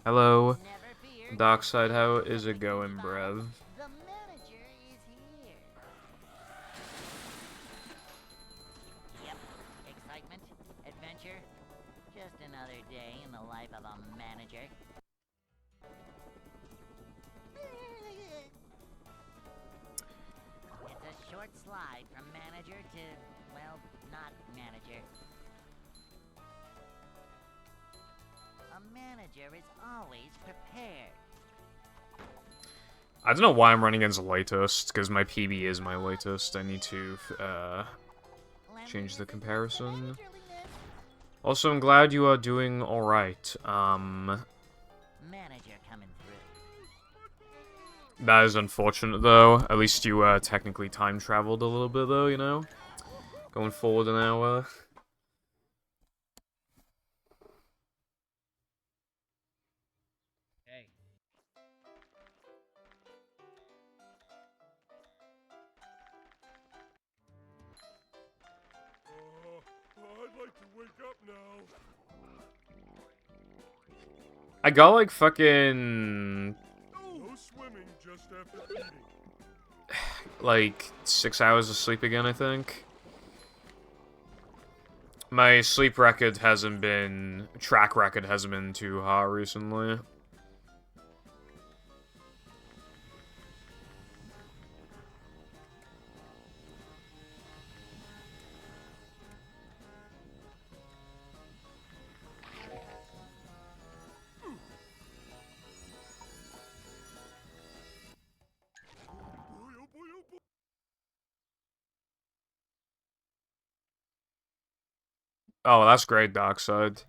Hello, Dockside, how is it going, bruv? The manager is here. Yep, excitement, adventure, just another day in the life of a manager. It's a short slide from manager to, well, not manager. A manager is always prepared. I don't know why I'm running against latest, because my PB is my latest. I need to, change the comparison. Also, I'm glad you are doing alright. Manager coming through. That is unfortunate, though. At least you, technically time-traveled a little bit, though, you know? Going forward an hour. Hey. I'd like to wake up now. I got, like, fucking... No swimming just after eating. like, 6 hours of sleep again, I think. My sleep record hasn't been... track record hasn't been too hot recently. Oh, that's great, Dockside.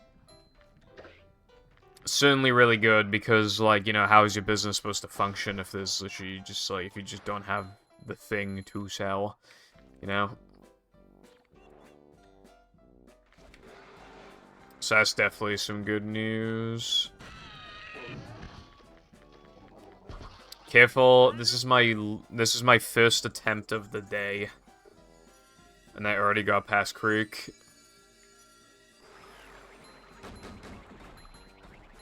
Certainly really good, because, like, you know, how is your business supposed to function if there's literally just, like, if you just don't have the thing to sell, you know? So that's definitely some good news. Careful, this is my first attempt of the day. And I already got past Creek.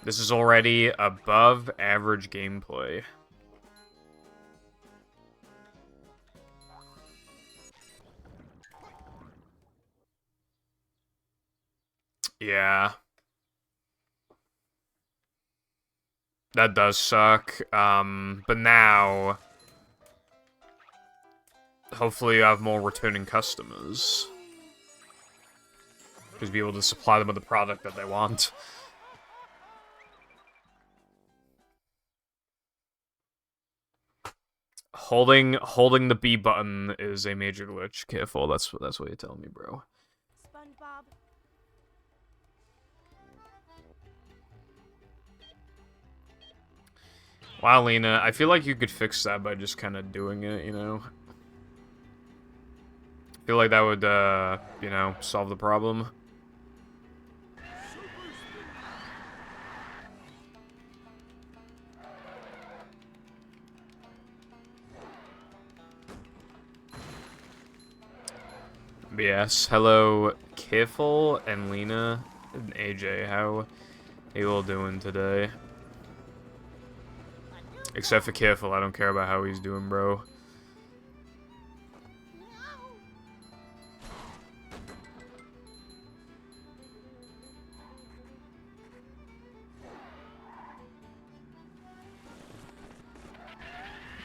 This is already above average gameplay. Yeah. That does suck. But now... hopefully you have more returning customers. Because be able to supply them with the product that they want. Holding the B button is a major glitch. Careful, that's what you're telling me, bro. SpongeBob. Wow, Lena, I feel like you could fix that by just kind of doing it, you know? I feel like that would, you know, solve the problem. But yes, hello, Kiffle and Lena and AJ. How are you all doing today? Except for Kiffle, I don't care about how he's doing, bro.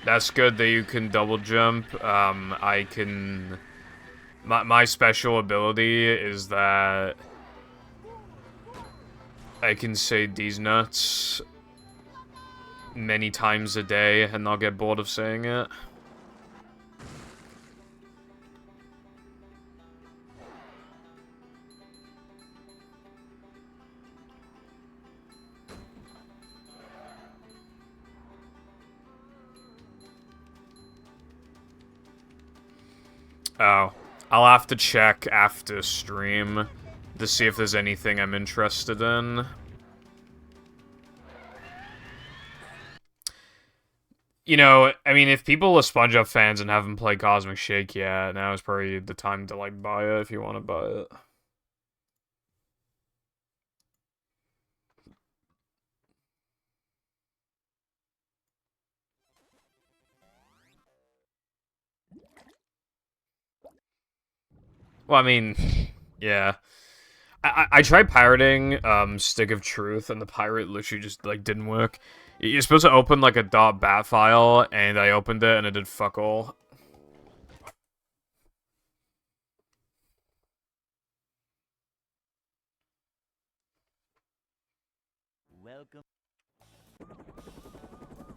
That's good that you can double jump. I can... My special ability is that I can say these nuts many times a day and not get bored of saying it. Oh. I'll have to check after stream to see if there's anything I'm interested in. You know, I mean, if people are SpongeBob fans and haven't played Cosmic Shake yet, now is probably the time to, like, buy it if you want to buy it. Well, I mean, yeah. I tried pirating Stick of Truth, and the pirate literally just, like, didn't work. You're supposed to open, like, a .bat file, and I opened it, and it did fuck all. Welcome.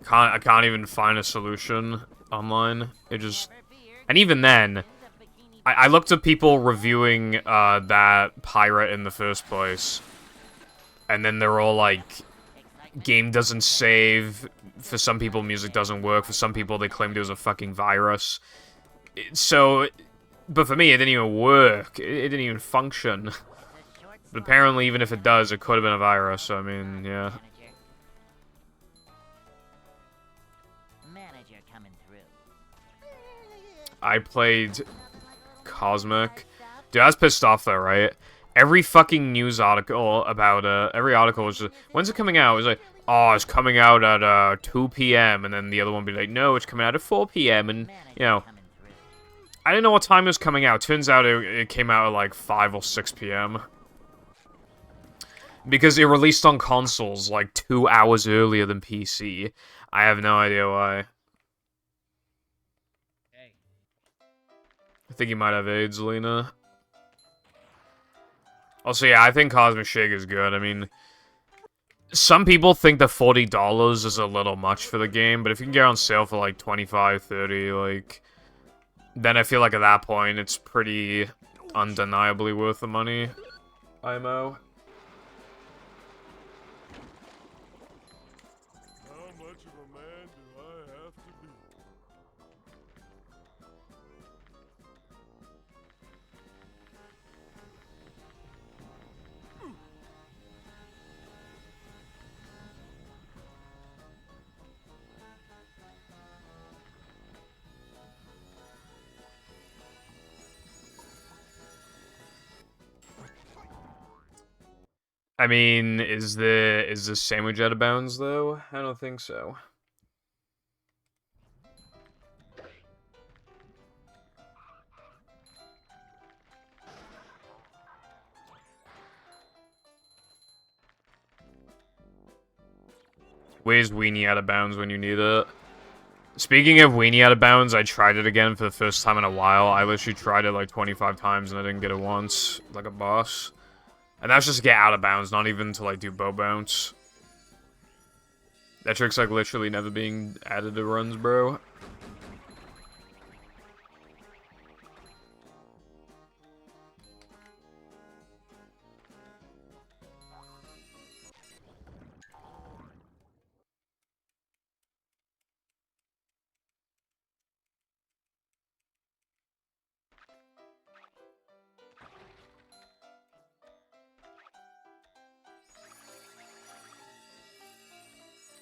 I can't even find a solution online. It just... And even then, I looked at people reviewing that pirate in the first place, and then they're all like, game doesn't save, for some people music doesn't work, for some people they claimed it was a fucking virus. So, but for me it didn't even work, it didn't even function. But apparently even if it does, it could have been a virus, so I mean, yeah. Manager coming through. I played Cosmic. Dude, I was pissed off though, right? Every fucking news article about every article was just, when's it coming out? It was like, oh, it's coming out at 2 p.m. And then the other one would be like, no, it's coming out at 4 p.m. And, you know, I didn't know what time it was coming out. Turns out it came out at like 5 or 6 p.m. Because it released on consoles like 2 hours earlier than PC. I have no idea why. I think you might have AIDS, Lena. Also, yeah, I think Cosmic Shake is good. I mean, some people think that $40 is a little much for the game, but if you can get it on sale for like 25, 30, like, then I feel like at that point it's pretty undeniably worth the money. IMO. How much of a man do I have to be? I mean, is the sandwich out of bounds though? I don't think so. Where's Weenie out of bounds when you need it? Speaking of Weenie out of bounds, I tried it again for the first time in a while. I literally tried it like 25 times and I didn't get it once, like a boss. And that's just to get out of bounds, not even to like do bow bounce. That trick's like literally never being added to runs, bro.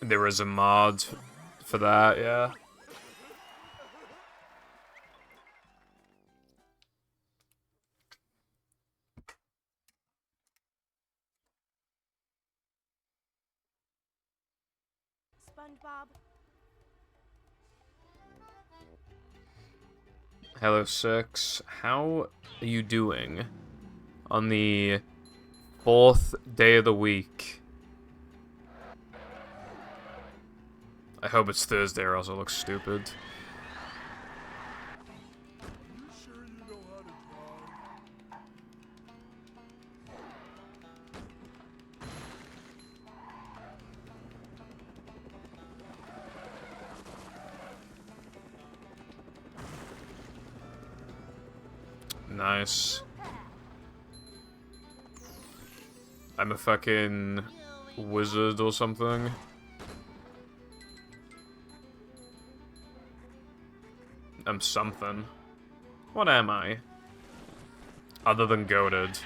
There is a mod for that, yeah. SpongeBob. Hello, Six. How are you doing on the 4th day of the week? I hope it's Thursday or else it looks stupid. You sure you know how to drive? Nice. I'm a fucking wizard or something. I'm something. What am I? Other than goated.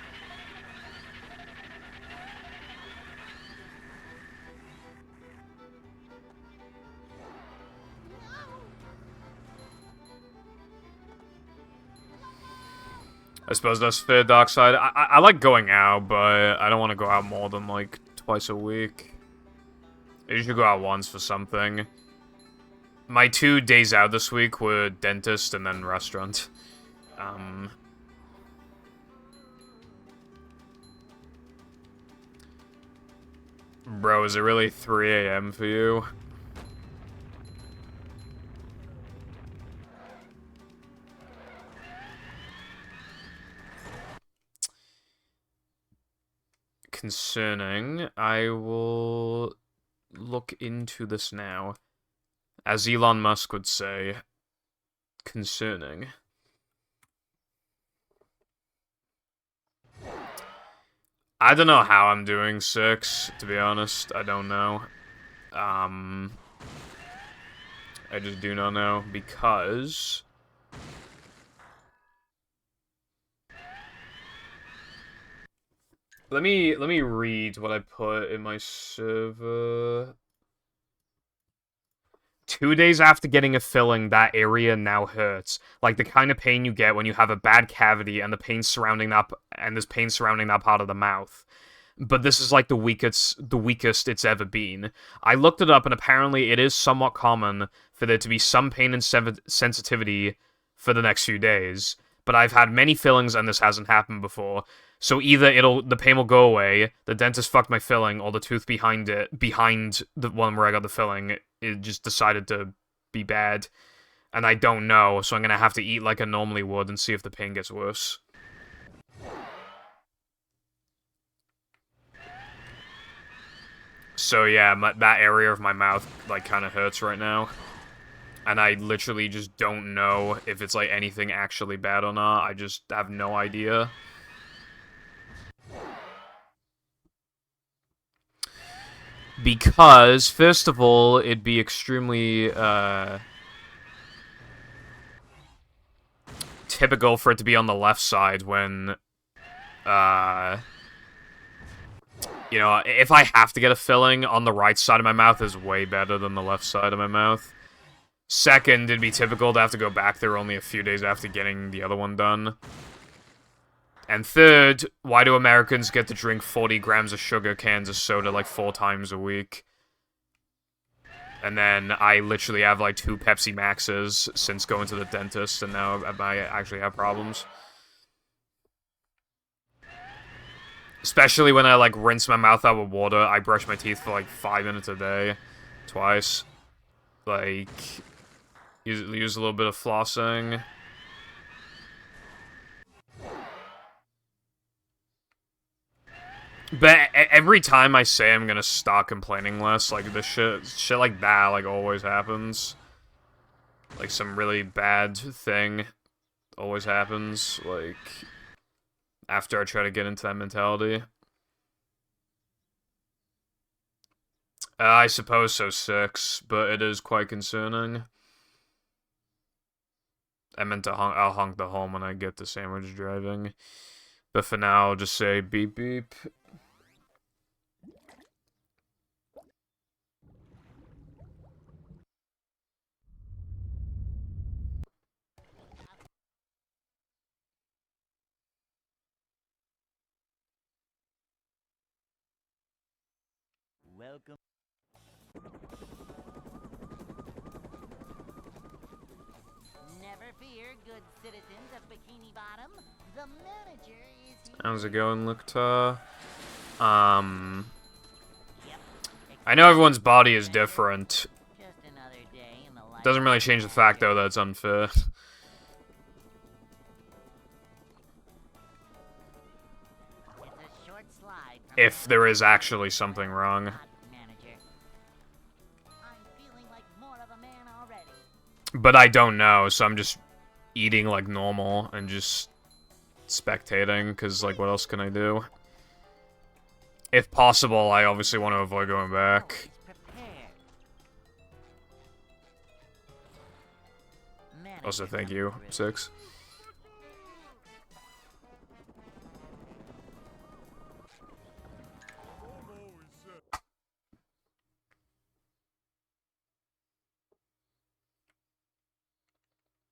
I suppose that's fair, Dark Side. I like going out, but I don't want to go out more than, like, twice a week. I usually go out once for something. My 2 days out this week were dentist and then restaurant. Bro, is it really 3 a.m. for you? Concerning, I will look into this now. As Elon Musk would say, concerning. I don't know how I'm doing 6, to be honest. I don't know. I just do not know, because... Let me read what I put in my server. 2 days after getting a filling, that area now hurts. Like the kind of pain you get when you have a bad cavity and the pain surrounding that, and there's pain surrounding that part of the mouth. But this is like the weakest it's ever been. I looked it up, and apparently it is somewhat common for there to be some pain and sensitivity for the next few days. But I've had many fillings, and this hasn't happened before. So either the pain will go away, the dentist fucked my filling, or the tooth behind the one where I got the filling, it just decided to be bad. And I don't know, so I'm gonna have to eat like I normally would and see if the pain gets worse. So yeah, that area of my mouth, like, kind of hurts right now. And I literally just don't know if it's, like, anything actually bad or not. I just have no idea. Because, first of all, it'd be extremely, typical for it to be on the left side when, you know, if I have to get a filling, on the right side of my mouth is way better than the left side of my mouth. Second, it'd be typical to have to go back there only a few days after getting the other one done. And third, why do Americans get to drink 40 grams of sugar cans of soda like 4 times a week? And then I literally have like 2 Pepsi Maxes since going to the dentist, and now I actually have problems. Especially when I, like, rinse my mouth out with water. I brush my teeth for, like, 5 minutes a day. Twice. Like, use a little bit of flossing. But every time I say I'm gonna stop complaining less, like, the shit like that, like, always happens. Like, some really bad thing always happens, like, after I try to get into that mentality. I suppose so, 6, but it is quite concerning. I meant to I'll honk the horn when I get the sandwich driving. But for now, I'll just say beep beep. Welcome. Never fear, good citizens of Bikini Bottom. The manager is here. How's it going, Lukta? I Yep. know everyone's body is different. Just another day in the life. Doesn't really change the fact, though, that it's unfair. It's a short slide from If there is actually something wrong. Manager. I'm feeling like more of a man already. But I don't know, so I'm just eating like normal and just spectating, because, like, what else can I do? If possible, I obviously want to avoid going back. Always prepared. Manager Also, thank you, number 3. 6.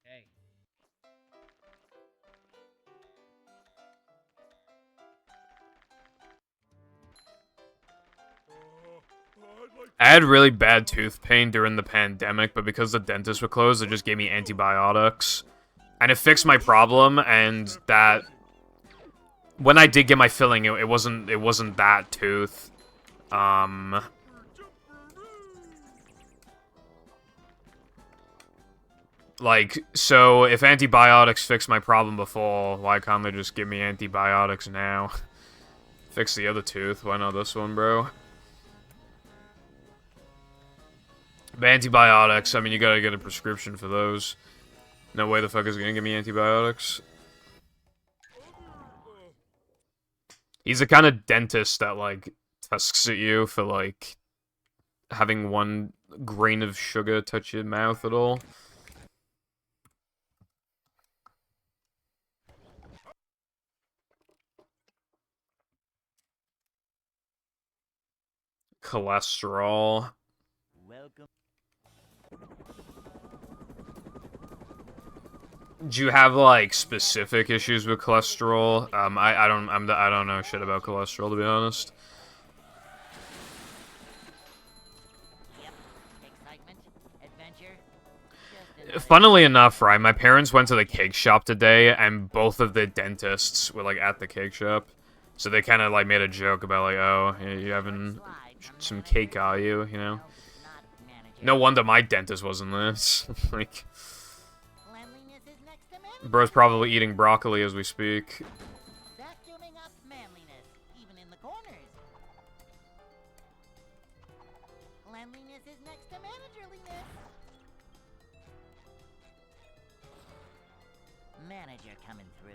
Hey. I had really bad tooth pain during the pandemic, but because the dentists were closed, they just gave me antibiotics. And it fixed my problem, and that... When I did get my filling, it wasn't that tooth. Like, so if antibiotics fixed my problem before, why can't they just give me antibiotics now? Fix the other tooth, why not this one, bro? But antibiotics, I mean, you gotta get a prescription for those. No way the fuck is gonna give me antibiotics. He's the kind of dentist that, like, tusks at you for, like, having one grain of sugar touch your mouth at all. Cholesterol. Welcome. Do you have like specific issues with cholesterol? I don't know shit about cholesterol, to be honest. Yep. Excitement, adventure. Funnily enough, right, my parents went to the cake shop today, and both of the dentists were like at the cake shop, so they kind of like made a joke about like, oh, you having some cake, are you? You know? No wonder my dentist wasn't this. Like, Cleanliness is next to manliness. bro's probably eating broccoli as we speak. Vacuuming up manliness, even in the corners. Cleanliness is next to managerliness. Manager coming through.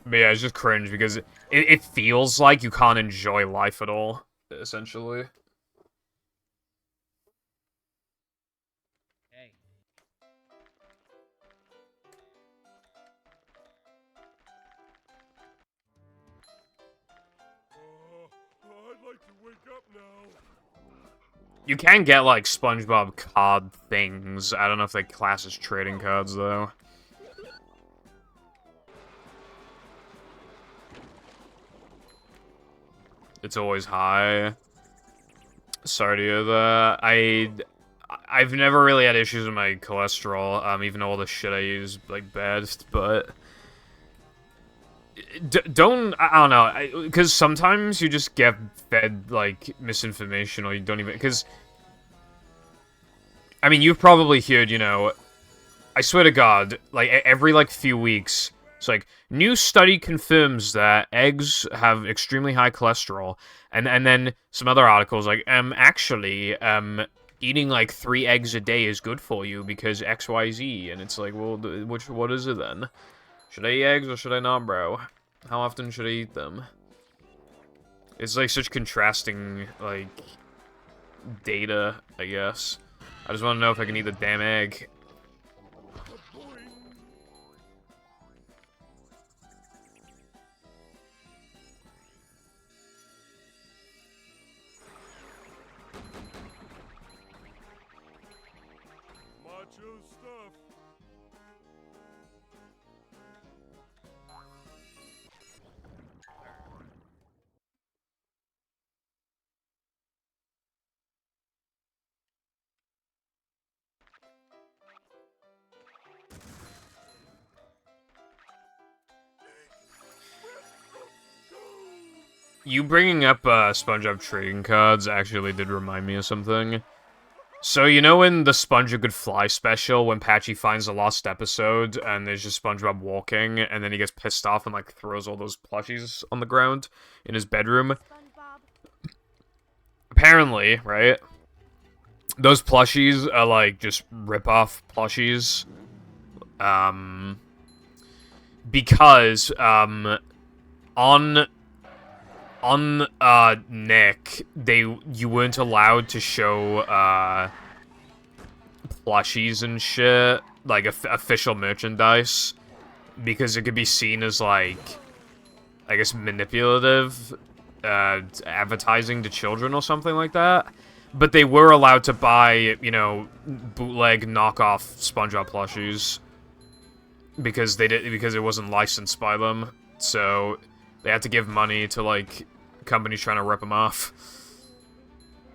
But yeah, it's just cringe because it feels like you can't enjoy life at all, essentially. Hey. I'd like to wake up now. You can get, like, SpongeBob card things. I don't know if they class as trading cards, though. It's always high. Sorry to hear that. I've never really had issues with my cholesterol, even though all the shit I use, like, bad, but... I don't know, because sometimes you just get fed, like, misinformation, or you don't even, because... I mean, you've probably heard, you know, I swear to God, like, every, like, few weeks, it's like, new study confirms that eggs have extremely high cholesterol, and then some other articles, like, actually, eating, like, 3 eggs a day is good for you, because XYZ, and it's like, well, what is it then? Should I eat eggs, or should I not, bro? How often should I eat them? It's, like, such contrasting, like, data, I guess. I just want to know if I can eat the damn egg. Macho stuff. You bringing up SpongeBob trading cards actually did remind me of something. So, you know in the SpongeBob Could Fly special, when Patchy finds the lost episode, and there's just SpongeBob walking, and then he gets pissed off and, like, throws all those plushies on the ground in his bedroom? SpongeBob. Apparently, right, those plushies are, like, just rip-off plushies. Because, on Nick, you weren't allowed to show, plushies and shit, like, official merchandise, because it could be seen as, like, I guess, manipulative, advertising to children or something like that. But they were allowed to buy, you know, bootleg knockoff SpongeBob plushies, because it wasn't licensed by them, so... They had to give money to, like, companies trying to rip them off.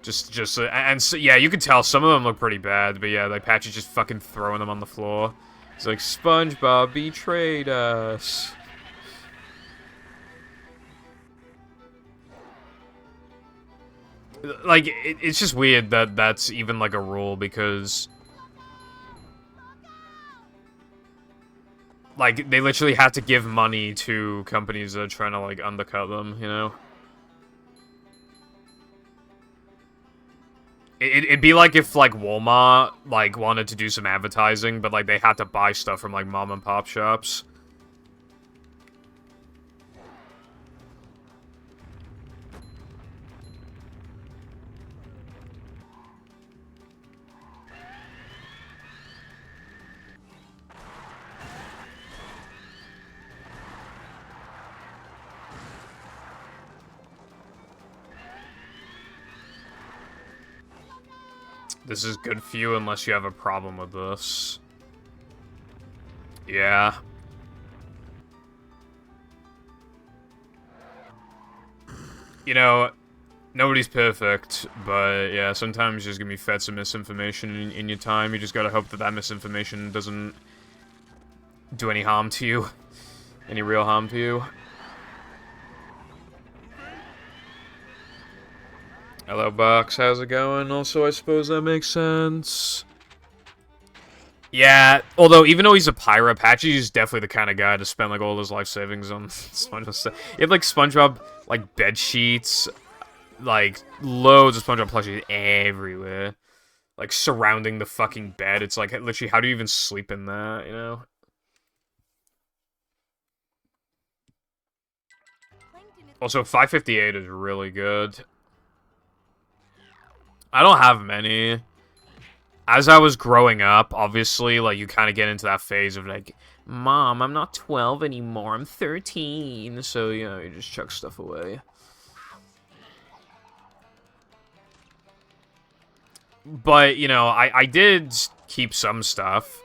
And so, yeah, you could tell some of them look pretty bad, but yeah, like, Patchy's just fucking throwing them on the floor. He's like, SpongeBob betrayed us. Like, it's just weird that that's even, like, a rule, because... Like, they literally had to give money to companies that are trying to, like, undercut them, you know? It'd be like if, like, Walmart, like, wanted to do some advertising, but, like, they had to buy stuff from, like, mom and pop shops. This is good for you unless you have a problem with this. Yeah. You know, nobody's perfect, but yeah, sometimes there's gonna be fed some misinformation in your time. You just gotta hope that that misinformation doesn't do any harm to you. Any real harm to you. Hello, Box. How's it going? Also, I suppose that makes sense. Yeah, although, even though he's a pirate, Patchy's definitely the kind of guy to spend, like, all his life savings on SpongeBob stuff. You have, like, SpongeBob, like, bed sheets, like, loads of SpongeBob plushies everywhere. Like, surrounding the fucking bed. It's like, literally, how do you even sleep in that, you know? Also, 558 is really good. I don't have many. As I was growing up, obviously, like, you kind of get into that phase of, like, Mom, I'm not 12 anymore, I'm 13. So, you know, you just chuck stuff away. But, you know, I did keep some stuff.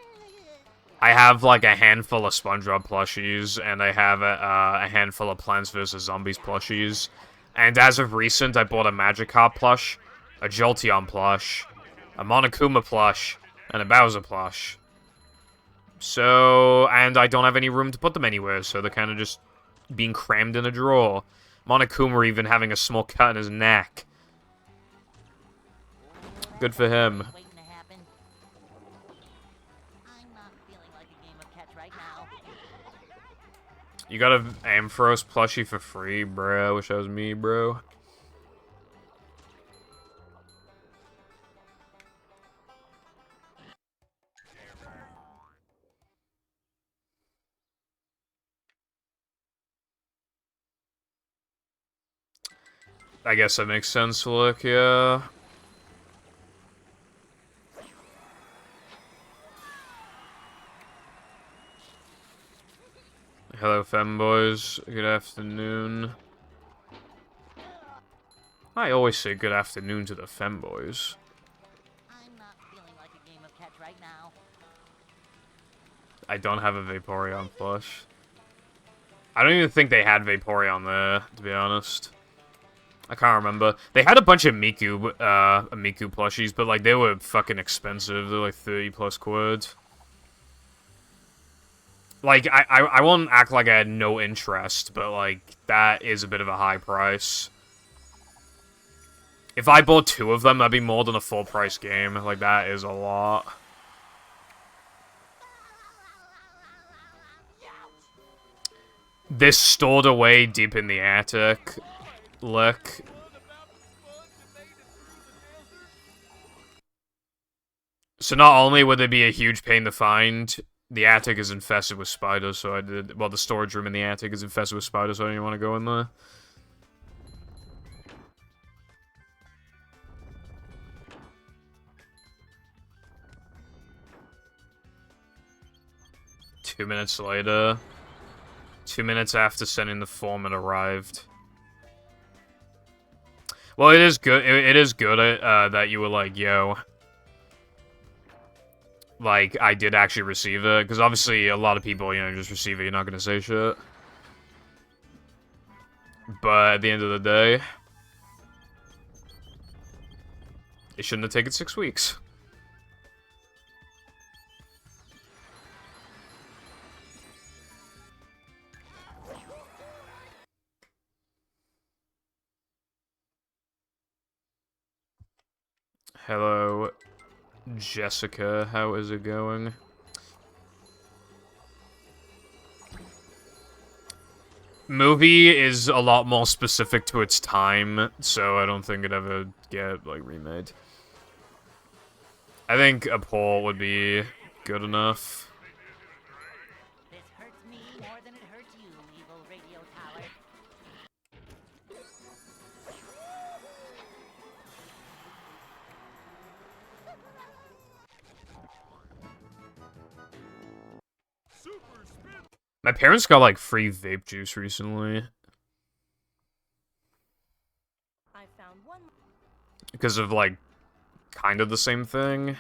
I have, like, a handful of SpongeBob plushies, and I have a handful of Plants vs. Zombies plushies. And as of recent, I bought a Magikarp plush, a Jolteon plush, a Monokuma plush, and a Bowser plush. So, and I don't have any room to put them anywhere, so they're kind of just being crammed in a drawer. Monokuma even having a small cut in his neck. Good for him. Waiting to happen. I'm not feeling like a game of catch right now. You got an Ampharos plushie for free, bro. Wish that was me, bro. I guess that makes sense, look, yeah. Hello, femboys. Good afternoon. I always say good afternoon to the femboys. I'm not feeling like a game of catch right now. I don't have a Vaporeon plush. I don't even think they had Vaporeon there, to be honest. I can't remember. They had a bunch of Miku plushies, but, like, they were fucking expensive. They're, like, 30 plus quid. Like, I won't act like I had no interest, but, like, that is a bit of a high price. If I bought 2 of them, that'd be more than a full-price game. Like, that is a lot. This stored away deep in the attic. Look. So not only would it be a huge pain to find, the attic is infested with spiders, so well, the storage room in the attic is infested with spiders, so I don't even want to go in there. Two minutes later. 2 minutes after sending the form, it arrived. Well, it is good. It is good that you were like, yo. Like, I did actually receive it. Because obviously, a lot of people, you know, just receive it. You're not going to say shit. But at the end of the day, it shouldn't have taken 6 weeks. Hello, Jessica. How is it going? Movie is a lot more specific to its time, so I don't think it'd ever get, like, remade. I think a poll would be good enough. This hurts me more than it hurts you, evil radio tower. Super spin. My parents got, like, free vape juice recently. I found one. Because of, like, kind of the same thing.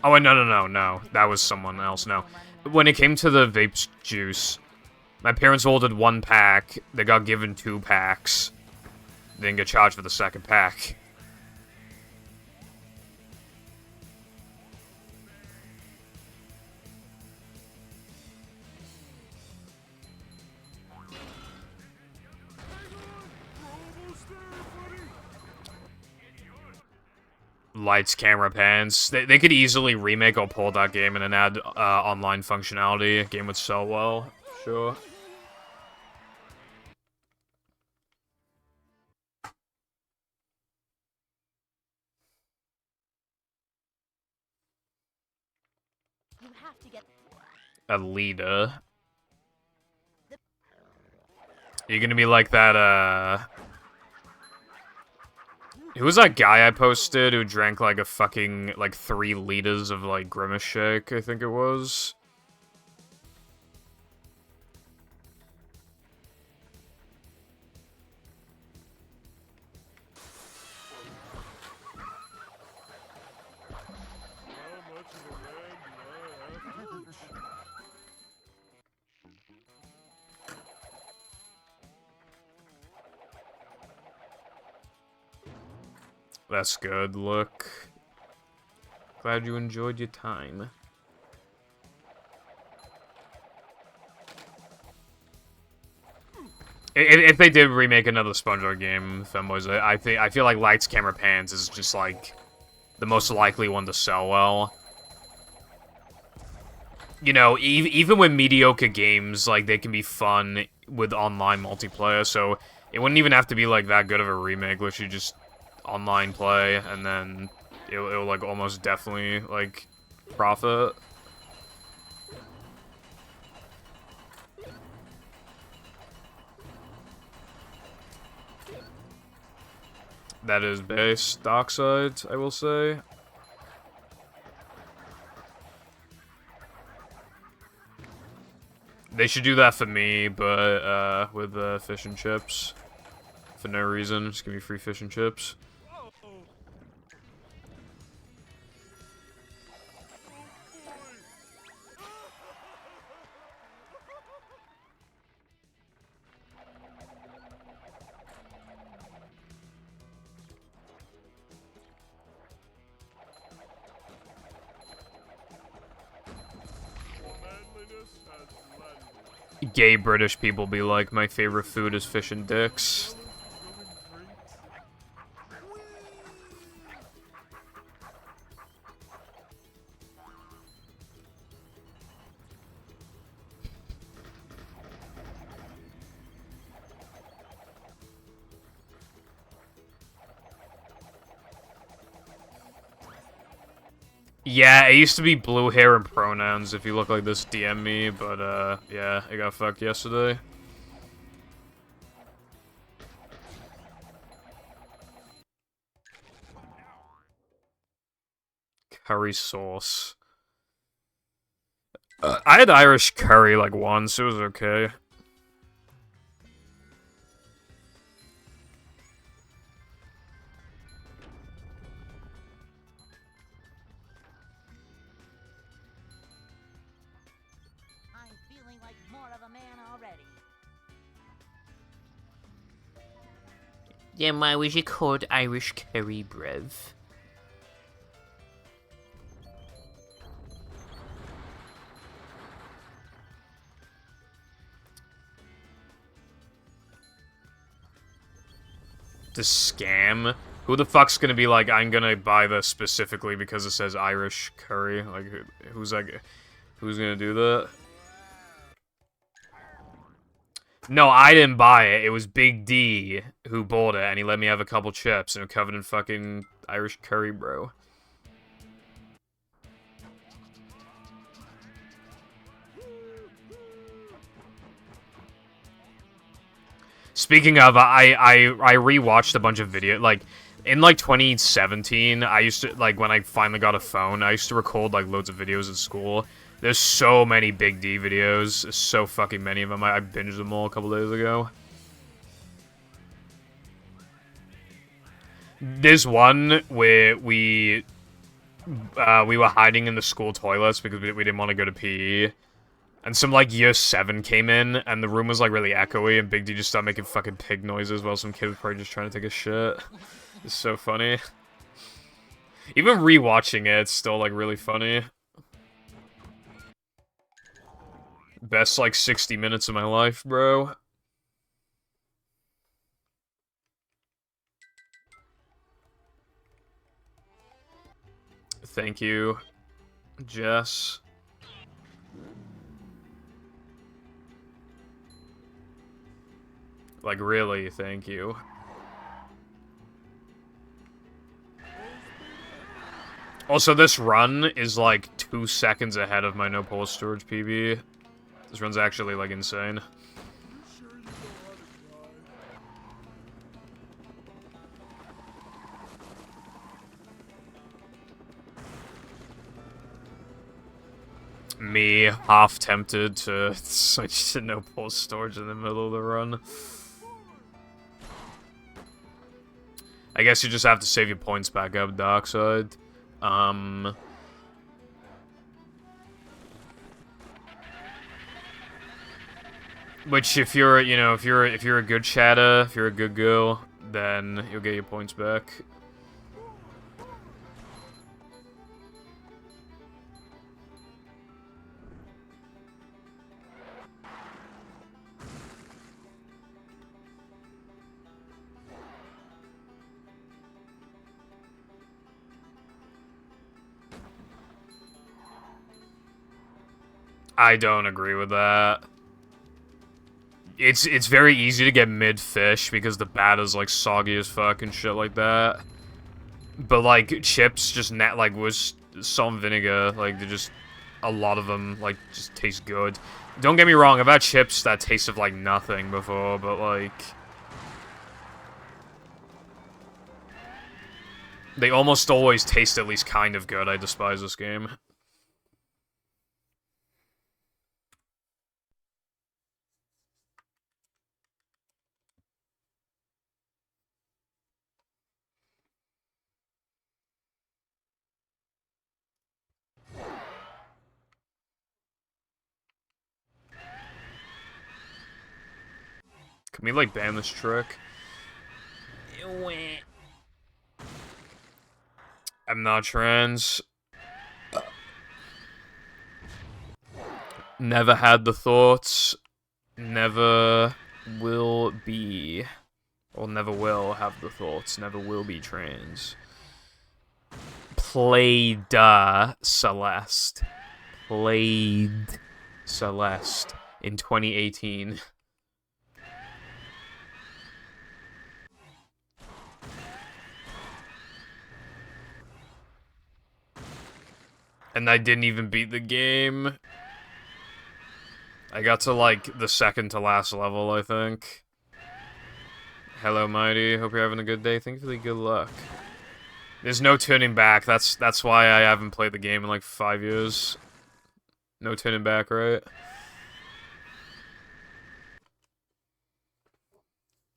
Oh, wait, no. That was someone else, no. When it came to the vape juice, my parents ordered 1 pack. They got given 2 packs. They didn't get charged for the 2nd pack. Lights, camera, pans. They could easily remake or pull that game and then add online functionality. A game would sell well, sure. You have to get. A leader. You're gonna be like that, who was that guy I posted who drank, like, a fucking, like, 3 liters of, like, Grimace Shake, I think it was? How much of the land do I have to reach? That's good, look. Glad you enjoyed your time. If they did remake another SpongeBob game, Femboys, I feel like Lights, Camera, Pans is just, like, the most likely one to sell well. You know, even with mediocre games, like, they can be fun with online multiplayer, so it wouldn't even have to be, like, that good of a remake, literally just online play, and then it'll like, almost definitely, like, profit. That is base, Dockside, I will say. They should do that for me, but, with, fish and chips. For no reason, just give me free fish and chips. Whoa. Oh boy. Manliness has landed. Gay British people be like, my favorite food is fish and dicks. Going great. Yeah, it used to be blue hair and pronouns. If you look like this, DM me. But, yeah, I got fucked yesterday. Curry sauce. I had Irish curry, like, once. It was okay. I'm feeling like more of a man already. Then why was it called Irish curry, bruv? The scam? Who the fuck's gonna be like, I'm gonna buy this specifically because it says Irish curry? Like, who's gonna do that? No, I didn't buy it. It was Big D who bought it, and he let me have a couple chips, and it covered in fucking Irish curry, bro. Speaking of, I rewatched a bunch of videos, like, in, like, 2017, I used to, like, when I finally got a phone, I used to record, like, loads of videos at school. There's so many Big D videos, there's so fucking many of them, I binged them all a couple days ago. There's one where we were hiding in the school toilets because we didn't want to go to PE. And some, like, year 7 came in, and the room was, like, really echoey, and Big D just started making fucking pig noises while some kid was probably just trying to take a shit. It's so funny. Even rewatching it, it's still, like, really funny. Best, like, 60 minutes of my life, bro. Thank you, Jess. Like, really, thank you. Also, this run is, like, 2 seconds ahead of my no pole storage PB. This run's actually, like, insane. Me, half tempted to switch to no pole storage in the middle of the run. I guess you just have to save your points back up, Darkside. Which, if you're, you know, if you're a good chatter, if you're a good girl, then you'll get your points back. I don't agree with that. It's very easy to get mid-fish because the bat is, like, soggy as fuck and shit like that. But, like, chips just with salt and vinegar, like, they're just, a lot of them, like, just taste good. Don't get me wrong, I've had chips that tasted like nothing before, but, like, they almost always taste at least kind of good. I despise this game. Can we, like, ban this trick? I'm not trans. Never had the thoughts. Never will be. Or never will have the thoughts. Never will be trans. Played Celeste. Played Celeste in 2018. And I didn't even beat the game. I got to, like, the second to last level, I think. Hello, Mighty. Hope you're having a good day. Thank you for the good luck. There's no turning back. That's why I haven't played the game in, like, 5 years. No turning back, right?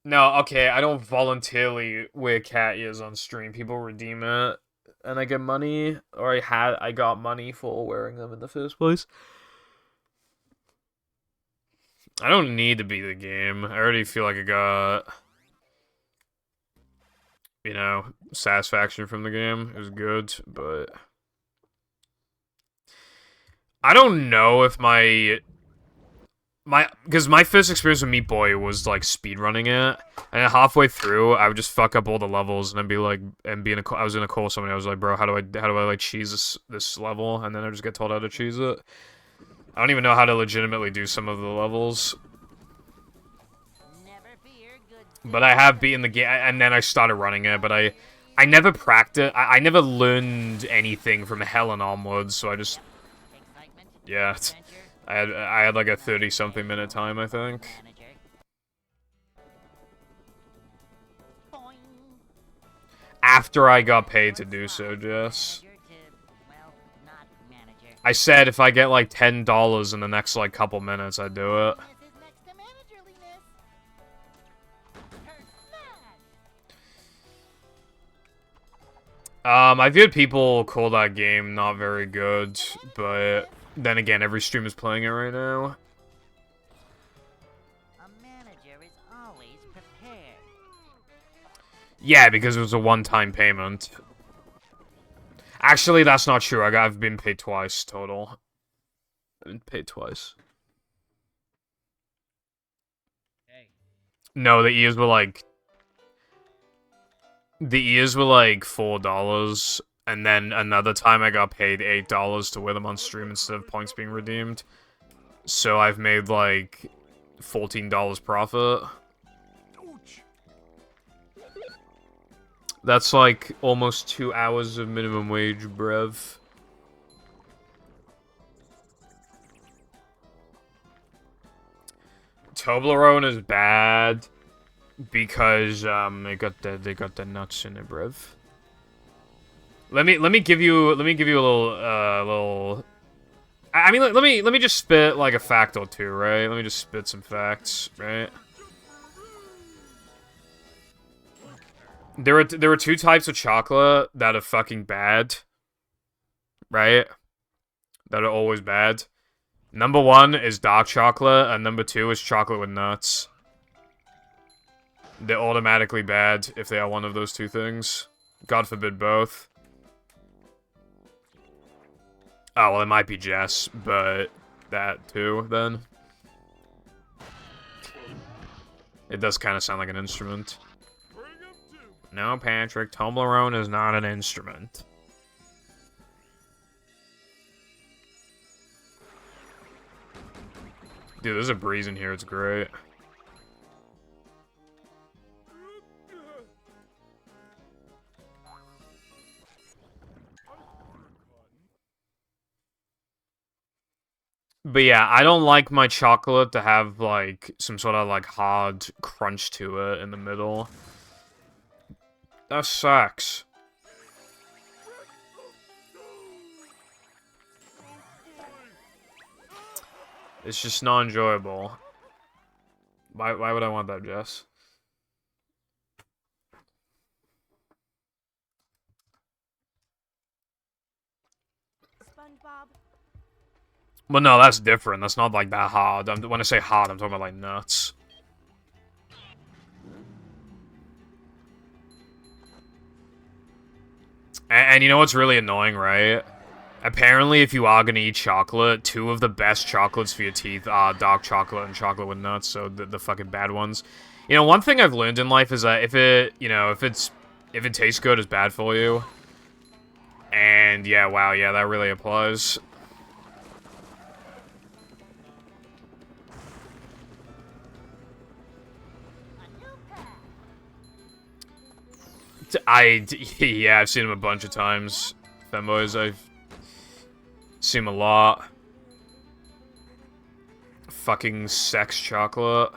No, okay, I don't voluntarily wear cat ears on stream. People redeem it, and I get money, or I got money for wearing them in the first place. I don't need to beat the game. I already feel like I got... you know, satisfaction from the game. It was good, but I don't know if because my first experience with Meat Boy was like speedrunning it, and then halfway through I would just fuck up all the levels, and I'd be like, I was in a call with somebody, I was like, bro, how do I like cheese this level, and then I just get told how to cheese it. I don't even know how to legitimately do some of the levels. Never fear, good But I have beaten the game, and then I started running it, but I never practiced, I never learned anything from hell and onwards, so I just, excitement, yeah, adventure, I had like a 30-something minute time, I think. manager. Boing. After I got paid to do so, Jess. Manager to, well, not manager. I said if I get like $10 in the next like couple minutes, I'd do it. This is next to managerliness. Turn smash. I've heard people call that game not very good, but then again, every streamer's playing it right now. A manager is always prepared. Yeah, because it was a one-time payment. Actually, that's not true. I've been paid twice total. I've been paid twice. No, the ears were like $4, and then another time I got paid $8 to wear them on stream instead of points being redeemed. So I've made like $14 profit. Ouch. That's like almost 2 hours of minimum wage, bruv. Toblerone is bad because they got the nuts in it, bruv. Let me give you a little I mean, let me just spit like a fact or two, right? Let me just spit some facts, right? There are two types of chocolate that are fucking bad, right? That are always bad. Number one is dark chocolate, and number two is chocolate with nuts. They're automatically bad if they are one of those two things. God forbid both. Oh, well, it might be Jess, but that too, then. It does kind of sound like an instrument. Bring 'em to. No, Patrick, Toblerone is not an instrument. Dude, there's a breeze in here, it's great. But yeah, I don't like my chocolate to have, like, some sort of, like, hard crunch to it in the middle. That sucks. It's just not enjoyable. Why would I want that, Jess? SpongeBob. Well, no, that's different. That's not, like, that hard. When I say hard, I'm talking about, like, nuts. And you know what's really annoying, right? Apparently, if you are gonna eat chocolate, two of the best chocolates for your teeth are dark chocolate and chocolate with nuts, so the fucking bad ones. You know, one thing I've learned in life is that if it tastes good, it's bad for you. And yeah, wow, yeah, that really applies. Yeah, I've seen him a bunch of times. Femboys, I've seen him a lot. Fucking sex chocolate.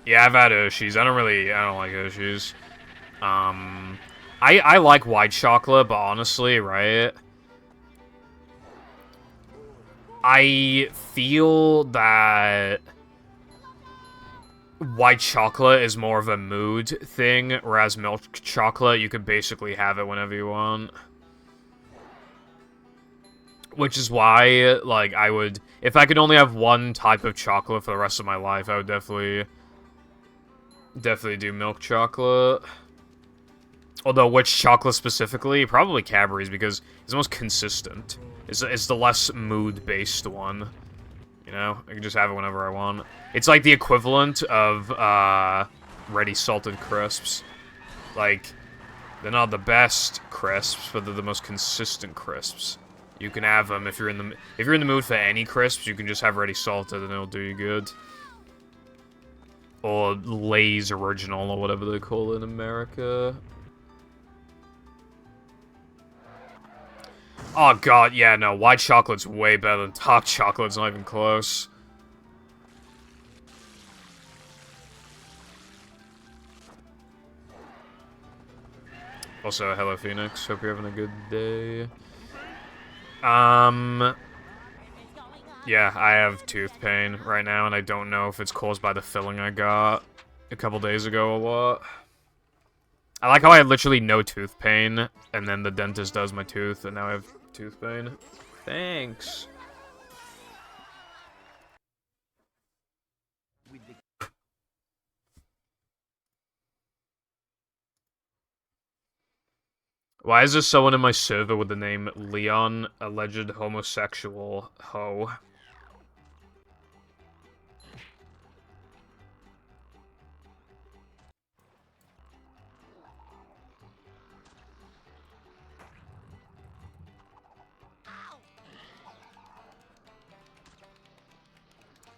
Yeah, I've had Hershey's. I don't like Hershey's. I like white chocolate, but honestly, right? I feel that white chocolate is more of a mood thing, whereas milk chocolate, you could basically have it whenever you want. Which is why, like, if I could only have one type of chocolate for the rest of my life, I would definitely do milk chocolate. Although, which chocolate specifically? Probably Cadbury's, because it's the most consistent. It's the less mood-based one. You know? I can just have it whenever I want. It's like the equivalent of, Ready Salted Crisps. Like, they're not the best crisps, but they're the most consistent crisps. You can have them if you're in the mood for any crisps, you can just have Ready Salted and it'll do you good. Or Lay's Original, or whatever they call it in America. Oh god, yeah, no, white chocolate's way better than dark chocolate, it's not even close. Also, hello Phoenix, hope you're having a good day. Yeah, I have tooth pain right now, and I don't know if it's caused by the filling I got a couple days ago or what. I like how I had literally no tooth pain, and then the dentist does my tooth, and now I have tooth pain. Thanks. Why is there someone in my server with the name Leon, alleged homosexual ho?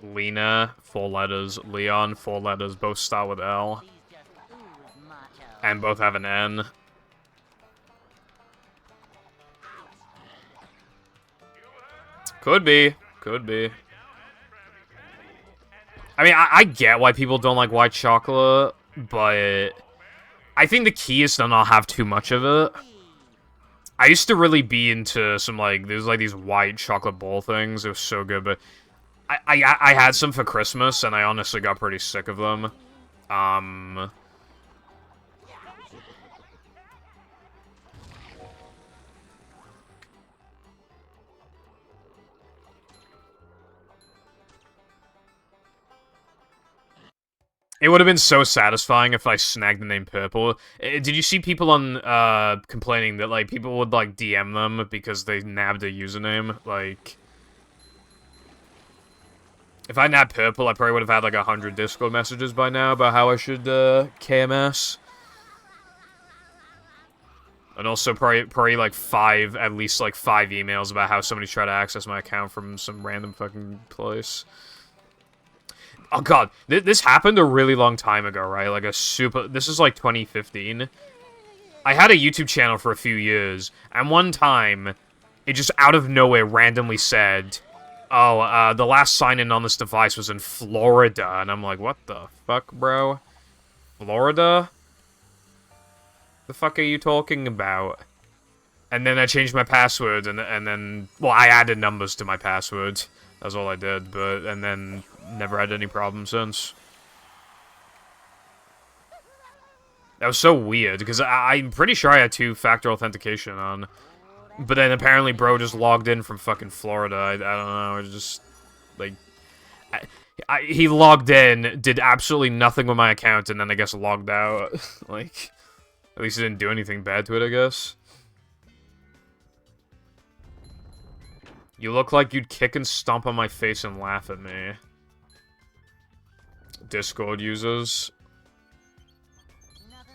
Lena, 4 letters. Leon, 4 letters. Both start with L. And both have an N. Could be. Could be. I mean, I get why people don't like white chocolate, but I think the key is to not have too much of it. I used to really be into some, like, there's, like, these white chocolate ball things. It was so good, but I had some for Christmas, and I honestly got pretty sick of them. It would have been so satisfying if I snagged the name Purple. Did you see people on, complaining that, like, people would, like, DM them because they nabbed a username? Like, if I nabbed Purple, I probably would have had, like, 100 Discord messages by now about how I should, KMS. And also probably, like, at least, like, 5 emails about how somebody tried to access my account from some random fucking place. Oh god, this happened a really long time ago, right? Like this is like 2015. I had a YouTube channel for a few years, and one time, it just out of nowhere randomly said, oh, the last sign-in on this device was in Florida, and I'm like, what the fuck, bro? Florida? The fuck are you talking about? And then I changed my password, and then, well, I added numbers to my password. That's all I did, and then never had any problems since. That was so weird, because I'm pretty sure I had 2-factor authentication on. But then apparently bro just logged in from fucking Florida. I don't know, it just, like... he logged in, did absolutely nothing with my account, and then I guess logged out. Like, at least he didn't do anything bad to it, I guess. You look like you'd kick and stomp on my face and laugh at me. Discord users.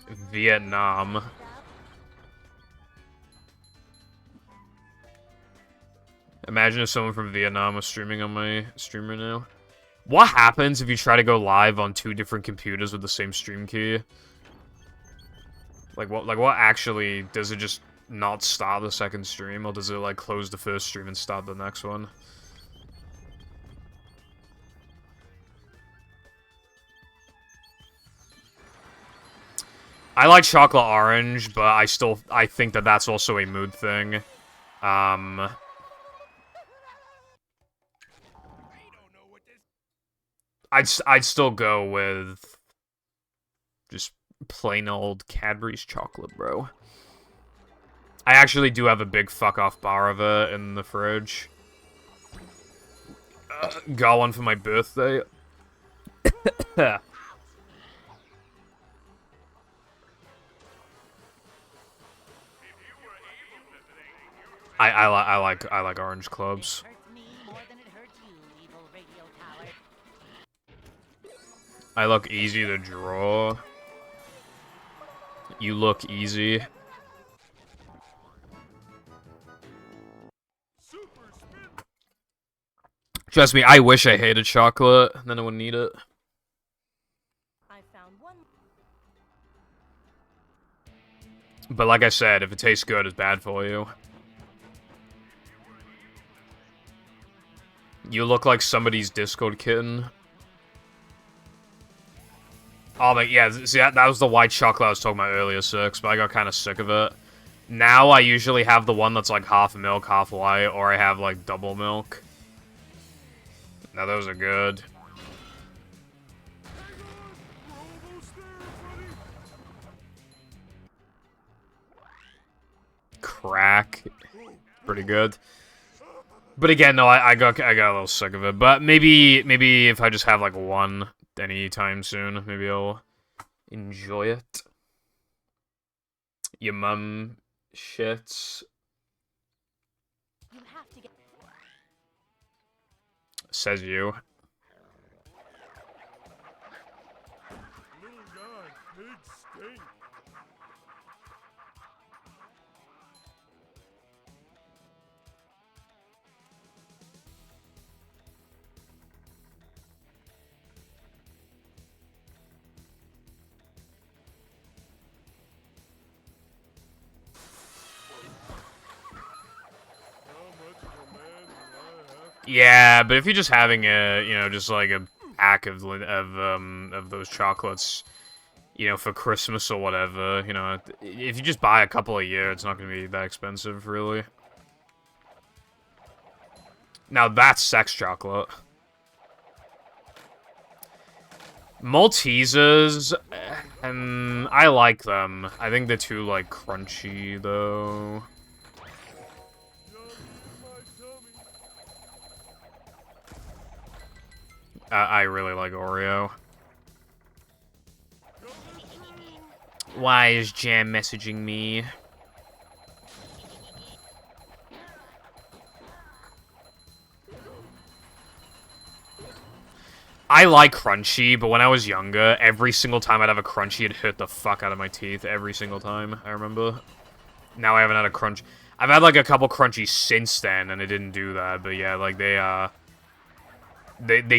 Vietnam. Imagine if someone from Vietnam was streaming on my stream right now. What happens if you try to go live on 2 different computers with the same stream key? Like what actually, does it just not start the second stream, or does it, like, close the first stream and start the next one? I like chocolate orange, but I think that that's also a mood thing. I'd still go with just plain old Cadbury's chocolate, bro. I actually do have a big fuck-off bar of it in the fridge. Got one for my birthday. I like orange This clubs. hurts me more than it hurts you, evil radio tower. I look easy to draw. You look easy. Super spin. Trust me, I wish I hated chocolate, then I wouldn't eat it. I found one. But like I said, if it tastes good, it's bad for you. You look like somebody's Discord kitten. Oh, but yeah, see, that was the white chocolate I was talking about earlier, Six, but I got kind of sick of it. Now I usually have the one that's like half milk, half white, or I have like double milk. Now those are good. Hang on. We're almost there, buddy. Crack. Pretty good. But again, no, I got a little sick of it. But maybe if I just have like one anytime soon, maybe I'll enjoy it. Your mum shits. You have to get. Says you. Little guy, big stink. How much of a man do I have to Yeah, but if you're just having a, you know, just like a pack of those chocolates, you know, for Christmas or whatever, you know, if you just buy a couple a year, it's not gonna be that expensive, really. Now that's sex chocolate. Maltesers, I like them. I think they're too, like, crunchy, though. just for my tummy? I really like Oreo. Coming through. Why is Jam messaging me? I like crunchy, but when I was younger, every single time I'd have a crunchy, it hurt the fuck out of my teeth. Every single time, I remember. Now I haven't had a crunch. I've had like a couple crunchies since then, and it didn't do that. But yeah, like they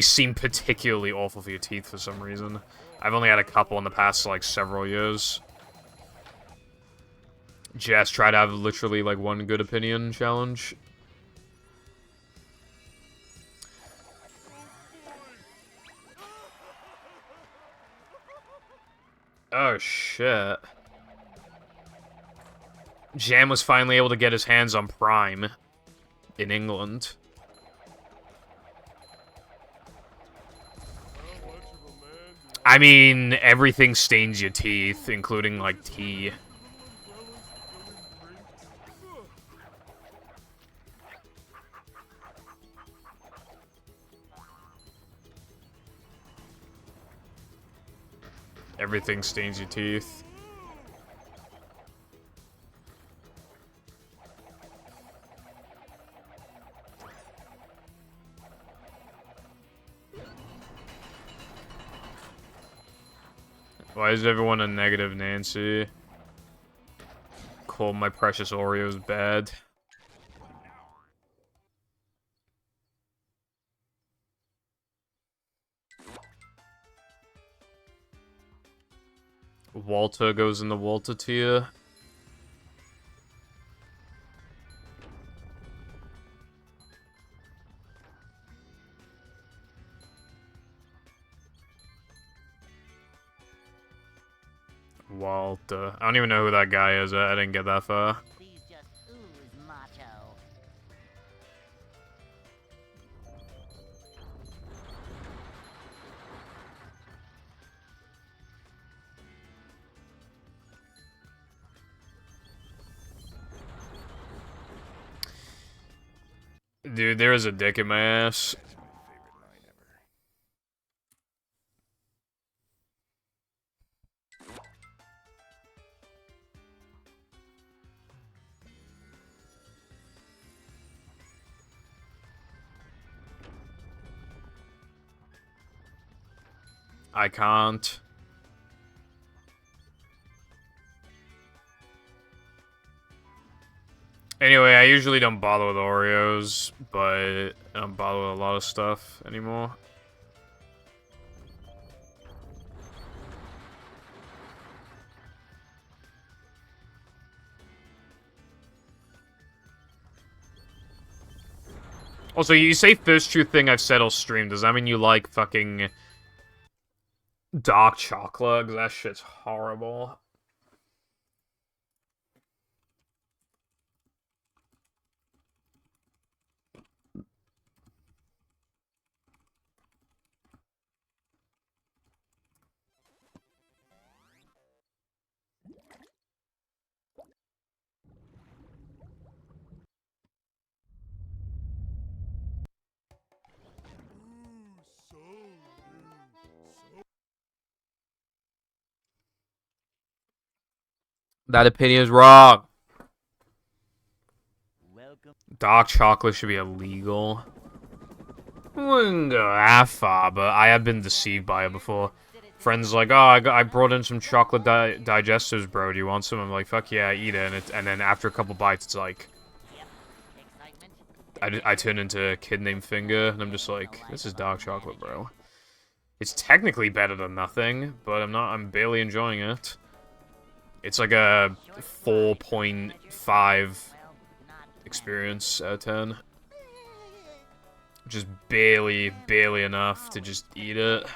seem particularly awful for your teeth for some reason. I've only had a couple in the past like several years. Jess tried to have literally like one good opinion challenge. Oh shit. Jam was finally able to get his hands on Prime in England. How much of a man do I mean, everything stains your teeth, including like tea. little umbrellas filling drinks? Everything stains your teeth. Why is everyone a negative Nancy? Call my precious Oreos bad. Walter goes in the Walter tier. Walter. I don't even know who that guy is. I didn't get that far. These just ooze macho. Dude, there is a dick in my ass. I can't. Anyway, I usually don't bother with Oreos, but I don't bother with a lot of stuff anymore. Also, you say first true thing I've said on stream. Does that mean you like fucking dark chocolate? 'Cause that shit's horrible. Ooh, so new. So That opinion is wrong. Welcome. Dark chocolate should be illegal. I wouldn't go that far, but I have been deceived by it before. Friends like, oh, I brought in some chocolate digestives, bro. Do you want some? I'm like, fuck yeah, eat it. And then after a couple bites, it's like, Yep. Excitement. I turn into a kid named Finger, and I'm just like, this is dark chocolate, bro. It's technically better than nothing, but I'm barely enjoying it. It's like a 4.5 experience out of 10. Just barely enough to just eat it.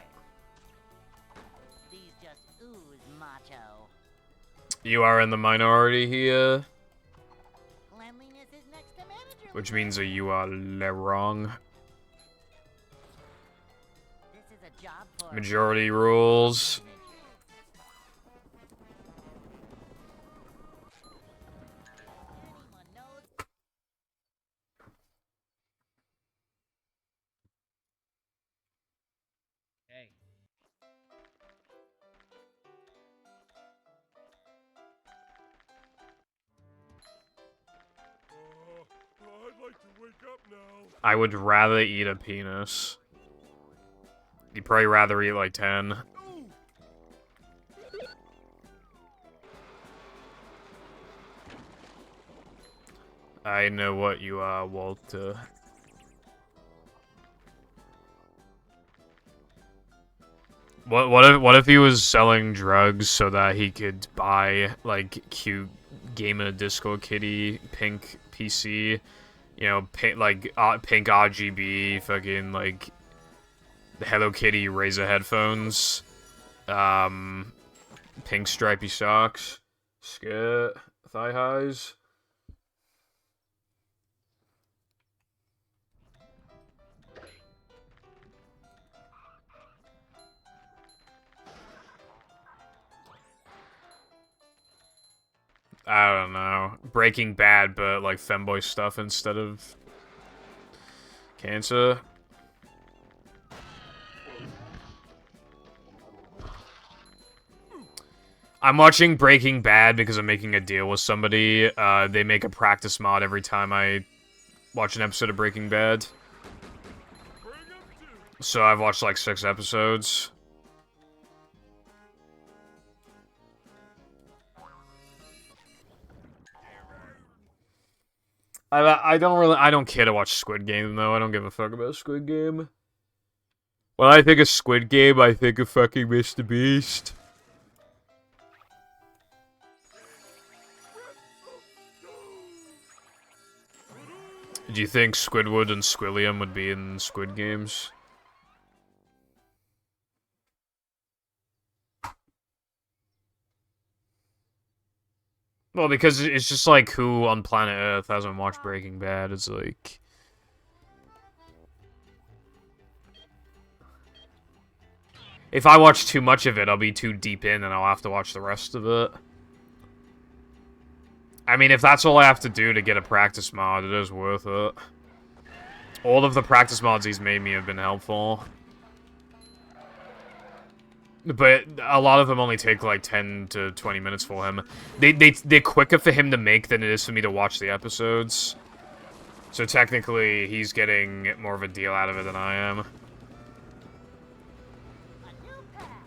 These just ooze macho. You are in the minority here, Cleanliness is next to manager. which means that you are wrong. This is a job for Majority rules. anyone knows. Hey. I'd like to wake up now. I would rather eat a penis. You'd probably rather eat like 10. Ooh. I know what you are, Walter. What if he was selling drugs so that he could buy like cute gamer disco kitty pink PC, you know, pink RGB fucking like the Hello Kitty Razer headphones, pink stripy socks, skirt, thigh highs. I don't know. Breaking Bad, but like femboy stuff instead of cancer. I'm watching Breaking Bad because I'm making a deal with somebody. They make a practice mod every time I watch an episode of Breaking Bad. Bring 'em to. So I've watched like 6 episodes. I don't care to watch Squid Game though. I don't give a fuck about Squid Game. When I think of Squid Game, I think of fucking Mr. Beast. Do you think Squidward and Squilliam would be in Squid Games? Well, because it's just like who on planet Earth hasn't watched Breaking Bad? It's like... If I watch too much of it, I'll be too deep in and I'll have to watch the rest of it. I mean, if that's all I have to do to get a practice mod, it is worth it. All of the practice mods he's made me have been helpful. But a lot of them only take like 10 to 20 minutes for him. They're quicker for him to make than it is for me to watch the episodes. So technically, he's getting more of a deal out of it than I am. A new pack.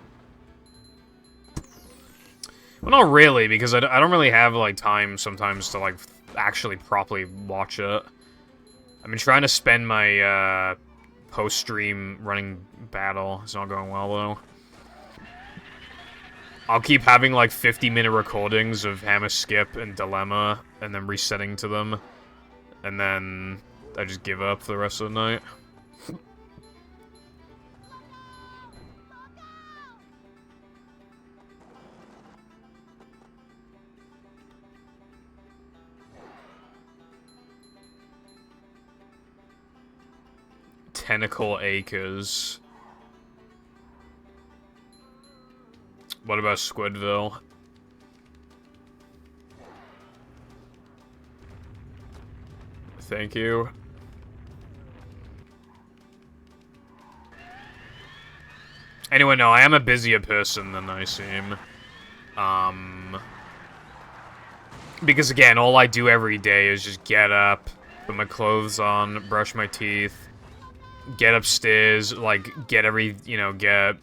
Well, not really, because I don't really have, like, time sometimes to, like, actually properly watch it. I've been trying to spend my, post-stream running battle. It's not going well, though. I'll keep having, like, 50-minute recordings of Hammer Skip and Dilemma, and then resetting to them. And then I just give up for the rest of the night. Tentacle Acres. What about Squidville? Thank you. Anyway, no, I am a busier person than I seem. Because again, all I do every day is just get up, put my clothes on, brush my teeth, get upstairs, like, get every, get,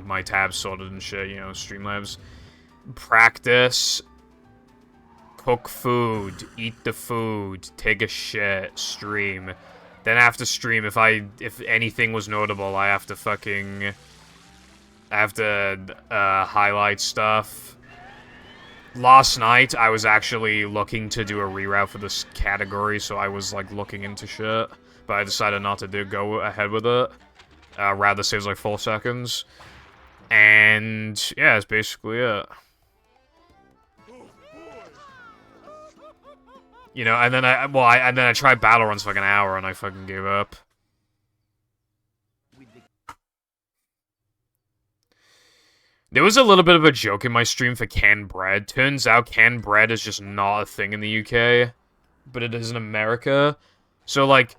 my tabs sorted and shit, Streamlabs. Practice, cook food, eat the food, take a shit, stream. Then after stream, if anything was notable, I have to highlight stuff. Last night, I was actually looking to do a reroute for this category, so I was, like, looking into shit. But I decided not to go ahead with it. Rather saves, like, 4 seconds. And, yeah, that's basically it. And then I tried battle runs for like an hour and I fucking gave up. There was a little bit of a joke in my stream for canned bread. Turns out canned bread is just not a thing in the UK, but it is in America. So, like,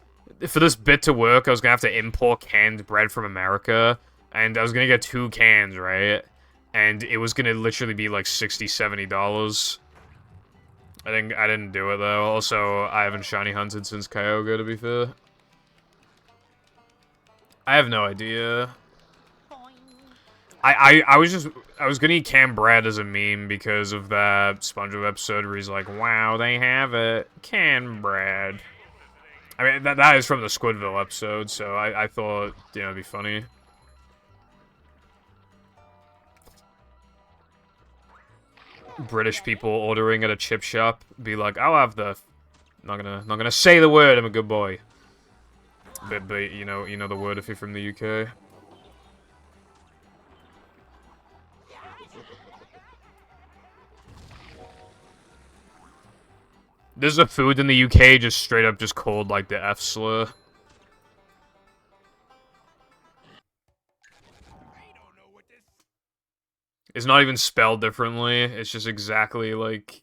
for this bit to work, I was gonna have to import canned bread from America, and I was gonna get 2 cans, right? And it was gonna literally be like $60, $70. I didn't do it, though. Also, I haven't shiny hunted since Kyogre, to be fair. I have no idea. I was gonna eat canned bread as a meme because of that SpongeBob episode where he's like, wow, they have it. Canned bread. I mean, that is from the Squidville episode, so I thought, it'd be funny. British people ordering at a chip shop be like, I'll have the... Not gonna say the word, I'm a good boy. But you know the word if you're from the UK. There's a food in the UK just straight up just called, like, the F slur. It's not even spelled differently, it's just exactly, like...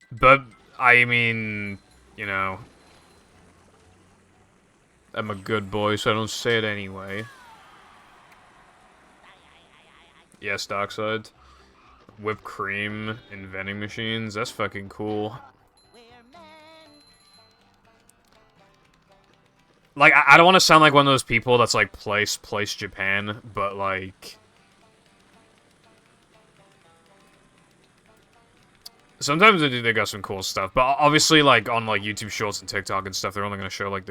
But, I mean, I'm a good boy, so I don't say it anyway. Yes, Dockside. Whipped cream in vending machines. That's fucking cool. Like, I don't want to sound like one of those people that's like, place Japan, but like... Sometimes they got some cool stuff, but obviously, like, on, like, YouTube Shorts and TikTok and stuff, they're only gonna show, like,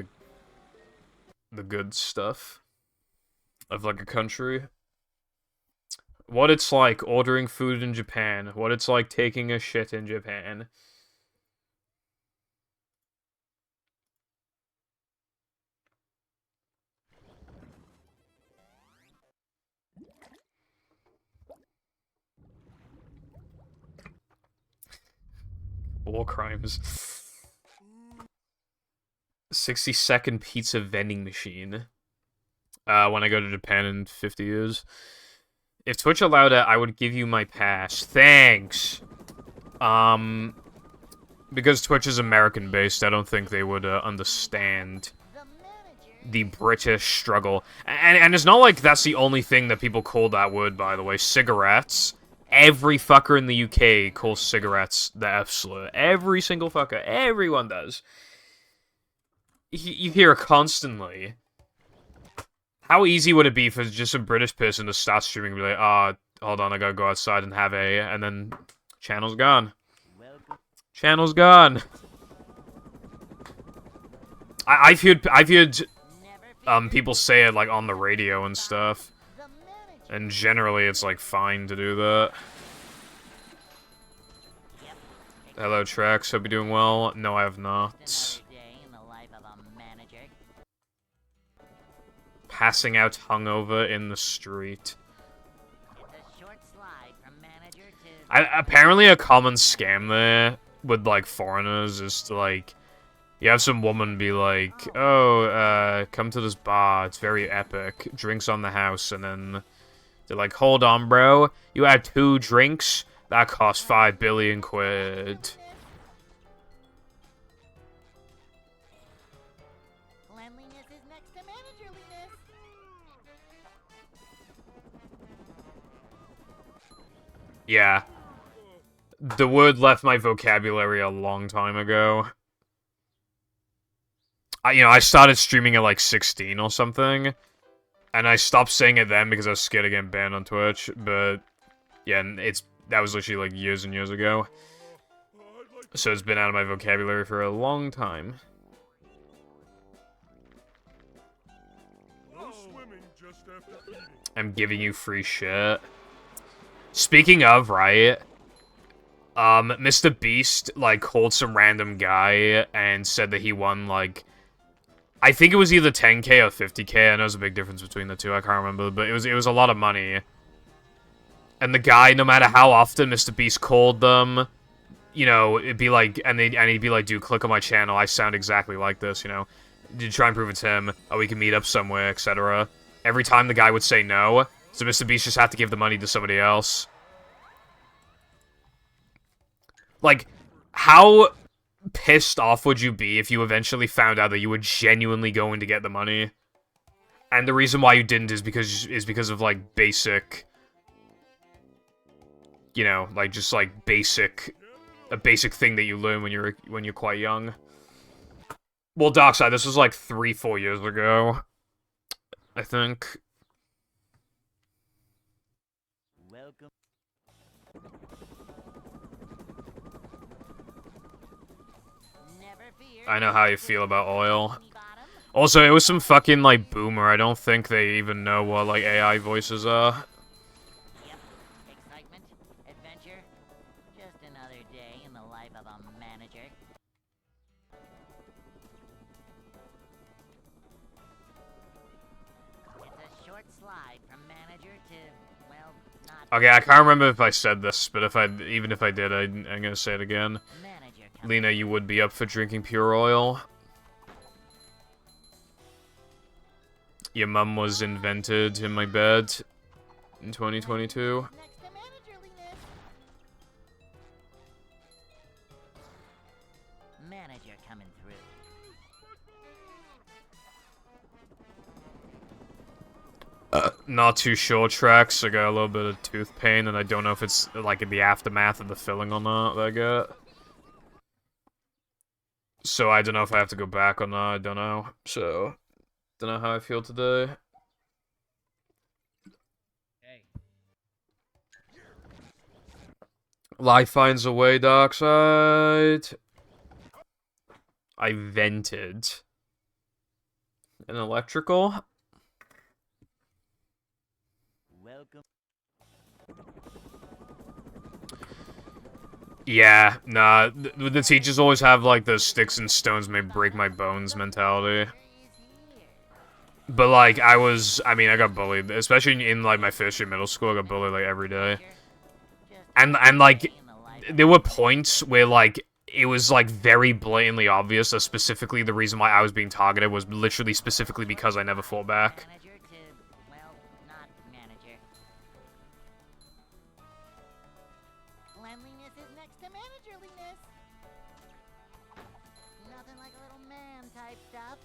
the good stuff of, like, a country. What it's like ordering food in Japan. What it's like taking a shit in Japan. War crimes. 60-second pizza vending machine. When I go to Japan in 50 years. If Twitch allowed it, I would give you my pass. Thanks! Because Twitch is American-based, I don't think they would, understand the British struggle. And it's not like that's the only thing that people call that word, by the way. Cigarettes. Every fucker in the UK calls cigarettes the F-slur. Every single fucker. Everyone does. You hear it constantly. How easy would it be for just a British person to start streaming and be like, Hold on, I gotta go outside and have a... And then... Channel's gone. Welcome. Channel's gone. I've heard people say it, like, on the radio and stuff. The manager. And generally, it's, like, fine to do that. Yep. Hello, Trax. Hope you're doing well. No, I have not. Just another day in the life of a manager. Passing out hungover in the street. It's a short slide from manager to... Apparently, a common scam there with, like, foreigners is to, like... You have some woman be like, oh, come to this bar, it's very epic, drinks on the house, and then they're like, hold on, bro, you had 2 drinks? That cost 5 billion quid. Cleanliness is next to managerliness. Yeah. The word left my vocabulary a long time ago. I started streaming at like 16 or something, and I stopped saying it then because I was scared of getting banned on Twitch, but yeah, that was literally like years and years ago. So it's been out of my vocabulary for a long time. No swimming just after eating. I'm giving you free shit. Speaking of, right? Mr. Beast, like, called some random guy and said that he won, like... I think it was either 10k or 50k. I know there's a big difference between the two. I can't remember, but it was a lot of money. And the guy, no matter how often Mr. Beast called them, it'd be like, and he'd be like, dude, click on my channel. I sound exactly like this, Did try and prove it's him. Oh, we can meet up somewhere, etc. Every time the guy would say no, so Mr. Beast just had to give the money to somebody else. Like, how pissed off would you be if you eventually found out that you were genuinely going to get the money? And the reason why you didn't is because of, like, basic... like, just, like, a basic thing that you learn when you're quite young. Well, Darkside, this was, like, 3-4 years ago, I think. Welcome. Never fear. I know how you feel about oil. Also, it was some fucking, like, boomer. I don't think they even know what, like, AI voices are. Yep. Excitement, adventure, just another day in the life of a manager. It's a short slide from manager to, well, not Okay, I can't remember if I said this, but even if I did, I'm gonna say it again. manager. Come Lena, you would be up for drinking pure oil? Your mum was invented in my bed in 2022. next to managerliness. Manager coming through. Not too sure, Tracks. I got a little bit of tooth pain, and I don't know if it's, like, in the aftermath of the filling or not that I got. So I don't know if I have to go back or not, I don't know. So, don't know how I feel today. Hey. Life finds a way, Darkside. I vented. An electrical? Welcome. Yeah, nah, the teachers always have, like, the sticks and stones may break my bones mentality. But, like, I got bullied, especially in, like, my first year middle school, I got bullied, like, every day. And, like, there were points where, like, it was, like, very blatantly obvious that specifically the reason why I was being targeted was literally specifically because I never fought back. Manager to, well, not manager. Cleanliness is next to managerliness. Nothing like a little man type stuff.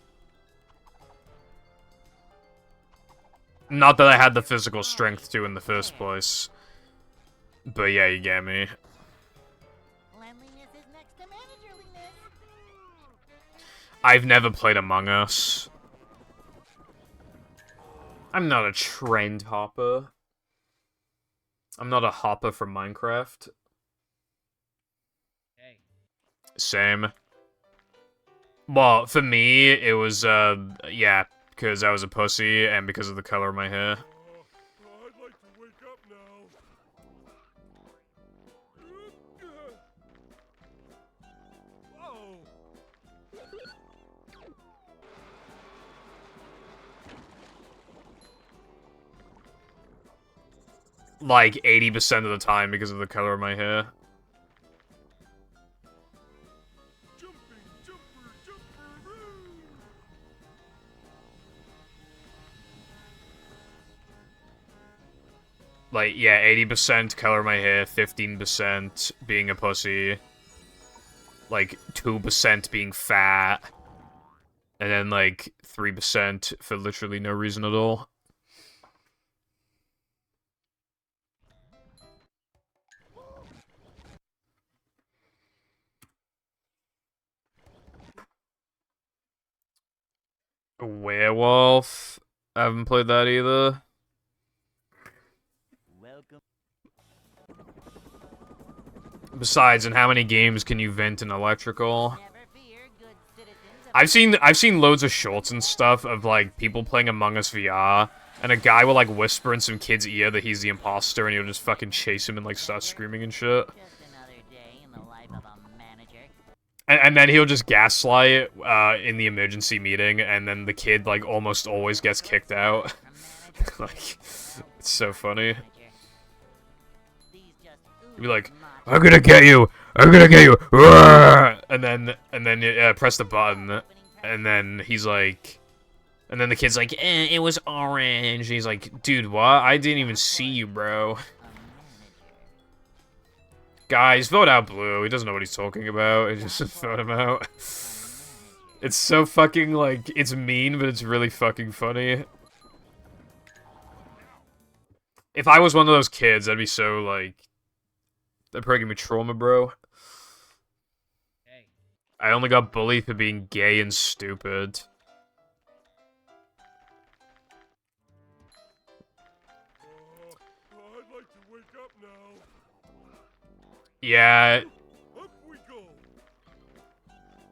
Not that I had the physical strength to in the first place. But yeah, you get me. Cleanliness is next to managerliness. I've never played Among Us. I'm not a trend hopper. I'm not a hopper from Minecraft. Same. Well, for me, it was, yeah, because I was a pussy and because of the color of my hair. I'd like to wake up now. Whoa! Like, 80% of the time because of the color of my hair. Jumping, jumper, jumper, Like, yeah, 80% color of my hair, 15% being a pussy, like, 2% being fat, and then, like, 3% for literally no reason at all. Werewolf? I haven't played that either. Besides, in how many games can you vent an electrical? I've seen loads of shorts and stuff of like people playing Among Us VR, and a guy will like whisper in some kid's ear that he's the imposter, and he'll just fucking chase him and like start screaming and shit. And then he'll just gaslight in the emergency meeting, and then the kid like almost always gets kicked out. Like, it's so funny. He'd be like, "I'm gonna get you! I'm gonna get you!" And then press the button, and then he's like, and then the kid's like, "It was orange." And he's like, "Dude, what? I didn't even see you, bro." Guys, vote out Blue. He doesn't know what he's talking about. Just vote him out. It's so fucking, like, it's mean, but it's really fucking funny. If I was one of those kids, I'd be so, like... That'd probably give me trauma, bro. I only got bullied for being gay and stupid. I'd like to wake up now. Yeah. Up we go.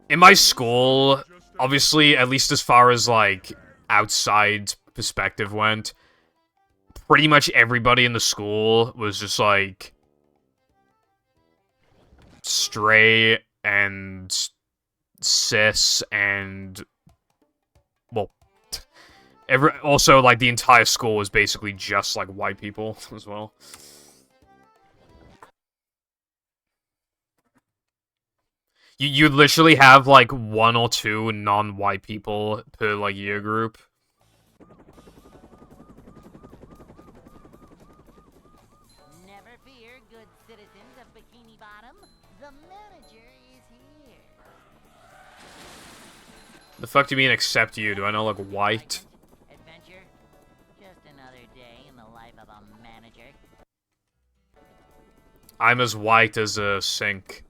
In my school, obviously, at least as far as, like, outside perspective went, pretty much everybody in the school was just, like, straight and cis and, well, also, like, the entire school was basically just, like, white people as well. You literally have, like, 1 or 2 non-white people per, like, year group. Never fear, good citizens of Bikini Bottom. The manager is here. The fuck do you mean accept you? Do I not look white? Adventure? Just another day in the life of a manager. I'm as white as a sink.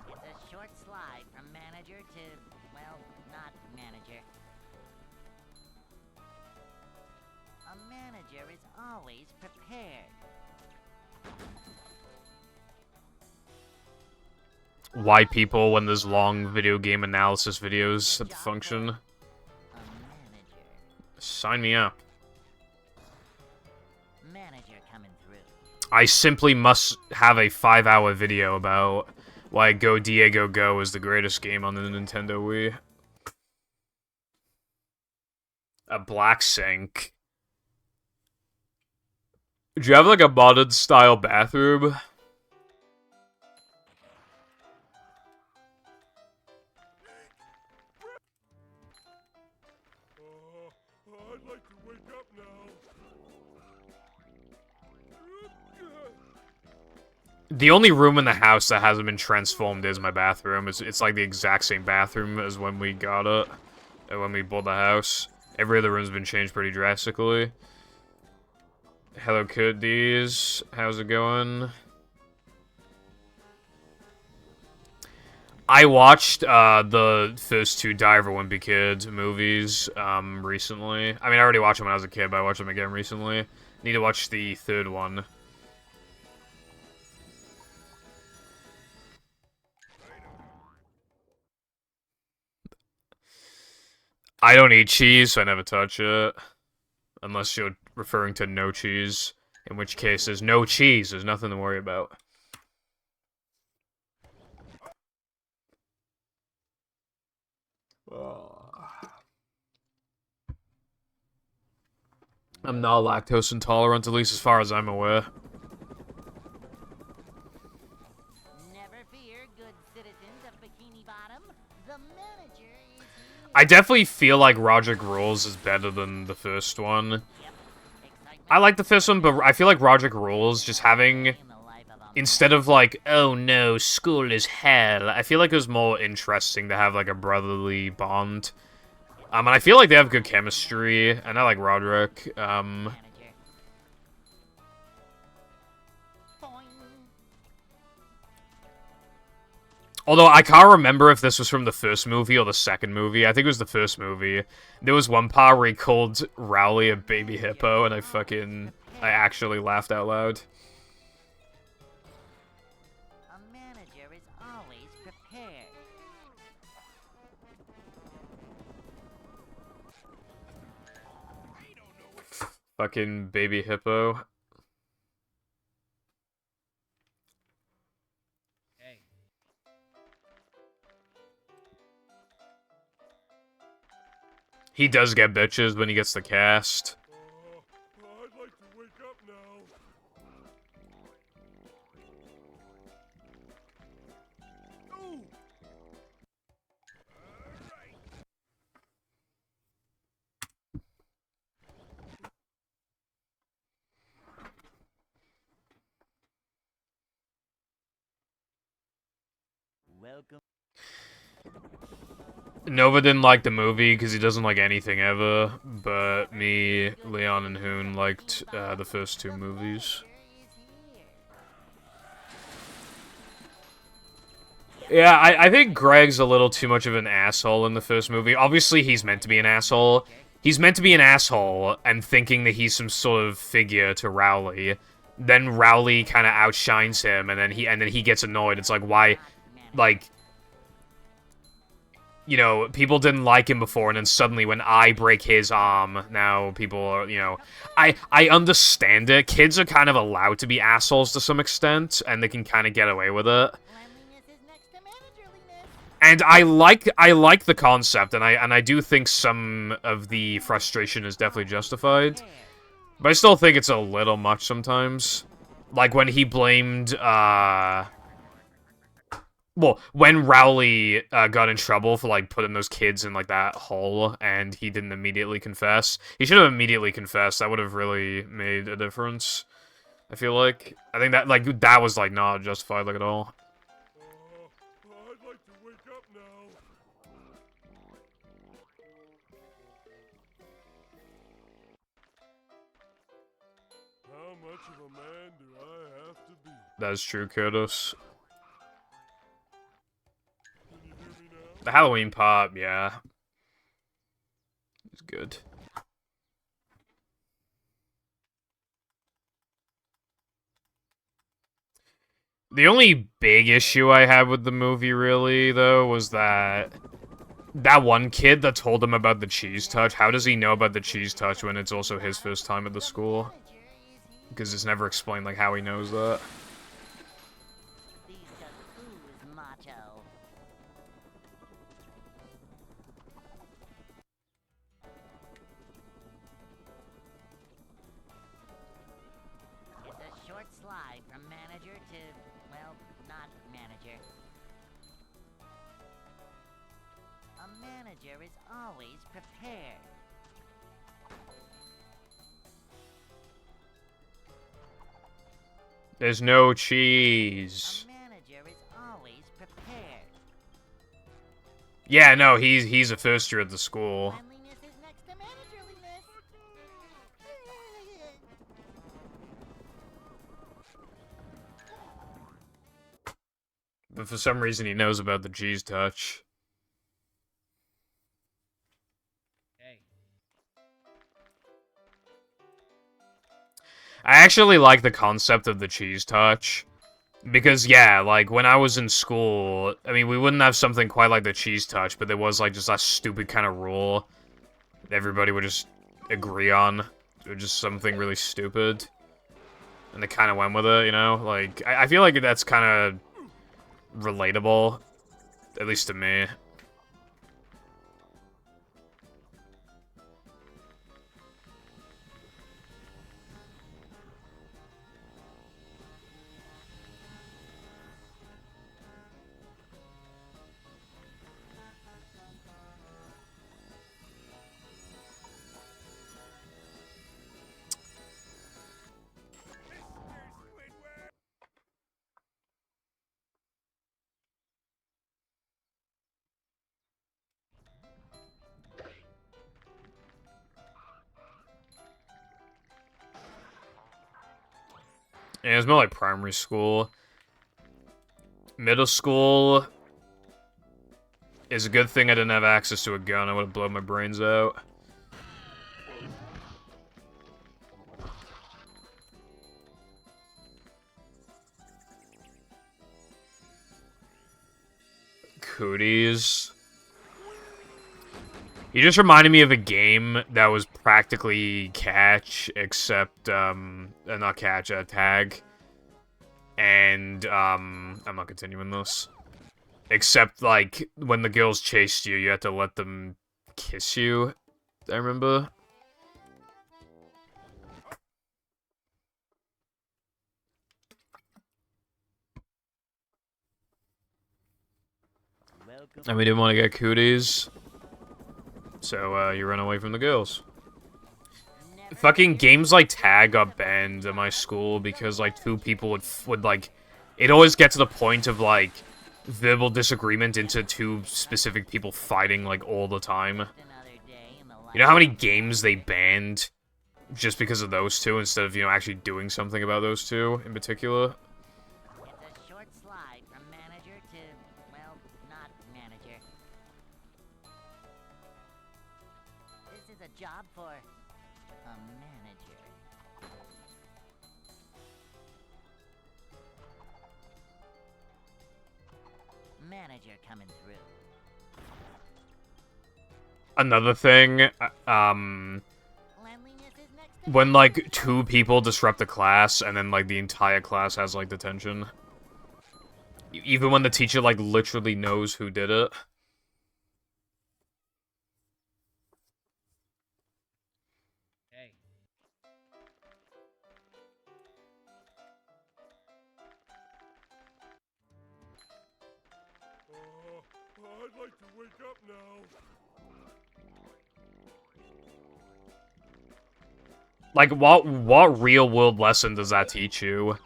It's a short slide from manager to, well, not manager. A manager is always prepared. White people when there's long video game analysis videos at the function. A manager. Sign me up. Manager coming through. I simply must have a 5-hour video about why Go Diego Go is the greatest game on the Nintendo Wii. A black sink. Do you have like a modern style bathroom? I'd like to wake up now. The only room in the house that hasn't been transformed is my bathroom. It's like the exact same bathroom as when we got it, and when we bought the house. Every other room's been changed pretty drastically. Hello, kiddies. How's it going? I watched the first 2 Die Ever Wimpy Kid movies recently. I mean, I already watched them when I was a kid, but I watched them again recently. Need to watch the 3rd one. I don't eat cheese, so I never touch it. Unless you're referring to no cheese. In which case, there's no cheese. There's nothing to worry about. I'm not lactose intolerant, at least as far as I'm aware. Never fear, good citizens of Bikini Bottom. The manager is here. I definitely feel like Roderick Rules is better than the first one. Yep. Excitement, I like the first one, but I feel like Roderick Rules just having... in the life of a Instead of like, oh no, school is hell, I feel like it was more interesting to have like a brotherly bond. And I feel like they have good chemistry, and I like Roderick. manager. Boing. Although I can't remember if this was from the first movie or the second movie. I think it was the first movie. There was one part where he called Rowley a baby hippo, and I actually laughed out loud. A manager is always prepared. Fucking baby hippo. He does get bitches when he gets the cast. I'd like to wake up now. Ooh. Welcome. Nova didn't like the movie because he doesn't like anything ever, but me, Leon, and Hoon liked the first two movies. Yeah, I think Greg's a little too much of an asshole in the first movie. Obviously, he's meant to be an asshole. He's meant to be an asshole and thinking that he's some sort of figure to Rowley. Then Rowley kind of outshines him, and then he gets annoyed. It's like, why, like... You know, people didn't like him before, and then suddenly when I break his arm, now people are, you know... I understand it. Kids are kind of allowed to be assholes to some extent, and they can kind of get away with it. Cleanliness is next to managerliness. And I like the concept, and I do think some of the frustration is definitely justified. But I still think it's a little much sometimes. Like when he blamed, well, when Rowley got in trouble for, like, putting those kids in, like, that hole, and he didn't immediately confess. He should have immediately confessed. That would have really made a difference, I feel like. I think that, like, that was, like, not justified, like, at all. I'd like to wake up now. How much of a man do I have to be? That is true, Curtis. Can you hear me now? The Halloween part, yeah. It's good. The only big issue I had with the movie, really, though, was that one kid that told him about the cheese touch, how does he know about the cheese touch when it's also his first time at the school? Because it's never explained, like, how he knows that. These just ooze macho. It's a short slide from manager to, well, not manager. A manager is always prepared. There's no cheese. A manager is always prepared. Yeah, no, he's a first year at the school. Cleanliness is next to managerliness. But for some reason he knows about the cheese touch. I actually like the concept of the cheese touch. Because, yeah, like, when I was in school, I mean, we wouldn't have something quite like the cheese touch, but there was, like, just that stupid kind of rule everybody would just agree on. Or just something really stupid. And they kind of went with it, you know? Like, I feel like that's kind of relatable. At least to me. Yeah, it's more like primary school. Middle school is a good thing I didn't have access to a gun. I would have blown my brains out. Cooties. You just reminded me of a game that was practically catch, except, not catch, tag. And, I'm not continuing this. Except, like, when the girls chased you, you had to let them kiss you, I remember. And we didn't want to get cooties. So, you run away from the girls. Fucking games like tag got banned at my school because, like, two people would like... It always gets to the point of, like, verbal disagreement into two specific people fighting, like, all the time. You know how many games they banned just because of those two instead of, you know, actually doing something about those two in particular? It's a short slide from manager to, well, not manager. This is a job for a manager. Manager coming through. Another thing, Cleanliness is next to when, like, two people disrupt the class, and then, like, the entire class has, like, detention. Even when the teacher, like, literally knows who did it. Hey. I'd like to wake up now. Like, what real-world lesson does that teach you?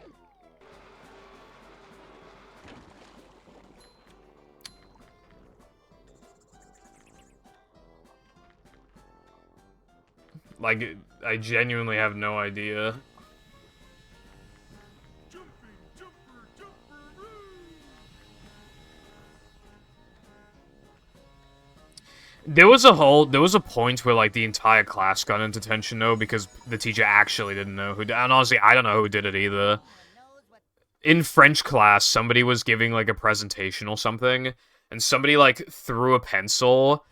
Like, I genuinely have no idea. Jumping, jumper, jumper, There was a point where, like, the entire class got into detention, though, because the teacher actually didn't know who did it. And honestly, I don't know who did it either. In French class, somebody was giving, like, a presentation or something, and somebody, like, threw a pencil,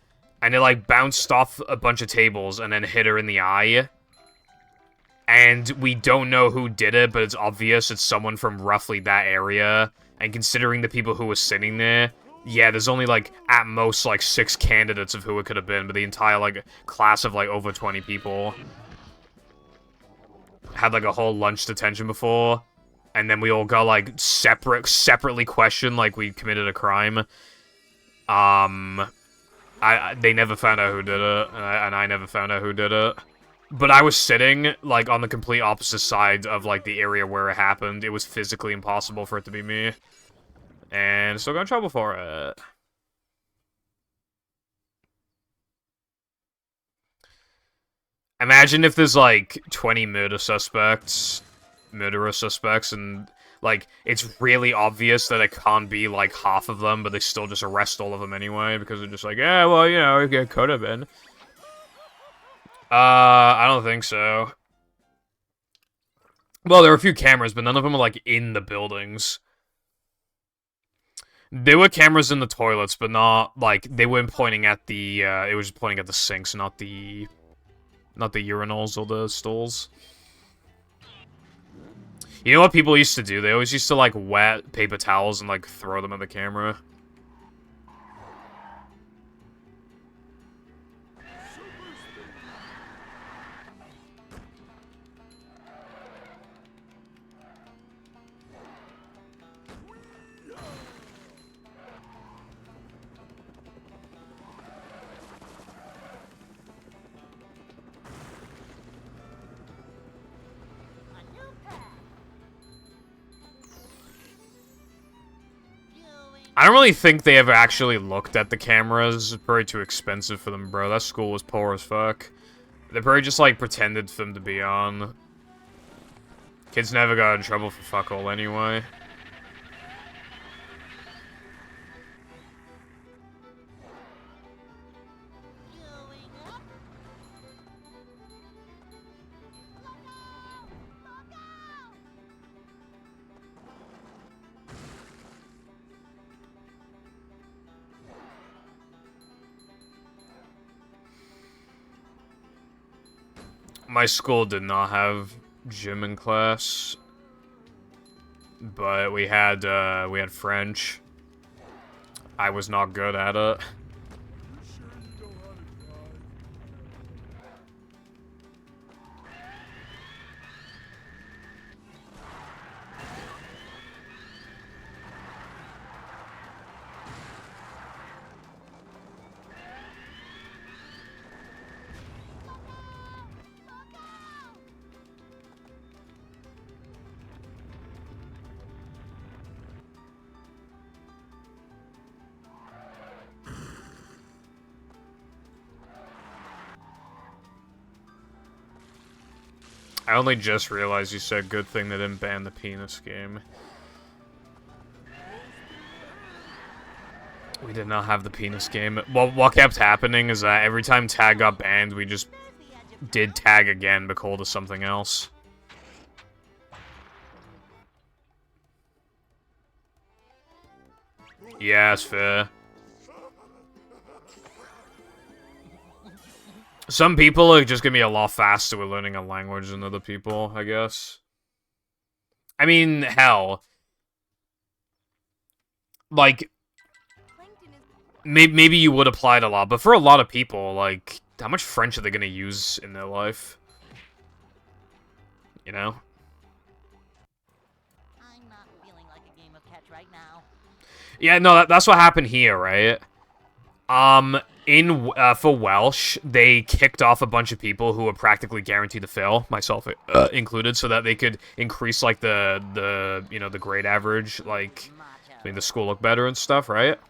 and it, like, bounced off a bunch of tables and then hit her in the eye. And we don't know who did it, but it's obvious it's someone from roughly that area. And considering the people who were sitting there, yeah, there's only, like, at most, like, 6 candidates of who it could have been, but the entire, like, class of, like, over 20 people had, like, a whole lunch detention before. And then we all got, like, separately questioned, like we committed a crime. They never found out who did it, and I never found out who did it. But I was sitting, like, on the complete opposite side of, like, the area where it happened. It was physically impossible for it to be me. And still got in trouble for it. Imagine if there's, like, 20 murderous suspects, and, like, it's really obvious that it can't be, like, half of them, but they still just arrest all of them anyway, because they're just like, yeah, well, you know, it could have been. I don't think so. Well, there are a few cameras, but none of them are, like, in the buildings. There were cameras in the toilets, but not, like, they weren't pointing at the, it was just pointing at the sinks, not the urinals or the stalls. You know what people used to do? They always used to, like, wet paper towels and, like, throw them at the camera. A new path. I don't really think they ever actually looked at the cameras. It's probably too expensive for them, bro. That school was poor as fuck. They probably just, like, pretended for them to be on. Kids never got in trouble for fuck all anyway. My school did not have gym in class, but we had French. I was not good at it. You sure you know how to drive? I only just realized you said good thing they didn't ban the penis game. We did not have the penis game. Well, what kept happening is that every time tag got banned, we just did tag again, but called it something else. Yeah, it's fair. Some people are just gonna be a lot faster with learning a language than other people, I guess. I mean, hell. Like, maybe you would apply it a lot, but for a lot of people, like, how much French are they gonna use in their life? You know? I'm not feeling like a game of catch right now. Yeah, no, that's what happened here, right? For Welsh, they kicked off a bunch of people who were practically guaranteed to fail, myself included, so that they could increase, like, the grade average, like, make the school look better and stuff, right?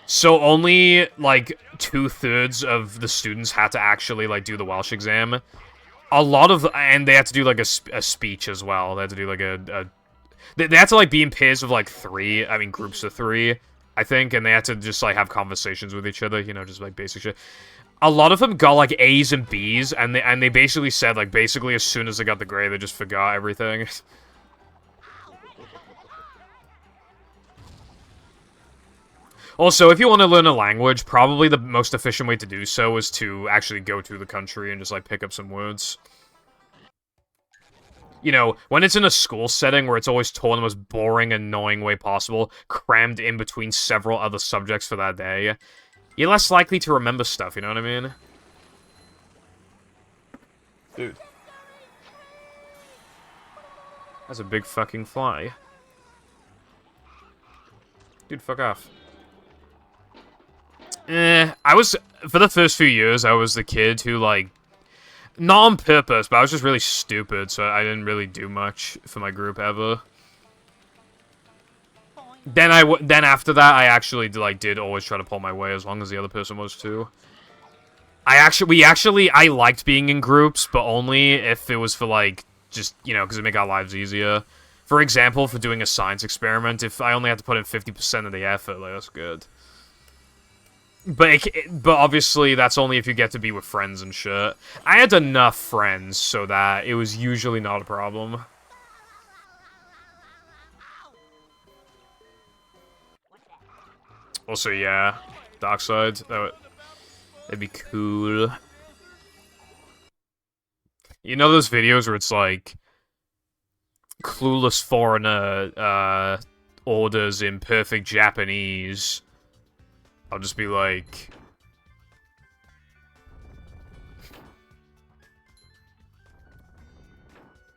So only, like, 2/3 of the students had to actually, like, do the Welsh exam. And they had to do, like, a speech as well. They had to do, like, they had to, like, be in pairs of, like, groups of 3, I think, and they had to just, like, have conversations with each other, you know, just, like, basic shit. A lot of them got, like, A's and B's, and they basically said, like, basically as soon as they got the grade, they just forgot everything. Also, if you want to learn a language, probably the most efficient way to do so is to actually go to the country and just, like, pick up some words. You know, when it's in a school setting where it's always taught in the most boring, annoying way possible, crammed in between several other subjects for that day, you're less likely to remember stuff, you know what I mean? Dude. That's a big fucking fly. Dude, fuck off. For the first few years, I was the kid who, like, not on purpose, but I was just really stupid, so I didn't really do much for my group ever. Then after that, I actually, like, did always try to pull my way as long as the other person was too. I liked being in groups, but only if it was for, like, just, you know, because it make our lives easier. For example, for doing a science experiment, if I only had to put in 50% of the effort, like, that's good. But obviously, that's only if you get to be with friends and shit. I had enough friends so that it was usually not a problem. Also, yeah, Dark Side. That'd be cool. You know those videos where it's like clueless foreigner orders in perfect Japanese. I'll just be like,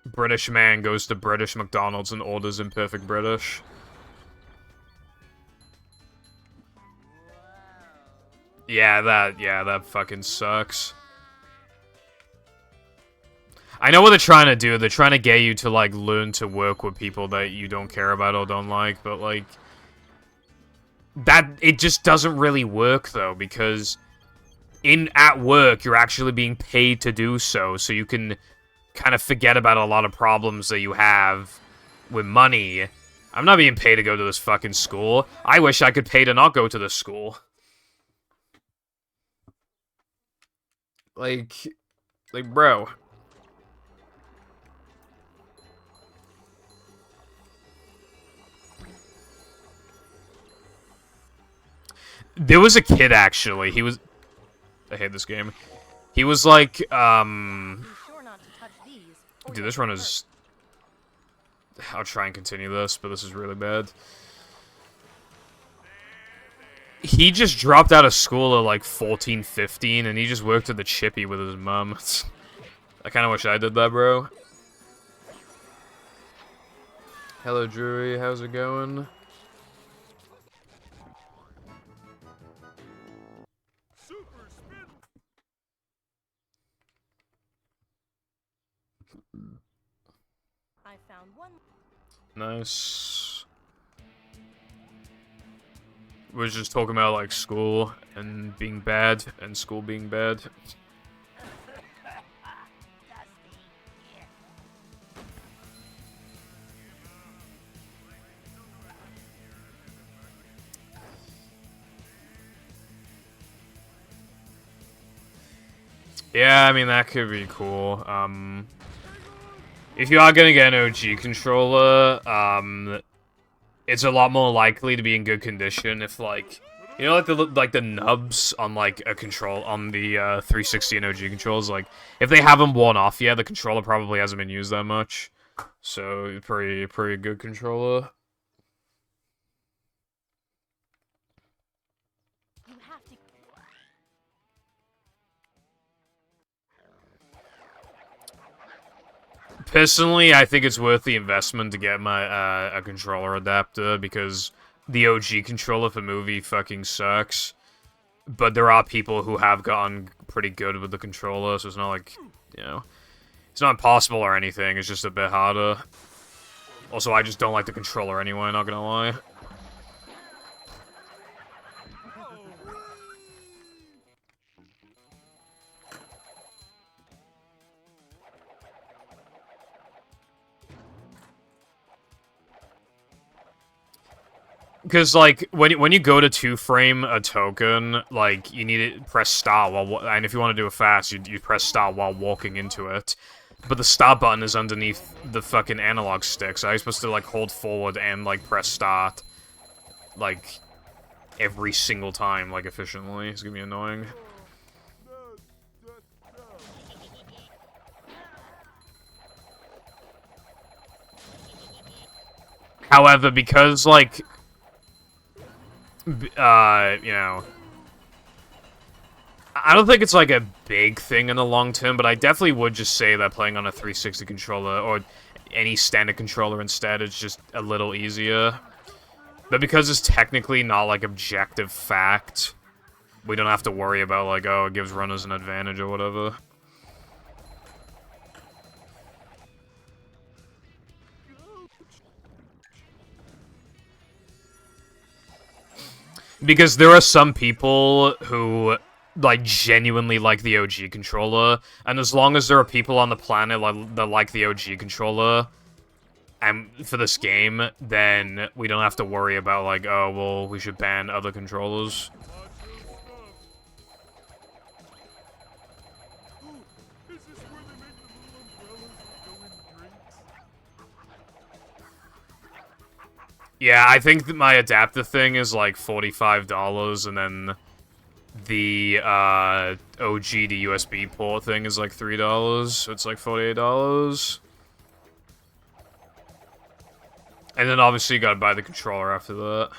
British man goes to British McDonald's and orders in perfect British. Yeah, that fucking sucks. I know what they're trying to do. They're trying to get you to, like, learn to work with people that you don't care about or don't like, but, like, it just doesn't really work, though, because at work, you're actually being paid to do so you can kind of forget about a lot of problems that you have with money. I'm not being paid to go to this fucking school. I wish I could pay to not go to this school. Like, bro. There was a kid, actually. He was... I hate this game. He was like, Be sure not to touch these, or Dude, you'll this get run hurt. is... I'll try and continue this, but this is really bad. He just dropped out of school at like 14, 15, and he just worked at the Chippy with his mom. I kind of wish I did that, bro. Hello, Drury. How's it going? Super spin. I found one. Nice. We're just talking about, like, school and being bad, and school being bad. Yeah, I mean, that could be cool. If you are gonna get an OG controller, it's a lot more likely to be in good condition if, like, you know, like the nubs on, like, a control, on the, 360 and OG controls, like, if they haven't worn off yet, the controller probably hasn't been used that much. So, pretty good controller. You have to. Personally, I think it's worth the investment to get my a controller adapter because the OG controller for movie fucking sucks. But there are people who have gotten pretty good with the controller, so it's not like, you know, it's not impossible or anything. It's just a bit harder. Also, I just don't like the controller anyway. Not gonna lie. Because, like, when you go to two-frame a token, like, you need to press start while... And if you want to do it fast, you press start while walking into it. But the start button is underneath the fucking analog stick, so I'm supposed to, like, hold forward and, like, press start. Like, every single time, like, efficiently. It's gonna be annoying. However, because, like... you know, I don't think it's like a big thing in the long term, but I definitely would just say that playing on a 360 controller or any standard controller instead is just a little easier. But because it's technically not like objective fact, we don't have to worry about like, oh, it gives runners an advantage or whatever. Because there are some people who, like, genuinely like the OG controller, and as long as there are people on the planet that like the OG controller, and for this game, then we don't have to worry about, like, oh, well, we should ban other controllers. Is this where they make the little umbrellas that go in drinks? Yeah, I think that my adapter thing is like $45, and then the OG to USB port thing is like $3, so it's like $48. And then obviously you gotta buy the controller after that.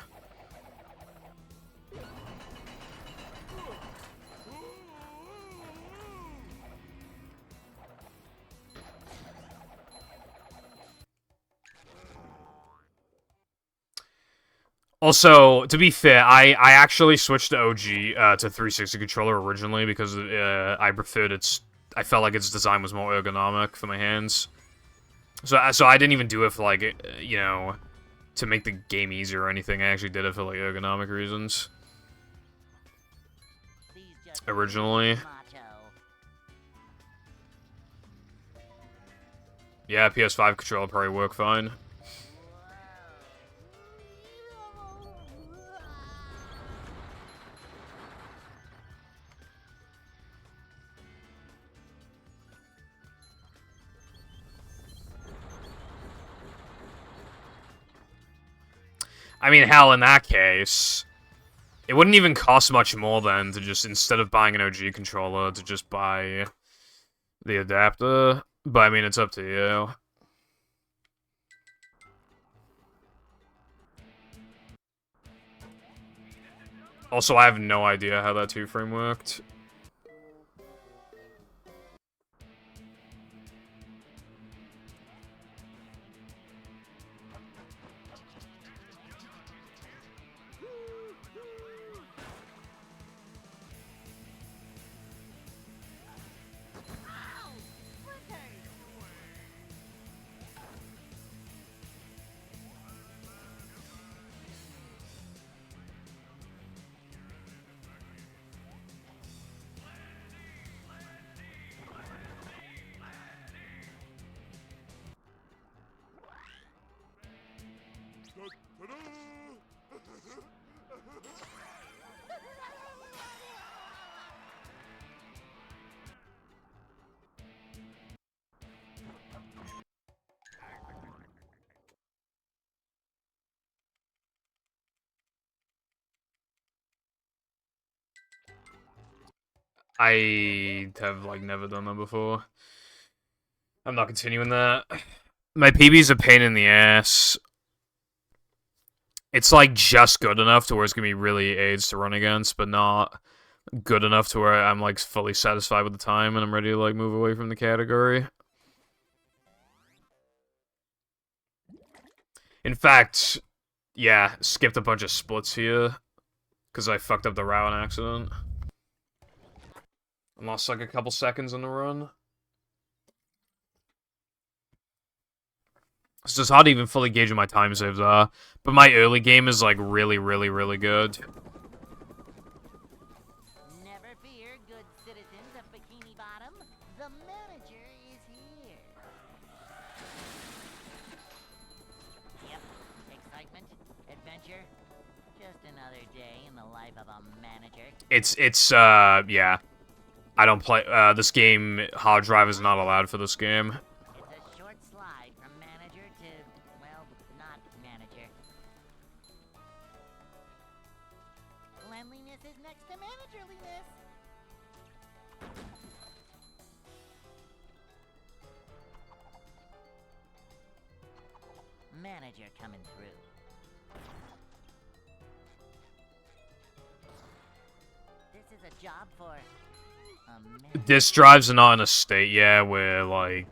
Also, to be fair, I actually switched to OG to 360 controller originally because I preferred I felt like its design was more ergonomic for my hands. So I didn't even do it for like you know, to make the game easier or anything. I actually did it for like ergonomic reasons. These just Originally. macho. Yeah, PS5 controller probably work fine. I mean, hell, in that case, it wouldn't even cost much more then to just, instead of buying an OG controller, to just buy the adapter. But I mean, it's up to you. Also, I have no idea how that 2-frame worked. I have, like, never done that before. I'm not continuing that. My PB's a pain in the ass. It's, like, just good enough to where it's gonna be really AIDS to run against, but not good enough to where I'm, like, fully satisfied with the time and I'm ready to, like, move away from the category. In fact, yeah, skipped a bunch of splits here, because I fucked up the route on accident. I lost, like, a couple seconds in the run. It's just hard to even fully gauge what my time saves are. But my early game is, like, really, really, really good. Never fear, good citizens of Bikini Bottom. The manager is here. Yep, excitement, adventure. Just another day in the life of a manager. Yeah. I don't play, this game, hard drive is not allowed for this game. It's a short slide from manager to, well, not manager. Cleanliness is next to managerliness. Manager coming through. This is a job for a manager. Disk drives are not in a state yet where, like,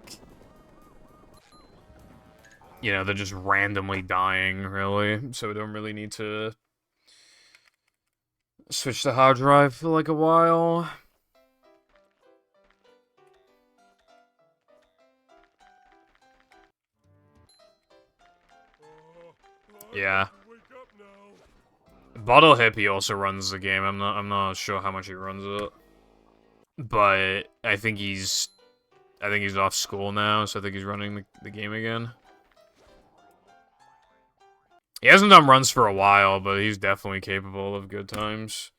you know, they're just randomly dying, really. So we don't really need to switch the hard drive for, like, a while. Yeah. Bottle Hippie also runs the game. I'm not sure how much he runs it. But I think he's off school now, so I think he's running the game again. He hasn't done runs for a while, but he's definitely capable of good times.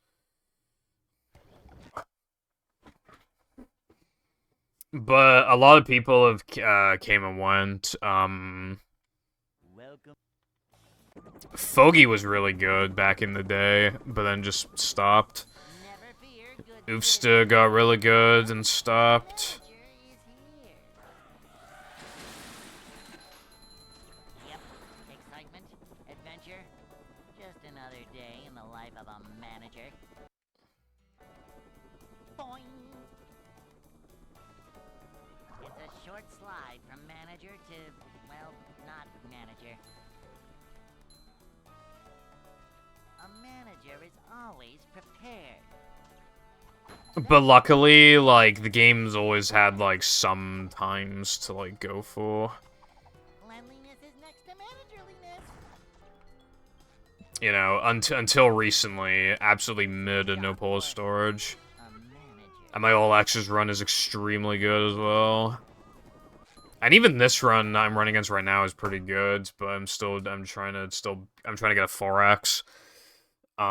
But a lot of people have came and went. Welcome. Fogey was really good back in the day, but then just stopped. Never fear, good Oofster got really good and stopped. manager is here. Yep, excitement, adventure, just another day in the life of a manager. Boing! It's a short slide from manager to, well, not manager. A manager is always prepared. But luckily, like, the game's always had, like, some times to, like, go for. Cleanliness is next to managerliness. You know, until recently, absolutely mid and no polar storage. A manager. And my all access run is extremely good as well. And even this run I'm running against right now is pretty good, but I'm trying to get a 4x. Hey.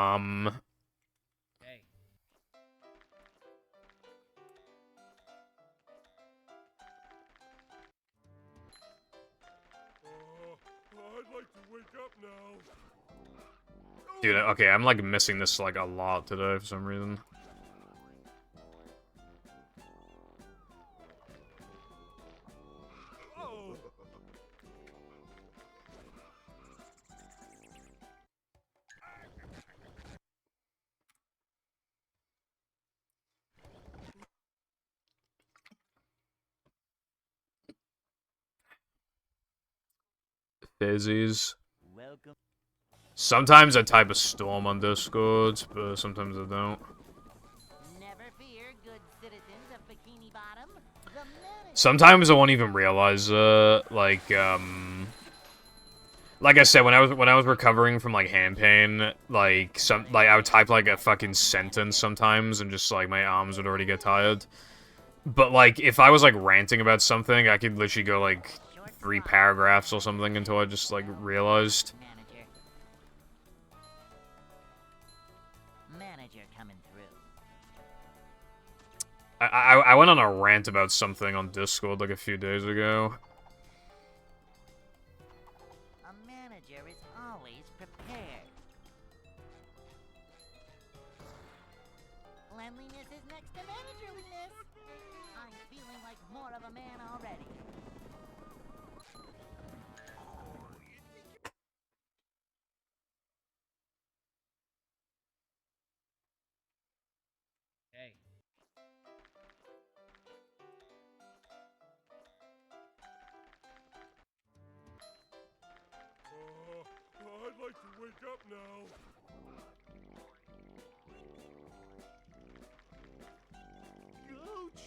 I'd like to wake up now. Dude, okay, I'm like missing this like a lot today for some reason. Oh. Daisies. Welcome. Sometimes I type a storm on Discord, but sometimes I don't. Never fear, good citizens of Bikini Bottom. The manager. Sometimes I won't even realize like I said, when I was recovering from like hand pain, like I would type like a fucking sentence sometimes and just like my arms would already get tired. But like if I was like ranting about something, I could literally go like 3 paragraphs or something until I just like realized. Manager. Manager coming through. I went on a rant about something on Discord like a few days ago. A manager is always prepared. Cleanliness is next to managerliness. I'm feeling like more of a man already. Hey. I'd like to wake up now. Ouch!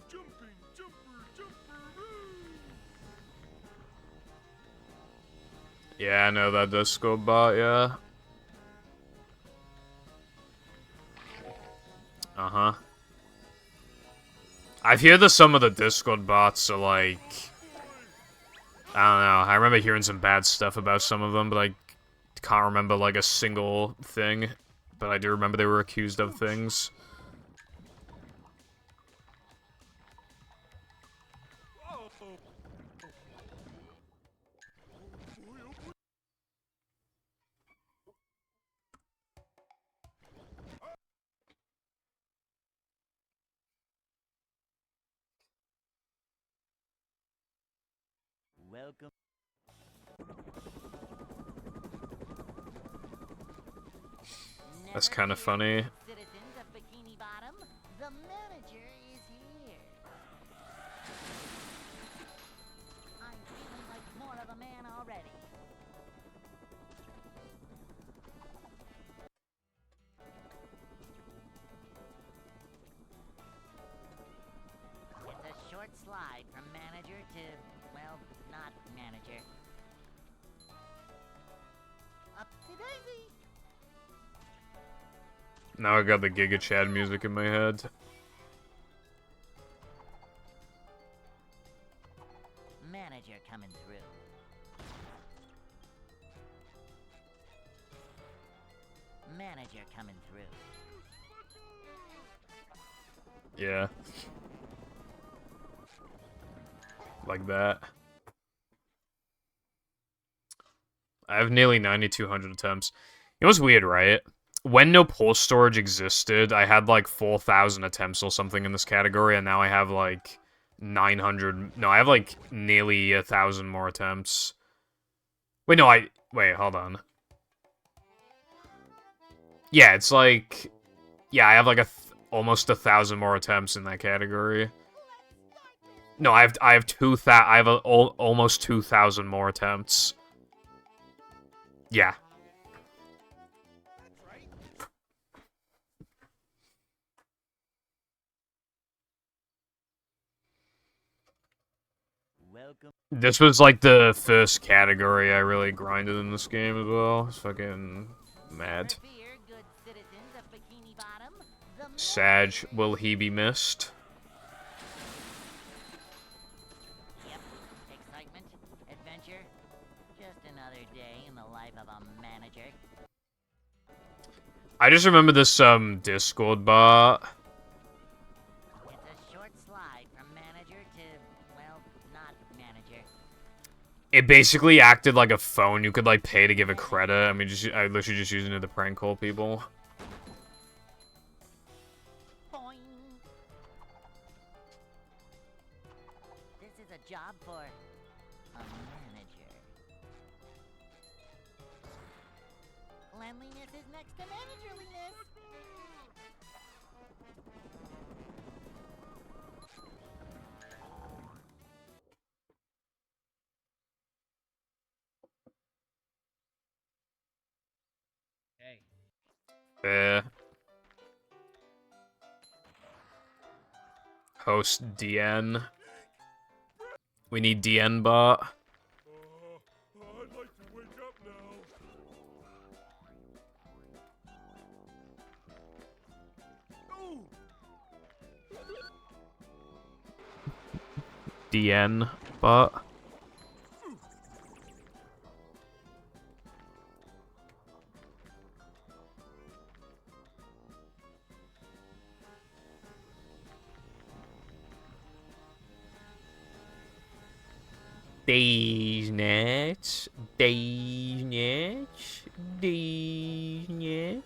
Jumping, jumper, woo! Yeah, I know that Discord bot, yeah. Uh-huh. I've heard that some of the Discord bots are like... I don't know, I remember hearing some bad stuff about some of them, but I can't remember like a single thing. But I do remember they were accused of things. Oh. Welcome. That's kind of funny. Citizens of Bikini Bottom, the manager is here. I'm feeling like more of a man already. It's a short slide from manager to, well, not manager. Up to daisy. Now I got the Giga Chad music in my head. Manager coming through. manager coming through. Yeah. Like that. I have nearly 9,200 attempts. It was weird, right? When no pull storage existed, I had like 4,000 attempts or something in this category, and now I have like 900. No, I have like nearly 1,000 more attempts. Wait, no, wait, hold on. Yeah, it's like... Yeah, I have like almost 1,000 more attempts in that category. No, I have almost 2,000 more attempts. Yeah. Welcome. This was like the first category I really grinded in this game as well. It's fucking mad. Fear, good citizens of Bikini Bottom. The Sag, will he be missed? Yep. Excitement, adventure, just another day in the life of a manager. I just remember this Discord bot. It's a short slide from manager to, well, not manager. It basically acted like a phone you could like pay to give it credit. I mean, I literally just using it to prank call people. Boing. This is a job for a manager. Cleanliness is next to managerliness. Hey. Host DN. We need DN bot. I'd like to wake up now. Ooh. DN bot. These nuts, these nuts, these nuts,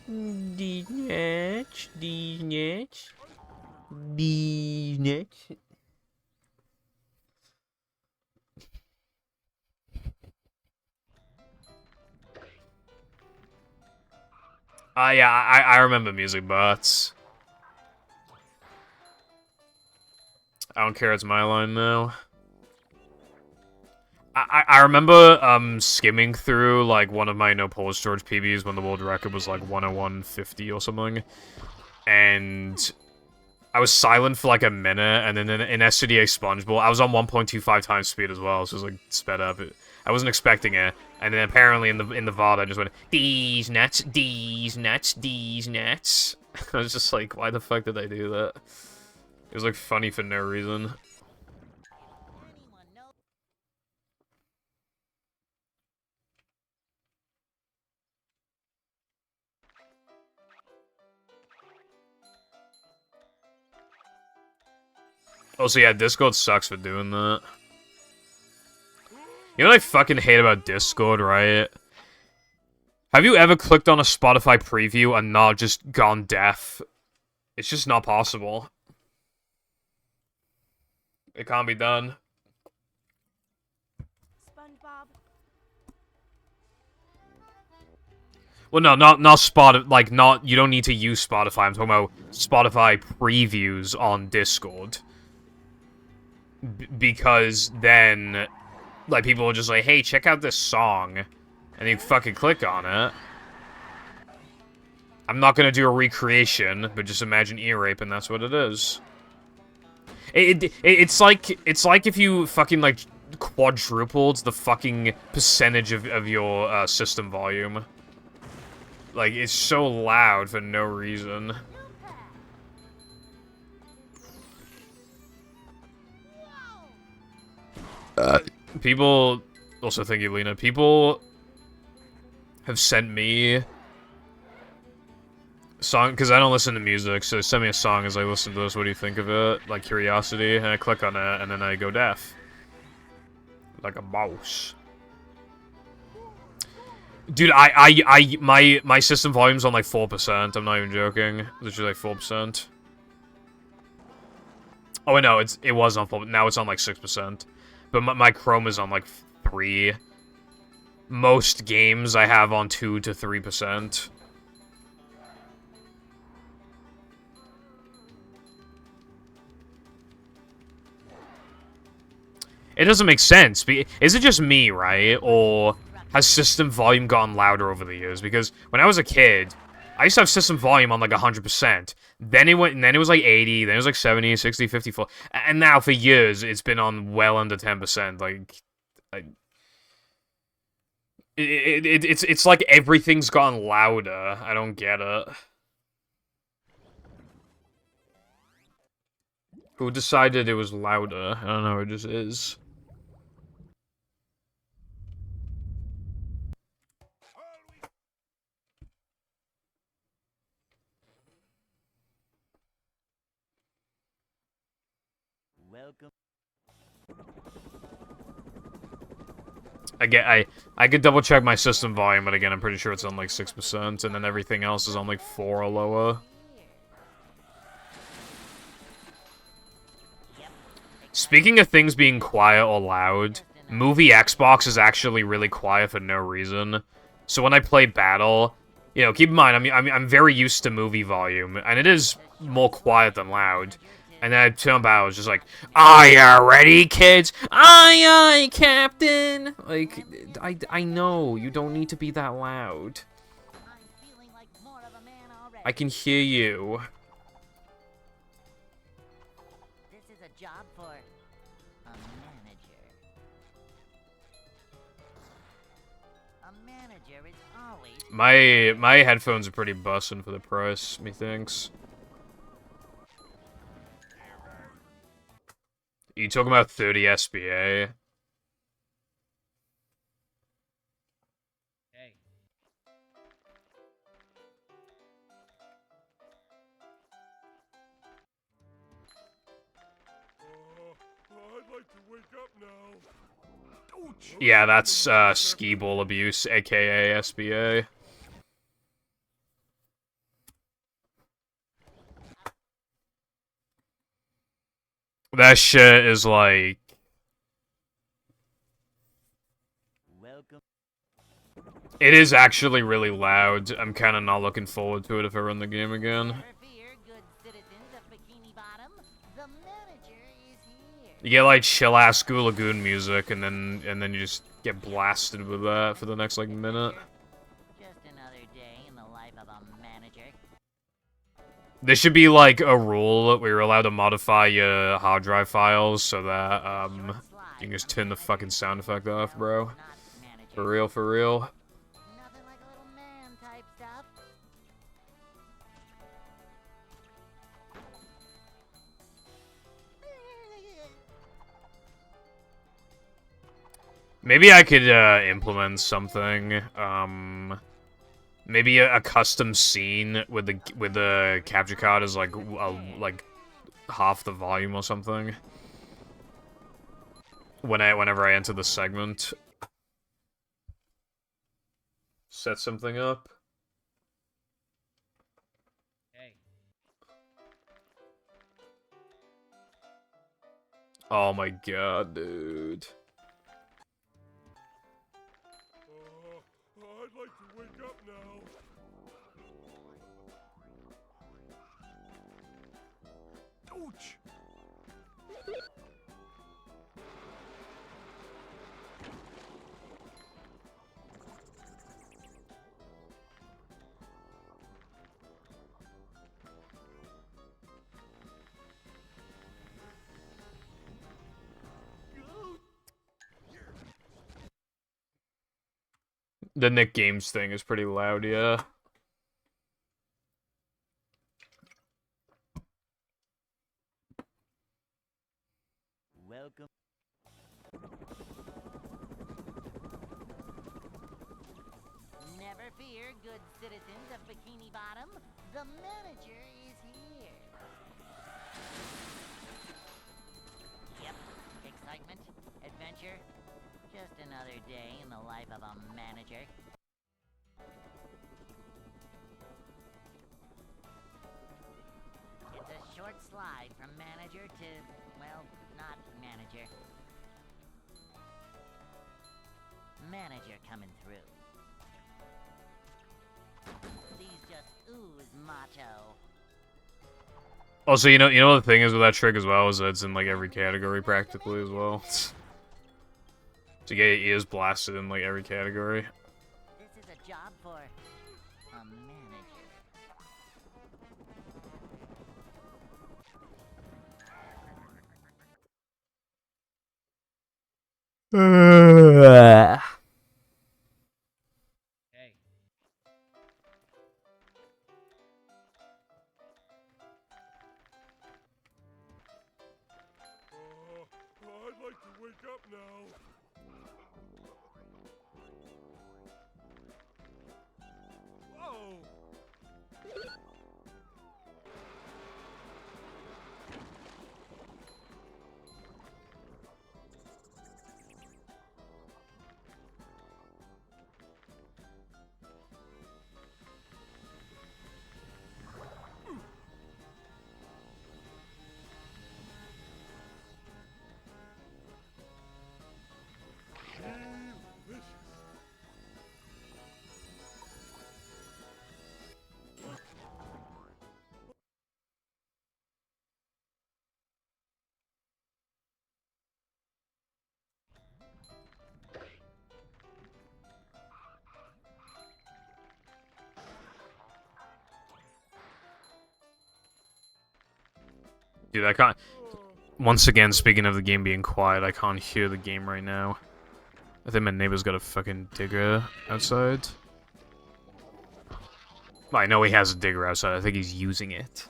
these nuts, these nuts, these nuts. Yeah, I remember music bots. I don't care, it's my line now. I remember skimming through like one of my no Polish George PBs when the world record was like 101.50 or something, and I was silent for like a minute, and then in SCDA SpongeBob, I was on 1.25 times speed as well, so it was like sped up. I wasn't expecting it, and then apparently in the VOD I just went these nuts, these nuts, these nuts. I was just like, why the fuck did I do that? It was like funny for no reason. Anyone know? Also, yeah, Discord sucks for doing that. You know what I fucking hate about Discord, right? Have you ever clicked on a Spotify preview and not just gone deaf? It's just not possible. It can't be done. SpongeBob. Well, no, not Spotify. Like, not, you don't need to use Spotify. I'm talking about Spotify previews on Discord. Because then, like, people are just like, hey, check out this song. And you fucking click on it. I'm not gonna do a recreation, but just imagine ear rape, and that's what it is. It's like if you fucking, like, quadrupled the fucking percentage of your system volume. Like, it's so loud for no reason. People, also thank you, Lena, people have sent me Song, because I don't listen to music, so send me a song as I listen to this. What do you think of it? Like Curiosity, and I click on it, and then I go deaf. Like a mouse. Dude, my system volume's on like 4%. I'm not even joking. Literally like 4%. Oh, wait, no, it was on 4%. Now it's on like 6%. But my Chrome is on like 3. Most games I have on 2 to 3%. It doesn't make sense. Is it just me, right? Or has system volume gotten louder over the years? Because when I was a kid, I used to have system volume on like 100%. Then it was like 80, then it was like 70, 60, 54. And now for years, it's been on well under 10%. Like, it's like everything's gotten louder. I don't get it. Who decided it was louder? I don't know, it just is. Welcome. I could double check my system volume, but again, I'm pretty sure it's on like 6%, and then everything else is on like 4 or lower. Speaking of things being quiet or loud, Movie Xbox is actually really quiet for no reason. So when I play Battle, you know, keep in mind, I'm very used to movie volume, and it is more quiet than loud. And then I turn Battle, it's just like, are you ready, kids? Aye, aye, Captain! Like, I know, you don't need to be that loud. I can hear you. This is a job for a manager. A manager is always... My headphones are pretty bussin' for the price, methinks. You talking about 30 SBA? Hey. I'd like to wake up now. Ouch. Yeah, that's skee ball abuse, aka SBA. That shit is like... Welcome. It is actually really loud. I'm kind of not looking forward to it if I run the game again. Never fear, good citizens of Bikini Bottom. The manager is here. You get like chill-ass Goo Lagoon music, and then you just get blasted with that for the next like minute. Just another day in the life of a manager. There should be like a rule where you're allowed to modify your hard drive files so that you can just turn the fucking sound effect off, bro. For real, for real. Nothing like a little man type stuff. Maybe I could implement something. Maybe a custom scene with the capture card is like half the volume or something. Whenever I enter the segment, set something up. Hey. Oh my god, dude. I'd like to wake up now. Ouch. The Nick Games thing is pretty loud, yeah. Welcome. Never fear, good citizens of Bikini Bottom. The manager is here. Yep, excitement, adventure. Just another day in the life of a manager. It's a short slide from manager to, well, not manager. Manager coming through. These just ooze macho. Also, you know what the thing is with that trick as well is that it's in like every category practically as well. To get your ears blasted in like every category. This is a job for a manager. Hey. I'd like to wake up now. Whoa! Delicious. Dude, I can't. Once again, speaking of the game being quiet, I can't hear the game right now. I think my neighbor's got a fucking digger outside. Well, I know he has a digger outside. I think he's using it.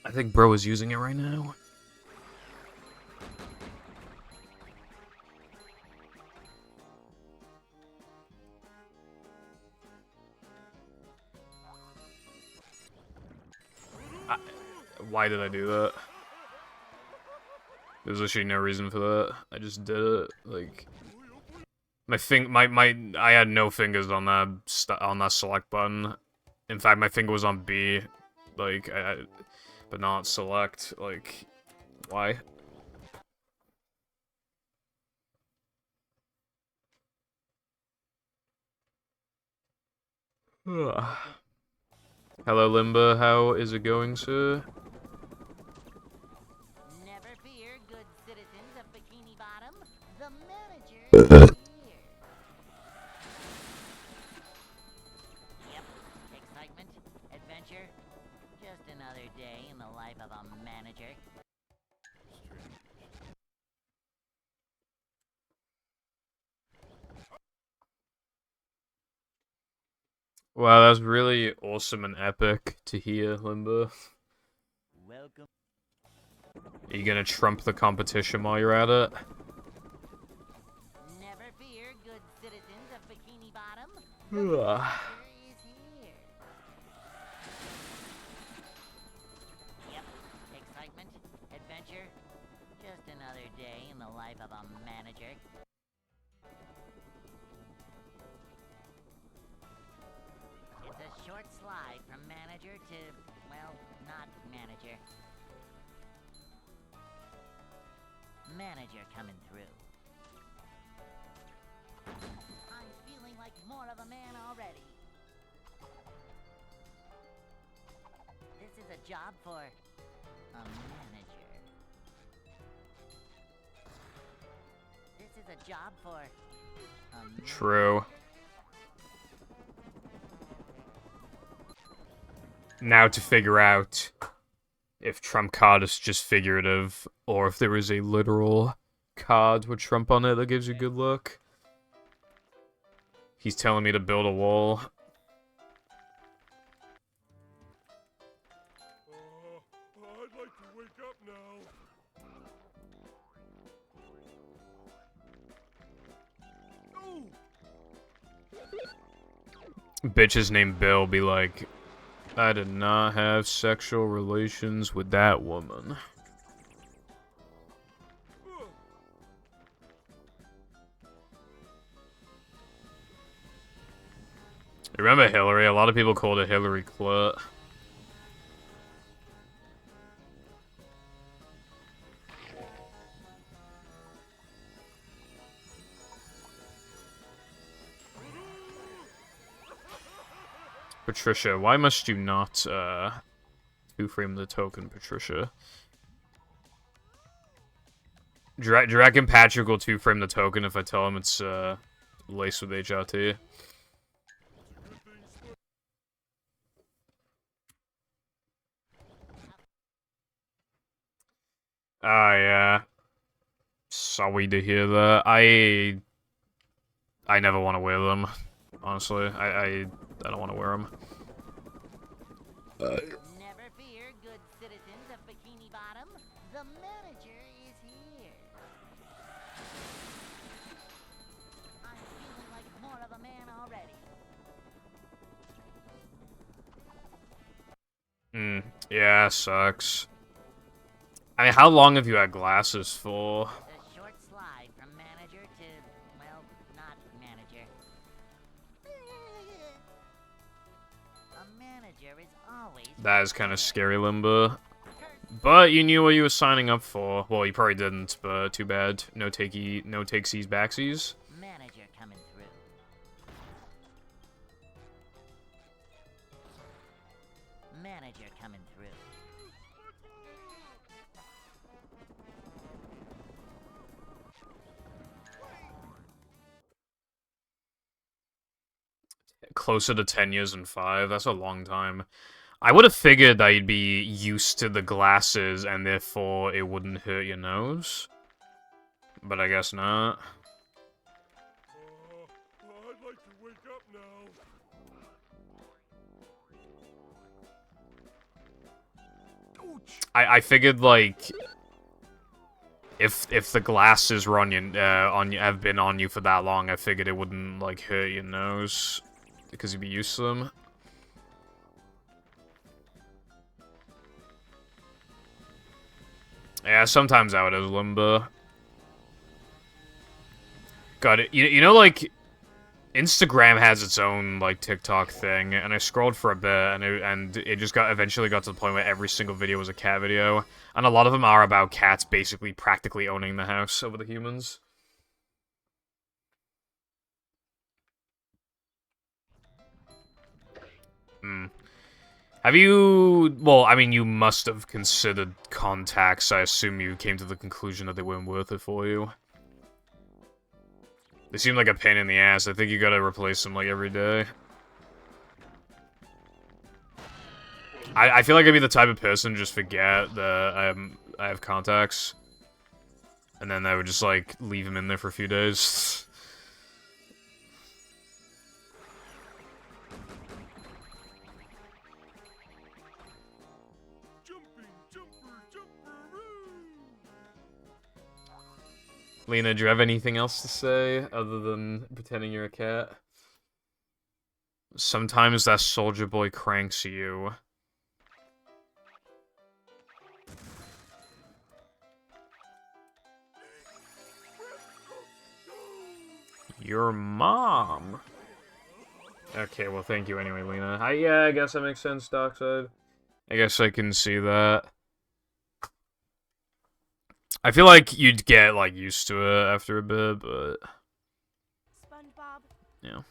I think bro is using it right now. Why did I do that? There's literally no reason for that. I just did it. Like I had no fingers on that select button. In fact, my finger was on B, like but not select. Like, why? Hello, Limba. How is it going, sir? Never fear, good citizens of Bikini Bottom. The manager is here. Yep, excitement, adventure. Just another day in the life of a manager. Wow, that's really awesome and epic to hear, Limba. Welcome. Are you gonna trump the competition while you're at it? Never fear, good citizens of Bikini Bottom. The Ugh. manager is here. Yep, excitement, adventure. Just another day in the life of a manager. It's a short slide from manager to, well, not manager. Manager coming through. I'm feeling like more of a man already. This is a job for a manager. This is a job for a manager. True. Now to figure out if trump card is just figurative, or if there is a literal card with Trump on it that gives you good luck. He's telling me to build a wall. I'd like to wake up now. Oh! bitches named Bill be like, I did not have sexual relations with that woman. Remember Hillary? A lot of people called it Hillary Clut. Patricia, why must you not, two-frame the token, Patricia? Do you reckon Patrick will two-frame the token if I tell him it's, laced with HRT? Ah, yeah. Sorry to hear that. I never want to wear them. Honestly, I don't want to wear them. Never fear, good citizens of Bikini Bottom. The manager is here. I'm feeling like more of a man already. Yeah, sucks. I mean, how long have you had glasses for? A short slide from manager to, well, not manager. A manager is always... That is kind of scary, Limba. But you knew what you were signing up for. Well, you probably didn't, but too bad. No takesies, backsies. Manager coming through. Manager coming through. Closer to 10 years and 5. That's a long time. I would have figured that you'd be used to the glasses and therefore it wouldn't hurt your nose. But I guess not. I'd like to wake up now. I figured, like, if the glasses were on you, have been on you for that long, I figured it wouldn't, like, hurt your nose because you'd be used to them. Yeah, sometimes how it is, Limba. Got it. You know, like, Instagram has its own, like, TikTok thing, and I scrolled for a bit, and it just eventually got to the point where every single video was a cat video, and a lot of them are about cats basically practically owning the house over the humans. Have you... Well, I mean, you must have considered contacts. I assume you came to the conclusion that they weren't worth it for you. They seem like a pain in the ass. I think you gotta replace them, like, every day. I feel like I'd be the type of person to just forget that I have contacts. And then I would just, like, leave them in there for a few days. Lena, do you have anything else to say other than pretending you're a cat? Sometimes that soldier boy cranks you. Your mom. Okay, well, thank you anyway, Lena. Yeah, I guess that makes sense, Dockside. I guess I can see that. I feel like you'd get, like, used to it after a bit, but... SpongeBob. Yeah.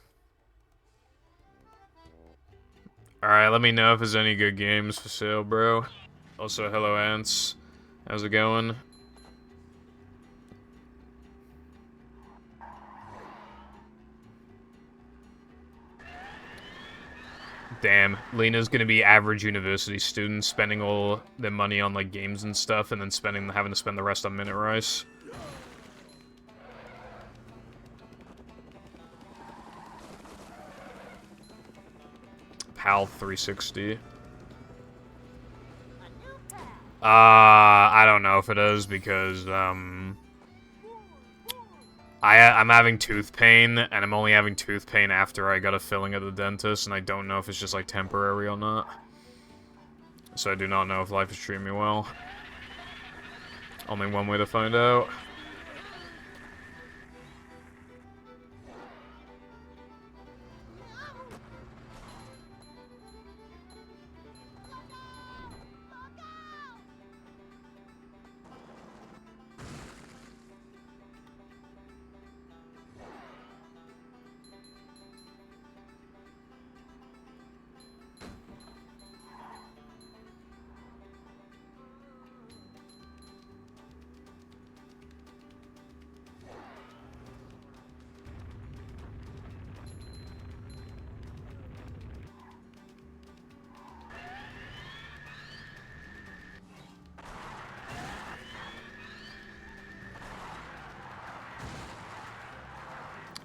Alright, let me know if there's any good games for sale, bro. Also, hello, Ants. How's it going? Damn, Lena's gonna be average university student, spending all their money on, like, games and stuff, and then having to spend the rest on Minute Rice. PAL 360. I don't know if it is, because, I'm having tooth pain, and I'm only having tooth pain after I got a filling at the dentist, and I don't know if it's just, like, temporary or not. So I do not know if life is treating me well. Only one way to find out.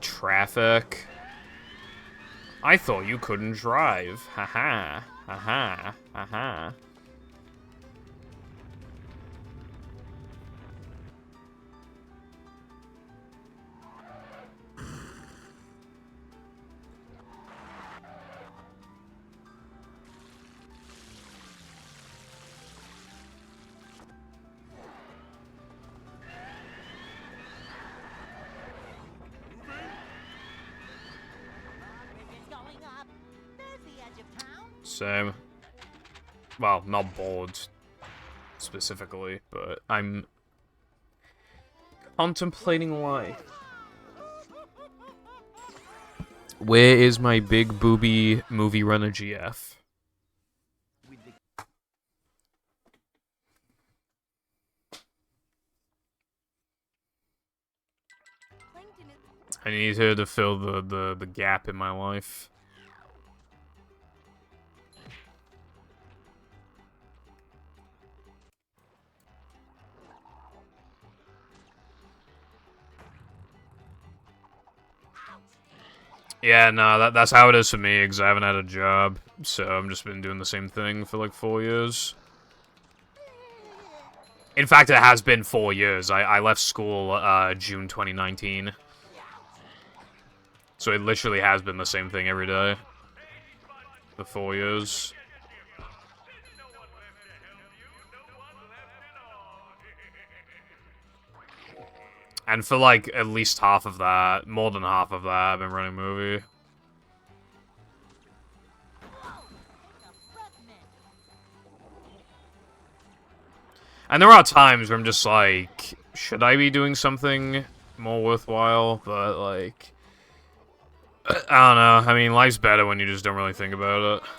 Traffic. I thought you couldn't drive. Haha. Haha. Haha. Bridges going up. There's the edge of town. Same. Well, not bored specifically, but I'm contemplating life. Where is my big booby movie runner GF? Plankton is I need her to fill the gap in my life. Yeah, no, that's how it is for me, because I haven't had a job, so I've just been doing the same thing for like 4 years. In fact, it has been 4 years. I left school, June 2019. So it literally has been the same thing every day. For 4 years. And for like at least half of that, more than half of that, I've been running movie. And there are times where I'm just like, should I be doing something more worthwhile? But like, I don't know. I mean, life's better when you just don't really think about it.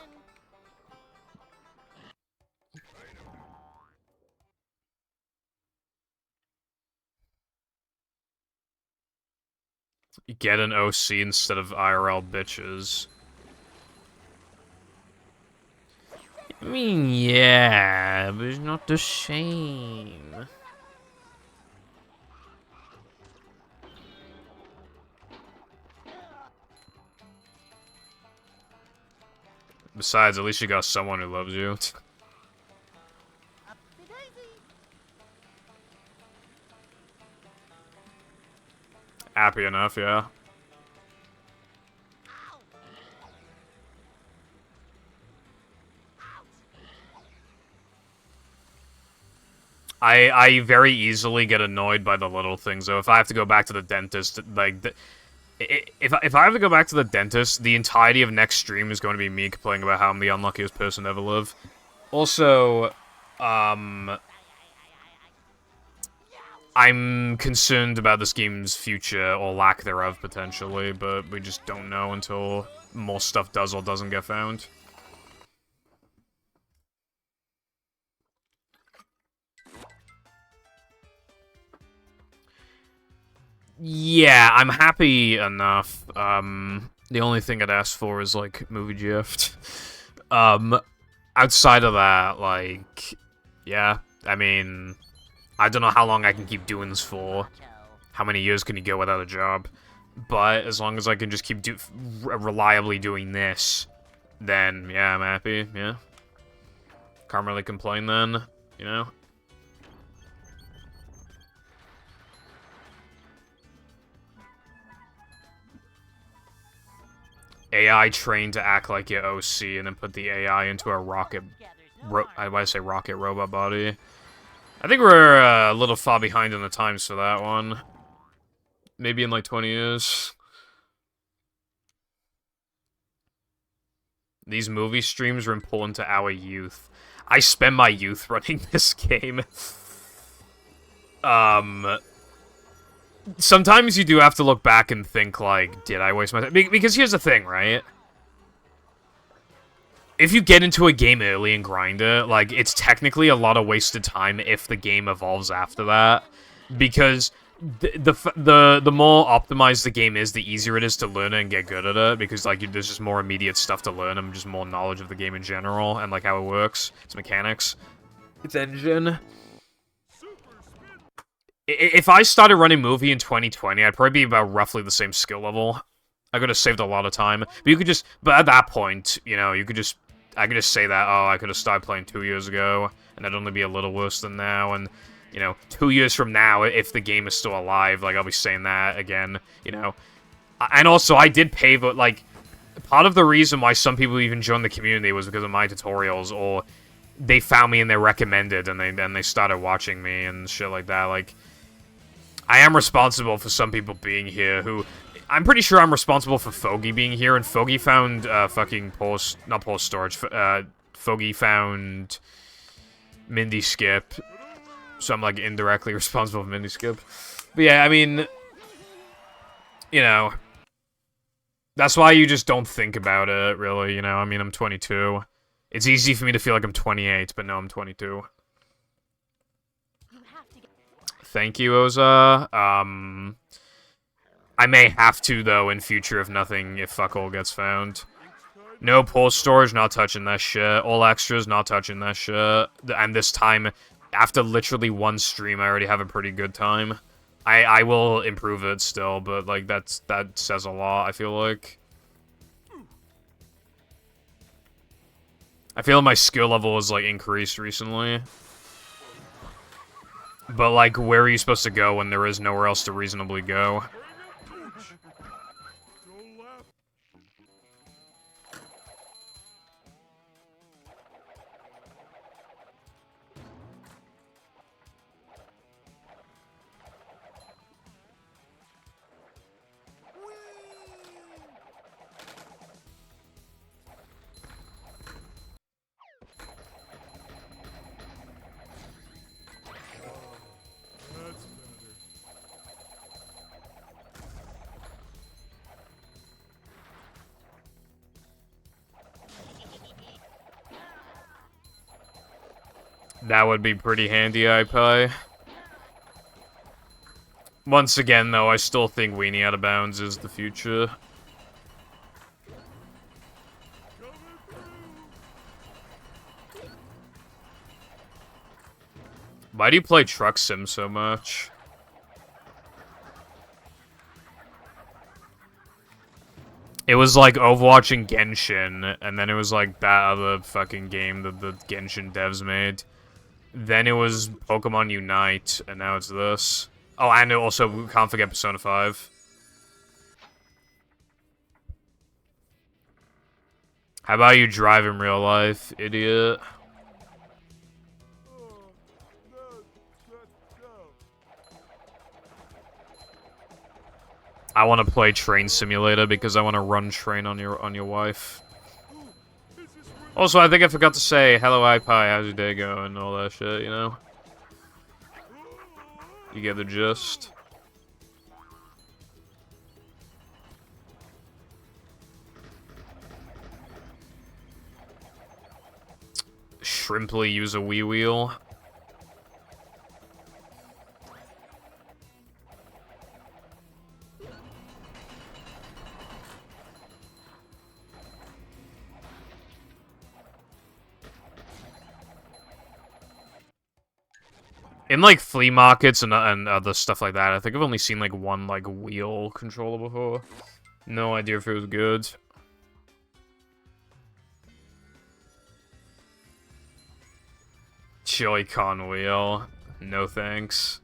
Get an OC instead of IRL bitches. I mean, yeah, but it's not the same. Besides, at least you got someone who loves you. Happy enough, yeah. I very easily get annoyed by the little things, though. If I have to go back to the dentist, like, if I have to go back to the dentist, the entirety of next stream is going to be me complaining about how I'm the unluckiest person to ever live. Also, I'm concerned about this game's future, or lack thereof, potentially, but we just don't know until more stuff does or doesn't get found. Yeah, I'm happy enough. The only thing I'd ask for is, like, movie gift. Outside of that, like, yeah, I mean, I don't know how long I can keep doing this for. How many years can you go without a job? But as long as I can just keep reliably doing this, then, yeah, I'm happy, yeah. Can't really complain then, you know? AI trained to act like your OC, and then put the AI into a rocket... I want to say rocket robot body. I think we're a little far behind in the times for that one. Maybe in like 20 years. These movie streams are important to our youth. I spend my youth running this game. Sometimes you do have to look back and think, like, did I waste my time? Because here's the thing, right? If you get into a game early and grind it, like, it's technically a lot of wasted time if the game evolves after that. Because the more optimized the game is, the easier it is to learn it and get good at it. Because, like, there's just more immediate stuff to learn and just more knowledge of the game in general. And, like, how it works, its mechanics, its engine. If I started running movie in 2020, I'd probably be about roughly the same skill level. I could have saved a lot of time. But you could just... But at that point, you know, you could just... I could just say that, oh, I could have started playing 2 years ago, and that'd only be a little worse than now, and, you know, 2 years from now, if the game is still alive, like, I'll be saying that again, you know. And also, I did pay, but, like, part of the reason why some people even joined the community was because of my tutorials, or they found me and they recommended, and they started watching me and shit like that, like... I am responsible for some people being here who... I'm pretty sure I'm responsible for Foggy being here, and Foggy found, fucking not Pulse Storage, Foggy found Mindy Skip, so I'm, like, indirectly responsible for Mindy Skip. But yeah, I mean, you know, that's why you just don't think about it, really, you know, I mean, I'm 22. It's easy for me to feel like I'm 28, but no, I'm 22. Thank you, Oza. I may have to, though, in future if fuck all gets found. No pulse storage, not touching that shit. All extras, not touching that shit. And this time, after literally one stream, I already have a pretty good time. I will improve it still, but, like, that says a lot, I feel like. I feel like my skill level has, like, increased recently. But, like, where are you supposed to go when there is nowhere else to reasonably go? That would be pretty handy, iPie. Once again, though, I still think Weenie Out of Bounds is the future. Why do you play Truck Sim so much? It was like Overwatch and Genshin, and then it was like that other fucking game that the Genshin devs made. Then it was Pokemon Unite, and now it's this. Oh, and also, we can't forget Persona 5. How about you drive in real life, idiot? I want to play Train Simulator because I want to run train on your wife. Also, I think I forgot to say, hello iPie, how's your day going, and all that shit, you know? You get the gist. Shrimply use a Wii Wheel. In, like, flea markets and other stuff like that, I think I've only seen, like, one, like, wheel controller before. No idea if it was good. Joy-Con wheel. No thanks.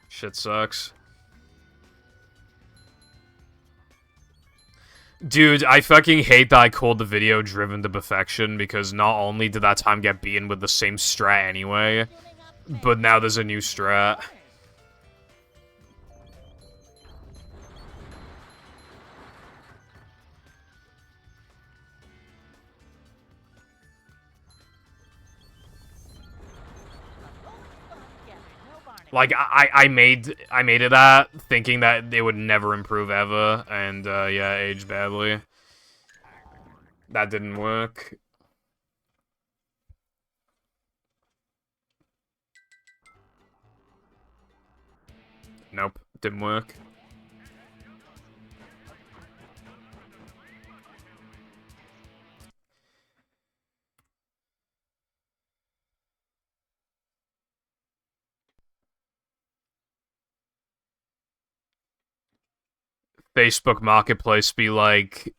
Shit sucks. Dude, I fucking hate that I called the video Driven to Perfection, because not only did that time get beaten with the same strat anyway, but now there's a new strat. Like, I made it that, thinking that it would never improve ever, and, yeah, aged badly. That didn't work. Nope, didn't work. Facebook Marketplace be like...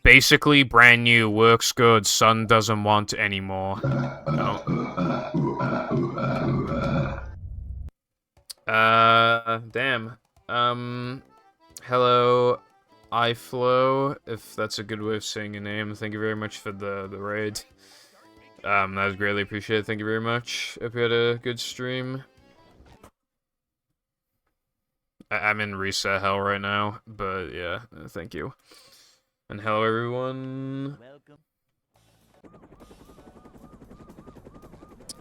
Basically, brand new, works good, son doesn't want anymore. No. Damn. Hello, iFlow, if that's a good way of saying your name. Thank you very much for the raid. That was greatly appreciated, thank you very much. Hope you had a good stream. I'm in reset hell right now, but yeah, thank you. And hello everyone. Welcome.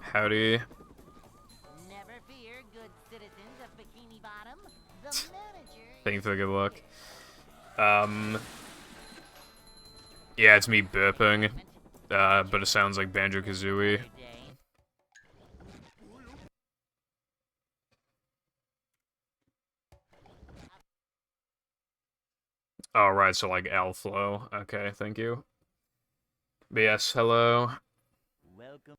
Howdy. Never fear, good citizens of Bikini Bottom. The manager Thank you for the good luck. Yeah, it's me burping. But it sounds like Banjo-Kazooie. Oh, right, so like L-Flow. Okay, thank you. But yes, hello. Welcome.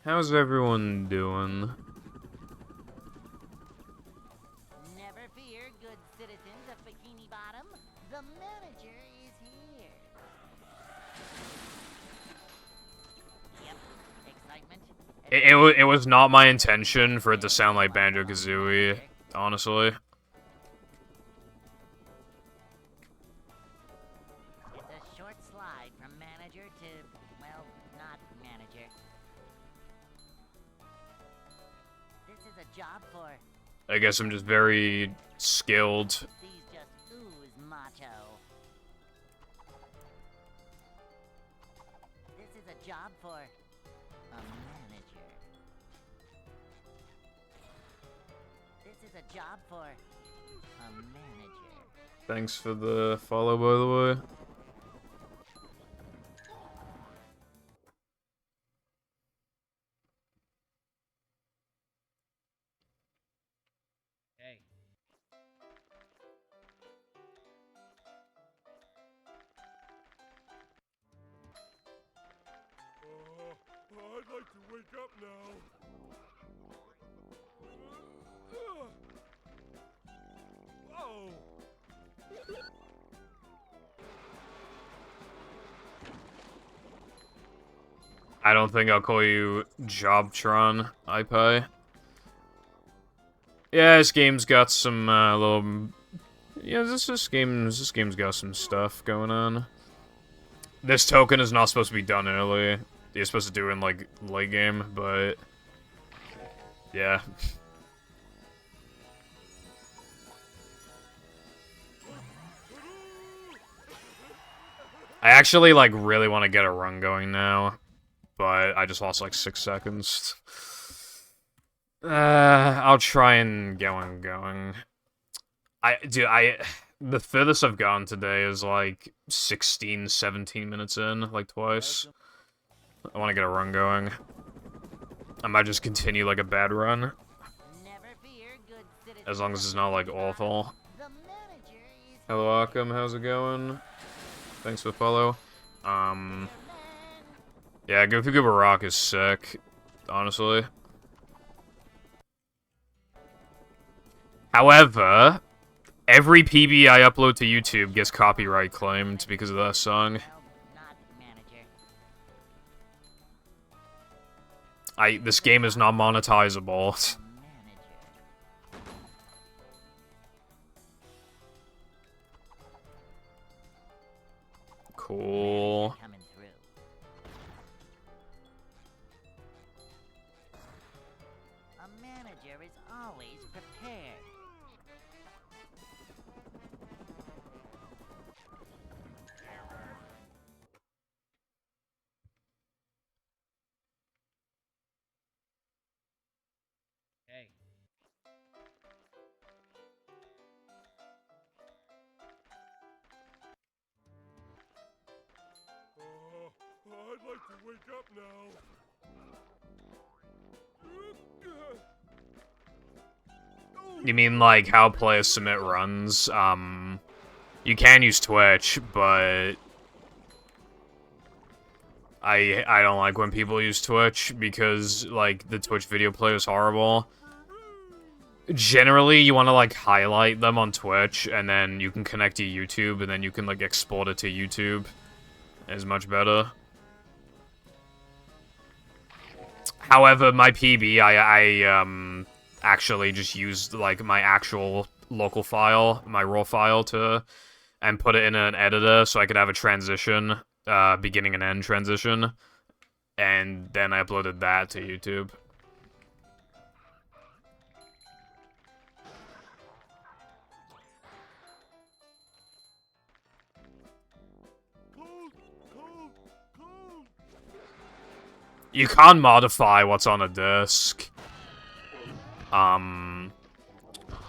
How's everyone doing? Never fear, good citizens of Bikini Bottom. The manager is here. Yep, excitement. It was not my intention for it to sound like Banjo-Kazooie, honestly. It's a short slide from manager to, well, not manager. This is a job for... I guess I'm just very skilled. These just ooze macho. This is a job for a manager. This is a job for a manager. Thanks for the follow, by the way. Hey. I'd like to wake up now. Whoa! I don't think I'll call you Jobtron, iPie. Yeah, this game's got some, little... Yeah, this game's got some stuff going on. This token is not supposed to be done early. You're supposed to do it in, like, late game, but... Yeah. I actually, like, really want to get a run going now. But I just lost, like, 6 seconds. I'll try and get one going. The furthest I've gone today is, like, 16, 17 minutes in, like, twice. I want to get a run going. I might just continue, like, a bad run. Never fear, good citizens As long as of it's not, like, Bikini awful. Bottom. The manager is Hello, Akam, how's it going? Thanks for the follow. Yeah, Go Through Goober Rock is sick, honestly. However, every PB I upload to YouTube gets copyright claimed because of that song. well, not manager. This game is not monetizable. A manager. A manager is always prepared. Hey. I'd like to wake up now. You mean, like, how players submit runs? You can use Twitch, but I don't like when people use Twitch because, like, the Twitch video player is horrible. Generally, you want to, like, highlight them on Twitch, and then you can connect to YouTube, and then you can, like, export it to YouTube. It's much better. However, my PB, I actually just used, like, my actual local file, my raw file, and put it in an editor so I could have a transition, beginning and end transition, and then I uploaded that to YouTube. You can't modify what's on a disc.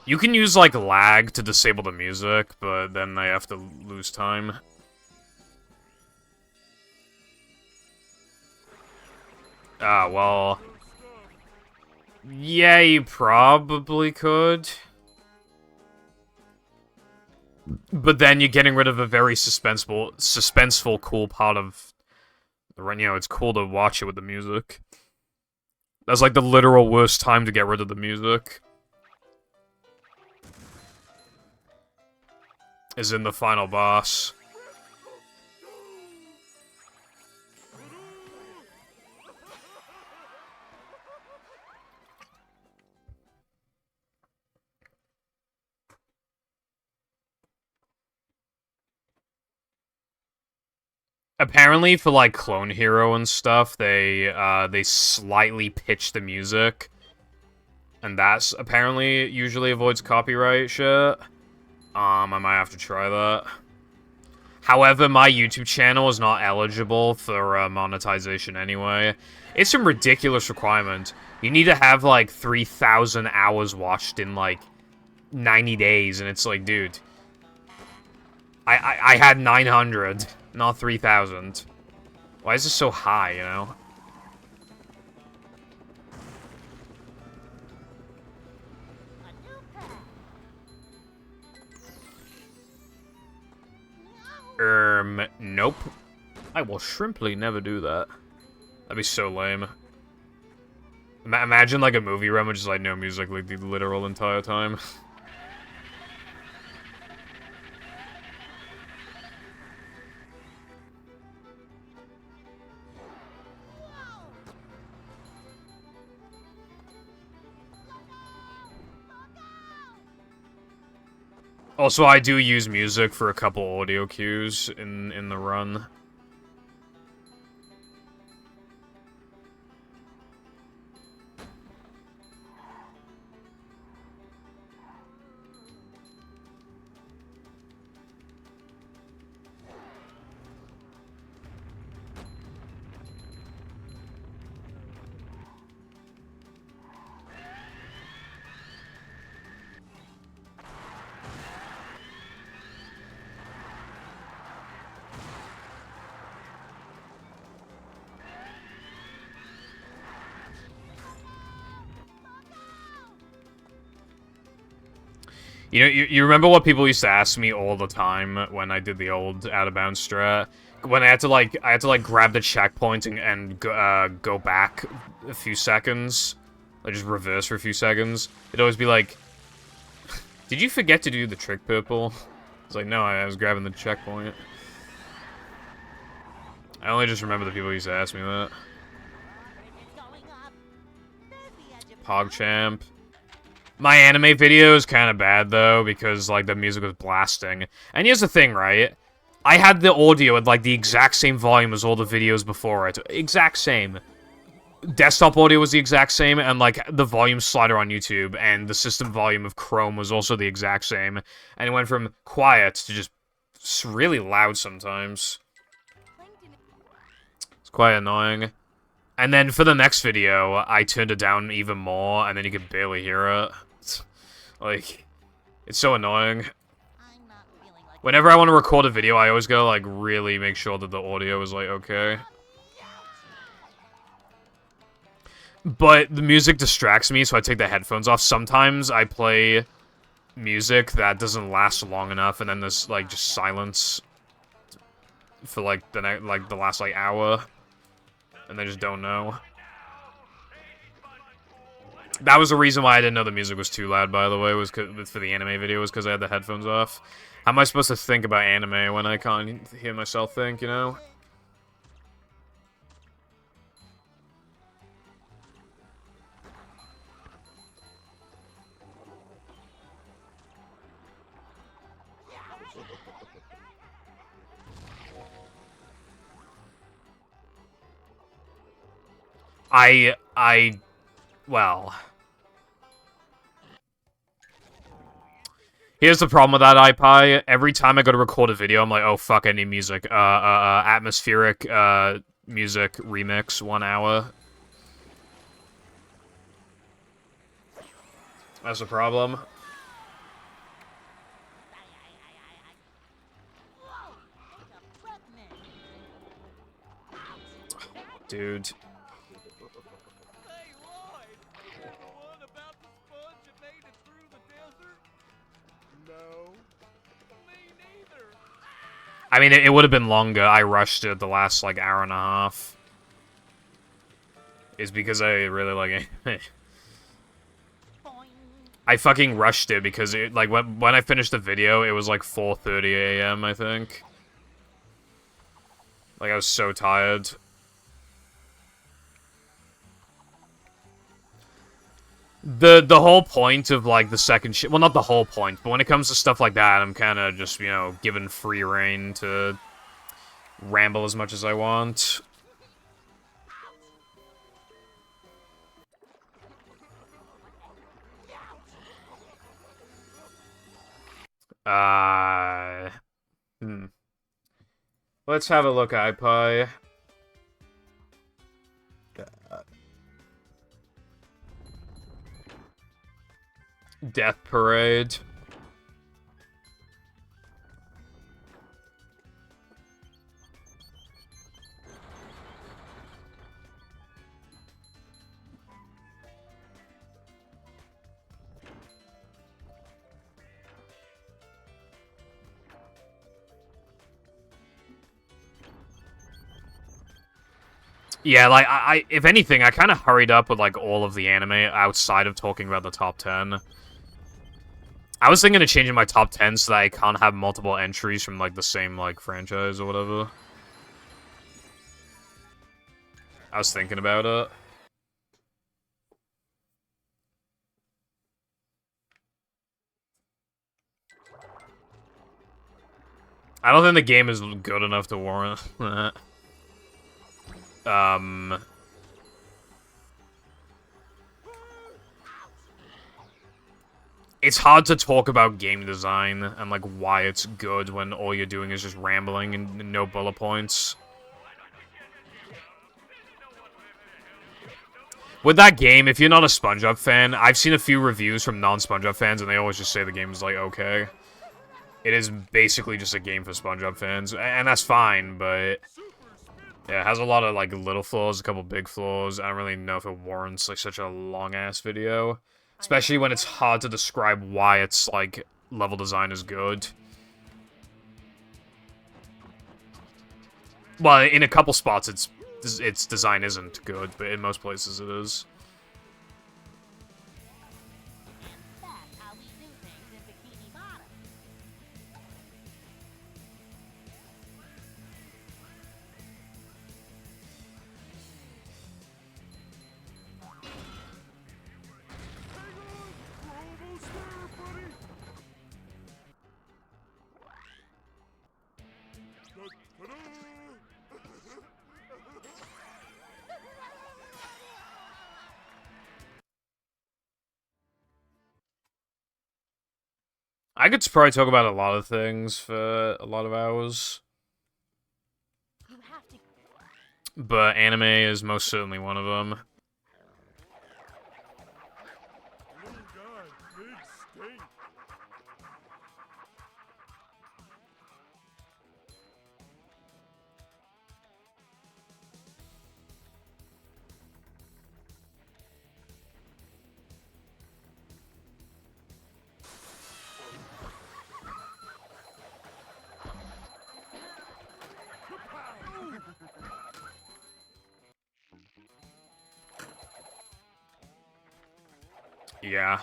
You can use, like, lag to disable the music, but then I have to lose time. Ah, well... yeah, you probably could. But then you're getting rid of a very suspenseful, cool part of the run. You know, it's cool to watch it with the music. That's, like, the literal worst time to get rid of the music. Is in the final boss. Apparently, for, like, Clone Hero and stuff, they slightly pitch the music. And that's apparently usually avoids copyright shit. I might have to try that. However, my YouTube channel is not eligible for monetization anyway. It's a ridiculous requirement. You need to have, like, 3,000 hours watched in, like, 90 days, and it's like, dude... I had 900, not 3,000. Why is this so high, you know? Nope. I will shrimply never do that. That'd be so lame. Imagine, like, a movie run with just, like, no music, like, the literal entire time. Also, I do use music for a couple audio cues in the run. You know, you remember what people used to ask me all the time when I did the old out-of-bounds strat? When I had to, like, grab the checkpoint and go back a few seconds. Like, just reverse for a few seconds. It'd always be like, did you forget to do the trick purple? It's like, no, I was grabbing the checkpoint. I only just remember the people used to ask me that. PogChamp. My anime video is kind of bad, though, because, like, the music was blasting. And here's the thing, right? I had the audio at, like, the exact same volume as all the videos before it. Exact same. desktop audio was the exact same, and, like, the volume slider on YouTube and the system volume of Chrome was also the exact same. And it went from quiet to just really loud sometimes. It's quite annoying. And then for the next video, I turned it down even more, and then you could barely hear it. Like, it's so annoying. I'm not feeling like Whenever I want to record a video, I always gotta, like, really make sure that the audio is, like, okay. But the music distracts me, so I take the headphones off. Sometimes I play music that doesn't last long enough, and then there's, like, just silence for, like, the last, like, hour. And they just don't know. That was the reason why I didn't know the music was too loud, by the way, was for the anime video, was because I had the headphones off. How am I supposed to think about anime when I can't hear myself think, you know? Well... Here's the problem with that iPie. Every time I go to record a video, I'm like, oh fuck, I need music. Atmospheric, music remix, 1 hour. That's the problem. Dude. Hey, Lloyd! You the one about the sponge that made it through the desert? No. Me neither. I mean, it would have been longer. I rushed it the last, like, hour and a half. Is because I really like it. I fucking rushed it because, it, like, when I finished the video, it was, like, 4:30 a.m., I think. Like, I was so tired. The whole point of, like, the second shit... Well, not the whole point, but when it comes to stuff like that, I'm kind of just, you know, given free reign to ramble as much as I want. Let's have a look, iPie. Death Parade. Yeah, like, if anything, I kind of hurried up with, like, all of the anime outside of talking about the top 10. I was thinking of changing my top 10 so that I can't have multiple entries from, like, the same, like, franchise or whatever. I was thinking about it. I don't think the game is good enough to warrant that. It's hard to talk about game design and, like, why it's good when all you're doing is just rambling and no bullet points. With that game, if you're not a SpongeBob fan, I've seen a few reviews from non-SpongeBob fans, and they always just say the game is, like, okay. It is basically just a game for SpongeBob fans, and that's fine, but... Yeah, it has a lot of, like, little flaws, a couple big flaws. I don't really know if it warrants, like, such a long-ass video. Especially when it's hard to describe why its, like, level design is good. Well, in a couple spots, its design isn't good, but in most places it is. That's how we do things in Bikini Bottom. I could probably talk about a lot of things for a lot of hours. You have to. But anime is most certainly one of them. Little guy, big steak. Yeah.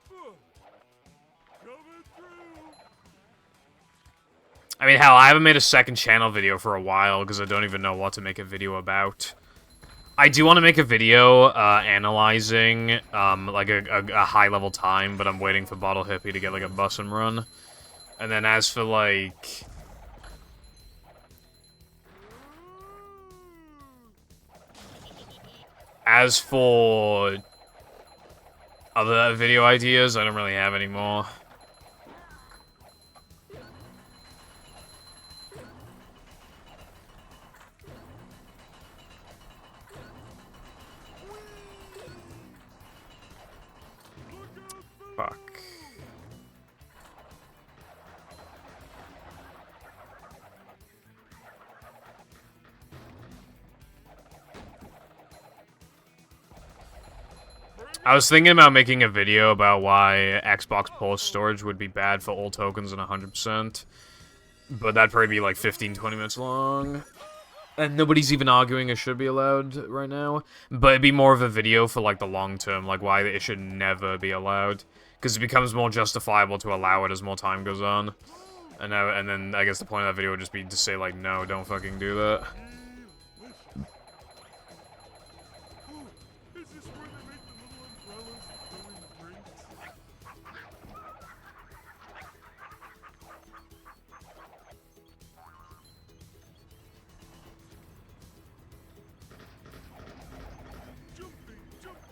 Coming through. I mean, hell, I haven't made a second channel video for a while because I don't even know what to make a video about. I do want to make a video analyzing like a high-level time, but I'm waiting for Bottle Hippie to get like a bus and run. And then as for like... As for other video ideas, I don't really have any more. Fuck. I was thinking about making a video about why Xbox Pulse storage would be bad for all tokens and 100%. But that'd probably be like 15-20 minutes long. And nobody's even arguing it should be allowed right now. But it'd be more of a video for like the long term, like why it should never be allowed. Because it becomes more justifiable to allow it as more time goes on. And then I guess the point of that video would just be to say like, no, don't fucking do that. Is this where they make the little umbrellas that go in drinks? Jumping, jumper,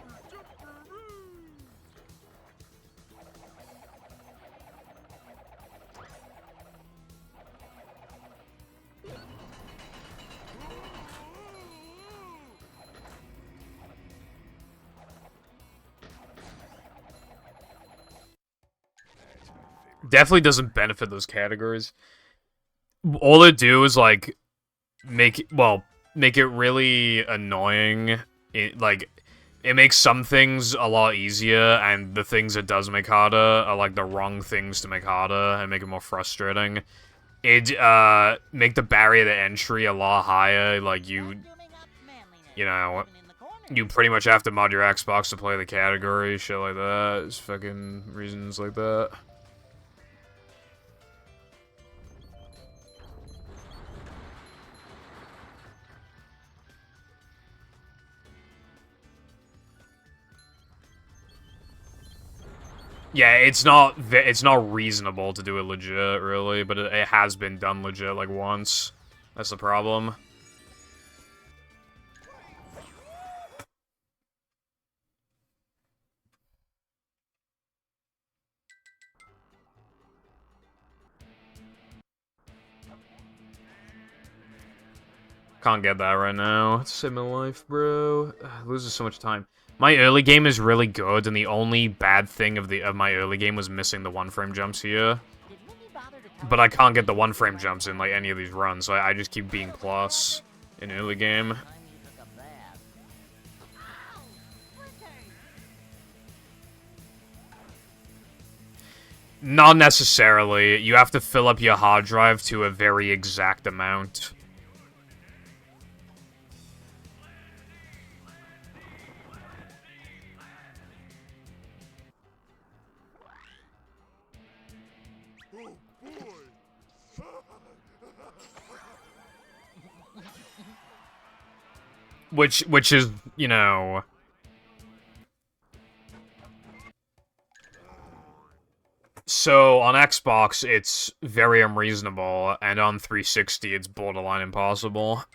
Definitely doesn't benefit those categories. All they do is like make it really annoying. It makes some things a lot easier, and the things it does make harder are like the wrong things to make harder and make it more frustrating. It make the barrier to entry a lot higher. Like you know, you pretty much have to mod your Xbox to play the category, shit like that. It's fucking reasons like that. Yeah, it's not reasonable to do it legit, really, but it has been done legit, like, once. That's the problem. Can't get that right now. It's save my life, bro. Loses so much time. My early game is really good, and the only bad thing of my early game was missing the one-frame jumps here. But I can't get the one-frame jumps in, like, any of these runs, so I just keep being plus in early game. Not necessarily. You have to fill up your hard drive to a very exact amount. Which is, you know... So, on Xbox, it's very unreasonable, and on 360, it's borderline impossible.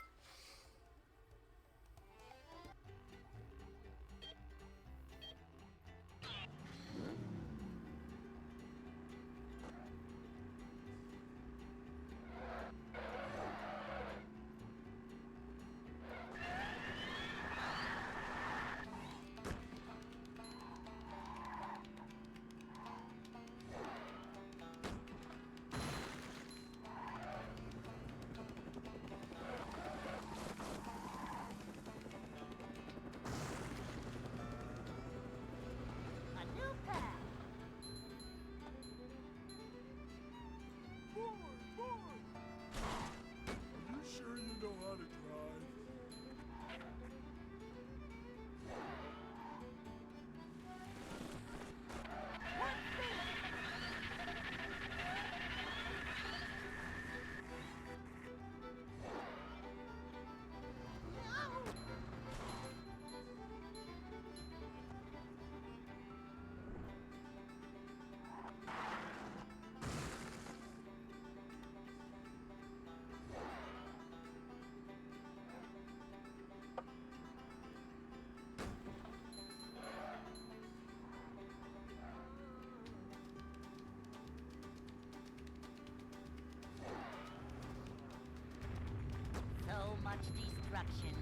watch destruction.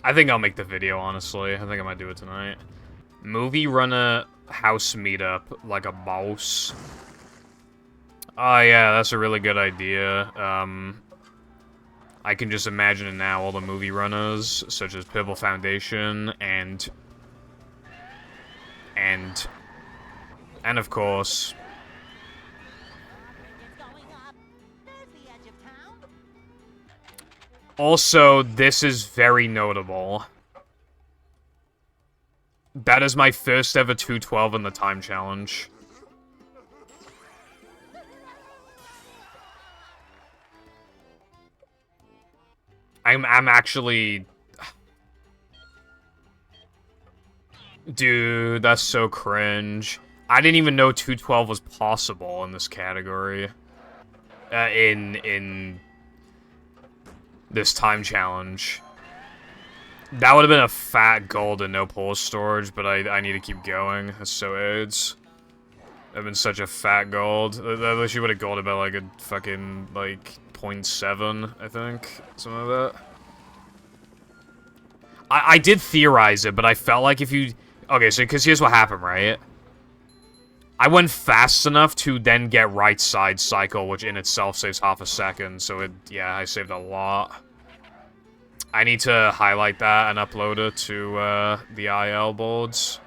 I think I'll make the video, honestly. I think I might do it tonight. Movie runner house meetup like a boss. Oh yeah, that's a really good idea. I can just imagine it now, all the movie runners, such as Pibble Foundation, and of course... It's going up. There's the edge of town. Also, this is very notable. That is my first ever 212 in the time challenge. I'm actually... Dude, that's so cringe. I didn't even know 212 was possible in this category. In this time challenge. That would have been a fat gold and no pull storage, but I need to keep going. That's so AIDS. That would have been such a fat gold. I wish you would have gold about like a fucking, like, 0.7, I think. Something like that. I did theorize it, but I felt like if you... Okay, so, because here's what happened, right? I went fast enough to then get right side cycle, which in itself saves half a second, so it... Yeah, I saved a lot. I need to highlight that and upload it to, the IL boards.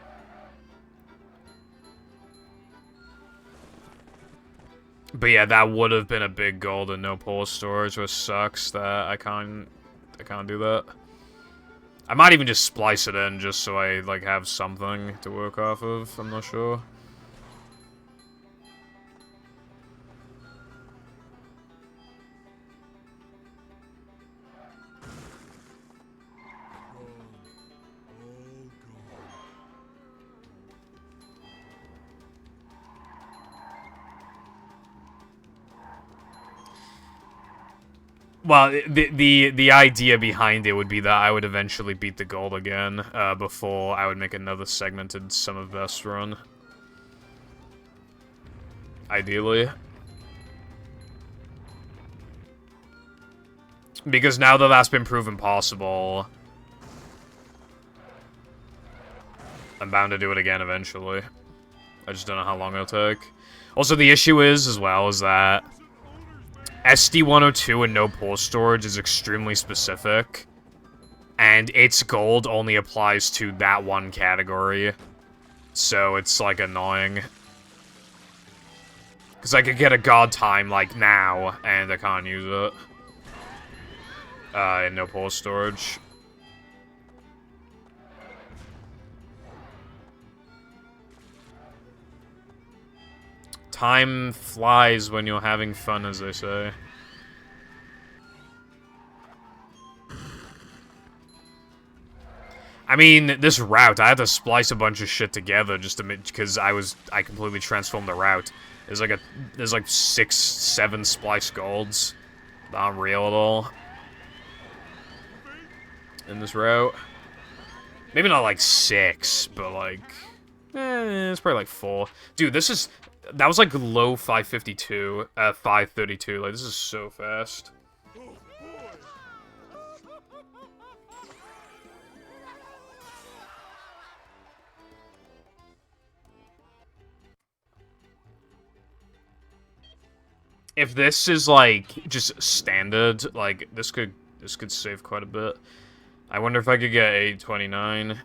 But yeah, that would have been a big gold and no pull storage, which sucks that I can't do that. I might even just splice it in just so I, like, have something to work off of. I'm not sure. Well, the idea behind it would be that I would eventually beat the gold again, before I would make another segmented Sum of Best run. Ideally. Because now that that's been proven possible, I'm bound to do it again eventually. I just don't know how long it'll take. Also, the issue is, as well, is that SD102 and no pull storage is extremely specific, and its gold only applies to that one category, so it's, like, annoying. Because I could get a god time, like, now, and I can't use it. In no pull storage. Time flies when you're having fun, as they say. I mean, this route, I had to splice a bunch of shit together just to because I completely transformed the route. There's like 6, 7 splice golds. Not real at all. In this route. Maybe not like 6, but like... it's probably like 4. Dude, this is... That was like low 552, 532. Like, this is so fast. If this is like just standard, like this could save quite a bit. I wonder if I could get 829.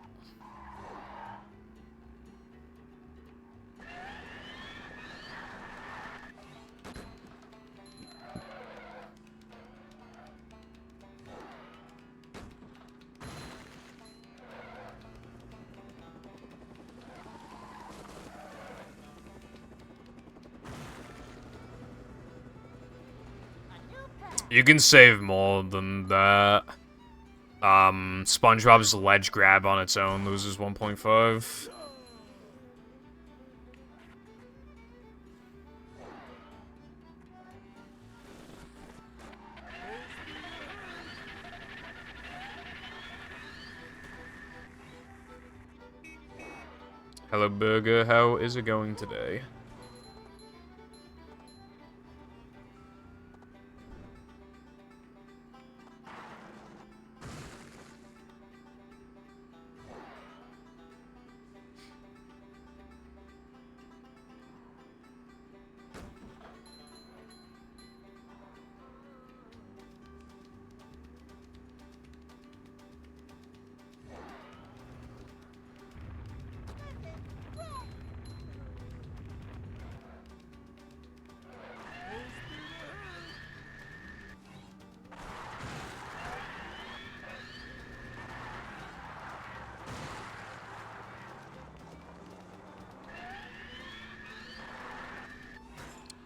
You can save more than that. SpongeBob's ledge grab on its own loses 1.5. Hello, Burger. How is it going today?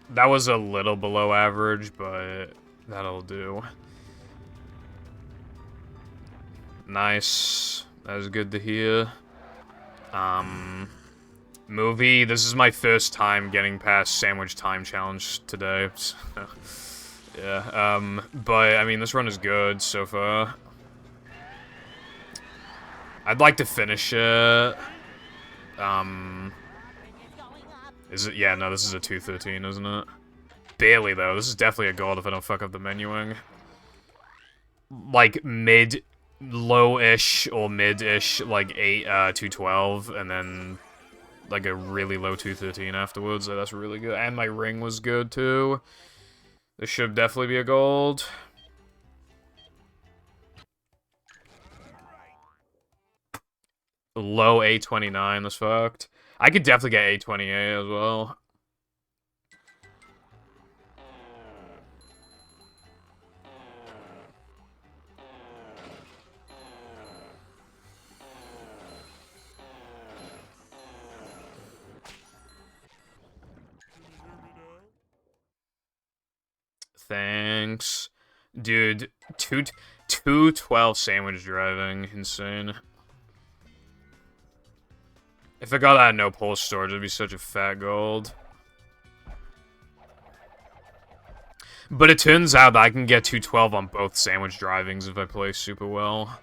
That was a little below average, but that'll do. Nice. That was good to hear. Movie. This is my first time getting past Sandwich Time Challenge today. Yeah, but, I mean, this run is good so far. I'd like to finish it. Is it? Yeah, no, this is a 213, isn't it? Barely, though. This is definitely a gold if I don't fuck up the menuing. Like, low-ish or mid-ish, like 212, and then like a really low 213 afterwards. So that's really good. And my ring was good, too. This should definitely be a gold. Low A29, that's fucked. I could definitely get A28 as well. Thanks. Dude, 212 sandwich driving. Insane. If I got that at no pulse storage, it'd be such a fat gold. But it turns out that I can get 212 on both sandwich drivings if I play super well.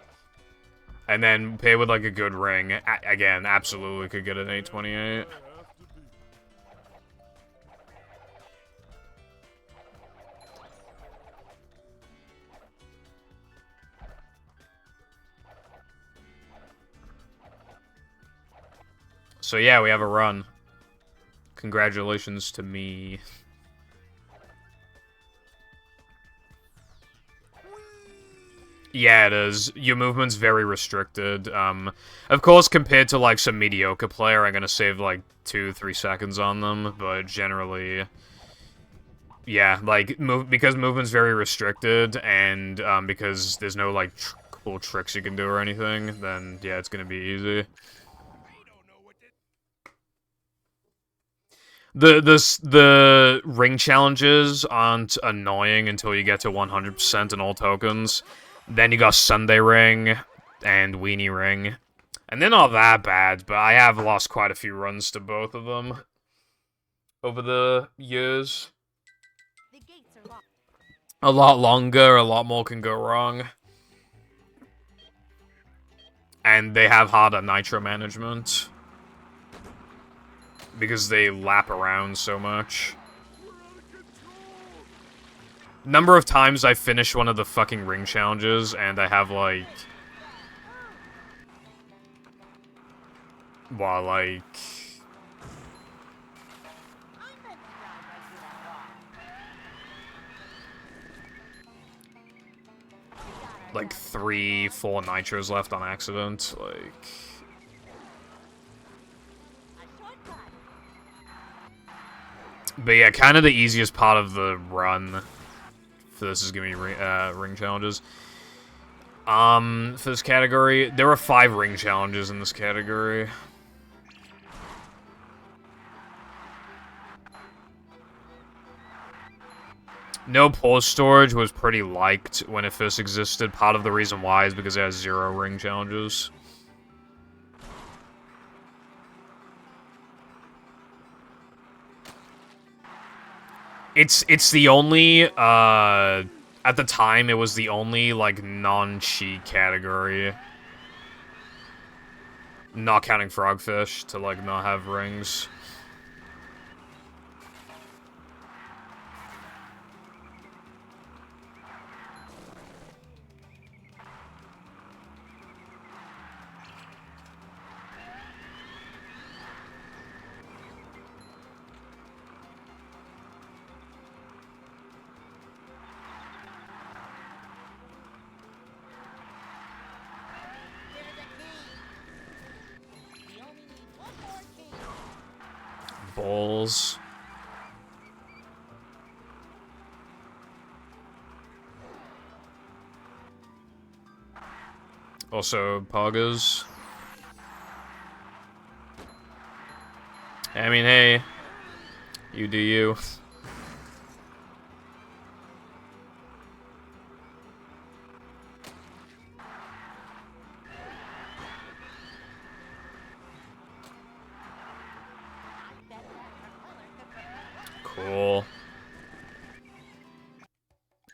And then pay with like a good ring. Again, absolutely could get an 828. So yeah, we have a run. Congratulations to me. Yeah, it is. Your movement's very restricted. Of course, compared to, like, some mediocre player, I'm gonna save, like, 2-3 seconds on them, but generally... Yeah, like, because movement's very restricted, and, because there's no, like, cool tricks you can do or anything, then, yeah, it's gonna be easy. The ring challenges aren't annoying until you get to 100% in all tokens. Then you got Sunday Ring and Weenie Ring. And they're not that bad, but I have lost quite a few runs to both of them over the years. The gates are locked. A lot longer, a lot more can go wrong. And they have harder nitro management. Because they lap around so much. Number of times I finish one of the fucking ring challenges, and I have, like... Well, like... Like 3-4 nitros left on accident, like... But yeah, kind of the easiest part of the run for this is gonna be ring challenges. For this category, there were 5 ring challenges in this category. No pulse storage was pretty liked when it first existed. Part of the reason why is because it has 0 ring challenges. It's the only, at the time, it was the only, like, non-cheat category. Not counting frogfish to, like, not have rings. There's a key. We only need one more key. Balls. Also, poggers. I mean, hey. You do you. Cool.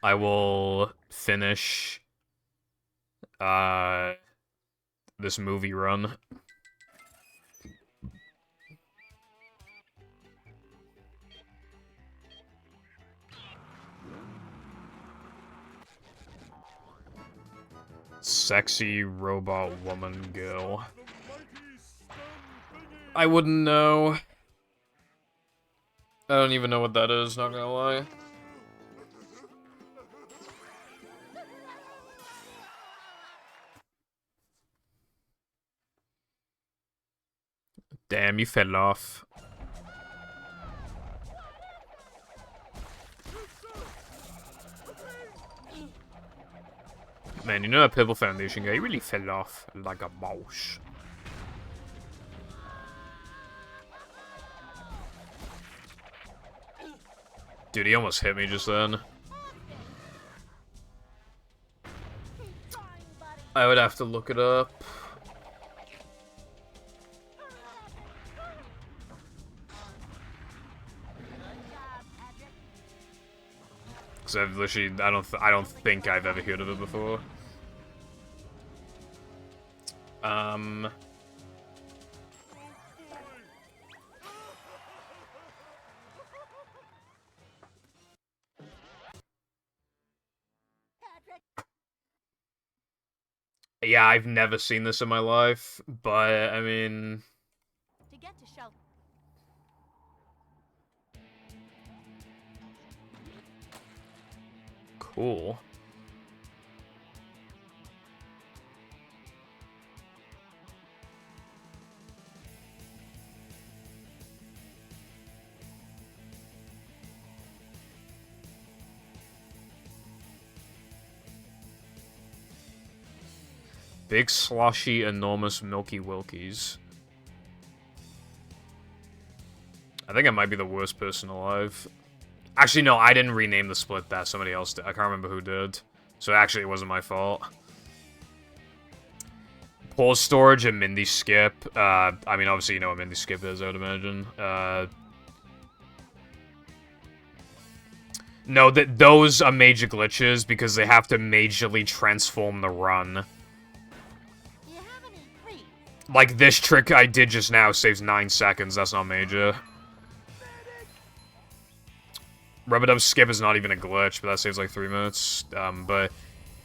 I will finish this movie run. Sexy robot woman girl. I wouldn't know. I don't even know what that is, not gonna lie. Damn, you fell off. Man, you know that Purple Foundation guy, he really fell off like a boss. Dude, he almost hit me just then. I would have to look it up. Cause I've literally, I don't think I've ever heard of it before. Yeah, I've never seen this in my life, but I mean, To get to shelter. cool. Big, sloshy, enormous Milky Wilkies. I think I might be the worst person alive. Actually, no, I didn't rename the split that. Somebody else did. I can't remember who did. So actually, it wasn't my fault. Pause storage and Mindy skip. I mean, obviously, you know what Mindy skip is, I would imagine. No, those are major glitches because they have to majorly transform the run. You have any cream? Like, this trick I did just now saves 9 seconds. That's not major. Rub-a-dub skip is not even a glitch, but that saves like 3 minutes. But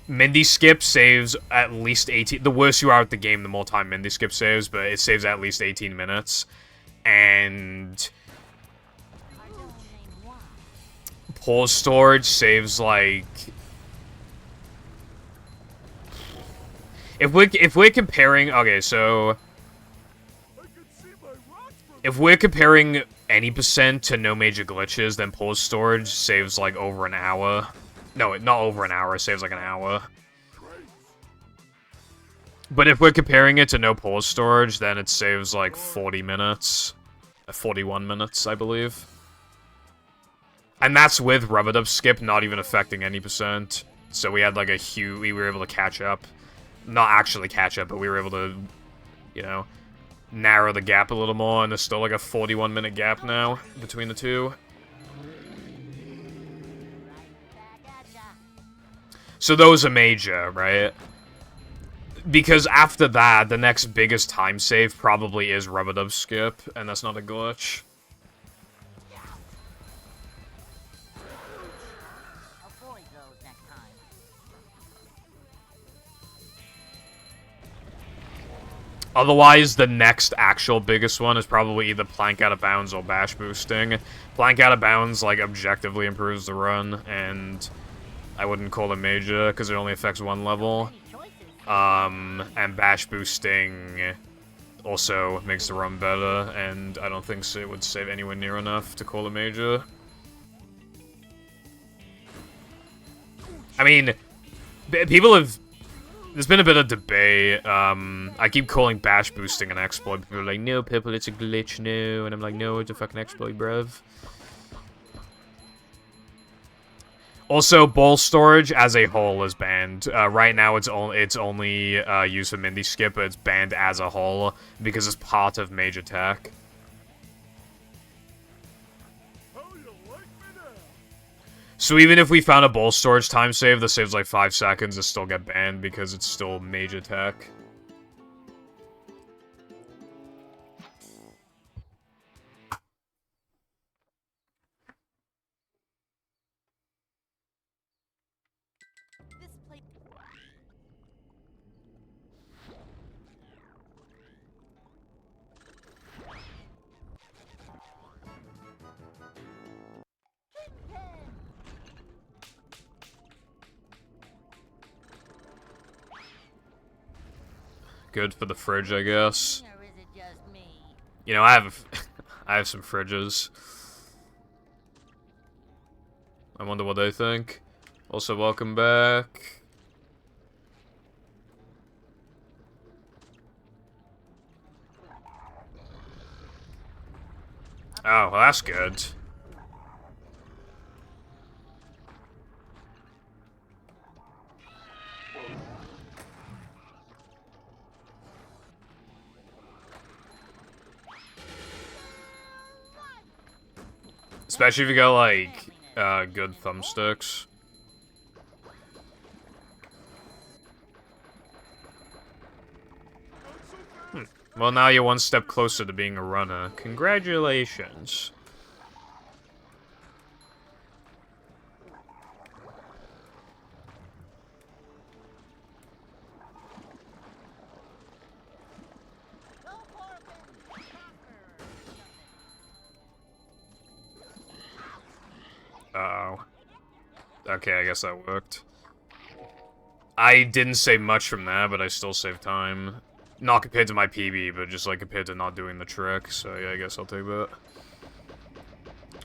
Mindy skip saves at least 18... The worse you are at the game, the more time Mindy skip saves, but it saves at least 18 minutes. And pause storage saves like... If we're comparing... Okay, so... If we're comparing any percent to no major glitches, then pause storage saves like over an hour. No, not over an hour, it saves like an hour. But if we're comparing it to no pause storage, then it saves like 40 minutes. 41 minutes, I believe. And that's with rub-a-dub skip not even affecting any percent. So we had like a huge... We were able to catch up. Not actually catch up, but we were able to, you know, narrow the gap a little more, and there's still like a 41-minute gap now between the two. So those are major, right? because after that, the next biggest time save probably is Rub-a-Dub Skip, and that's not a glitch. Avoid those next time. Otherwise, the next actual biggest one is probably either Plank Out of Bounds or Bash Boosting. Plank Out of Bounds, like, objectively improves the run, and I wouldn't call it major, because it only affects one level. And Bash Boosting also makes the run better, and I don't think it would save anywhere near enough to call it major. I mean, people have... There's been a bit of debate. I keep calling Bash Boosting an exploit. People are like, no, Pipple, it's a glitch, no. And I'm like, no, it's a fucking exploit, bruv. Also, Ball Storage as a whole is banned. Right now, it's only used for Mindy Skip, but it's banned as a whole because it's part of Mage Attack. So even if we found a Ball Storage time save that saves like 5 seconds, it still get banned because it's still Mage Attack. This plate. Good for the fridge, I guess. Or is it just me? You know, I have I have some fridges. I wonder what they think. Also, welcome back. Oh, well, that's good. Especially if you got, like, good thumbsticks. Well, now you're one step closer to being a runner. Congratulations. Uh-oh. Okay, I guess that worked. I didn't save much from that, but I still saved time. Not compared to my PB, but just, like, compared to not doing the trick. So, yeah, I guess I'll take that.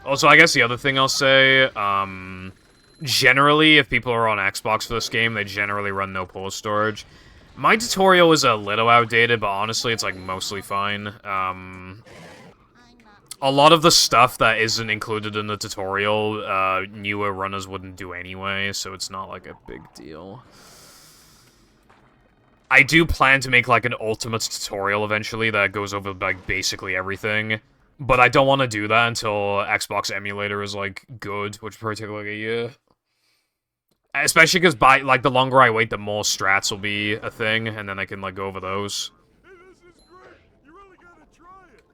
Also, I guess the other thing I'll say, generally, if people are on Xbox for this game, they generally run no pull storage. My tutorial is a little outdated, but honestly, it's, like, mostly fine. A lot of the stuff that isn't included in the tutorial, newer runners wouldn't do anyway, so it's not, like, a big deal. I do plan to make, like, an ultimate tutorial eventually that goes over, like, basically everything. But I don't want to do that until Xbox emulator is, like, good, which will probably take, like, a year. Especially because, like, the longer I wait, the more strats will be a thing, and then I can, like, go over those. Hey, this is great. You really gotta try it.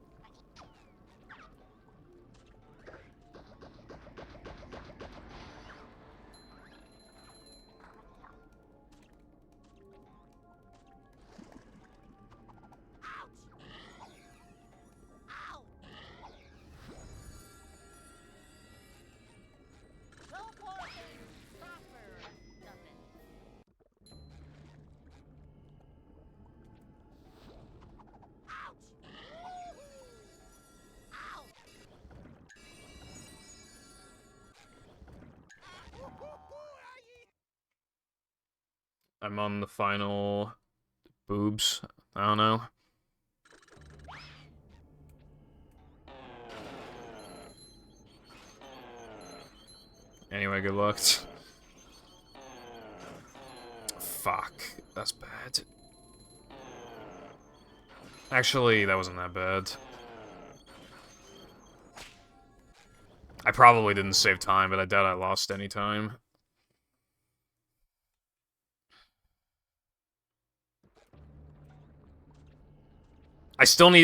I'm on the final boobs. I don't know. Anyway, good luck. Fuck. That's bad. Actually, that wasn't that bad. I probably didn't save time, but I doubt I lost any time.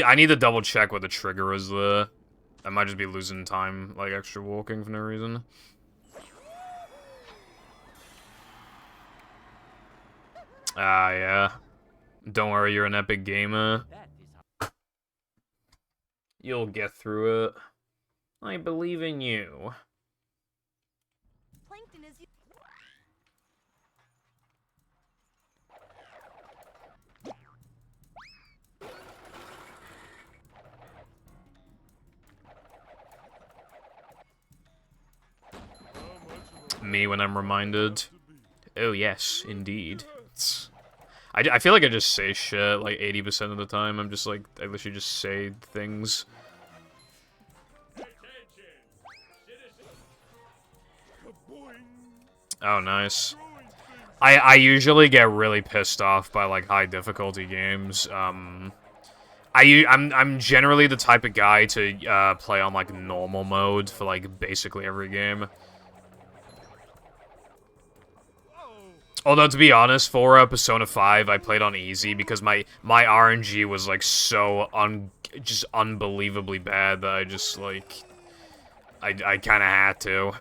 I need to double check what the trigger is there. I might just be losing time, like, extra walking for no reason. Ah, yeah. Don't worry, you're an epic gamer. You'll get through it. I believe in you. Plankton is. Me when I'm reminded. Oh, yes, indeed. I feel like I just say shit, like, 80% of the time. I'm just like, I literally just say things. Oh, nice. I usually get really pissed off by, like, high difficulty games. I'm generally the type of guy to, play on, like, normal mode for, like, basically every game. Although, to be honest, for Persona 5, I played on easy because my RNG was, like, so just unbelievably bad that I just, like, I kind of had to.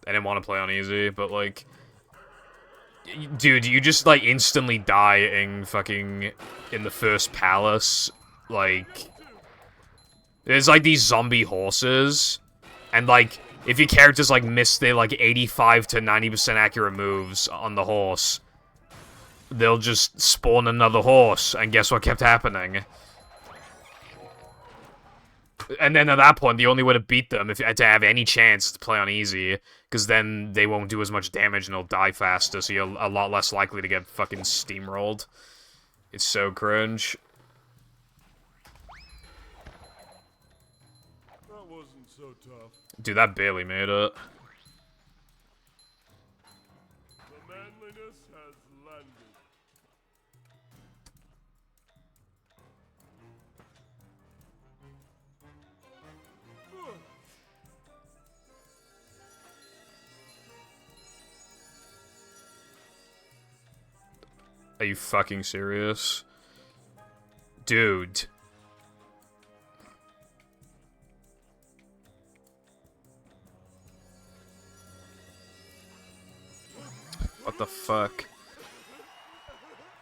I didn't want to play on easy, but, like, dude, you just, like, instantly die in fucking, in the first palace. Like, there's, like, these zombie horses, and, like, if your characters, like, miss their, like, 85 to 90% accurate moves on the horse, they'll just spawn another horse, and guess what kept happening? And then at that point, the only way to beat them, if to have any chance, is to play on easy, because then they won't do as much damage and they'll die faster, so you're a lot less likely to get fucking steamrolled. It's so cringe. That wasn't so tough. Dude, that barely made it. The manliness has landed. Are you fucking serious? Dude. What the fuck?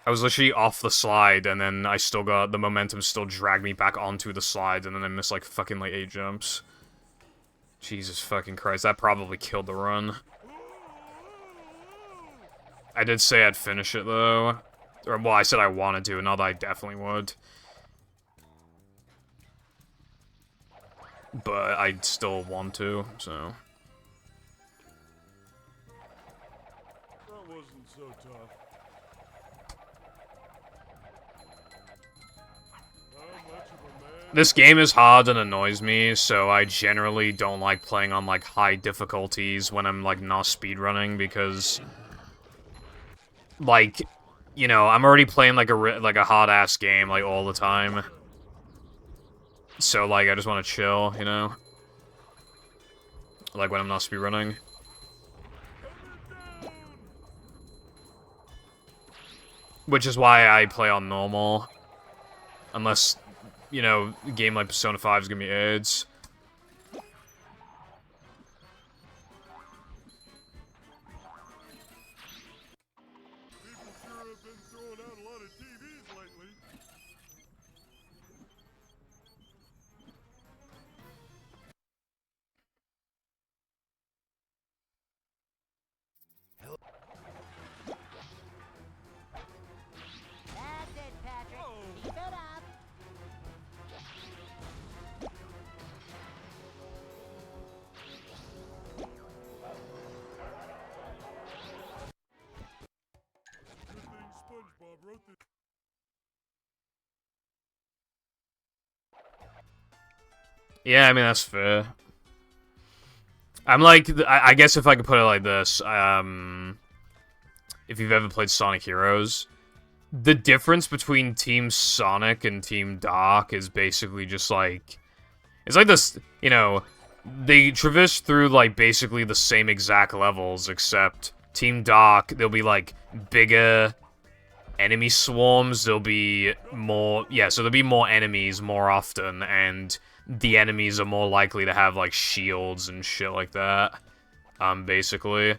I was literally off the slide, and then I still got... the momentum still dragged me back onto the slide, and then I missed, like, fucking, like, 8 jumps. Jesus fucking Christ, that probably killed the run. I did say I'd finish it, though. Or, well, I said I wanted to, and now that I definitely would. But I still want to, so... That wasn't so tough. How much of a man? This game is hard and annoys me, so I generally don't like playing on, like, high difficulties when I'm, like, not speedrunning, because... like, you know, I'm already playing, like, a hard-ass game, like, all the time. So, like, I just want to chill, you know? Like, when I'm not speedrunning. Which is why I play on normal. Unless, you know, a game like Persona 5 is gonna be AIDS. People sure have been throwing out a lot of TVs lately. That's it, Patrick. Keep it up. Good thing SpongeBob wrote this. Yeah, I mean, that's fair. I'm like, I guess if I could put it like this, if you've ever played Sonic Heroes, the difference between Team Sonic and Team Dark is basically just like, it's like this, you know, they traverse through like basically the same exact levels, except Team Dark, they'll be like bigger, enemy swarms, there'll be more... Yeah, so there'll be more enemies more often, and the enemies are more likely to have, like, shields and shit like that. Basically.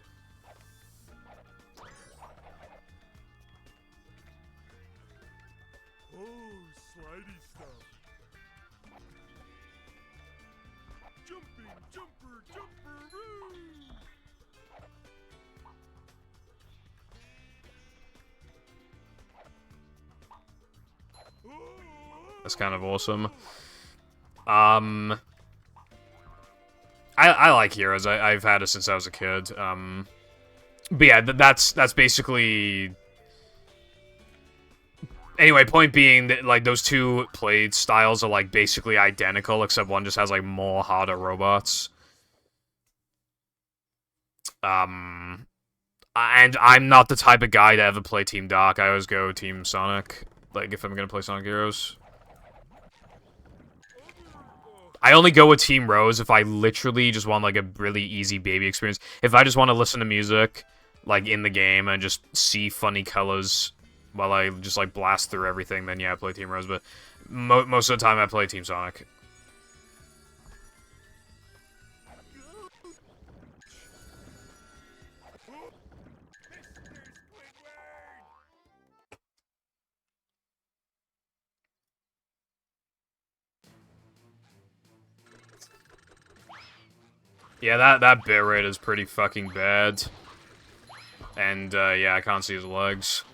Oh, slidey stuff. Jumping, jumper, jumperoo! That's kind of awesome. I like Heroes. I've had it since I was a kid. But yeah, that's basically... Anyway, point being that, like, those two play styles are, like, basically identical, except one just has, like, more harder robots. And I'm not the type of guy to ever play Team Dark. I always go Team Sonic, like, if I'm gonna play Sonic Heroes. I only go with Team Rose if I literally just want, like, a really easy baby experience. If I just want to listen to music, like, in the game and just see funny colors while I just, like, blast through everything, then yeah, I play Team Rose, but most of the time I play Team Sonic. Yeah, that bitrate is pretty fucking bad. And, yeah, I can't see his legs.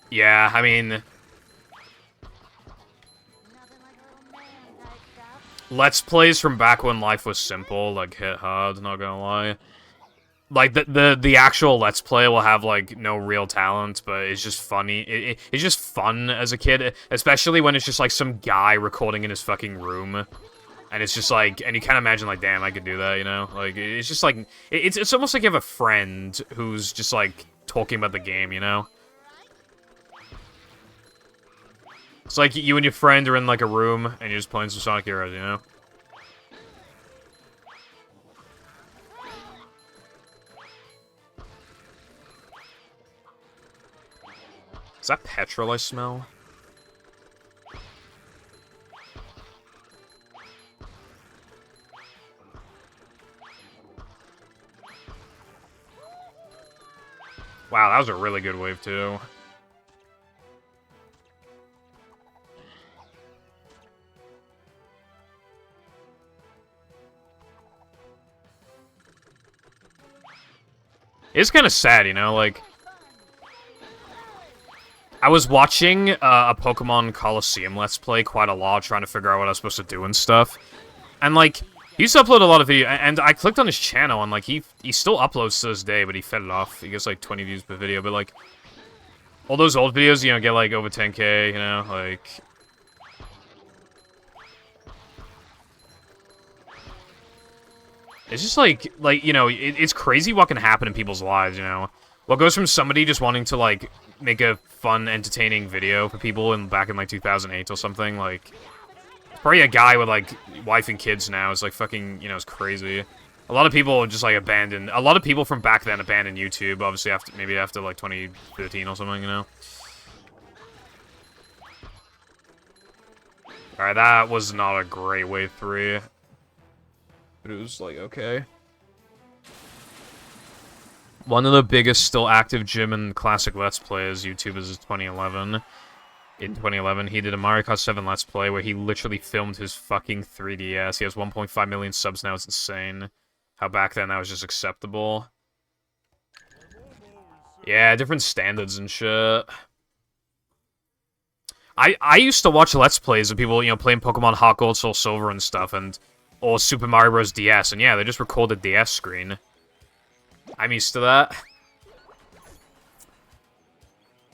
Yeah, I mean... Let's Plays from back when life was simple, like, hit hard, not gonna lie. Like, the actual Let's Play will have, like, no real talent, but it's just funny. It's just fun as a kid, especially when it's just, like, some guy recording in his fucking room. And it's just, like, and you can't imagine, like, damn, I could do that, you know? Like, it's just, like, it's almost like you have a friend who's just, like, talking about the game, you know? It's like you and your friend are in, like, a room, and you're just playing some Sonic Heroes, you know? Is that petrol I smell? Wow, that was a really good wave, too. It's kind of sad, you know, like... I was watching a Pokemon Coliseum Let's Play quite a lot, trying to figure out what I was supposed to do and stuff. And, like, he used to upload a lot of video, and I clicked on his channel, and, like, he still uploads to this day, but he fed it off. He gets, like, 20 views per video, but, like, all those old videos, you know, get, like, over 10K, you know, like... It's just, like, you know, it's crazy what can happen in people's lives, you know? What goes from somebody just wanting to, like, make a fun, entertaining video for people back in, like, 2008 or something, like... Probably a guy with, like, wife and kids now is, like, fucking, you know, it's crazy. A lot of people just, like, abandoned... A lot of people from back then abandoned YouTube, obviously, maybe after, like, 2013 or something, you know? Alright, that was not a great wave 3. But it was, like, okay. One of the biggest still active gym and classic Let's Plays YouTubers is 2011. In 2011, he did a Mario Kart 7 Let's Play where he literally filmed his fucking 3DS. He has 1.5 million subs now, it's insane. How back then that was just acceptable. Yeah, different standards and shit. I used to watch Let's Plays of people, you know, playing Pokemon Heart Gold, Soul Silver and stuff, or Super Mario Bros. DS, and yeah, they just record the DS screen. I'm used to that.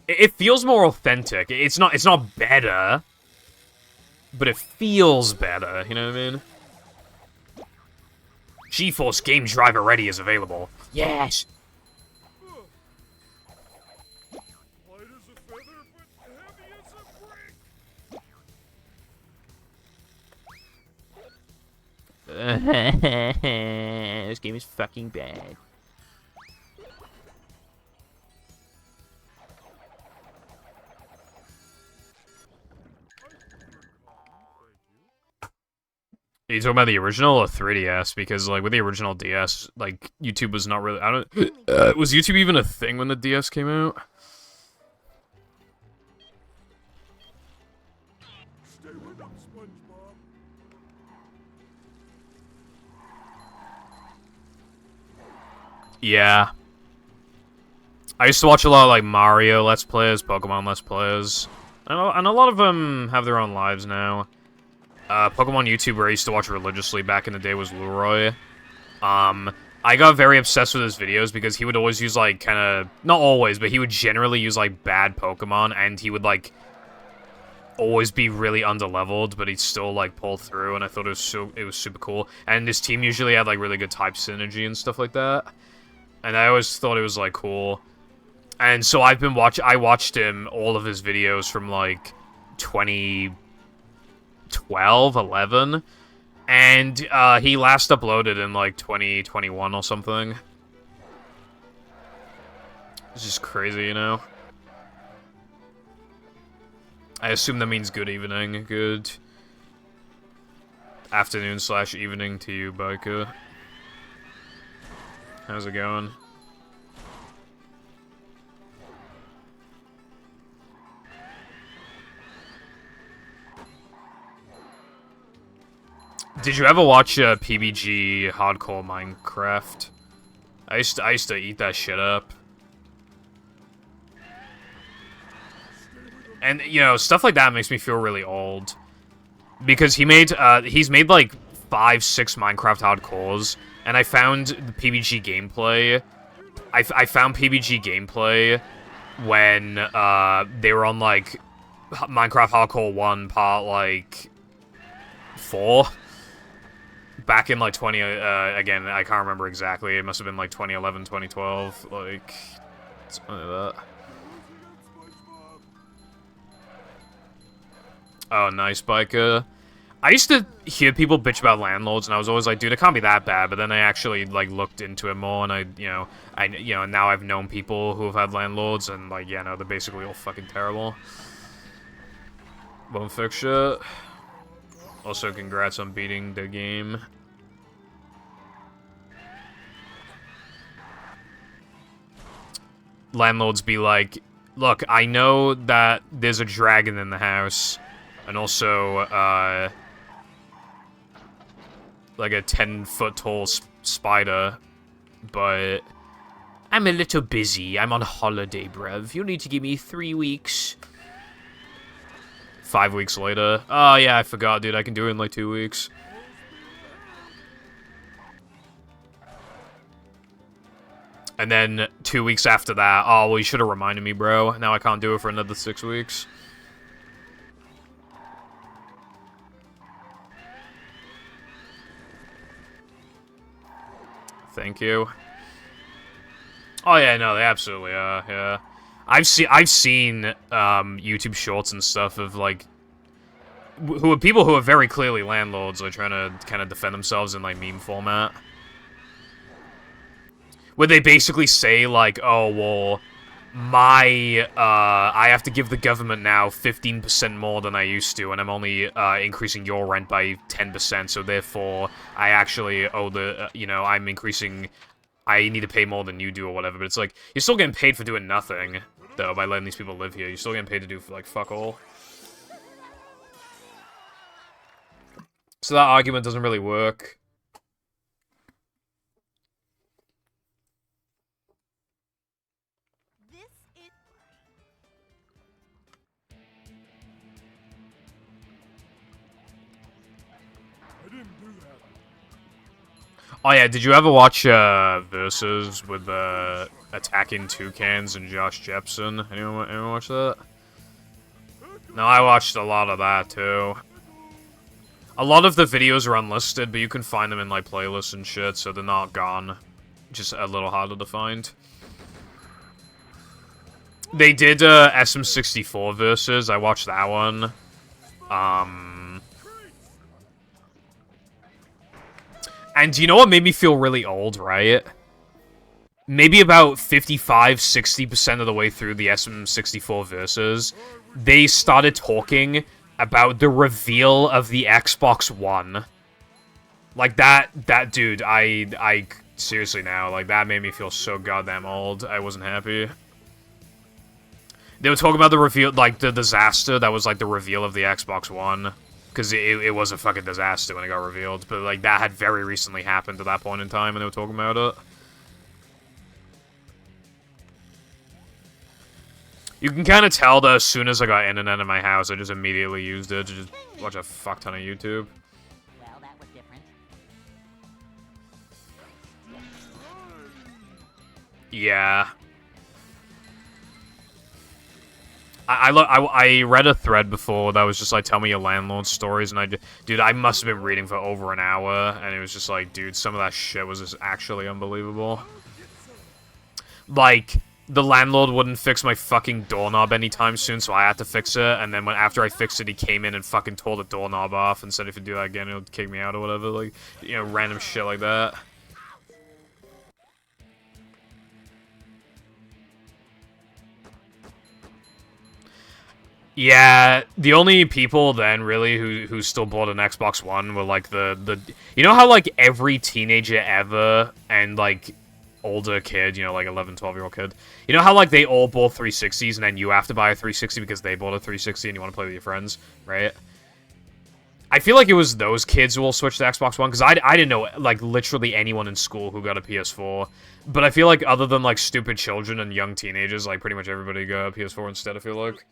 It feels more authentic. It's not better, but it feels better, you know what I mean? GeForce Game Driver Ready is available. Yes! Light as a feather, but heavy as a brick. This game is fucking bad. Are you talking about the original or 3DS? Because, like, with the original DS, like, YouTube was not really... I don't... was YouTube even a thing when the DS came out? Stay with him, SpongeBob. Yeah. I used to watch a lot of, like, Mario Let's Players, Pokemon Let's Players. And a lot of them have their own lives now. Pokemon YouTuber I used to watch religiously back in the day was Leroy. I got very obsessed with his videos because he would always use, like, kinda... Not always, but he would generally use, like, bad Pokemon, and he would, like... always be really underleveled, but he'd still, like, pull through, and I thought it was super cool. And his team usually had, like, really good type synergy and stuff like that. And I always thought it was, like, cool. And so I watched him, all of his videos from, like, 2012, 11, and he last uploaded in like 2021 or something. It's just crazy, you know? I assume that means good evening, good afternoon / evening to you, Biker. How's it going? Did you ever watch PBG Hardcore Minecraft? I used to eat that shit up. And, you know, stuff like that makes me feel really old. Because he's made like 5-6 Minecraft hardcores, and I found the PBG gameplay. I found PBG gameplay when they were on like Minecraft Hardcore 1 part like 4. Back in, like, again, I can't remember exactly. It must have been, like, 2011, 2012. Like, something like that. Oh, nice, Biker. I used to hear people bitch about landlords, and I was always like, dude, it can't be that bad. But then I actually, like, looked into it more, and now I've known people who have had landlords, and, like, yeah, no, they're basically all fucking terrible. Bone fix shit. Also, congrats on beating the game. Landlords be like, look, I know that there's a dragon in the house, and also, like a 10-foot tall spider, but I'm a little busy. I'm on holiday, bruv. You'll need to give me 3 weeks. 5 weeks later. Oh, yeah, I forgot, dude. I can do it in, like, 2 weeks. And then 2 weeks after that, oh, well, you should have reminded me, bro. Now I can't do it for another 6 weeks. Thank you. Oh, yeah, no, they absolutely are, yeah. I've seen YouTube shorts and stuff of, like, who are people who are very clearly landlords, are trying to kind of defend themselves in, like, meme format. Where they basically say, like, oh, well, I have to give the government now 15% more than I used to, and I'm only, increasing your rent by 10%, so therefore, I actually owe the, I'm increasing, I need to pay more than you do or whatever, but it's like, you're still getting paid for doing nothing, though, by letting these people live here. You're still getting paid to do, like, fuck all. So that argument doesn't really work. Oh yeah, did you ever watch Versus with Attacking Toucans and Josh Jepson? Anyone watch that? No, I watched a lot of that too. A lot of the videos are unlisted, but you can find them in like playlists and shit, so they're not gone. Just a little harder to find. They did SM64 Versus. I watched that one. And you know what made me feel really old, right? Maybe about 55-60% of the way through the SM64 verses, they started talking about the reveal of the Xbox One. Like, that dude, I seriously now, like, that made me feel so goddamn old. I wasn't happy. They were talking about the reveal, like, the disaster that was, like, the reveal of the Xbox One. Because it was a fucking disaster when it got revealed. But, like, that had very recently happened at that point in time when they were talking about it. You can kind of tell that as soon as I got internet in my house, I just immediately used it to just watch a fuck ton of YouTube. Well, that was different. Yeah. I read a thread before that was just like, tell me your landlord stories, and dude, I must have been reading for over an hour, and it was just like, dude, some of that shit was just actually unbelievable. Like, the landlord wouldn't fix my fucking doorknob anytime soon, so I had to fix it, and then after I fixed it, he came in and fucking tore the doorknob off and said if you do that again, he'll kick me out or whatever, like, you know, random shit like that. Yeah, the only people then really who still bought an Xbox One were like the you know how like every teenager ever and like older kid, you know, like 11, 12-year-old kid, you know how like they all bought 360s and then you have to buy a 360 because they bought a 360 and you want to play with your friends, right? I feel like it was those kids who all switched to Xbox One because I didn't know like literally anyone in school who got a PS4, but I feel like other than like stupid children and young teenagers, like pretty much everybody got a PS4 instead, I feel like.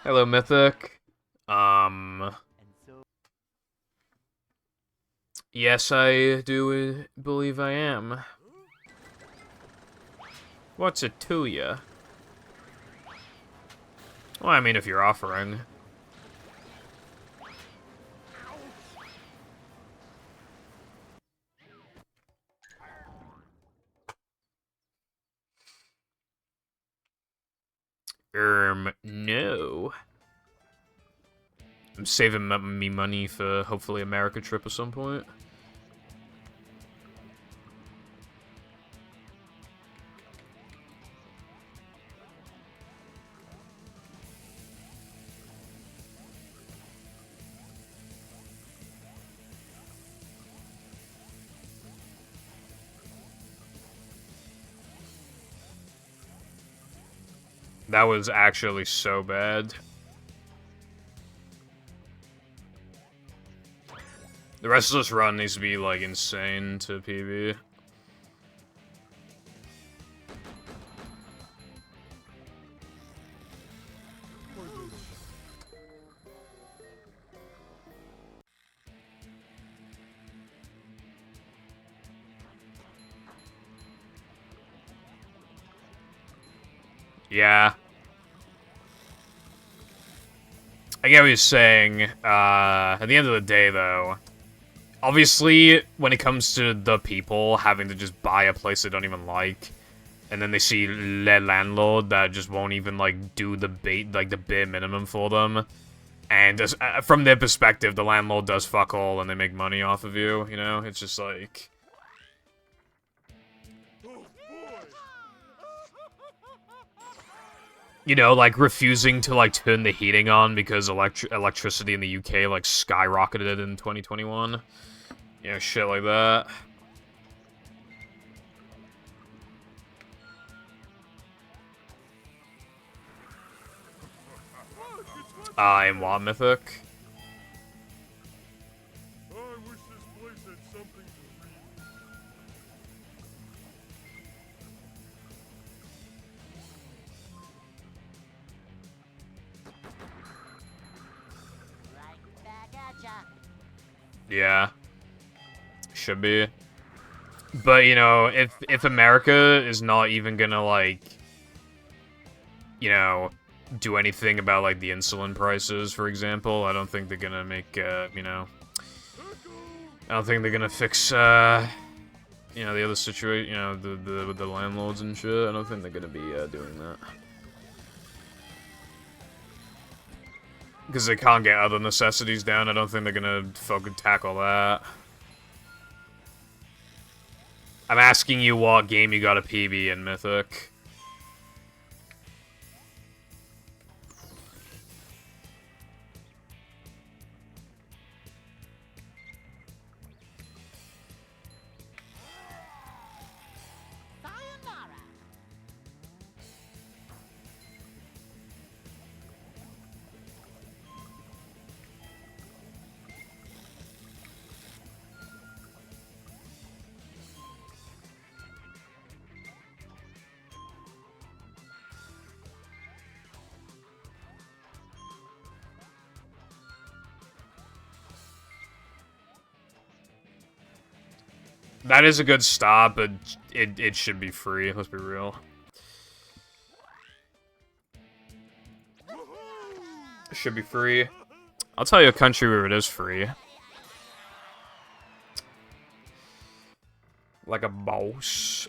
Hello, Mythic. Yes, I do believe I am. What's it to ya? Well, I mean, if you're offering. No. I'm saving me money for hopefully America trip at some point. That was actually so bad. The rest of this run needs to be, like, insane to PB. Yeah. I get what you're saying. At the end of the day, though, obviously, when it comes to the people having to just buy a place they don't even like, and then they see their landlord that just won't even, like, do the bare minimum for them, and as, from their perspective, the landlord does fuck all and they make money off of you, you know? It's just like... You know, like, refusing to, like, turn the heating on because electricity in the UK, like, skyrocketed in 2021. You know, shit like that. In what, Mythic? I wish this place had something to read. Right back at ya. Yeah. Should be. But, you know, if America is not even gonna, like, you know, do anything about, like, the insulin prices, for example, I don't think they're gonna make, you know... I don't think they're gonna fix, you know, the other situation, you know, with the landlords and shit. I don't think they're gonna be, doing that. Because they can't get other necessities down, I don't think they're gonna fucking tackle that. I'm asking you what game you got a PB in, Mythic. Sayonara. That is a good stop, but it should be free, let's be real. It should be free. I'll tell you a country where it is free. Like a boss.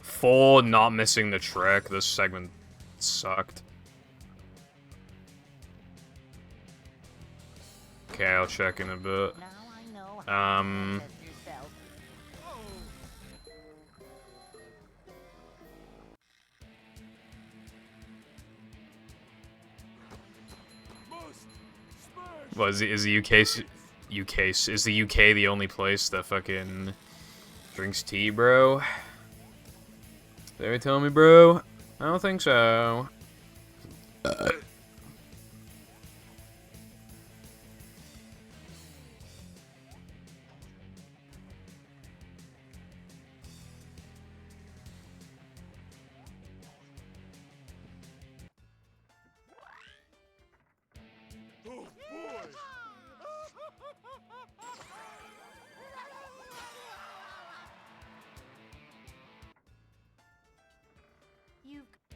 For not missing the trick, this segment sucked. Okay, I'll check in a bit. Now I know how to test yourself. What is the is the UK the only place that fucking drinks tea, bro? They tell me, bro. I don't think so.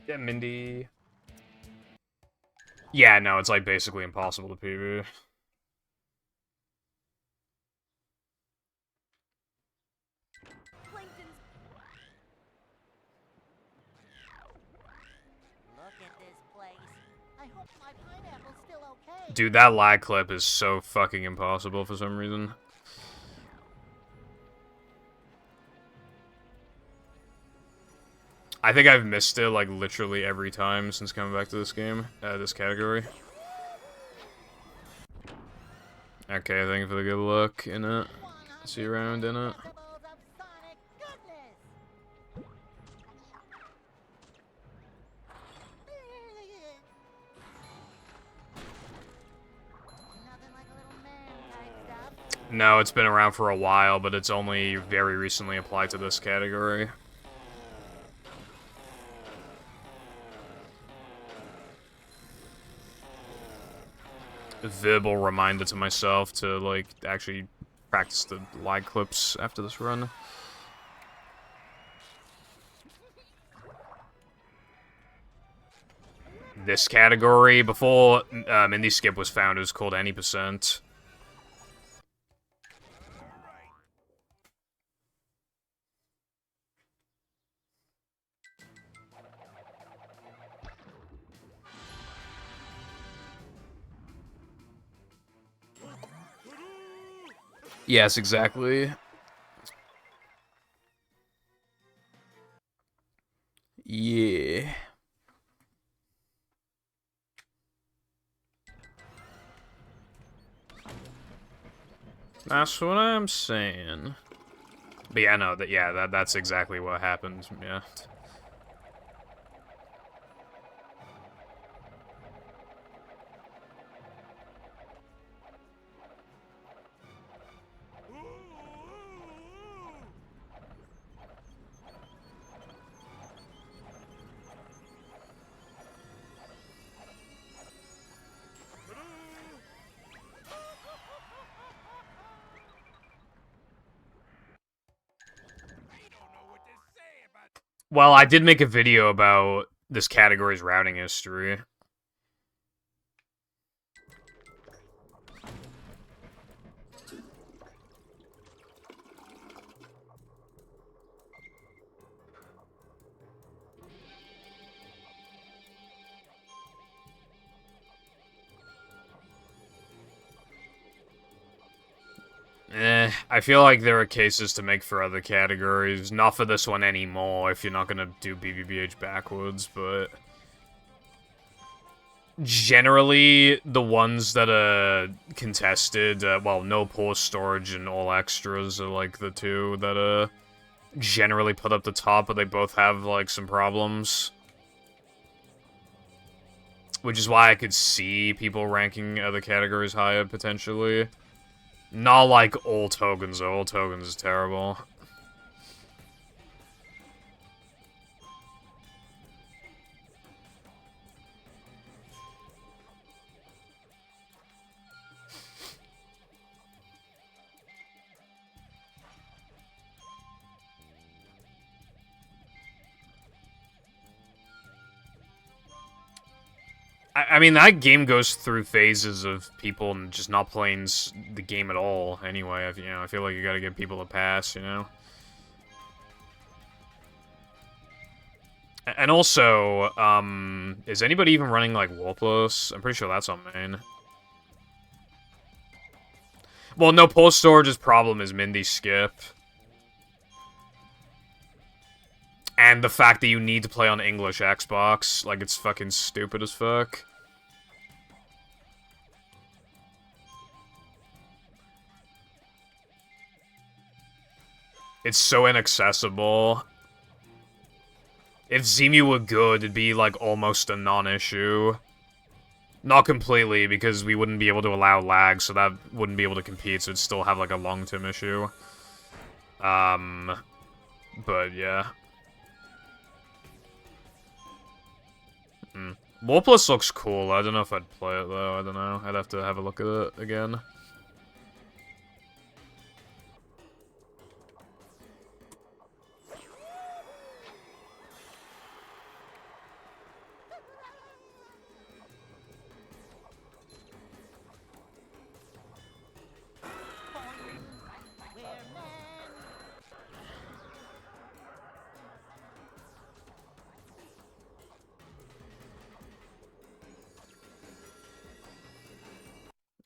Yeah, Mindy. Yeah, no, it's like basically impossible to PB. Look at this place. I hope my pineapple's still okay. Dude, that lag clip is so fucking impossible for some reason. I think I've missed it, like, literally every time since coming back to this game, this category. Okay, thank you for the good luck in it. See you around in it. No, it's been around for a while, but it's only very recently applied to this category. Verbal reminder to myself to, like, actually practice the lag clips after this run. This category, before Indie Skip was found, it was called Any Percent. Yes, exactly. Yeah. That's what I'm saying. But yeah, no, that's exactly what happened, yeah. Well, I did make a video about this category's routing history. I feel like there are cases to make for other categories. Not for this one anymore, if you're not gonna do BBBH backwards, but... Generally, the ones that are contested, well, no poor storage and all extras are, like, the two that are generally put up the top, but they both have, like, some problems. Which is why I could see people ranking other categories higher, potentially. Not like old tokens, though. Old tokens is terrible. I mean, that game goes through phases of people just not playing the game at all, anyway. You know, I feel like you gotta give people a pass, you know? And also, is anybody even running, like, Warplus? I'm pretty sure that's on main. Well, no, Pulse Storage's problem is Mindy Skip. And the fact that you need to play on English Xbox, like, it's fucking stupid as fuck. It's so inaccessible. If Zemu were good, it'd be, like, almost a non-issue. Not completely, because we wouldn't be able to allow lag, so that wouldn't be able to compete, so it'd still have, like, a long-term issue. But, yeah. Warplus looks cool. I don't know if I'd play it, though. I don't know. I'd have to have a look at it again.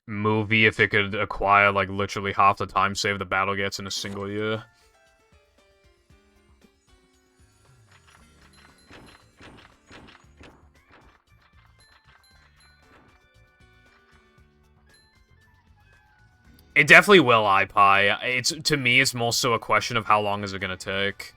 Movie if it could acquire, like, literally half the time save the battle gets in a single year. It definitely will, iPie. To me, it's more so a question of how long is it gonna take.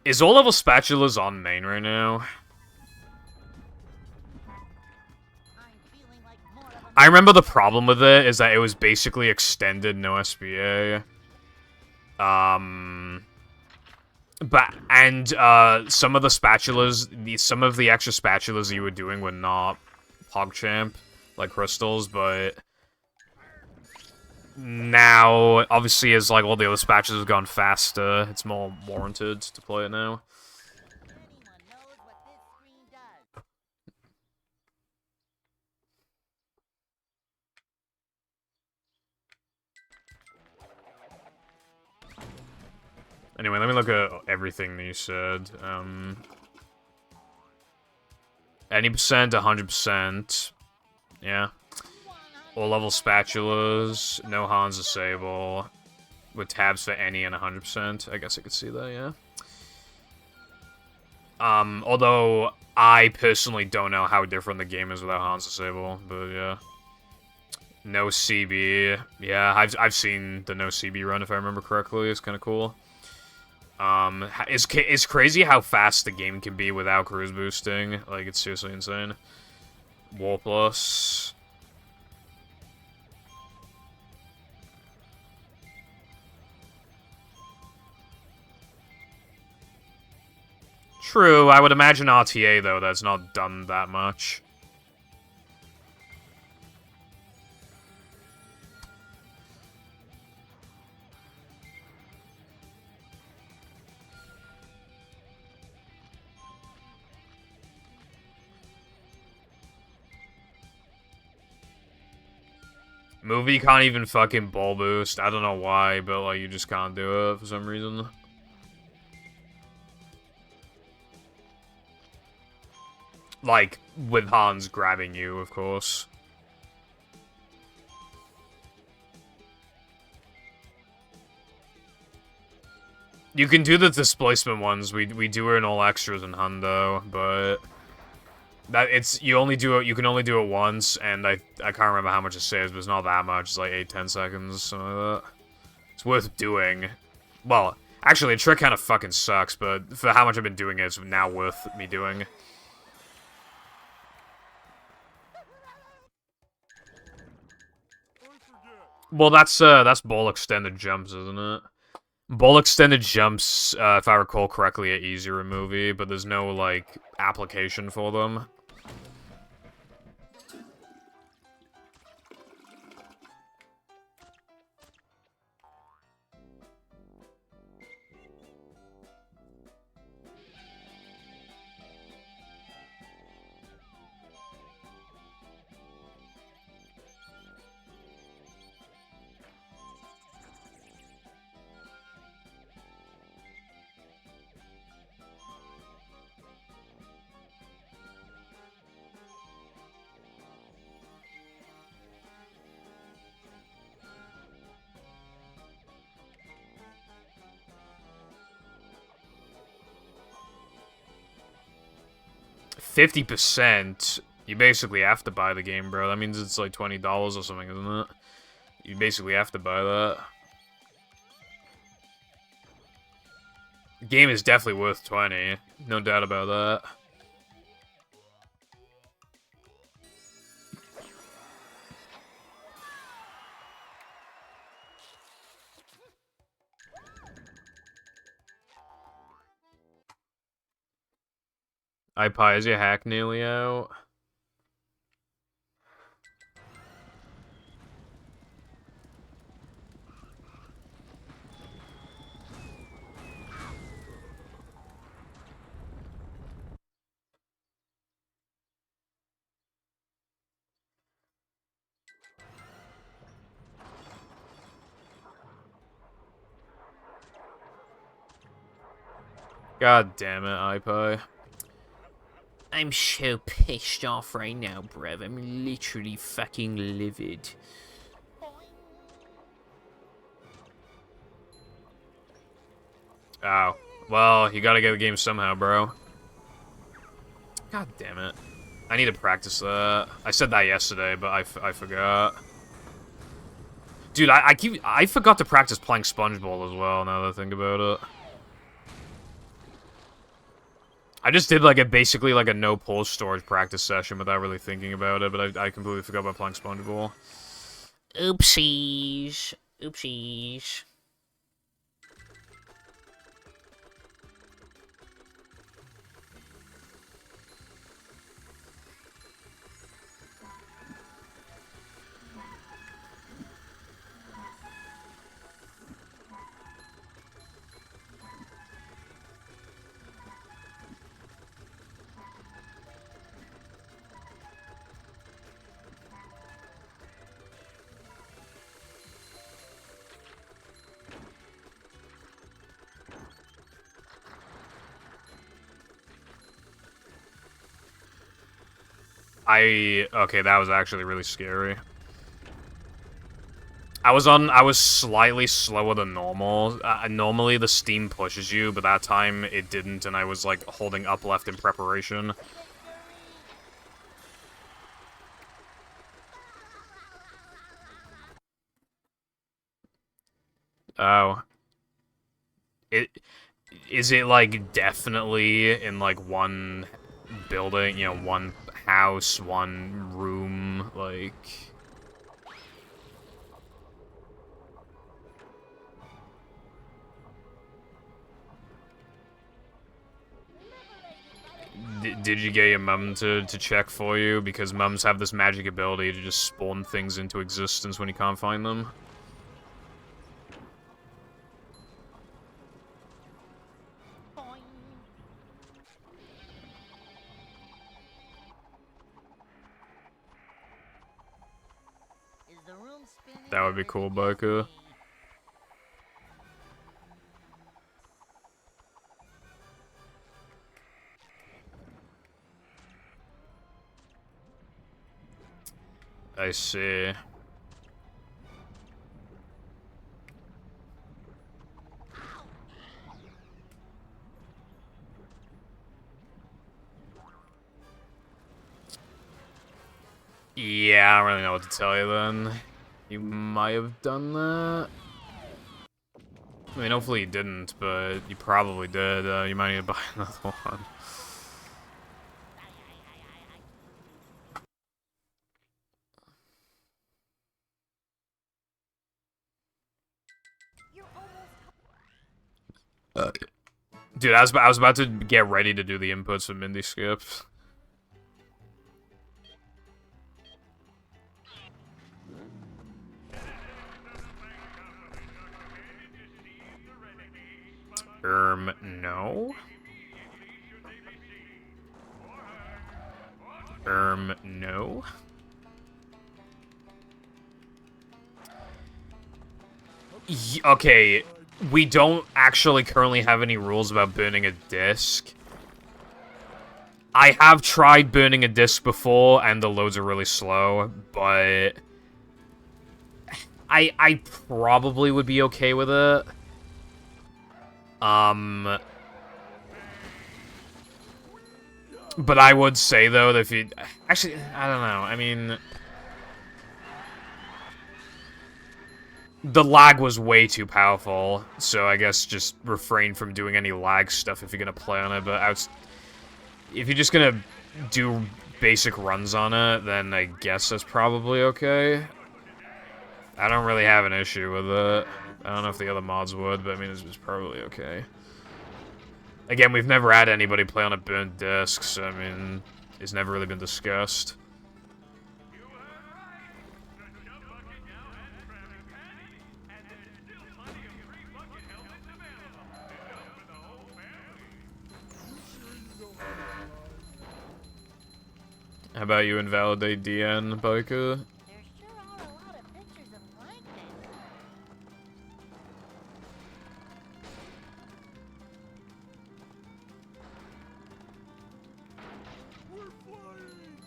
Is all level spatulas on main right now? I remember the problem with it is that it was basically extended no SBA. Some of the spatulas, some of the extra spatulas you were doing were not PogChamp, like crystals, but now, obviously, as like all the other spatulas have gone faster, it's more warranted to play it now. Anyway, let me look at everything that you said. Any percent, 100%. Yeah. All level spatulas, no Hansa Sable, with tabs for any and 100%. I guess I could see that, yeah. Although I personally don't know how different the game is without Hansa Sable, but yeah. No CB. Yeah, I've seen the no CB run if I remember correctly. It's kind of cool. It's crazy how fast the game can be without cruise boosting. Like, it's seriously insane. Warplus. True, I would imagine RTA, though, that's not done that much. Movie can't even fucking ball boost. I don't know why, but, like, you just can't do it for some reason. Like, with Hans grabbing you, of course. You can do the displacement ones. We do it in all extras in Hundo, but you can only do it once, and I can't remember how much it saves, but it's not that much. It's like 8-10 seconds, something like that. It's worth doing. Well, actually, the trick kind of fucking sucks, but for how much I've been doing it, it's now worth me doing. Well, that's ball extended jumps, isn't it? Ball extended jumps, if I recall correctly, are easier in movie, but there's no, like, application for them. $50%? You basically have to buy the game, bro. That means it's like $20 or something, isn't it? You basically have to buy that. The game is definitely worth 20. No doubt about that. iPie, is your hack nearly out? God damn it, iPie. I'm so pissed off right now, bruv. I'm literally fucking livid. Oh. Well, you gotta get the game somehow, bro. God damn it. I need to practice that. I said that yesterday, but I forgot. Dude, I forgot to practice playing Spongeball as well, now that I think about it. I just did, like, basically, like, a no-pause storage practice session without really thinking about it, but I completely forgot about playing Spongeball. Oopsies. Oopsies. Okay, that was actually really scary. I was slightly slower than normal. Normally the steam pushes you, but that time it didn't, and I was, like, holding up left in preparation. Oh. Is it, like, definitely in, like, one building, you know, one house, one room, like... Did you get your mum to check for you? Because mums have this magic ability to just spawn things into existence when you can't find them. Boing. Is the room spinning? That would be or is cool, it just Barker. me? I see. Yeah, I don't really know what to tell you then. You might have done that. I mean, hopefully you didn't, but you probably did. You might need to buy another one. You're almost Dude, I was about to get ready to do the inputs for Mindy Skips. No. No. Okay, we don't actually currently have any rules about burning a disc. I have tried burning a disc before, and the loads are really slow, but I probably would be okay with it. But I would say, though, that if you... Actually, I don't know. I mean... The lag was way too powerful, so I guess just refrain from doing any lag stuff if you're gonna play on it, but if you're just gonna do basic runs on it, then I guess that's probably okay. I don't really have an issue with it. I don't know if the other mods would, but I mean, it's probably okay. Again, we've never had anybody play on a burnt disc, so I mean, it's never really been discussed. How about you invalidate DN, Biker? There sure are a lot of pictures of plankton. We're flying!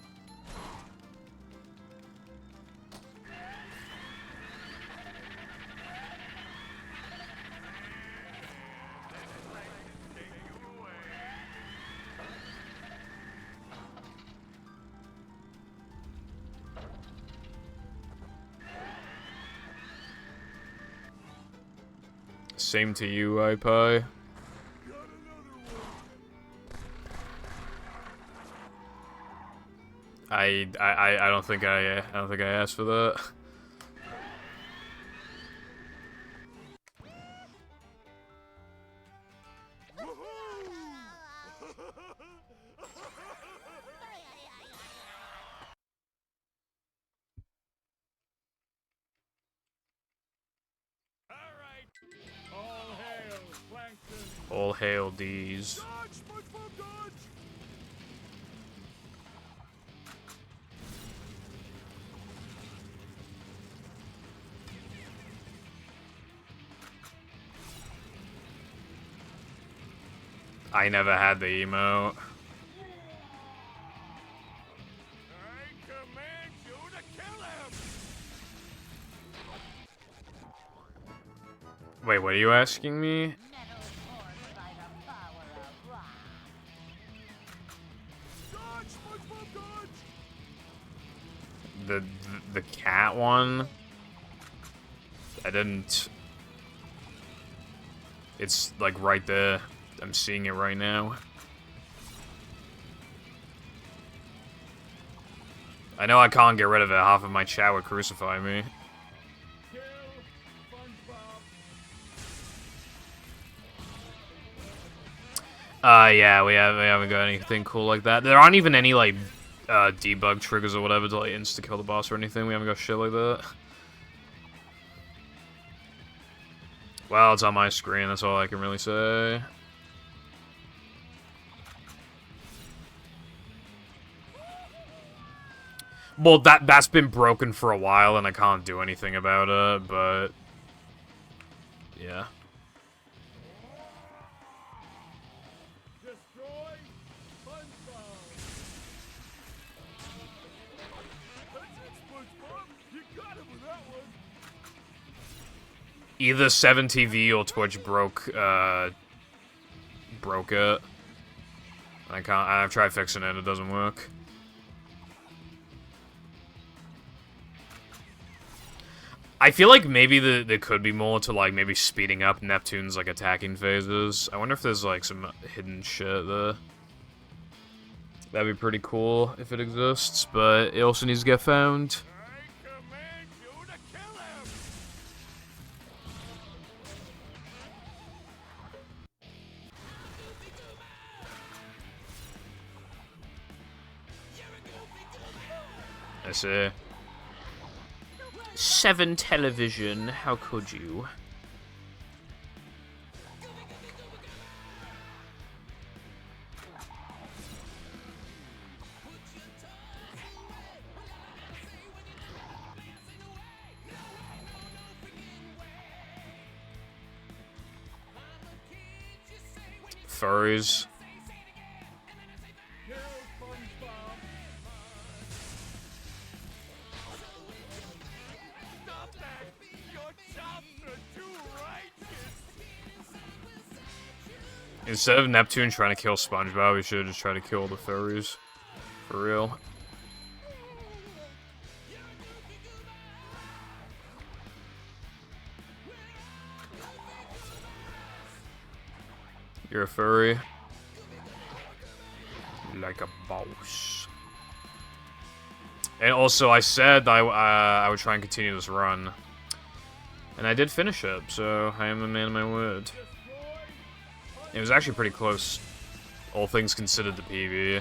Same to you, iPie. Got another one! I don't think I asked for that. Alright! All hail, Plankton! All hail D's. Dodge, SpongeBob, dodge! I never had the emote. I command you to kill him! Wait, what are you asking me? Metal force by the power of rock. Dodge, SpongeBob, dodge! The cat one? I didn't... It's, like, right there. I'm seeing it right now. I know I can't get rid of it. Half of my chat would crucify me. Kill SpongeBob! Yeah, we haven't got anything cool like that. There aren't even any, like, debug triggers or whatever to, like, insta-kill the boss or anything. We haven't got shit like that. Well, it's on my screen, that's all I can really say. Well, that's been broken for a while, and I can't do anything about it, but... yeah. Destroy SpongeBob. That's it, SpongeBob. You got him with that one. Either 7TV or Twitch broke it. I can't. I've tried fixing it. It doesn't work. I feel like maybe there could be more to, like, maybe speeding up Neptune's, like, attacking phases. I wonder if there's, like, some hidden shit there. That'd be pretty cool if it exists, but it also needs to get found. I command you to kill him. I see. 7 television, how could you? Furries. Kill SpongeBob. Stop that. Your chops are too righteous. Instead of Neptune trying to kill SpongeBob, we should just try to kill the furries. For real. You're a furry. Like a boss. And also, I said I would try and continue this run. And I did finish it, so I am a man of my word. It was actually pretty close, all things considered, to PB.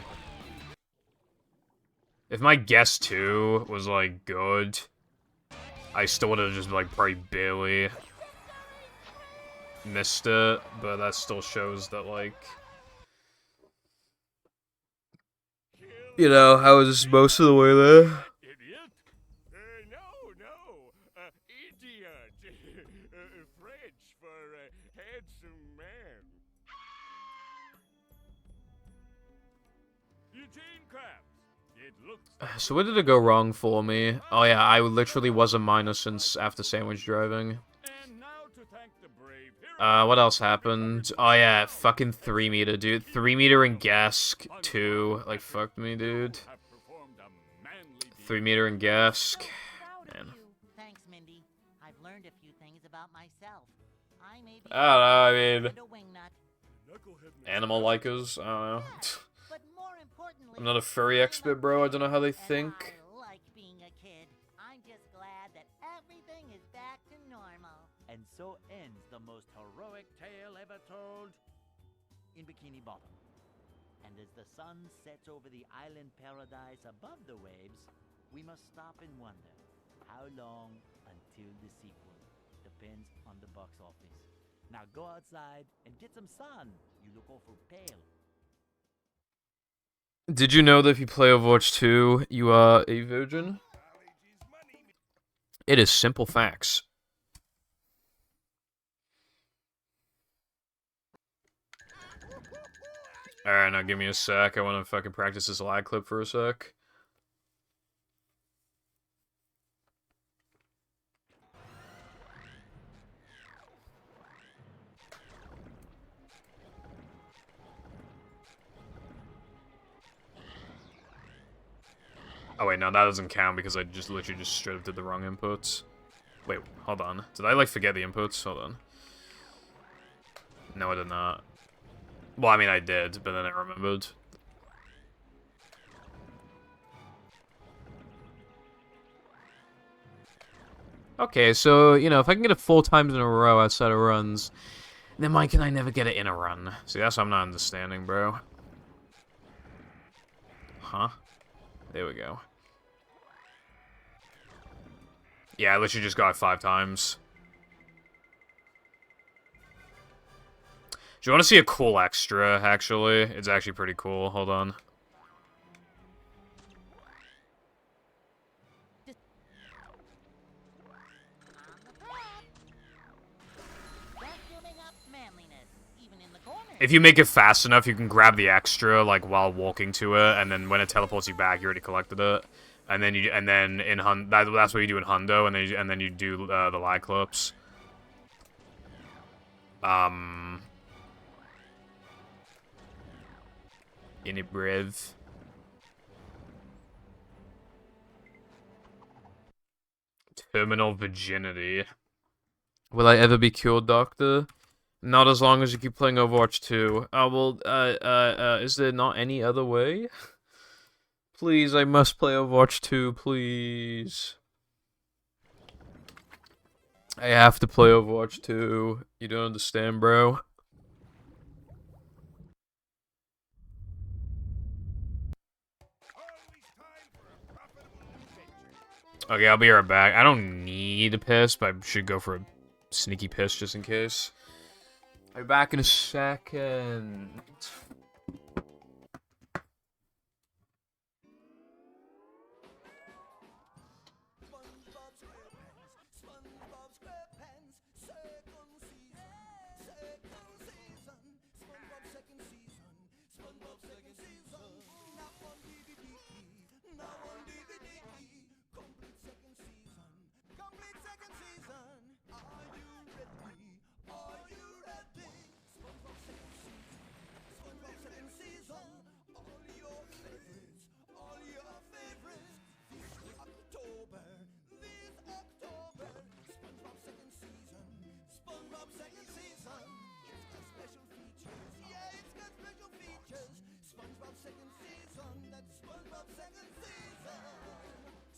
If my guess 2 was, like, good, I still would have just, like, probably barely missed it, but that still shows that, like, you know, I was most of the way there. Idiot? No. Idiot. French for handsome man. Eugene Krabs. It looks. So where did it go wrong for me? Oh yeah, I literally was a minus since after sandwich driving. And now to thank the brave hero. What else happened? Oh yeah, fucking 3 meter, dude. 3 meter and Gask 2. Like, fucked me, dude. Have performed a manly deed. 3 meter and Gask. Proud Man. of you. Thanks, Mindy. I've learned a few things about myself. I may be I don't know, I mean, and a wingnut, Knucklehead animal likers, I don't know. but more importantly, I'm not a furry expert, bro. I don't know how they think. I like being a kid. I'm just glad that everything is back to normal. And so ends the most heroic tale ever told in Bikini Bottom. And as the sun sets over the island paradise above the waves, we must stop and wonder how long until the sequel. Depends on the box office. Now go outside and get some sun. You look awful pale. Did you know that if you play Overwatch 2, you are a virgin? It is simple facts. Alright, now give me a sec. I want to fucking practice this lag clip for a sec. Oh wait, no, that doesn't count because I just literally just straight up did the wrong inputs. Wait, hold on. Did I, like, forget the inputs? Hold on. No, I did not. Well, I mean, I did, but then I remembered. Okay, so, you know, if I can get it 4 times in a row outside of runs, Then why can I never get it in a run? See, that's what I'm not understanding, bro. Huh? There we go. Yeah, I literally just got it 5 times. Do you want to see a cool extra, actually? It's actually pretty cool. Hold on. Vacuuming up manliness, even in the corner. If you make it fast enough, you can grab the extra, like, while walking to it, and then when it teleports you back, you already collected it. And then in that's what you do in Hundo, and then you do the lag clips. In a breath. Terminal virginity. Will I ever be cured, Doctor? Not as long as you keep playing Overwatch 2. Oh, well, is there not any other way? Please, I must play Overwatch 2, please. I have to play Overwatch 2. You don't understand, bro. Okay, I'll be right back. I don't need a piss, but I should go for a sneaky piss just in case. I'll be back in a second.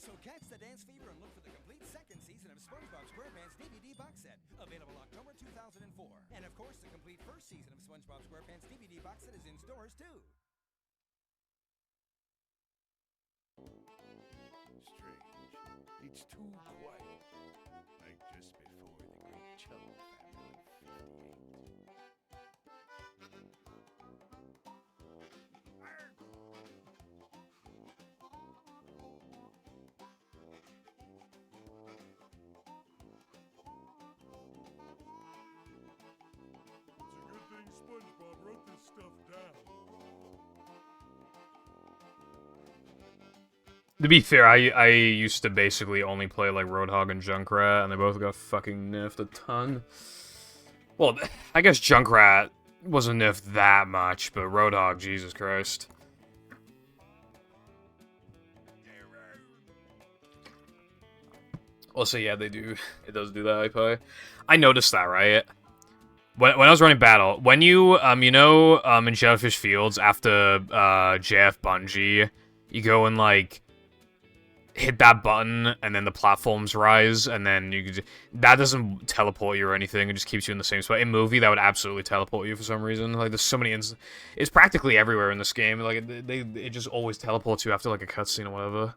So catch the dance fever and look for the complete second season of SpongeBob SquarePants DVD box set, available October 2004. And of course, the complete first season of SpongeBob SquarePants DVD box set is in stores too. Strange. It's too quiet. Like just before the great Chum family of 58. It's a good thing SpongeBob wrote this stuff down. To be fair, I used to basically only play like Roadhog and Junkrat, and they both got fucking nerfed a ton. Well, I guess Junkrat wasn't nerfed that much, but Roadhog, Jesus Christ. Also, yeah, they do. It does do that, iPie. I noticed that, right? When I was running battle, when you, in Shellfish Fields, after, JF Bungie, you go and, like, hit that button, and then the platforms rise, and then that doesn't teleport you or anything, it just keeps you in the same spot. In movie, that would absolutely teleport you for some reason. Like, there's so many it's practically everywhere in this game. Like, it just always teleports you after, like, a cutscene or whatever.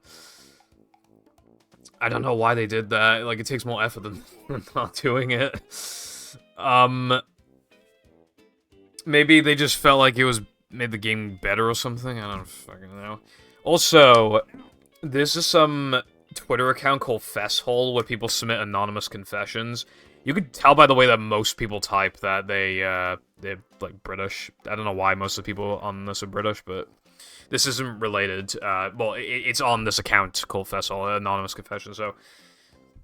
I don't know why they did that. Like, it takes more effort than not doing it. Maybe they just felt like it made the game better or something. I don't fucking know. Also, there's just some Twitter account called Fesshole where people submit anonymous confessions. You could tell by the way that most people type that they're like British. I don't know why most of the people on this are British, but this isn't related. Well, it's on this account called Fesshole, anonymous confession. So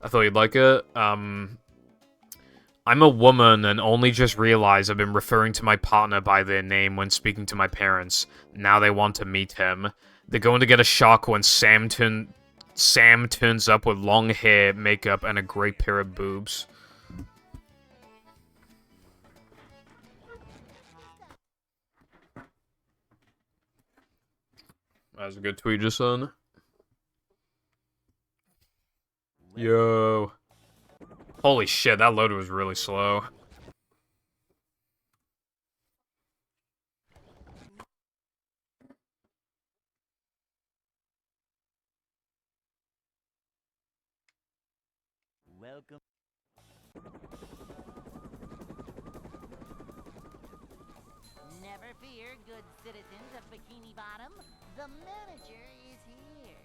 I thought you'd like it. I'm a woman and only just realized I've been referring to my partner by their name when speaking to my parents. Now they want to meet him. They're going to get a shock when Sam turns up with long hair, makeup, and a great pair of boobs. That's a good tweet, just son. Yo. Holy shit, that load was really slow. welcome. Never fear, good citizens of Bikini Bottom. The manager is here.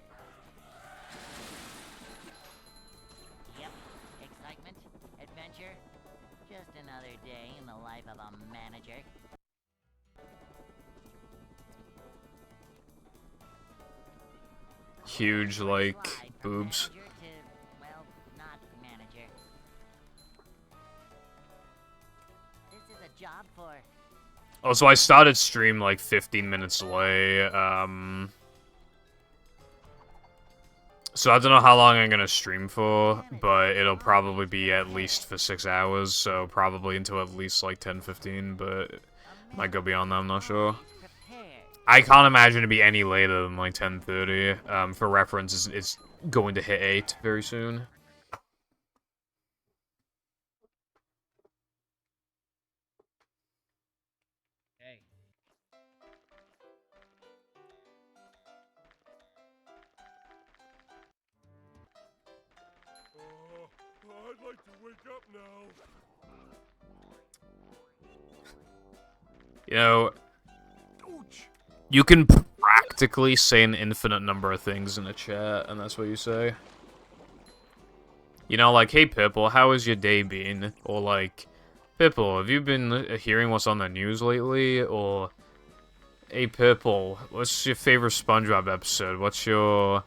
Yep, excitement, adventure. Just another day in the life of a manager. Huge, like, Slide from boobs. manager to, well, not manager. This is a job for... Oh, so I started stream like 15 minutes late. So I don't know how long I'm gonna stream for, but it'll probably be at least for 6 hours, so probably until at least like 10:15, but might go beyond that, I'm not sure. I can't imagine it'd be any later than like 10:30. For reference, it's going to hit 8 very soon. Hey. I'd like to wake up now. You know, Ouch! you can practically say an infinite number of things in a chat, and that's what you say. You know, like, hey, Pipple, how has your day been? Or, like, Pipple, have you been hearing what's on the news lately? Or, hey, Pipple, what's your favorite SpongeBob episode? What's your...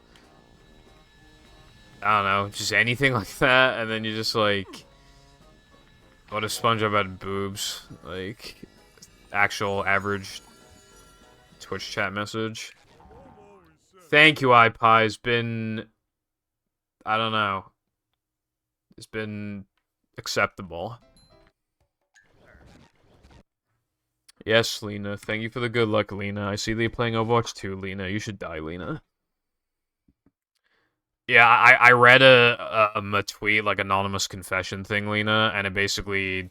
I don't know, just anything like that, and then you're just like... What if SpongeBob had boobs? Like, actual average Twitch chat message. Thank you, iPie. It's been... I don't know. It's been acceptable. Yes, Lena. Thank you for the good luck, Lena. I see that you're playing Overwatch 2, Lena. You should die, Lena. Yeah, I read a tweet, like, anonymous confession thing, Lena, and it basically...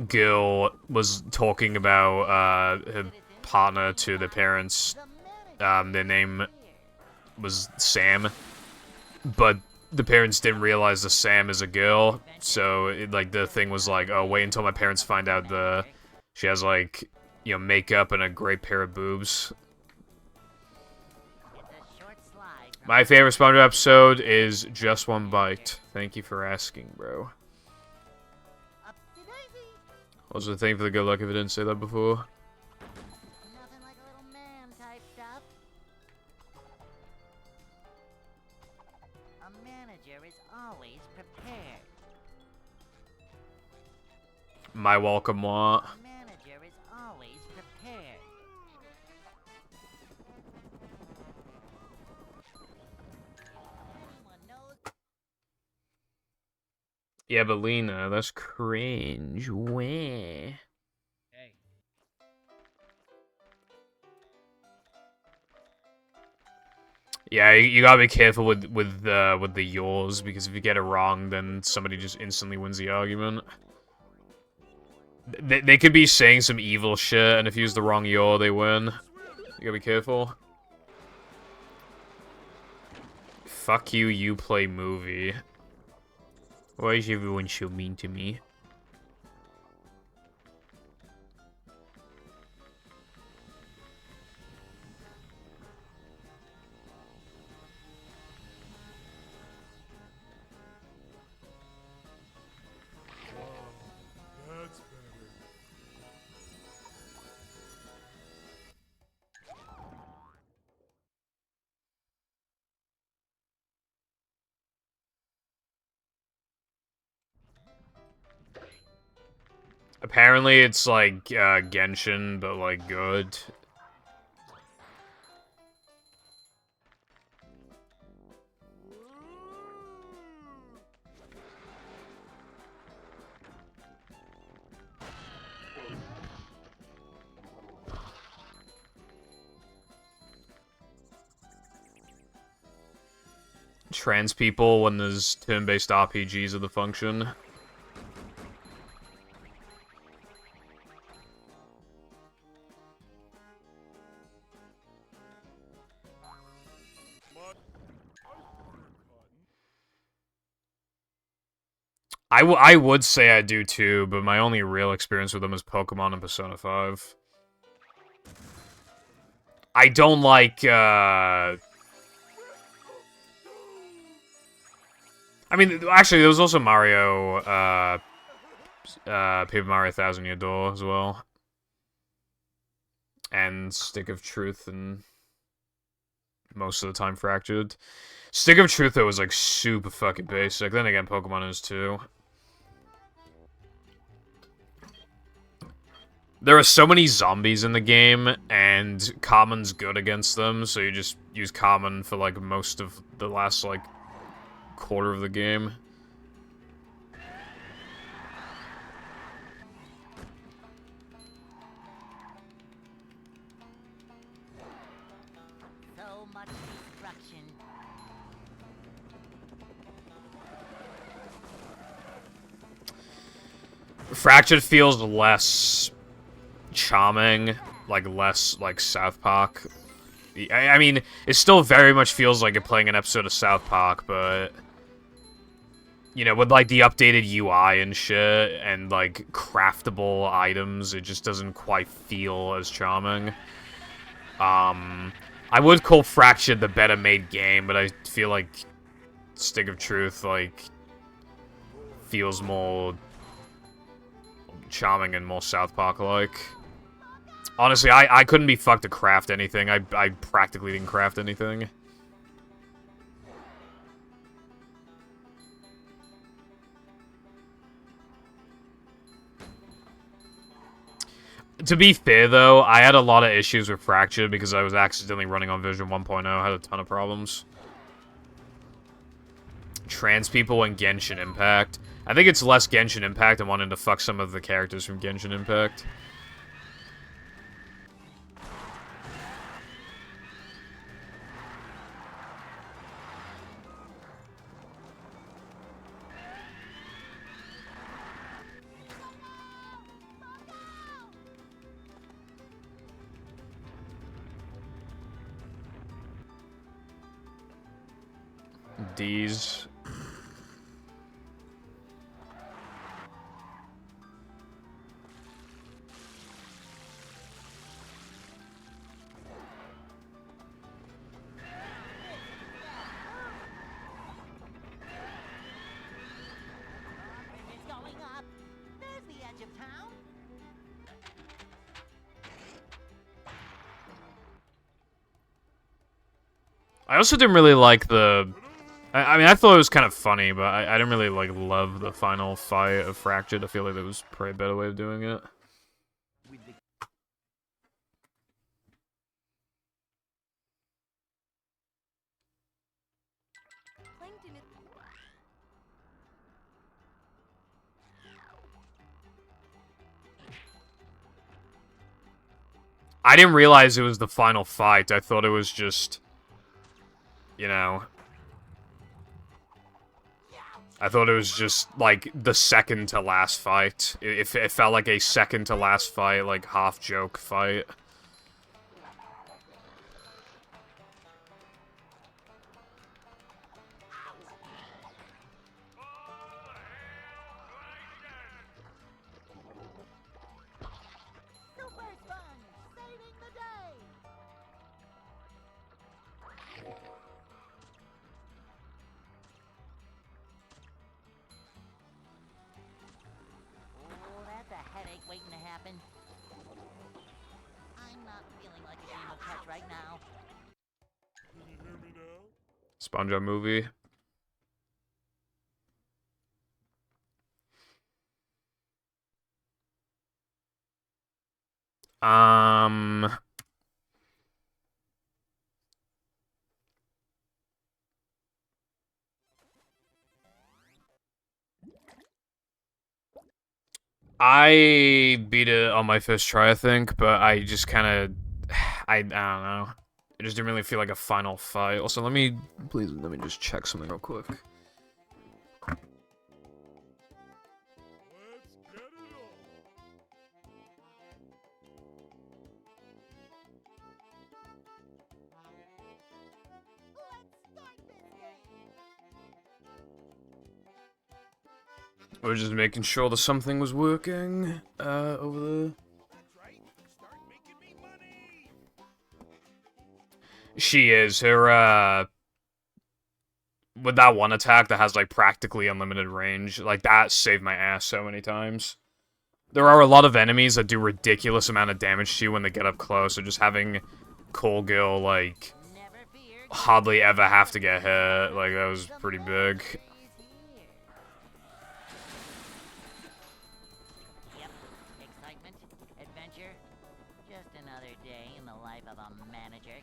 Gil was talking about, her partner to the parents. Their name was Sam. But the parents didn't realize the Sam is a girl, so, like, the thing was like, oh, wait until my parents find out she has, like, you know, makeup and a great pair of boobs. My favorite SpongeBob episode is Just One Bite. Thank you for asking, bro. Also, thank you for the good luck if I didn't say that before. Nothing like a little man type stuff. A manager is always prepared. My welcome, what? A manager is always prepared. Anyone knows? Yeah, but Lena, that's cringe. Wah. Hey. Yeah, you gotta be careful with the yours, because if you get it wrong, then somebody just instantly wins the argument. They could be saying some evil shit, and if you use the wrong yaw, they win. You gotta be careful. Fuck you, you play movie. Why is everyone so mean to me? That's better. Apparently it's like, Genshin, but like good. Trans people when there's turn-based RPGs are the function. Mud. I prefer cotton. I would say I do too, but my only real experience with them is Pokemon and Persona 5. I don't like, I mean, actually, there was also Mario, Paper Mario 1000 Year Door as well. And Stick of Truth and most of the time Fractured. Stick of Truth, though, was, like, super fucking basic. Then again, Pokemon is too. There are so many zombies in the game, and Common's good against them, so you just use Common for, like, most of the last, like, quarter of the game. So much destruction. Fractured feels less charming, like, less, like, South Park. I mean, it still very much feels like you're playing an episode of South Park, but... You know, with, like, the updated UI and shit, and, like, craftable items, it just doesn't quite feel as charming. I would call Fractured the better made game, but I feel like Stick of Truth, like, feels more charming and more South Park-like. Honestly, I couldn't be fucked to craft anything. I practically didn't craft anything. To be fair, though, I had a lot of issues with Fractured because I was accidentally running on version 1.0. I had a ton of problems. Trans people and Genshin Impact. I think it's less Genshin Impact and wanting to fuck some of the characters from Genshin Impact. D's. It's going up. There's the edge of town. I also didn't really like the... I mean, I thought it was kind of funny, but I didn't really, like, love the final fight of Fractured. I feel like there was probably a better way of doing it. With the Plankton is... I didn't realize it was the final fight. I thought it was just... You know... I thought it was just, like, the second to last fight. It felt like a second to last fight, like, half-joke fight. Super Sponge, saving the day! Oh, that's a headache waiting to happen. I'm not feeling like a game of catch right now. Can you hear me now? SpongeBob movie. I beat it on my first try, I think, but I just kind of... I don't know. It just didn't really feel like a final fight. Also, please, let me just check something real quick. Let's get it on. Let's start this game! We're just making sure that something was working, over there. That's right. Start making me money. She is. Her, with that one attack that has, like, practically unlimited range, like, that saved my ass so many times. There are a lot of enemies that do ridiculous amount of damage to you when they get up close, so just having Colgil, like, Never fear. hardly ever have to get hit, like, that was pretty big. Yep. Excitement, adventure. Just another day in the life of a manager.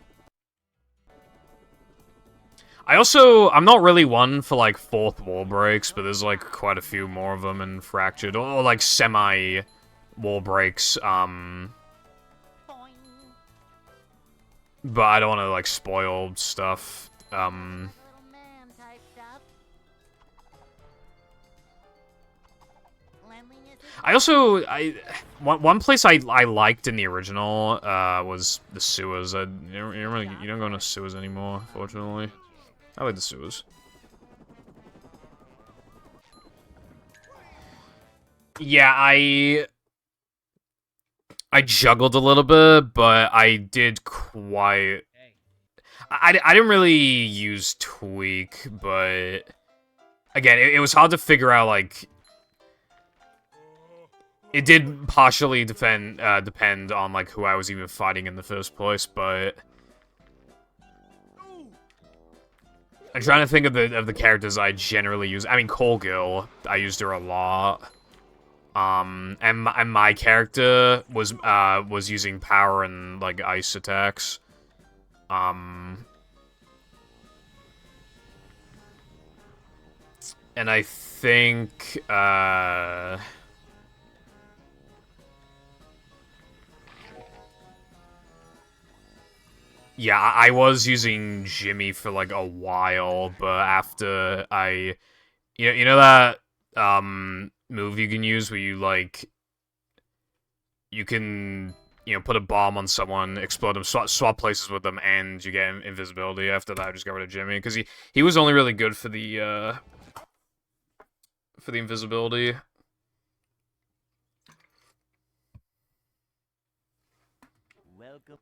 I'm not really one for, like, fourth wall breaks, but there's, like, quite a few more of them in Fractured, or, like, semi-wall breaks, Boing. but I don't want to, like, spoil stuff, Little man type stuff. Cleanliness is one place I liked in the original, was the sewers. You don't go into sewers anymore, fortunately. I like the sewers. Yeah, I juggled a little bit, but I did quite... I didn't really use Tweak, but... Again, it was hard to figure out, like... It did partially depend on, like, who I was even fighting in the first place, but... I'm trying to think of the characters I generally use. I mean, Colgil, I used her a lot. And my character was using power and, like, ice attacks. And I think, yeah, I was using Jimmy for, like, a while, but after you know that, move you can use where you, like, you can, put a bomb on someone, explode them, swap places with them, and you get invisibility. After that, I just got rid of Jimmy, because he was only really good for the invisibility. Welcome.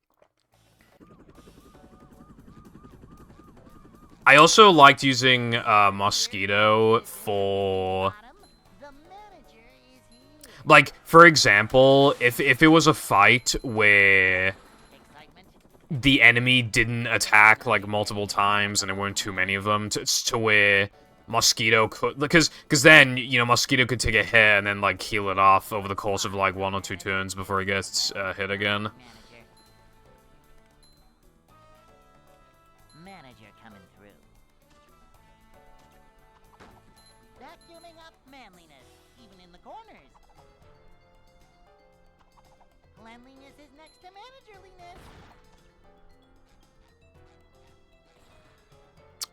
I also liked using Mosquito for, bottom. The manager is here. like, for example, if it was a fight where Excitement. the enemy didn't attack, like, multiple times and there weren't too many of them, to where Mosquito could, because then, Mosquito could take a hit and then, like, heal it off over the course of, like, 1 or 2 turns before he gets hit again. Manager coming through. Vacuuming up manliness, even in the corners. Cleanliness is next to managerliness.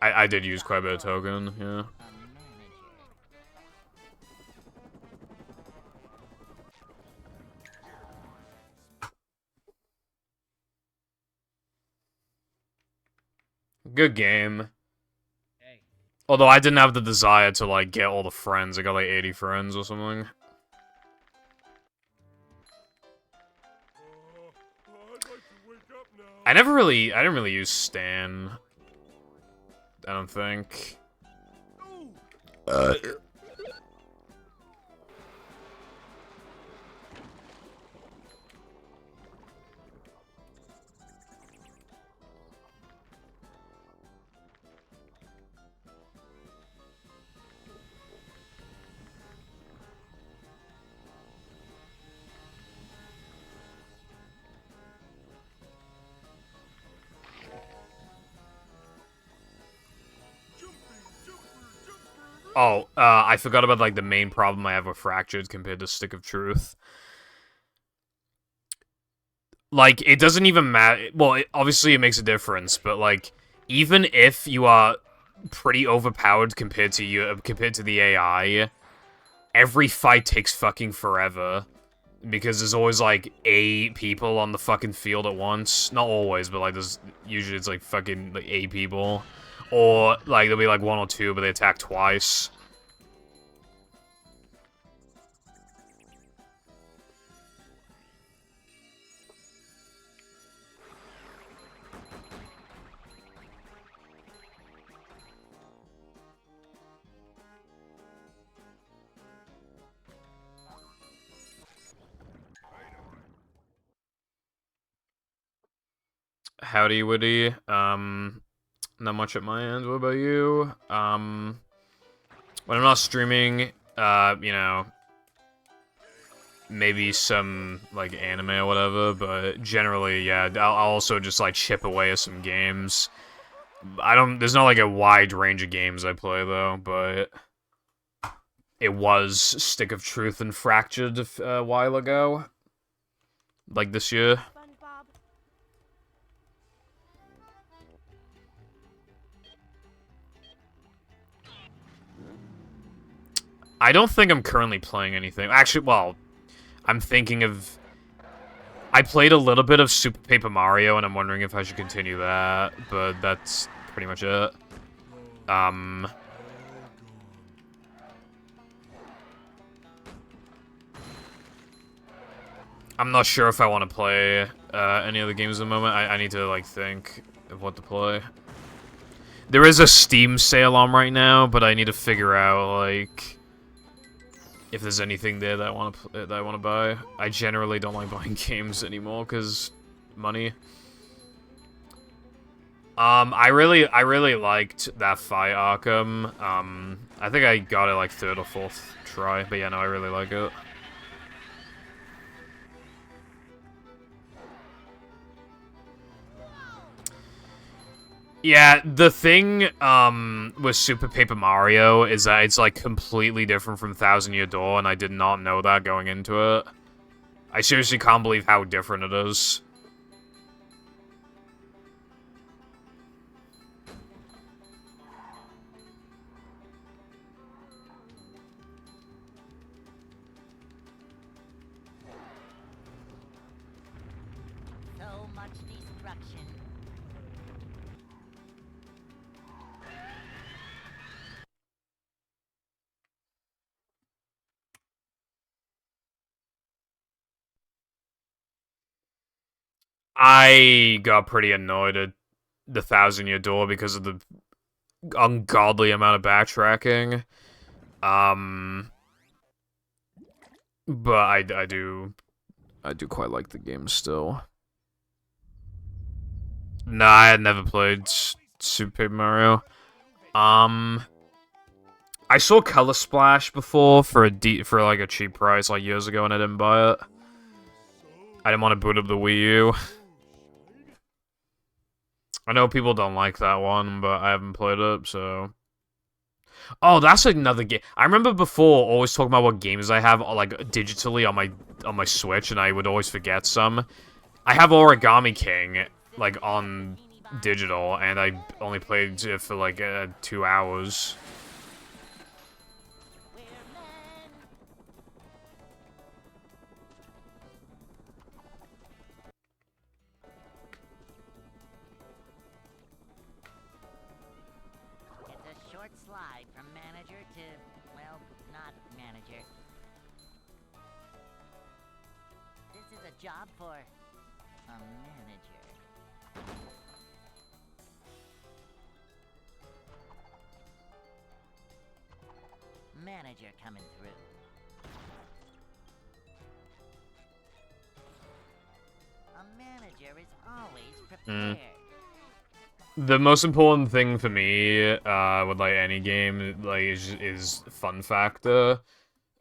I did use quite a bit of token, yeah. A manager. Good game. Although I didn't have the desire to, like, get all the friends. I got, like, 80 friends or something. I'd like to wake up now. I didn't really use Stan. I don't think. Oh, I forgot about, like, the main problem I have with Fractured compared to Stick of Truth. Like, it doesn't even matter. Well, obviously it makes a difference, but, like, even if you are pretty overpowered compared to the AI, every fight takes fucking forever. Because there's always, like, 8 people on the fucking field at once. Not always, but, like, usually it's, like, fucking, like, 8 people. Or, like, there'll be, like, 1 or 2, but they attack twice. Howdy Woody. Not much at my end. What about you? When I'm not streaming, you know, maybe some, like, anime or whatever, but generally, yeah, I'll also just, like, chip away at some games. There's not, like, a wide range of games I play, though, but it was Stick of Truth and Fractured a while ago. Like, this year. SpongeBob. I don't think I'm currently playing anything. Actually, well, I'm thinking of... I played a little bit of Super Paper Mario, and I'm wondering if I should continue that, but that's pretty much it. I'm not sure if I want to play any other games at the moment. I need to, like, think of what to play. There is a Steam sale on right now, but I need to figure out, like... if there's anything there that I want to buy. I generally don't like buying games anymore because money. I really liked that fight Arkham. I think I got it like 3rd or 4th try, but yeah, no, I really like it. Yeah, the thing with Super Paper Mario is that it's like completely different from Thousand Year Door, and I did not know that going into it. I seriously can't believe how different it is. So much destruction. I got pretty annoyed at the Thousand Year Door because of the ungodly amount of backtracking. But I do quite like the game still. Nah, I had never played Super Paper Mario. I saw Color Splash before for like a cheap price like years ago, and I didn't buy it. I didn't want to boot up the Wii U. I know people don't like that one, but I haven't played it, so... Oh, that's another game. I remember before always talking about what games I have, like, digitally on my Switch, and I would always forget some. I have Origami King, like, on digital, and I only played it for, like, 2 hours. It's a short slide from manager to, well, not manager. This is a job for a manager. Manager coming through. A manager is always prepared. The most important thing for me, with, like, any game, like, is fun factor.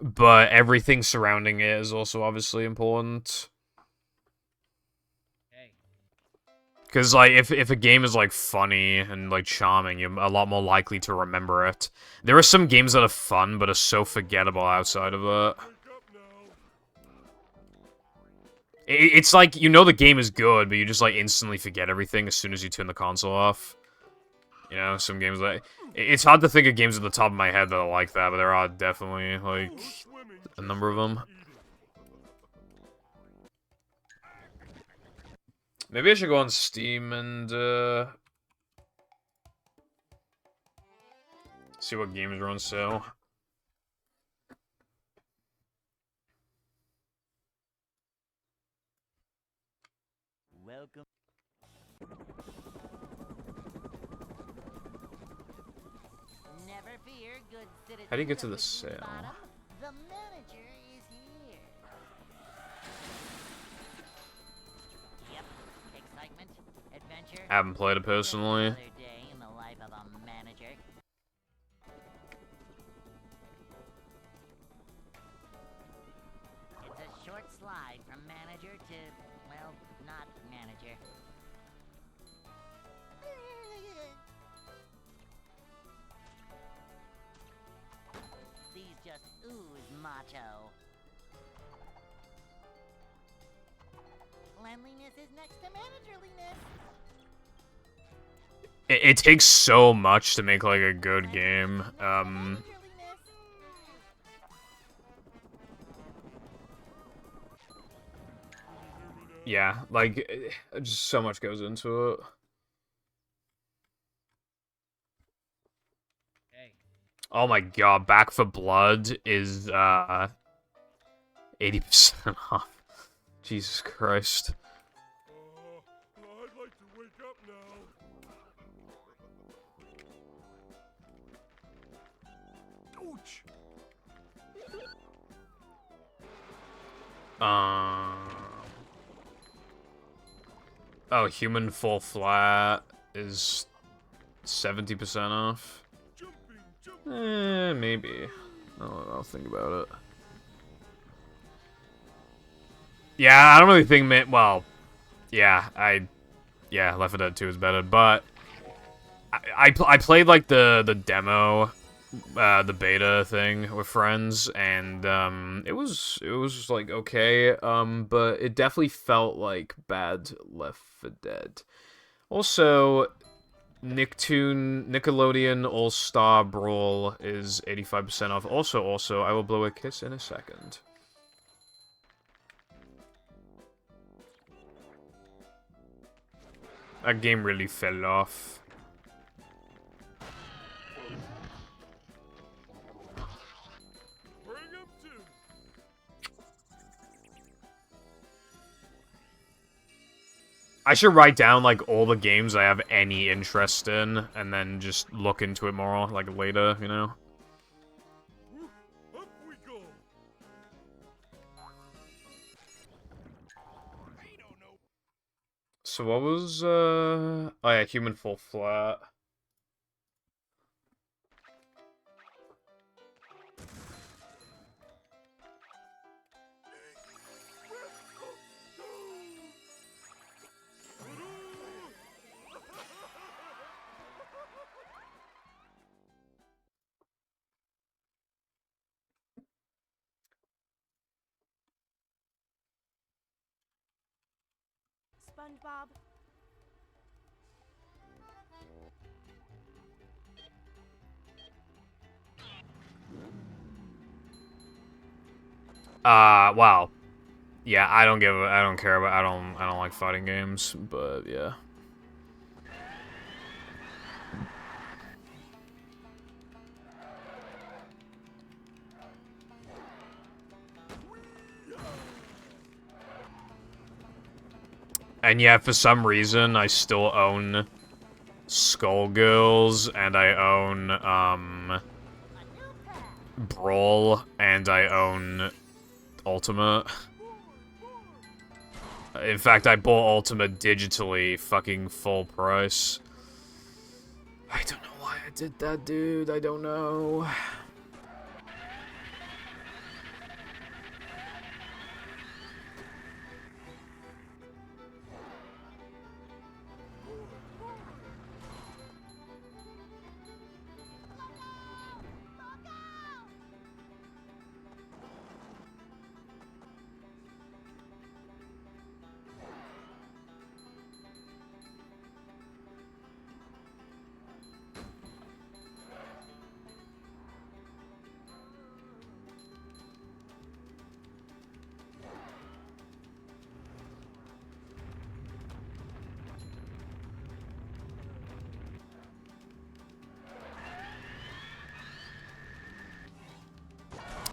But everything surrounding it is also obviously important. Because, like, if a game is, like, funny and, like, charming, you're a lot more likely to remember it. There are some games that are fun, but are so forgettable outside of it. It's like, you know the game is good, but you just, like, instantly forget everything as soon as you turn the console off. You know, some games like... It's hard to think of games at the top of my head that are like that, but there are definitely, like, a number of them. Maybe I should go on Steam and, see what games are on sale. Welcome. Never fear, good citizens. How do you get to of the Bikini sale? Bottom. The manager is here. Yep. Excitement, adventure. Haven't played it personally. Another day in the life of a manager. It's a short slide from manager to, well, not manager. These just ooze macho. Cleanliness is next to managerliness. It takes so much to make like a good game. Yeah, like just so much goes into it. Oh my god, Back for Blood is 80% off. Jesus Christ. I'd like to wake up now. Ouch! Oh, Human Fall Flat is 70% off. Maybe. I'll think about it. Yeah, I don't really think, well, yeah, Left 4 Dead 2 is better, but I played like the demo, the beta thing with friends, and it was like okay, but it definitely felt like bad Left 4 Dead. Also, Nickelodeon All-Star Brawl is 85% off. Also, I will blow a kiss in a second. That game really fell off. I should write down, like, all the games I have any interest in, and then just look into it more, like, later, you know? Up we go. So what was, oh yeah, Human Fall Flat. SpongeBob. Wow. Yeah, I don't care about, I don't like fighting games, but yeah. And yeah, for some reason, I still own Skullgirls, and I own, Brawl, and I own Ultimate. In fact, I bought Ultimate digitally, fucking full price. I don't know why I did that, dude. I don't know.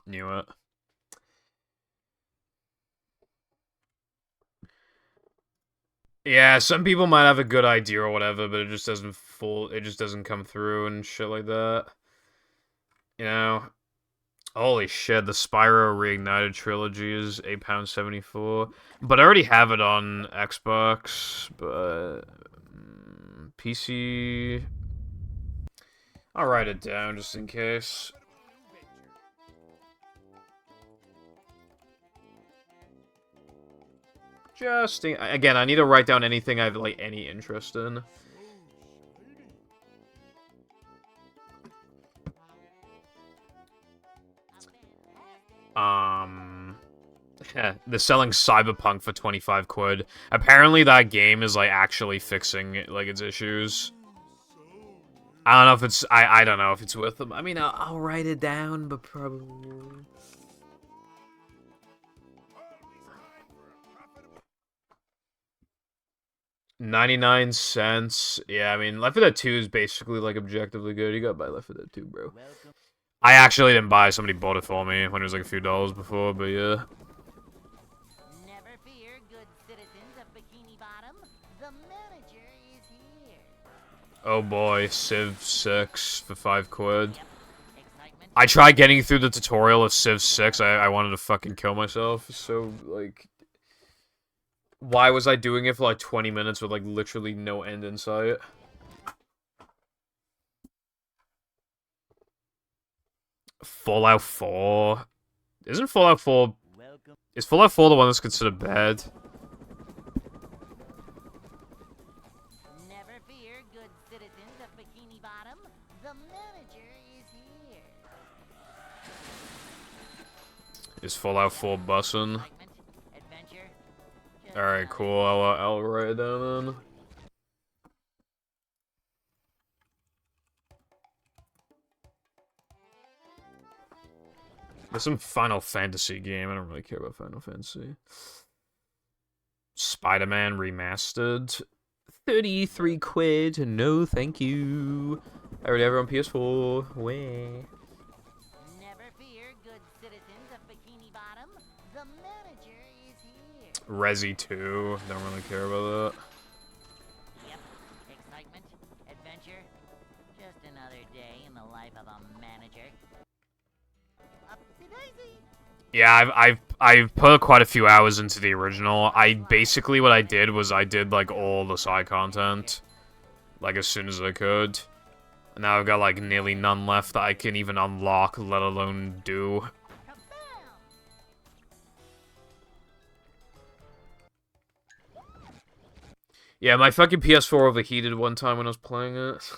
Knew it. Yeah, some people might have a good idea or whatever, but it just doesn't come through and shit like that. You know? Holy shit, the Spyro Reignited trilogy is £8.74. But I already have it on Xbox, but PC. I'll write it down just in case. Again, I need to write down anything I have like any interest in. They're selling Cyberpunk for 25 quid. Apparently that game is like actually fixing like its issues. I don't know if it's I don't know if it's worth them. I mean, I'll write it down, but probably 99 cents. Yeah, I mean, Left 4 Dead 2 is basically like objectively good. You gotta buy Left 4 Dead 2, bro. I actually didn't buy it. Somebody bought it for me when it was like a few dollars before, but yeah. Never fear, good citizens of Bikini Bottom. The manager is here. Oh boy, Civ 6 for 5 quid. Yep. Excitement. I tried getting through the tutorial of Civ 6. I wanted to fucking kill myself. So, like... Why was I doing it for like 20 minutes with like literally no end in sight? Fallout 4? Isn't Fallout 4... Is Fallout 4 the one that's considered bad? Never fear, good citizens of Bikini Bottom. The manager is here. Is Fallout 4 bussin'? Excitement, adventure. Just Alright, another cool. I'll write it down then. There's some Final Fantasy game. I don't really care about Final Fantasy. Spider-Man Remastered. 33 quid. No, thank you. I already have it on PS4. Way. Never fear, good citizens of Bikini Bottom. The manager is here. Resi 2. Don't really care about that. Yep. Excitement, adventure. Just another day in the life of a manager. Upsy-daisy. Yeah, I've put quite a few hours into the original. Basically what I did was I did like all the side content, like as soon as I could. And now I've got like nearly none left that I can even unlock, let alone do. Kabam! Yeah, my fucking PS4 overheated one time when I was playing it.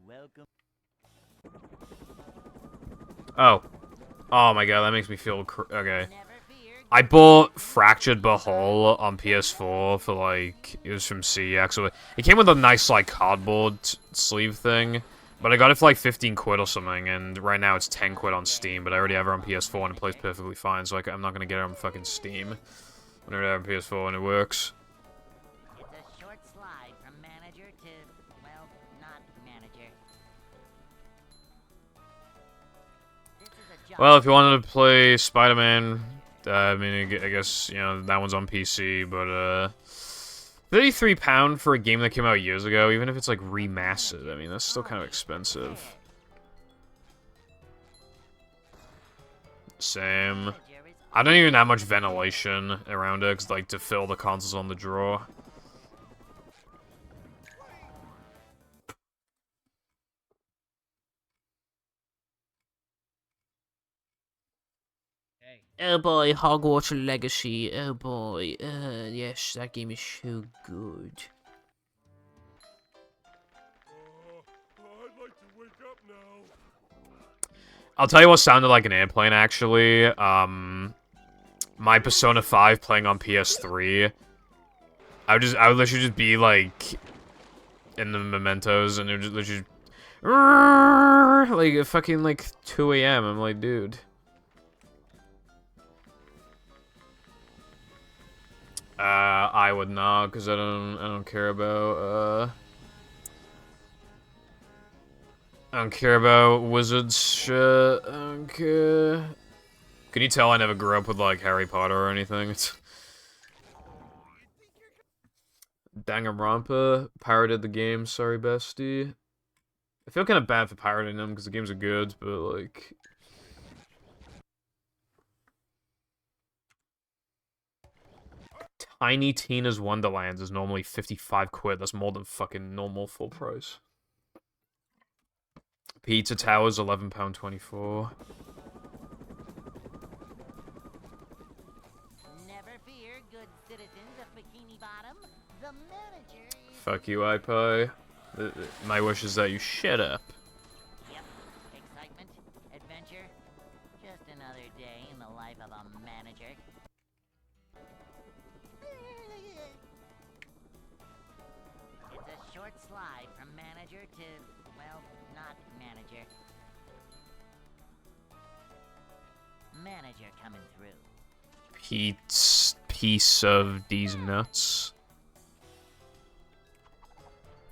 Welcome. Oh. Oh my god, that makes me feel okay. Never fear, I bought Fractured But Whole on PS4 for like, it was from CEX. So it came with a nice like cardboard sleeve thing, but I got it for like 15 quid or something, and right now it's 10 quid on Steam, but I already have it on PS4 and it plays perfectly fine, so I'm not gonna get it on fucking Steam. I already have it on PS4 and it works. it's a short slide from manager to, well, not manager. This is a job. Well, if you wanted to play Spider-Man, I mean, I guess, you know, that one's on PC, but, £33 for a game that came out years ago, even if it's, like, remastered, I mean, that's still kind of expensive. Same. Manager is I don't even have much ventilation around it, 'cause, like, to fill the consoles on the drawer. Oh boy, Hogwarts Legacy. Oh boy. Yes, that game is so good. I'd like to wake up now. I'll tell you what sounded like an airplane, actually. My Persona 5 playing on PS3. I would literally just be, like, in the mementos, and it would just literally like, fucking, like, 2 AM. I'm like, dude. I would not, because I don't care about, I don't care about wizards shit. I don't care. Can you tell I never grew up with, like, Harry Potter or anything? It's... Danganronpa pirated the game. Sorry, bestie. I feel kind of bad for pirating them, because the games are good, but, like... Tiny Tina's Wonderlands is normally 55 quid. That's more than fucking normal full price. Pizza Tower's £11.24. Never fear, good citizens of Bikini Bottom. The manager is... Fuck you, iPie. My wish is that you shut up. Yep. Excitement, adventure. Just another day in the life of a manager. It's a short slide from manager to, well, not manager. Manager coming through. Piece of these nuts.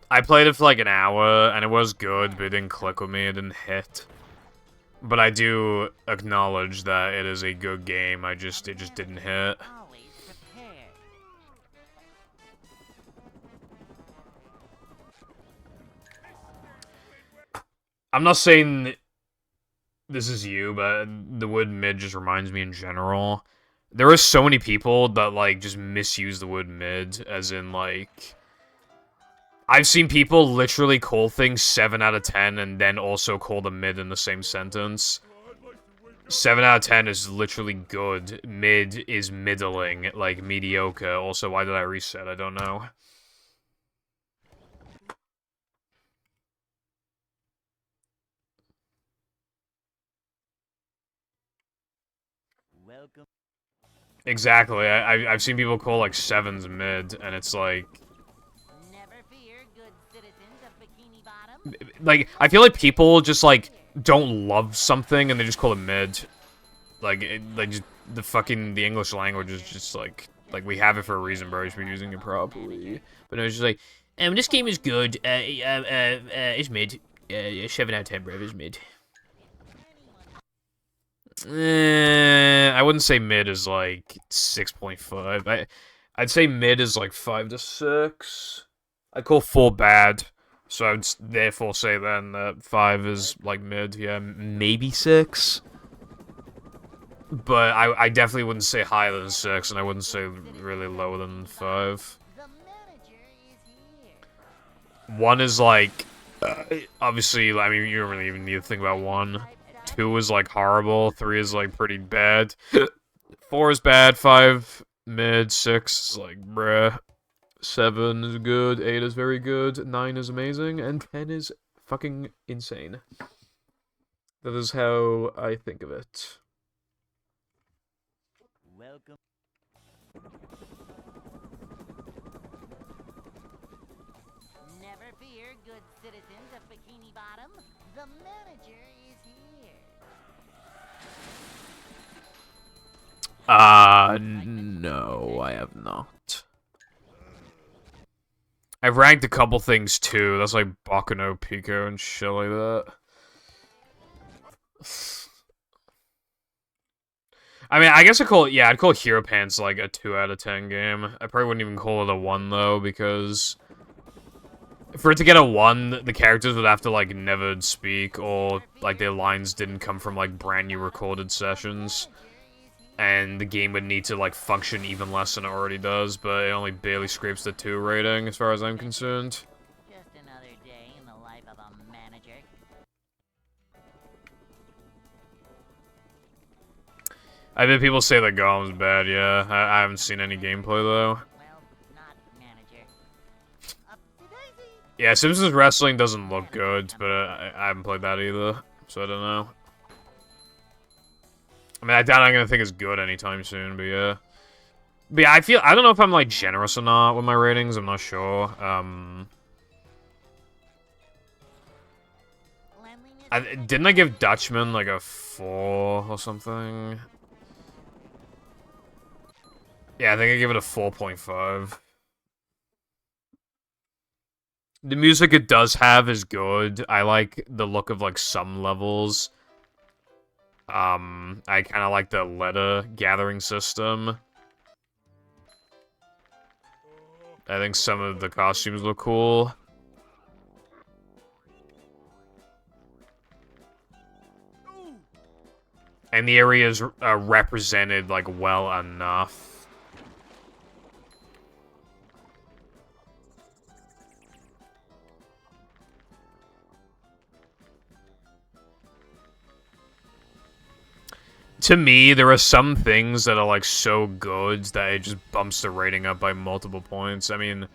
I played it for like an hour, and it was good, but it didn't click with me, it didn't hit. But I do acknowledge that it is a good game, it just didn't hit. Always prepared. I'm not saying this is you, but the word mid just reminds me in general. There are so many people that, like, just misuse the word mid, as in, like... I've seen people literally call things 7 out of 10 and then also call them mid in the same sentence. 7 out of 10 is literally good. Mid is middling, like mediocre. Also, why did I reset? I don't know. Welcome. Exactly. I've seen people call like 7s mid, and it's like... Never fear, good citizens of Bikini Bottom. Like, I feel like people just, like, don't love something and they just call it mid. Like, just, the English language is just, like, we have it for a reason, bro. You should be using it properly. But no, it's just like, this game is good. It's mid. 7 out of 10, bro. It's mid. I wouldn't say mid is, like, 6.5. I'd say mid is, like, 5 to 6. I'd call 4 bad. So I would therefore say then that 5 is, like, mid. Yeah, maybe 6. But I definitely wouldn't say higher than 6, and I wouldn't say really lower than 5. The manager is here. 1 is, like, obviously, I mean, you don't really even need to think about 1. 2 is, like, horrible. 3 is, like, pretty bad. 4 is bad. 5, mid. 6 is, like, bruh. 7 is good. 8 is very good. 9 is amazing. And 10 is fucking insane. That is how I think of it. Welcome. Never fear, good citizens of Bikini Bottom. The manager is here. No, I have not. I've ranked a couple things too. That's like Baccano, Pico, and shit like that. I mean, I guess I'd call Hero Pants like a 2 out of 10 game. I probably wouldn't even call it a 1 though, because for it to get a 1, the characters would have to like never speak, or like their lines didn't come from like brand new recorded sessions. And the game would need to, like, function even less than it already does, but it only barely scrapes the 2 rating, as far as I'm concerned. Just another day in the life of a manager. I bet people say that Golem's bad, yeah. I haven't seen any gameplay, though. Well, not manager. Up to daisy. Yeah, Simpsons Wrestling doesn't look good, but I haven't played that either, so I don't know. I mean, I doubt I'm gonna think it's good anytime soon, but yeah. But yeah, I don't know if I'm, like, generous or not with my ratings, I'm not sure. Didn't I give Dutchman, like, a 4 or something? Yeah, I think I give it a 4.5. The music it does have is good. I like the look of, like, some levels. I kind of like the letter gathering system. I think some of the costumes look cool. And the area is represented, like, well enough. To me, there are some things that are, like, so good that it just bumps the rating up by multiple points. I mean,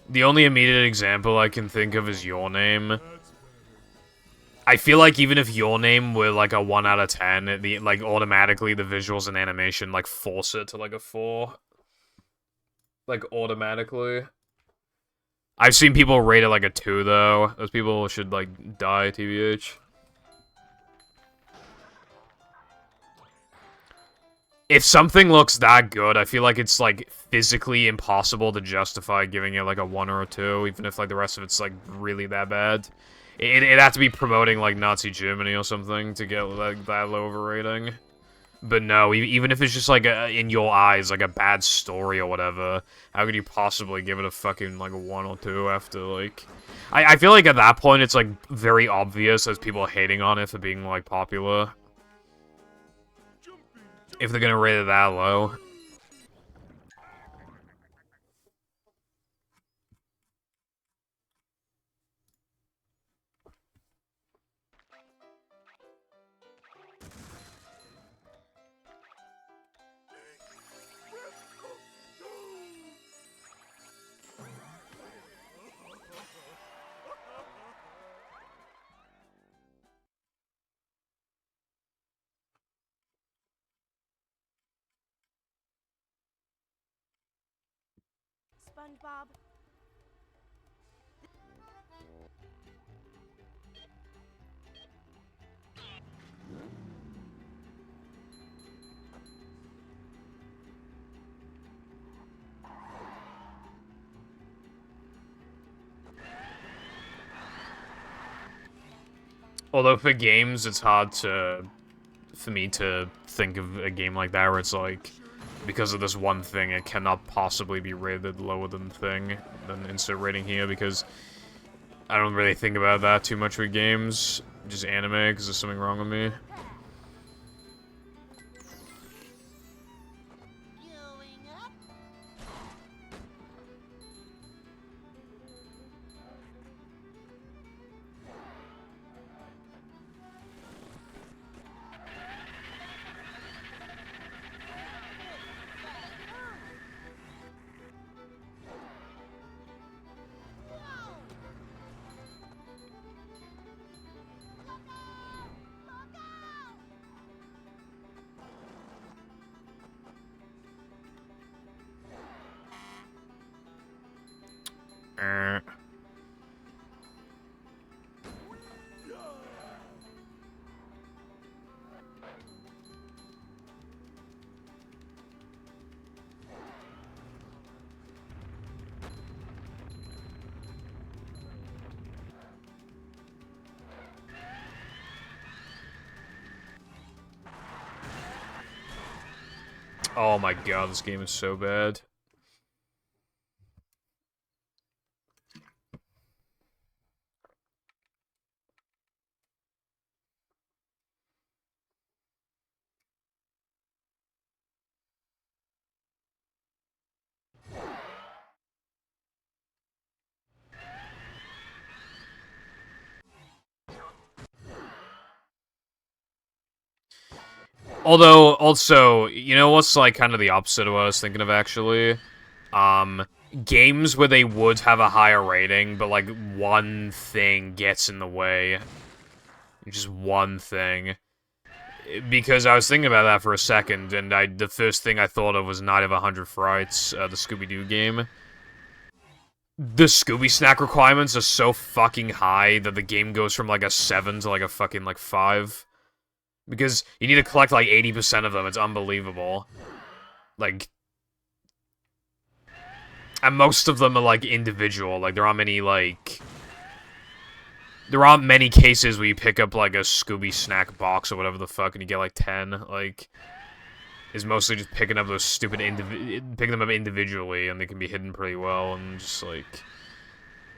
the only immediate example I can think of is Your Name. I feel like even if Your Name were, like, a 1 out of 10, like, automatically the visuals and animation, like, force it to, like, a 4. Like, automatically. I've seen people rate it like a 2, though. Those people should, like, die, TBH. If something looks that good, I feel like it's, like, physically impossible to justify giving it, like, a 1 or a 2, even if, like, the rest of it's, like, really that bad. It'd have to be promoting, like, Nazi Germany or something to get, like, that low of a rating. But no, even if it's just, like, in your eyes, like, a bad story or whatever, how could you possibly give it a fucking, like, a 1 or 2 after, like... I feel like at that point, it's, like, very obvious as people hating on it for being, like, popular. If they're gonna rate it that low. SpongeBob. Although for games, it's hard for me to think of a game like that where it's like, because of this one thing, it cannot possibly be rated lower than insert rating here, because I don't really think about that too much with games. Just anime, because there's something wrong with me. Going up. Eh. Oh my god, this game is so bad. Although, also, you know what's, like, kind of the opposite of what I was thinking of, actually? Games where they would have a higher rating, but, like, one thing gets in the way. Just one thing. Because I was thinking about that for a second, and the first thing I thought of was Night of 100 Frights, the Scooby-Doo game. The Scooby Snack requirements are so fucking high that the game goes from, like, a 7 to, like, a fucking, like, 5. Because you need to collect, like, 80% of them. It's unbelievable. Like... And most of them are, like, individual. Like, there aren't many, like... There aren't many cases where you pick up, like, a Scooby Snack box or whatever the fuck and you get, like, 10. Like... It's mostly just picking up those stupid picking them up individually, and they can be hidden pretty well, and just, like...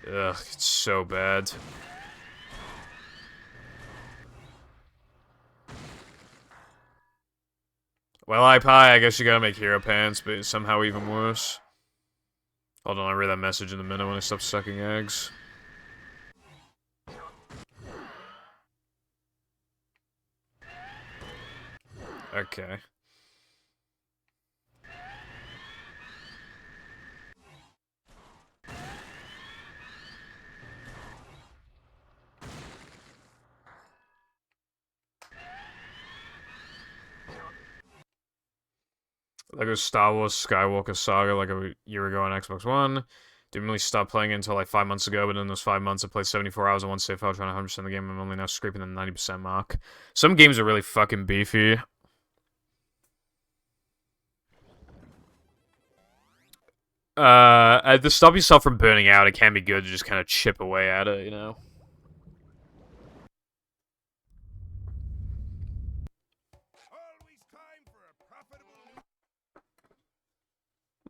Ugh, it's so bad. Well, iPie, I guess you gotta make hero pants, but it's somehow even worse. Hold on, I'll read that message in a minute when I stop sucking eggs. Okay. Lego Star Wars Skywalker Saga like a year ago on Xbox One. Didn't really stop playing it until like 5 months ago, but in those 5 months I played 74 hours on one save file trying to 100% the game. I'm only now scraping the 90% mark. Some games are really fucking beefy. To stop yourself from burning out, it can be good to just kind of chip away at it, you know? Always time for a profitable.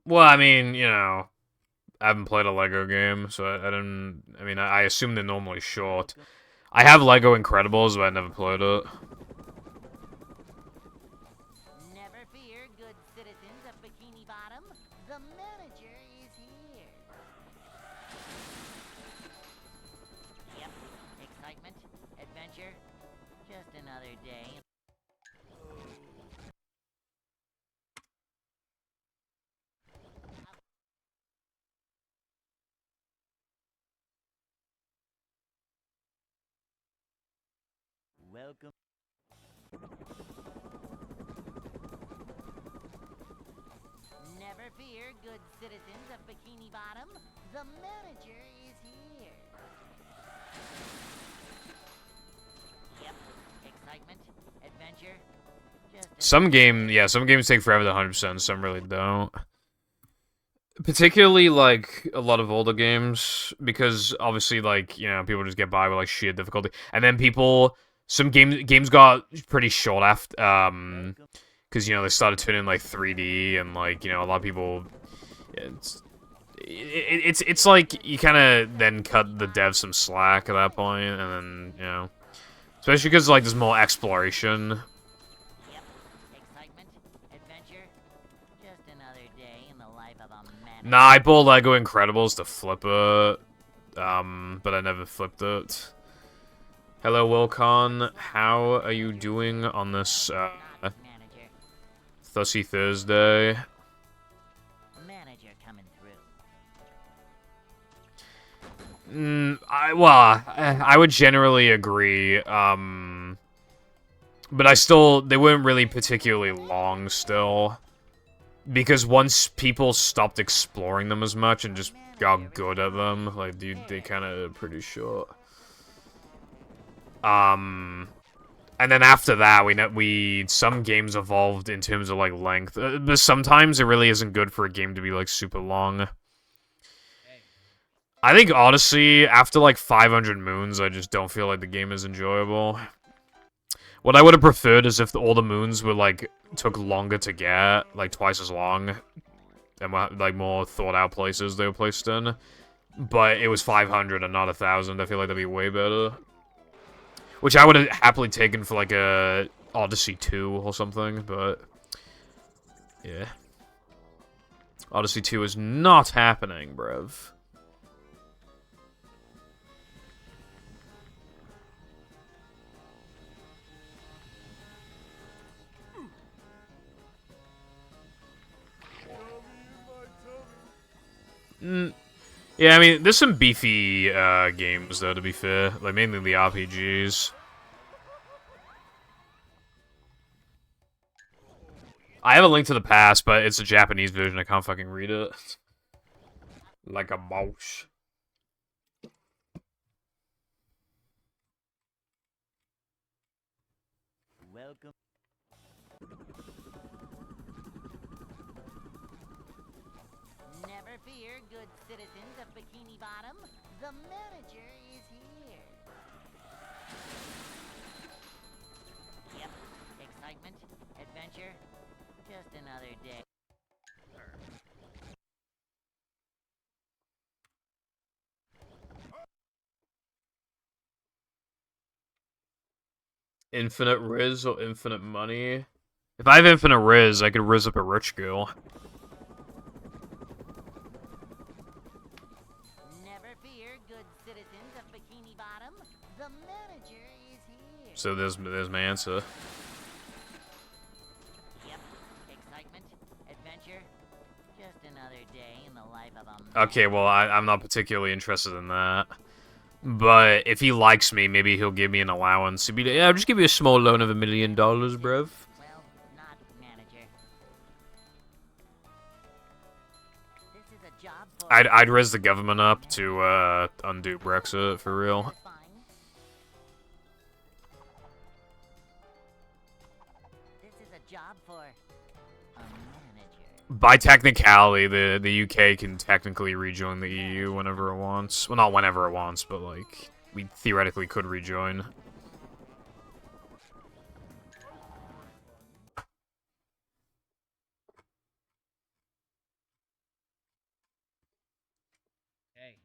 Well, I mean, you know, I haven't played a Lego game, so I don't. I mean, I assume they're normally short. I have Lego Incredibles, but I never played it. Never fear, good citizens of Bikini Bottom. The manager is here. Yep, excitement, adventure, just another day. Welcome. Never fear, good citizens of Bikini Bottom. The manager is here. Yep, excitement, adventure, just Some games take forever to 100%, some really don't. Particularly, like, a lot of older games, because obviously, like, you know, people just get by with, like, sheer difficulty. And then some games got pretty short after, because, you know, they started turning, like, 3D, and, like, you know, a lot of people, it's like, you kind of then cut the devs some slack at that point, and then, you know, especially because, like, there's more exploration. Yep, excitement, adventure, just another day in the life of a manager. Nah, I bought Lego Incredibles to flip it, but I never flipped it. Hello, Wilcon. How are you doing on this, Manager, Thussy Thursday? manager coming through. I would generally agree, but they weren't really particularly long still. Because once people stopped exploring them as much and just got good at them, like, dude, they kind of pretty short. And then after that, some games evolved in terms of, like, length. But sometimes it really isn't good for a game to be, like, super long. I think, Odyssey, after, like, 500 moons, I just don't feel like the game is enjoyable. What I would have preferred is if all the moons were, like, took longer to get, like, twice as long, and were, like, more thought-out places they were placed in. But it was 500 and not 1,000. I feel like that'd be way better. Which I would have happily taken for, like, a Odyssey 2 or something, but... yeah. Odyssey 2 is not happening, bruv. Yeah, I mean, there's some beefy games, though, to be fair. Like, mainly the RPGs. I have a Link to the Past, but it's a Japanese version. I can't fucking read it. Like a mouse. Welcome. Never fear, good citizens of Bikini Bottom. The manager is here. Yep, excitement, adventure, just another day. Infinite Riz or infinite money? If I have infinite Riz, I could Riz up a rich girl. Never fear, good citizens of Bikini Bottom. The manager is here. So there's my answer. day in the life of a Okay, well, I'm not particularly interested in that. But if he likes me, maybe he'll give me an allowance. He'll be like, yeah, just give me a small loan of $1 million, bruv. Well, not manager. This is a job for I'd raise the government up to undo Brexit for real. fine. This is a job for a manager. By technicality, the UK can technically rejoin the EU whenever it wants. Well, not whenever it wants, but like we theoretically could rejoin. Hey.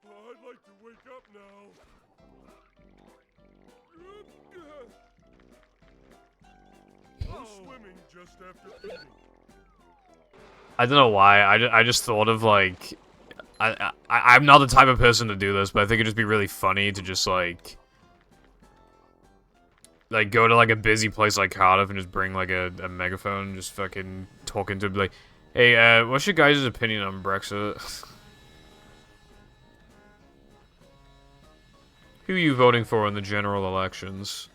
I'd like to wake up now. No swimming just after eating. I don't know why. I just thought of like I'm not the type of person to do this, but I think it'd just be really funny to just like go to like a busy place like Cardiff and just bring like a megaphone and just fucking talk into like, hey, what's your guys' opinion on Brexit? Who are you voting for in the general elections?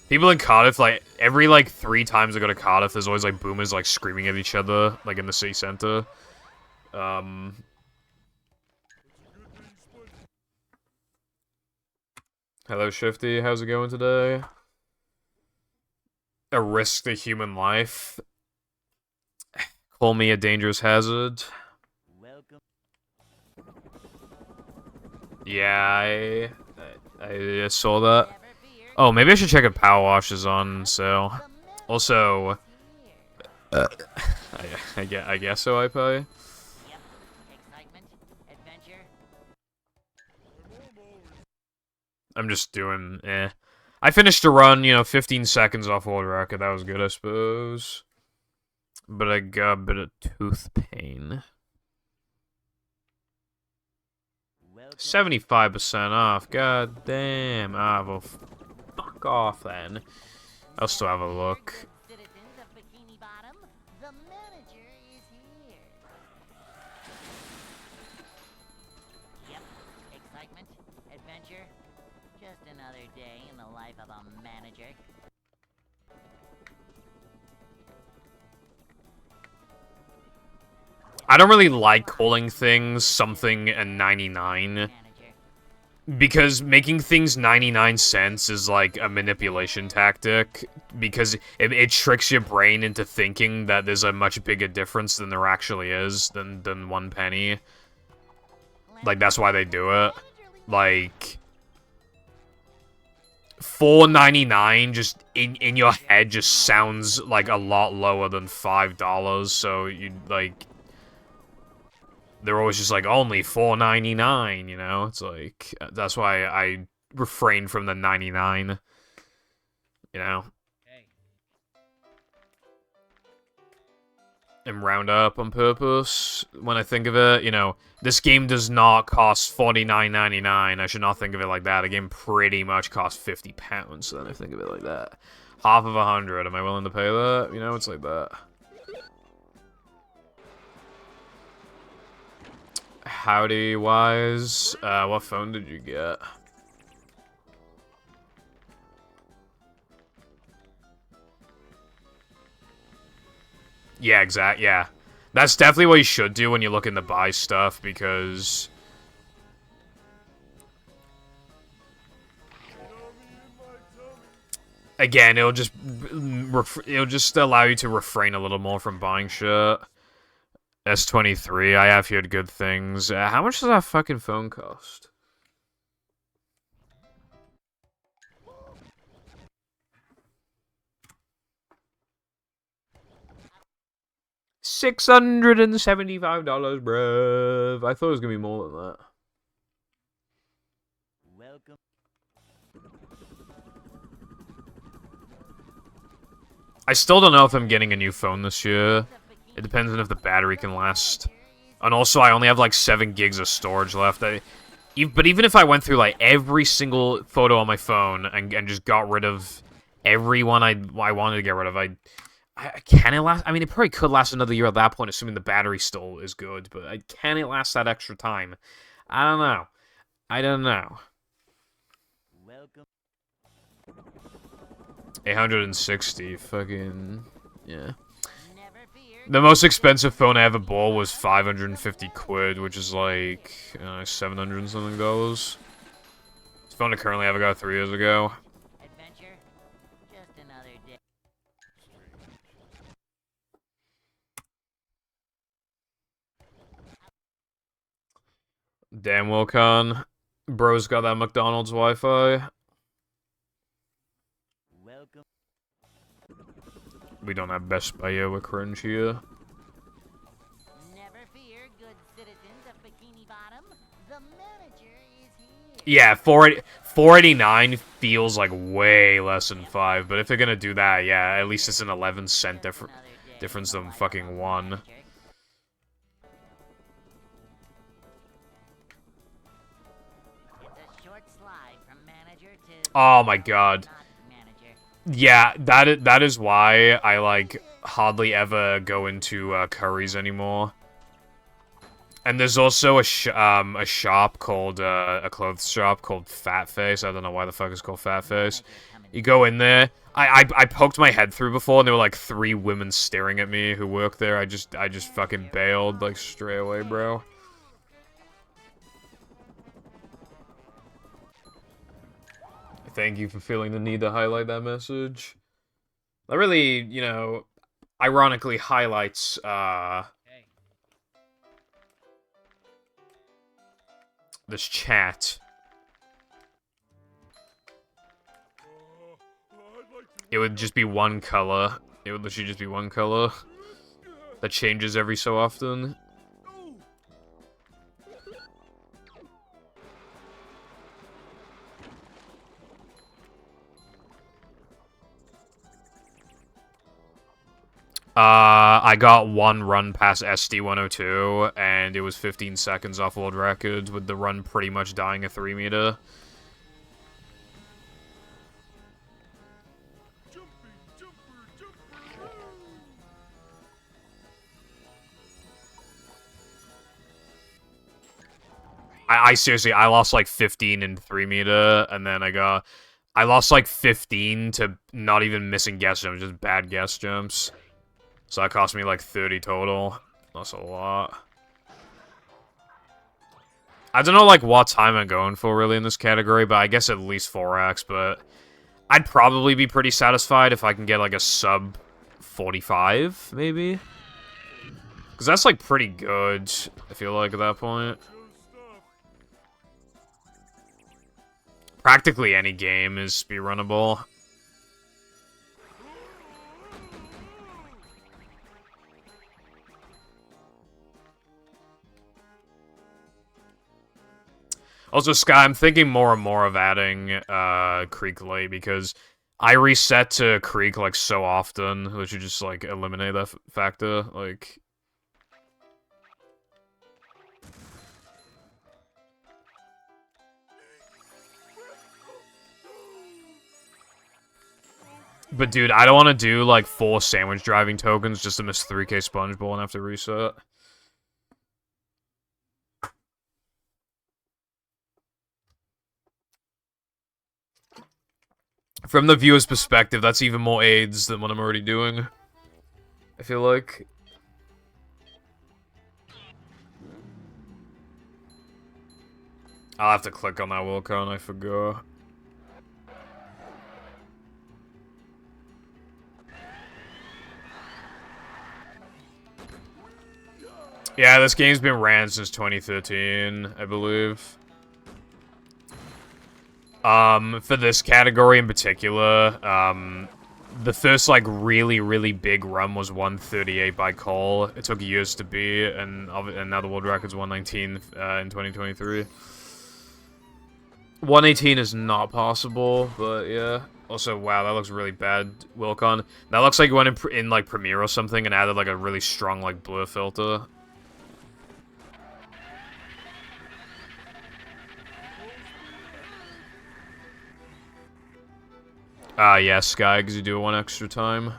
People in Cardiff, like, every, like, 3 times I go to Cardiff, there's always, like, boomers, like, screaming at each other, like, in the city center. Hello, Shifty. How's it going today? A risk to human life. Call me a dangerous hazard. Welcome. Yeah, I saw that. Oh, maybe I should check if Power Wash is on sale. Also, I guess so, I pay. Yep. Excitement, adventure. I'm just doing, I finished a run, 15 seconds off world record. That was good, I suppose. But I got a bit of tooth pain. 75% off. God damn. Ah, well, fuck off then. I'll still have a look. Citizens of Bikini Bottom, the manager is here. Yep. Excitement, adventure. Just another day in the life of a manager. I don't really like calling things something and 99. Manager. Because making things 99 cents is like a manipulation tactic. Because it tricks your brain into thinking that there's a much bigger difference than there actually is than 1 penny. Like, that's why they do it. Like, $4.99 just in your head just sounds like a lot lower than $5. So you like, they're always just like only $4.99. You know, it's like that's why I refrain from the 99. You know. Hey. And round up on purpose when I think of it. You know, this game does not cost $49.99. I should not think of it like that. A game pretty much costs £50. So then I think of it like that. Half of 100. Am I willing to pay that? You know, it's like that. Howdy, Wise. What phone did you get? Yeah, yeah. That's definitely what you should do when you're looking to buy stuff, because... Again, it'll just allow you to refrain a little more from buying shit. S23, I have heard good things. How much does that fucking phone cost? $675, bruv. I thought it was gonna be more than that. Welcome. I still don't know if I'm getting a new phone this year. It depends on if the battery can last. And also, I only have like 7 gigs of storage left. But even if I went through, like, every single photo on my phone and just got rid of everyone I wanted to get rid of, can it last? I mean, it probably could last another year at that point, assuming the battery still is good, but can it last that extra time? I don't know. I don't know. Welcome. 860, fucking... yeah. Never fear. The most expensive phone I ever bought was 550 quid, which is like 700 and something dollars. This phone I currently have I got 3 years ago. Adventure. Just another day. Damn, Wilcon. Bro's got that McDonald's Wi-Fi. Welcome. We don't have Best Buy yet, we're cringe here. Never fear, good citizens of Bikini Bottom. The manager is here. Yeah, 489 feels like way less than 5, but if they're gonna do that, yeah, at least it's an 11-cent difference than fucking 1. It's a short slide from manager to Oh my god. not manager. Yeah, that is why I, like, hardly ever go into Curry's anymore. And there's also a shop called, a clothes shop called Fat Face. I don't know why the fuck it's called Fat Face. You go in there. I poked my head through before, and there were, like, 3 women staring at me who work there. I just fucking bailed, like, straight away, bro. Thank you for feeling the need to highlight that message. That really, you know, ironically highlights, this chat. It would just be one color. It would literally just be one color. That changes every so often. I got one run past SD-102, and it was 15 seconds off world records, with the run pretty much dying a 3 meter. I seriously, I lost like 15 in 3 meter, and then I lost like 15 to not even missing guess jumps, just bad guess jumps. So that cost me like 30 total. That's a lot. I don't know like what time I'm going for really in this category, but I guess at least 4x, but I'd probably be pretty satisfied if I can get like a sub 45, maybe? Because that's like pretty good, I feel like, at that point. Practically any game is speedrunnable. Also, Sky, I'm thinking more and more of adding Creek Late, because I reset to Creek, like, so often that you just, like, eliminate that factor, like... But, dude, I don't want to do, like, 4 sandwich driving tokens just to miss 3k Sponge Bowl and have to reset. From the viewer's perspective, that's even more AIDS than what I'm already doing. I feel like. I'll have to click on that Wilcon, I forgot. Yeah, this game's been ran since 2013, I believe. For this category in particular, the first, like, really big run was 138 by Cole. It took years to beat, and now the world record's 119 in 2023. 118 is not possible, but yeah. Also, wow, that looks really bad, Wilcon. That looks like you went in like, Premiere or something and added, like, a really strong, like, blur filter. Yeah, Sky, because you do it 1 extra time.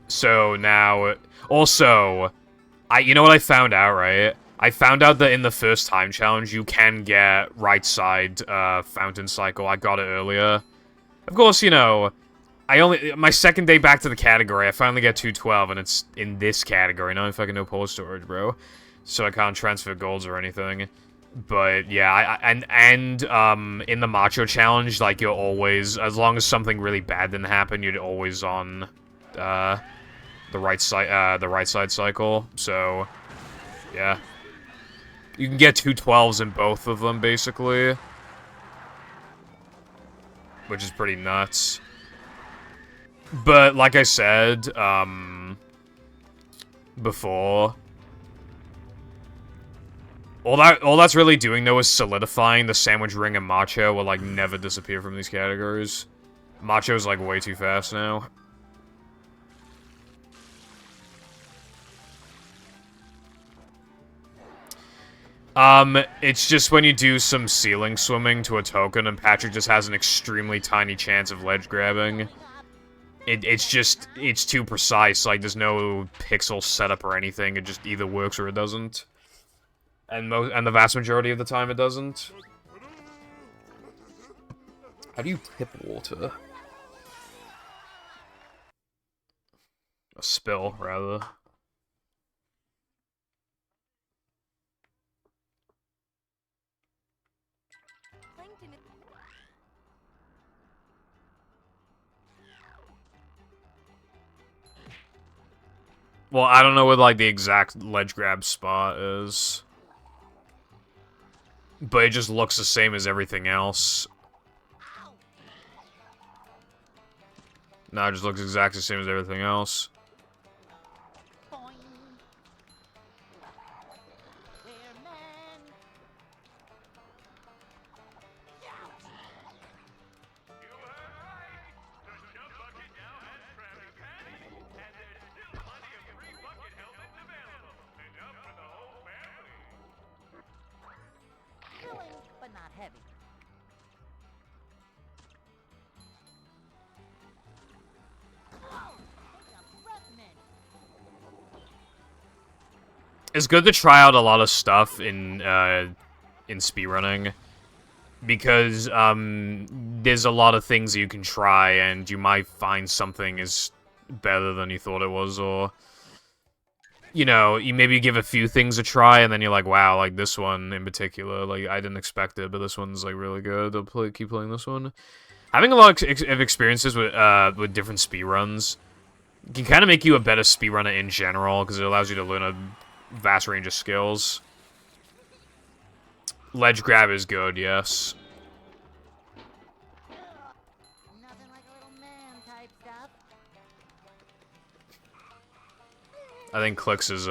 So now, also, you know what I found out, right? I found out that in the first time challenge, you can get right side, Fountain Cycle. I got it earlier. Of course, you know, my second day back to the category, I finally get 212, and it's in this category, not in fucking no pole storage, bro. So I can't transfer golds or anything. But yeah, in the Macho Challenge, like, you're always, as long as something really bad didn't happen, you're always on, the right side cycle, so, yeah. You can get 212s in both of them, basically. Which is pretty nuts. But, like I said, before, all that's really doing, though, is solidifying the Sandwich Ring and Macho will, like, never disappear from these categories. Macho's, like, way too fast now. It's just when you do some ceiling swimming to a token and Patrick just has an extremely tiny chance of ledge grabbing. It's too precise, like, there's no pixel setup or anything, it just either works or it doesn't. And the vast majority of the time it doesn't. How do you tip water? A spill, rather. Well, I don't know what, like, the exact ledge grab spot is. But it just looks the same as everything else. No, it just looks exactly the same as everything else. Filling, but not heavy. It's good to try out a lot of stuff in speedrunning. Because, there's a lot of things you can try, and you might find something is better than you thought it was, or... You know, you maybe give a few things a try, and then you're like, wow, like, this one in particular, like, I didn't expect it, but this one's, like, really good. I'll keep playing this one. Having a lot of experiences with different speedruns can kind of make you a better speedrunner in general, because it allows you to learn a vast range of skills. Ledge grab is good, yes. Nothing like a little man type stuff. I think Clicks is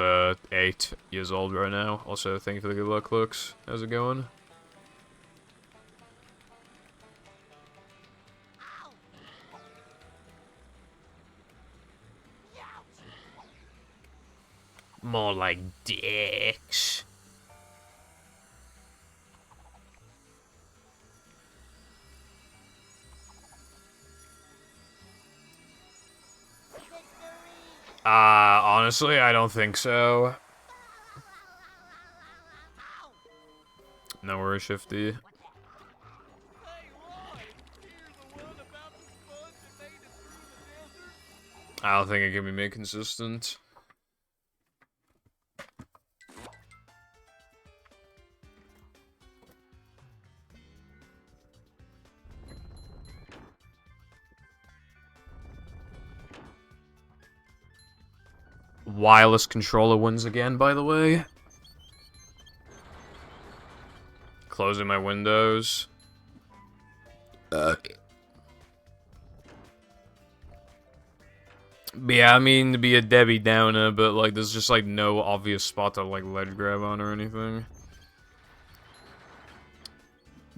8 years old right now. Also, thank you for the good luck, Clicks. How's it going? More like dicks. Honestly, I don't think so. No worries, Shifty. I don't think it can be made consistent. Wireless controller wins again, by the way. Closing my windows. Yeah, I mean to be a Debbie Downer, but like there's just like no obvious spot to like ledge grab on or anything.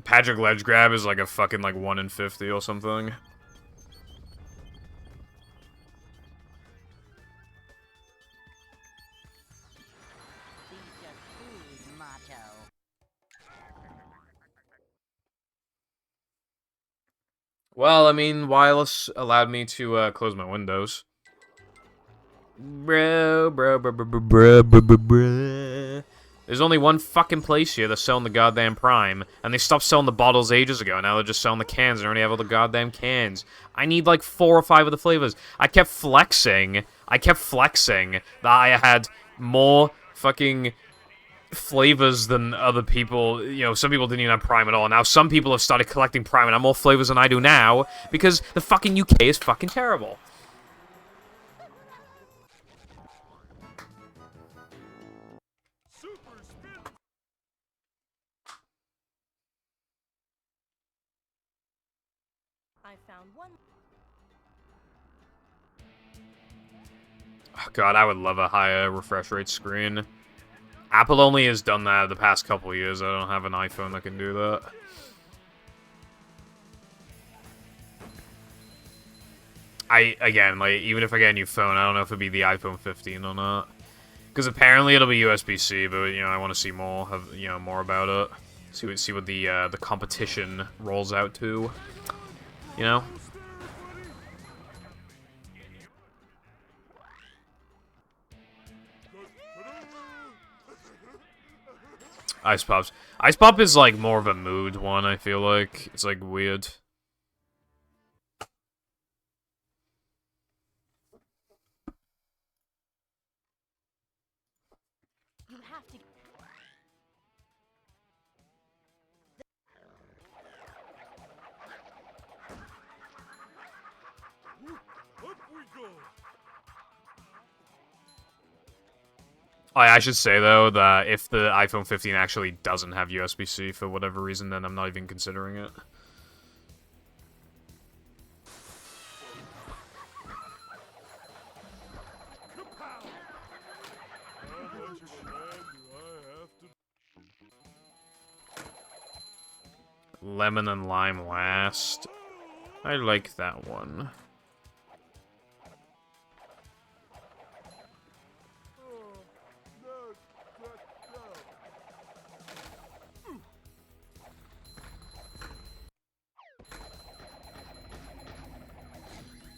Patrick ledge grab is like a fucking like 1 in 50 or something. He's just food, macho. Well, I mean, wireless allowed me to close my windows. Bro. There's only one fucking place here that's selling the goddamn Prime, and they stopped selling the bottles ages ago. Now they're just selling the cans. They already have all the goddamn cans. I need like 4 or 5 of the flavors. I kept flexing that I had more fucking flavors than other people. You know, some people didn't even have Prime at all. Now some people have started collecting Prime and have more flavors than I do now because the fucking UK is fucking terrible. I found one. Oh, God, I would love a higher refresh rate screen. Apple only has done that the past couple years. I don't have an iPhone that can do that. Again, like, even if I get a new phone, I don't know if it'd be the iPhone 15 or not. Because apparently it'll be USB-C, but, you know, I want to see more, more about it. See what the competition rolls out to. You know? Ice Pops. Ice Pop is, like, more of a mood one, I feel like. It's, like, weird. You have to. I should say, though, that if the iPhone 15 actually doesn't have USB-C for whatever reason, then I'm not even considering it. Lemon and lime last. I like that one.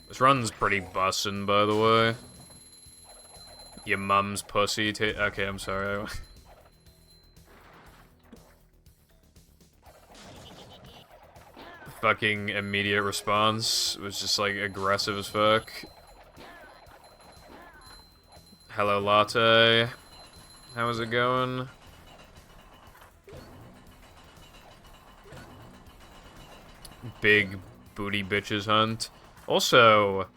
This run's pretty bussin', by the way. Your mum's pussy okay, I'm sorry. Fucking immediate response was just, like, aggressive as fuck. Hello, latte. How's it going? Big booty bitches hunt. Also,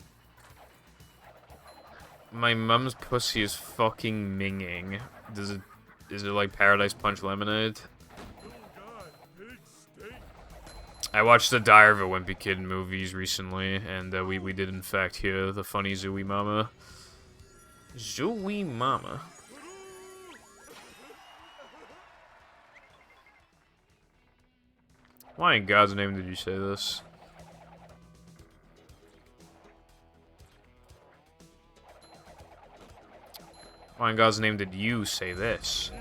my mum's pussy is fucking minging. Is it like Paradise Punch Lemonade? I watched the Diary of a Wimpy Kid movies recently, and we did in fact hear the funny Zooey Mama. Zooey Mama. Why in God's name did you say this? Why in God's name did you say this?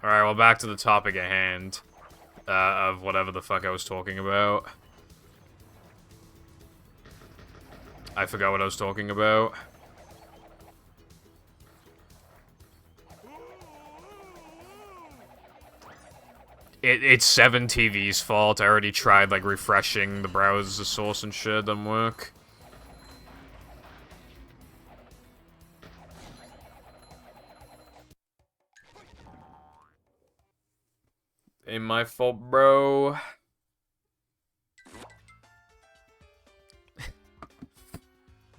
Alright, well, back to the topic at hand. Of whatever the fuck I was talking about. I forgot what I was talking about. It's 7TV's fault. I already tried, like, refreshing the browser source and shit. Doesn't work. Ain't my fault, bro.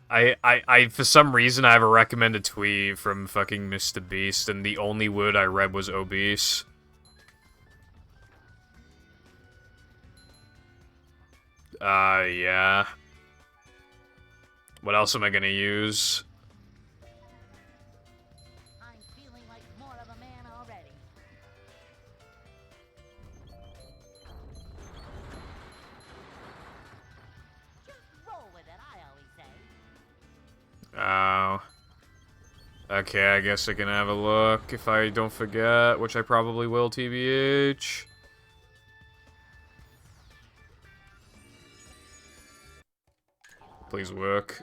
I, for some reason, I have a recommended tweet from fucking Mr. Beast, and the only word I read was obese. Yeah. What else am I gonna use? I'm feeling like more of a man already. Just roll with it, I always say. Oh. Okay, I guess I can have a look if I don't forget, which I probably will, TBH. Please work.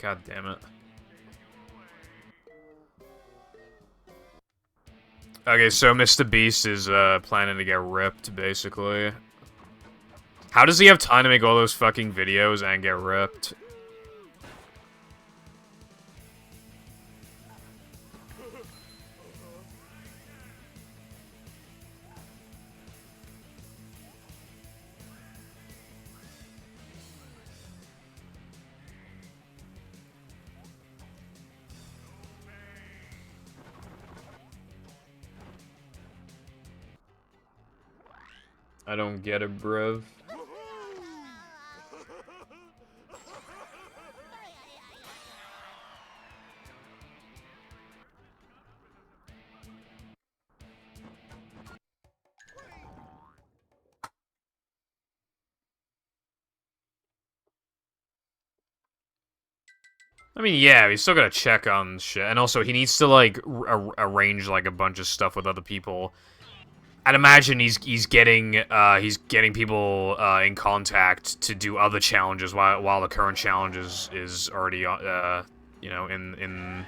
God damn it. Okay, so Mr. Beast is planning to get ripped, basically. How does he have time to make all those fucking videos and get ripped? I don't get it, bruv. I mean, yeah, he's still gotta check on shit, and also he needs to like arrange like a bunch of stuff with other people. I'd imagine he's getting people in contact to do other challenges while the current challenge is already you know in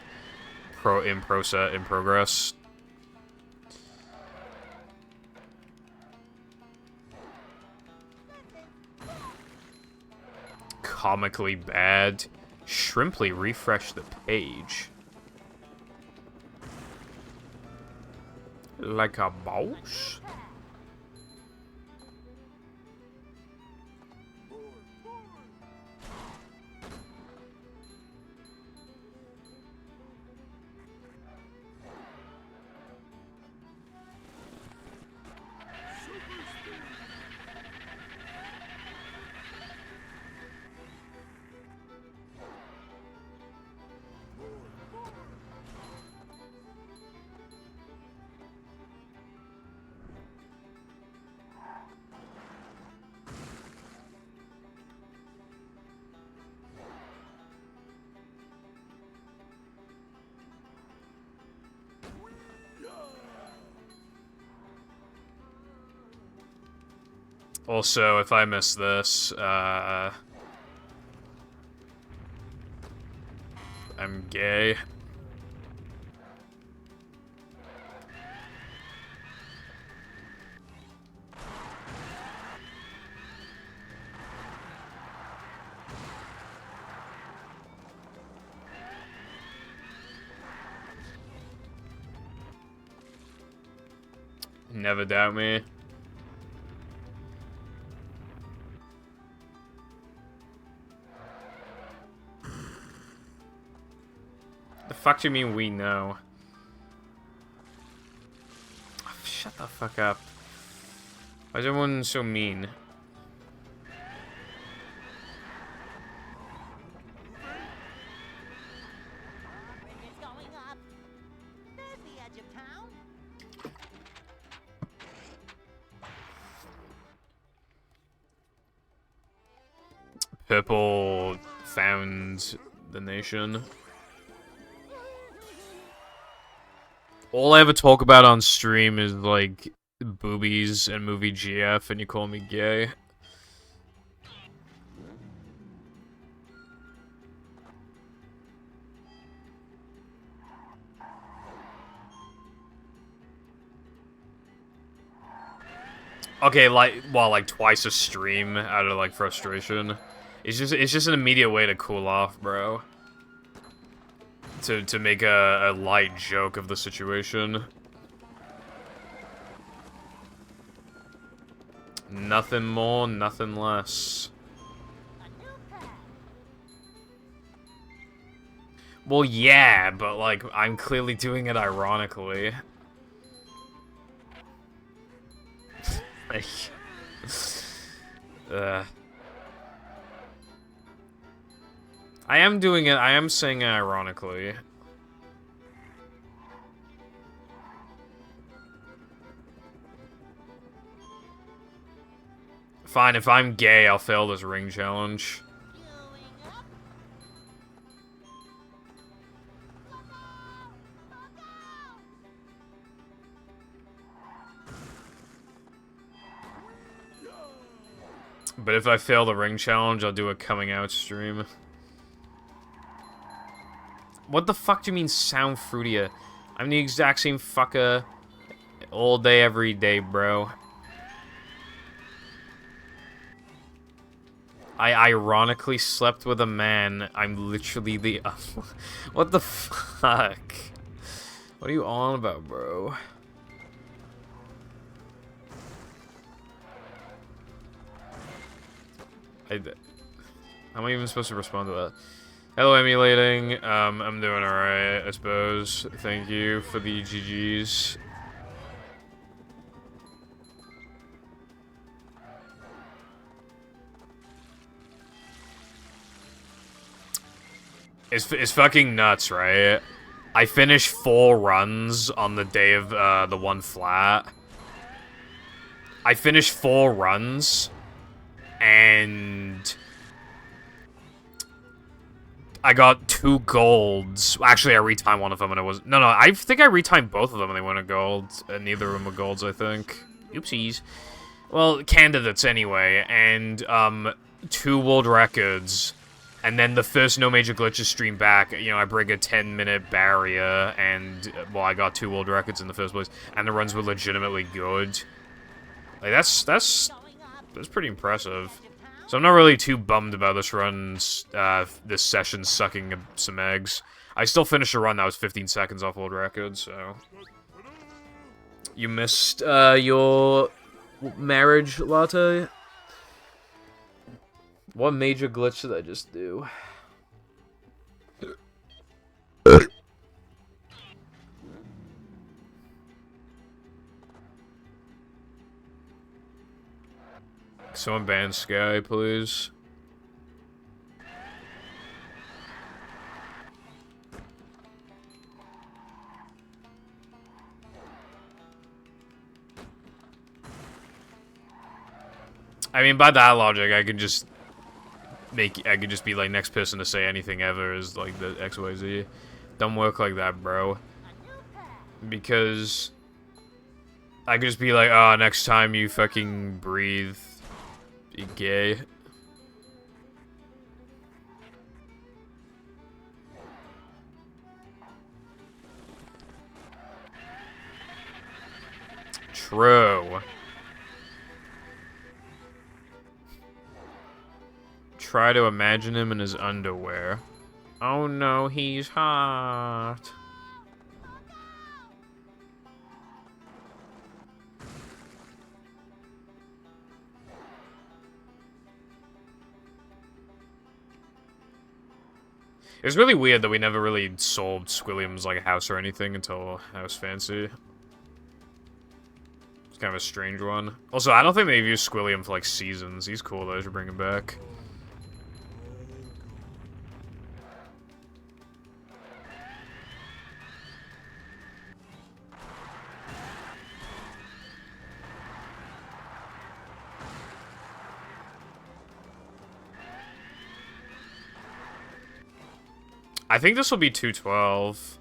progress. Comically bad. Shrimply refresh the page. Like a boss? Also, if I miss this, I'm gay. Never doubt me. The fuck do you mean we know? Oh, shut the fuck up. Why is everyone so mean? Bridge is going up. There's the edge of town. Purple found the nation. All I ever talk about on stream is, like, boobies and movie GF, and you call me gay. Okay, like twice a stream out of, like, frustration. It's just an immediate way to cool off, bro. To make a light joke of the situation. Nothing more, nothing less. Well, yeah, but, like, I'm clearly doing it ironically. Like... I am doing it, I am saying it ironically. Fine, if I'm gay, I'll fail this ring challenge. Going up. But if I fail the ring challenge, I'll do a coming out stream. What the fuck do you mean sound fruitier? I'm the exact same fucker all day, every day, bro. I ironically slept with a man. I'm literally the... What the fuck? What are you on about, bro? How am I even supposed to respond to that? Hello, emulating. I'm doing alright, I suppose. Thank you for the GGs. It's fucking nuts, right? I finished 4 runs on the day of the one flat. I finished 4 runs, and I got 2 golds. Actually, I retimed one of them, and it was... No, I think I retimed both of them, and they went a gold, and neither of them were golds, I think. Oopsies. Well, candidates, anyway, and, 2 world records. And then the first No Major Glitches stream back, you know, I break a 10-minute barrier, and, well, I got 2 world records in the first place, and the runs were legitimately good. Like, that's pretty impressive. So I'm not really too bummed about this run, this session sucking some eggs. I still finished a run that was 15 seconds off world record, so... You missed, your marriage latte? What major glitch did I just do? Someone ban Sky, please. I mean, by that logic, I could just be like next person to say anything ever is like the XYZ. Don't work like that, bro. Because I could just be like, oh, next time you fucking breathe, you gay. True. Try to imagine him in his underwear. Oh no, he's hot. It was really weird that we never really sold Squilliam's like house or anything until House Fancy. It's kind of a strange one. Also, I don't think they've used Squilliam for like seasons. He's cool though, I should bring him back. I think this will be 212.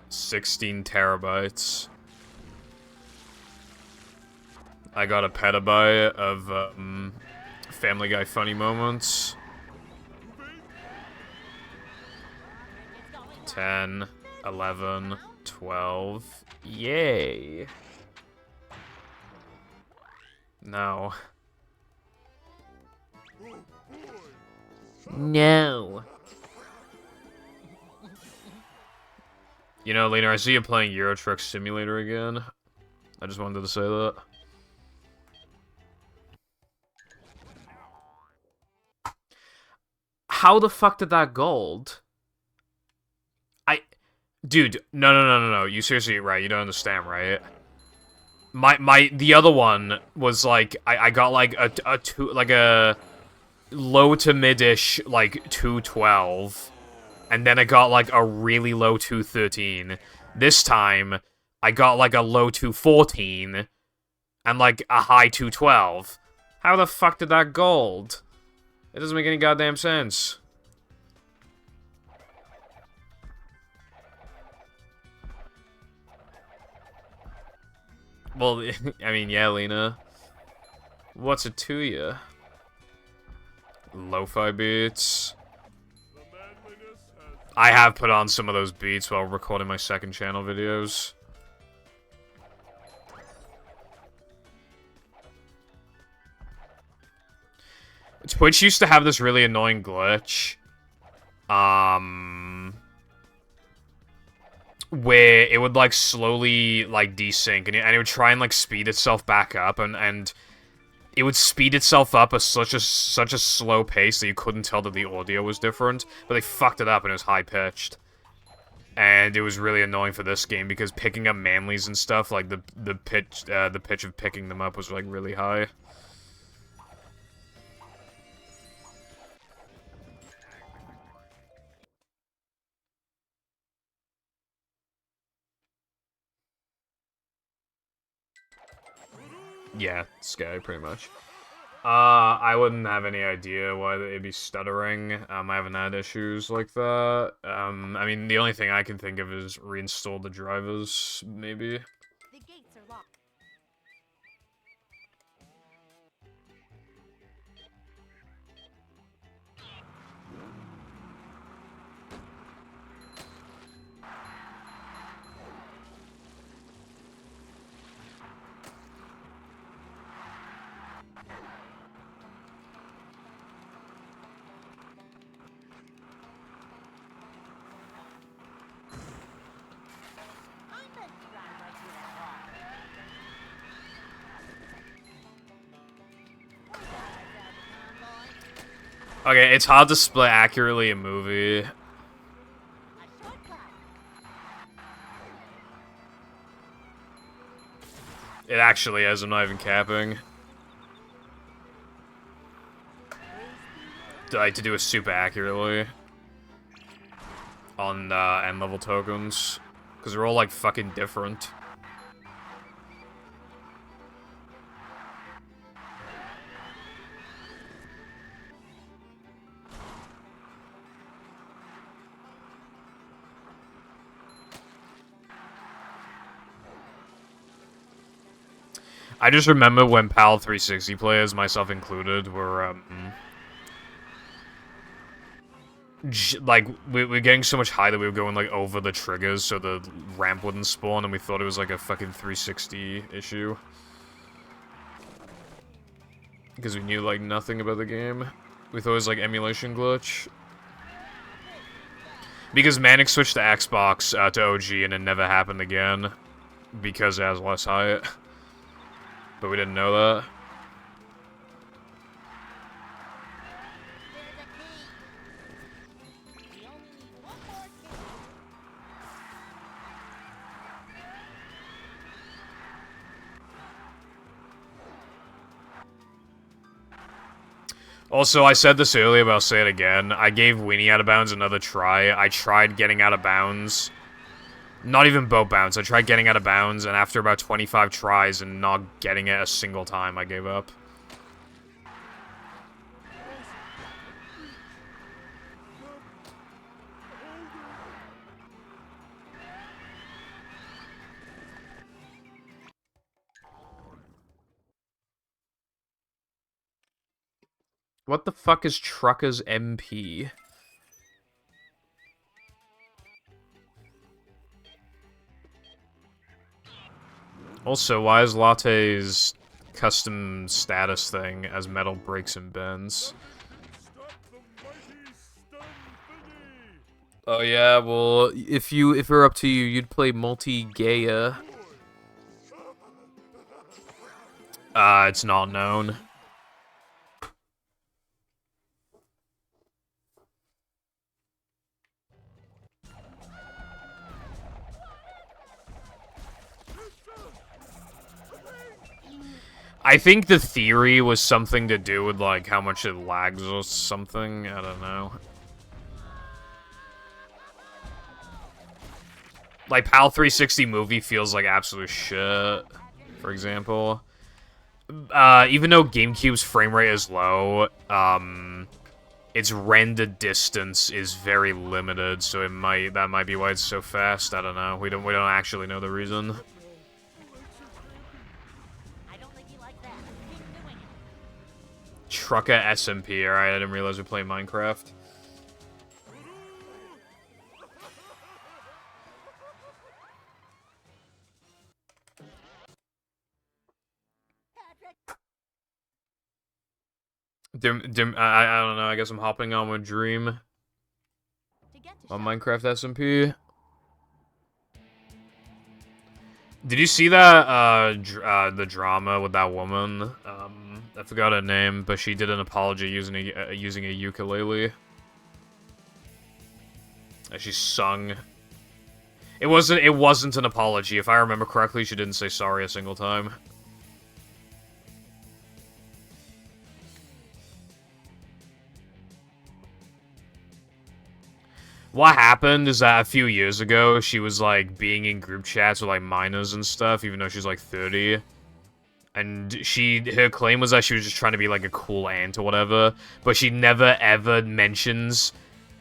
$16 terabytes. I got a petabyte of Family Guy funny moments. 10, 11, 12. Yay. No. No. You know, Lena, I see you playing Euro Truck Simulator again. I just wanted to say that. How the fuck did that gold? Dude, no. You seriously, right? You don't understand, right? The other one was like, I got like a low to mid-ish, like, 212. And then I got, like, a really low 213. This time, I got, like, a low 214. And, like, a high 212. How the fuck did that gold? It doesn't make any goddamn sense. Well, I mean, yeah, Lena. What's it to you? Lo-fi beats. I have put on some of those beats while recording my second channel videos. Twitch used to have this really annoying glitch. Where it would, like, slowly, like, desync, and it would try and, like, speed itself back up, and it would speed itself up at such a slow pace that you couldn't tell that the audio was different, but they fucked it up and it was high-pitched. And it was really annoying for this game, because picking up manlies and stuff, like, the pitch of picking them up was, like, really high. Yeah, Sky, pretty much. I wouldn't have any idea why it'd be stuttering. I haven't had issues like that. I mean, the only thing I can think of is reinstall the drivers, maybe. The gates are locked. I meant to drive right through that wall. We got ourselves a convoy. Okay, it's hard to split accurately a movie. A shortcut. It actually is, I'm not even capping. Like, to do it super accurately. On, end level tokens. Because they're all, like, fucking different. I just remember when PAL 360 players, myself included, were, like, we're getting so much high that we were going, like, over the triggers so the ramp wouldn't spawn, and we thought it was, like, a fucking 360 issue. Because we knew, like, nothing about the game. We thought it was, like, emulation glitch. Because Manic switched to Xbox, to OG, and it never happened again. Because it has less height. But we didn't know that. There's a key. We only need one more key. Also, I said this earlier, but I'll say it again. I gave Weenie Out of Bounds another try. I tried getting out of bounds. Not even boat bounds. I tried getting out of bounds, and after about 25 tries and not getting it a single time, I gave up. What the fuck is Trucker's MP? Also, why is Latte's custom status thing as metal breaks and bends? Oh yeah, well, if it were up to you, you'd play multi-Gaia. It's not known. I think the theory was something to do with, like, how much it lags or something. I don't know. Like, PAL 360 movie feels like absolute shit, for example. Even though GameCube's frame rate is low, its render distance is very limited, so that might be why it's so fast. I don't know. We don't actually know the reason. I don't think you like that. Keep doing it. Trucker SMP. Alright, I didn't realize we play Minecraft. I don't know. I guess I'm hopping on with Dream To get to on shop, Minecraft SMP. Did you see that the drama with that woman? I forgot her name, but she did an apology using a ukulele. And she sung. It wasn't an apology. If I remember correctly, she didn't say sorry a single time. What happened is that a few years ago, she was, like, being in group chats with, like, minors and stuff, even though she's, like, 30. And her claim was that she was just trying to be, like, a cool aunt or whatever, but she never, ever mentions...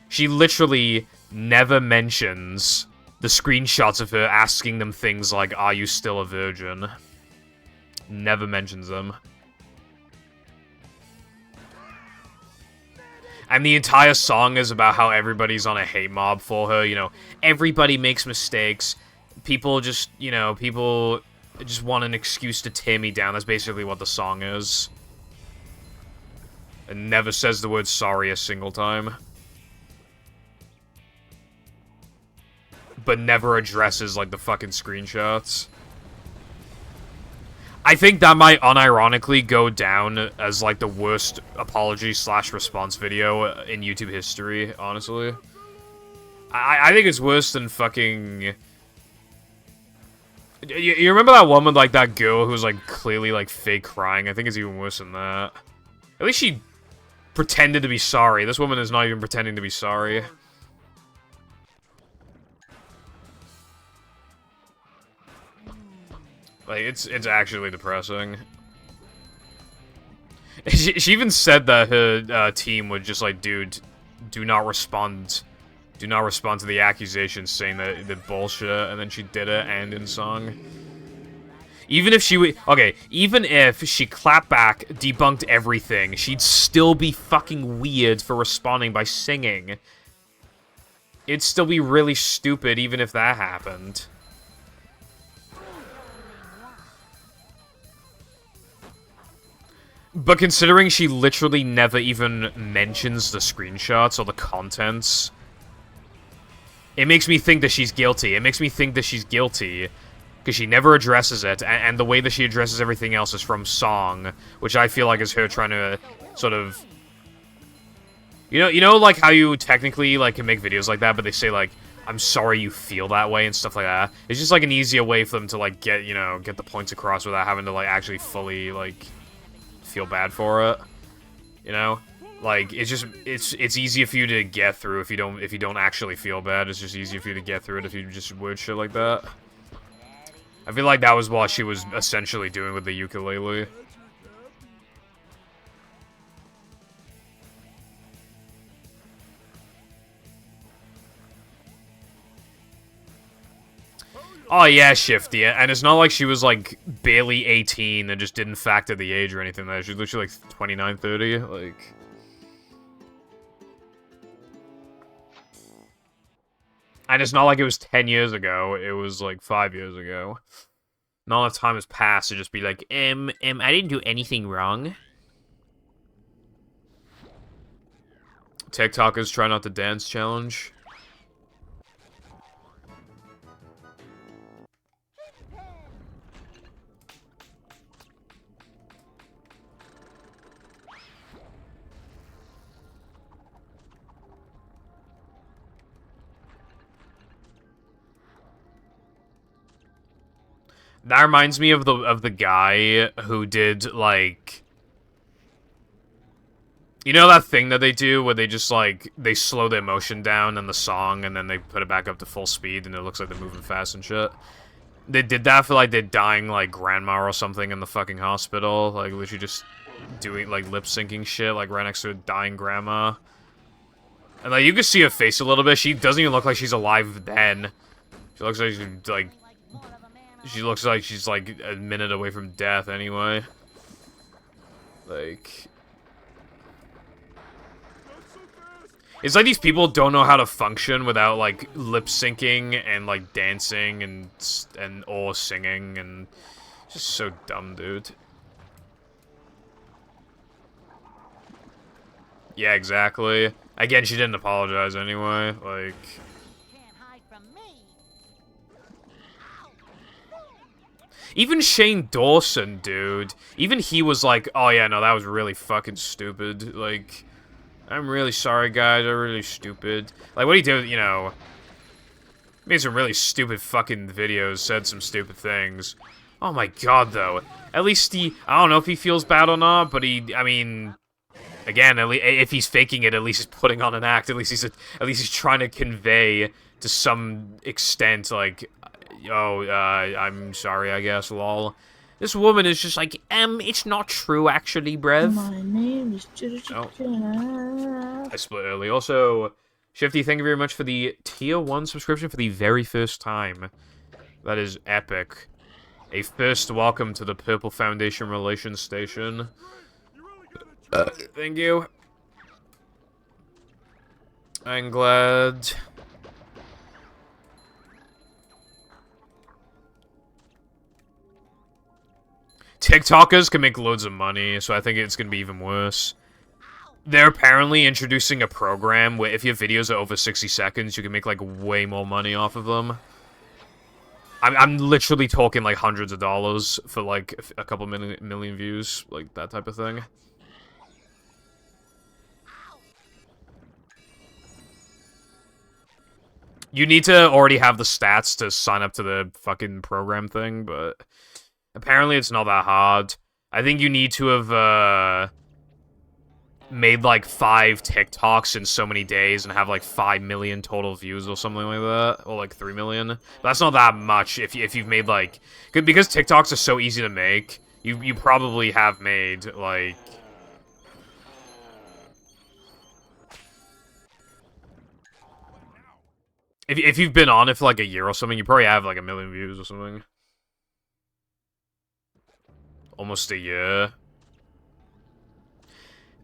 She literally never mentions the screenshots of her asking them things like, "Are you still a virgin?" Never mentions them. And the entire song is about how everybody's on a hate mob for her, you know. Everybody makes mistakes. People just, you know, people just want an excuse to tear me down. That's basically what the song is. It never says the word sorry a single time. But never addresses, like, the fucking screenshots. I think that might unironically go down as, like, the worst apology/response video in YouTube history, honestly. I think it's worse than fucking... You remember that one with, like, that girl who was, like, clearly, like, fake crying? I think it's even worse than that. At least she pretended to be sorry. This woman is not even pretending to be sorry. Like, it's actually depressing. She even said that her team would just like, dude, do not respond to the accusations saying that the bullshit, and then she did it and in song. Even if she even if she clapped back, debunked everything, she'd still be fucking weird for responding by singing. It'd still be really stupid even if that happened. But considering she literally never even mentions the screenshots or the contents, it makes me think that she's guilty. It makes me think that she's guilty because she never addresses it, and the way that she addresses everything else is from song, which I feel like is her trying to sort of... You know, like how you technically like can make videos like that, but they say like, "I'm sorry you feel that way" and stuff like that. It's just like an easier way for them to like get the points across without having to like actually fully like feel bad for it, you know? Like, it's easier for you to get through if you don't actually feel bad. It's just easier for you to get through it if you just word shit like that. I feel like that was what she was essentially doing with the ukulele. Oh yeah, Shifty, and it's not like she was like barely 18 and just didn't factor the age or anything like that. She's literally like 29, 30, like... And it's not like it was 10 years ago, it was like 5 years ago. Not enough time has passed to just be like, I didn't do anything wrong. TikTokers try not to dance challenge. That reminds me of the guy who did, like... You know that thing that they do where they just, like, they slow their motion down in the song and then they put it back up to full speed and it looks like they're moving fast and shit? They did that for, like, their dying, like, grandma or something in the fucking hospital. Like, literally just doing, like, lip-syncing shit, like, right next to a dying grandma. And, like, you can see her face a little bit. She doesn't even look like she's alive then. She looks like she's, like... She looks like she's, like, a minute away from death anyway. Like... It's like these people don't know how to function without, like, lip-syncing and, like, dancing and or singing, and... It's just so dumb, dude. Yeah, exactly. Again, she didn't apologize anyway, like... Can't hide from me. Even Shane Dawson, dude. Even he was like, oh yeah, no, that was really fucking stupid. Like, I'm really sorry, guys. I'm really stupid. Like, what he did, you know... Made some really stupid fucking videos, said some stupid things. Oh my god, though. At least he... I don't know if he feels bad or not, but he... I mean... Again, if he's faking it, at least he's putting on an act. At least he's trying to convey to some extent, like, oh, I'm sorry, I guess, lol. This woman is just like, it's not true, actually, brev. My name is Oh. I split early. Also, Shifty, thank you very much for the Tier 1 subscription for the very first time. That is epic. A first welcome to the Purple Foundation Relations Station. Thank you. I'm glad. TikTokers can make loads of money, so I think it's gonna be even worse. They're apparently introducing a program where if your videos are over 60 seconds, you can make, like, way more money off of them. I'm literally talking, like, hundreds of dollars for, like, a couple million views, like, that type of thing. You need to already have the stats to sign up to the fucking program thing, but apparently it's not that hard. I think you need to have, made, like, 5 TikToks in so many days and have, like, 5 million total views or something like that. Or, like, 3 million. But that's not that much if you've made, like... Because TikToks are so easy to make, you probably have made, like... If you've been on it for, like, a year or something, you probably have, like, 1 million views or something. Almost a year.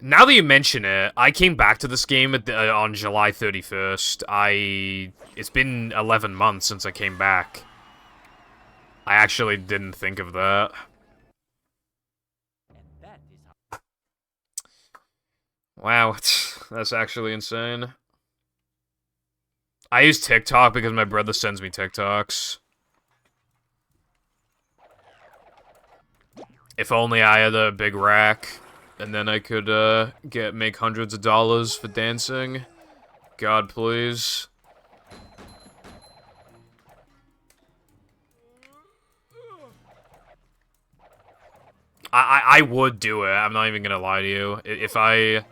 Now that you mention it, I came back to this game on July 31st. It's been 11 months since I came back. I actually didn't think of that. Wow, that's actually insane. I use TikTok because my brother sends me TikToks. If only I had a big rack, and then I could, make hundreds of dollars for dancing. God, please. I would do it, I'm not even gonna lie to you. If I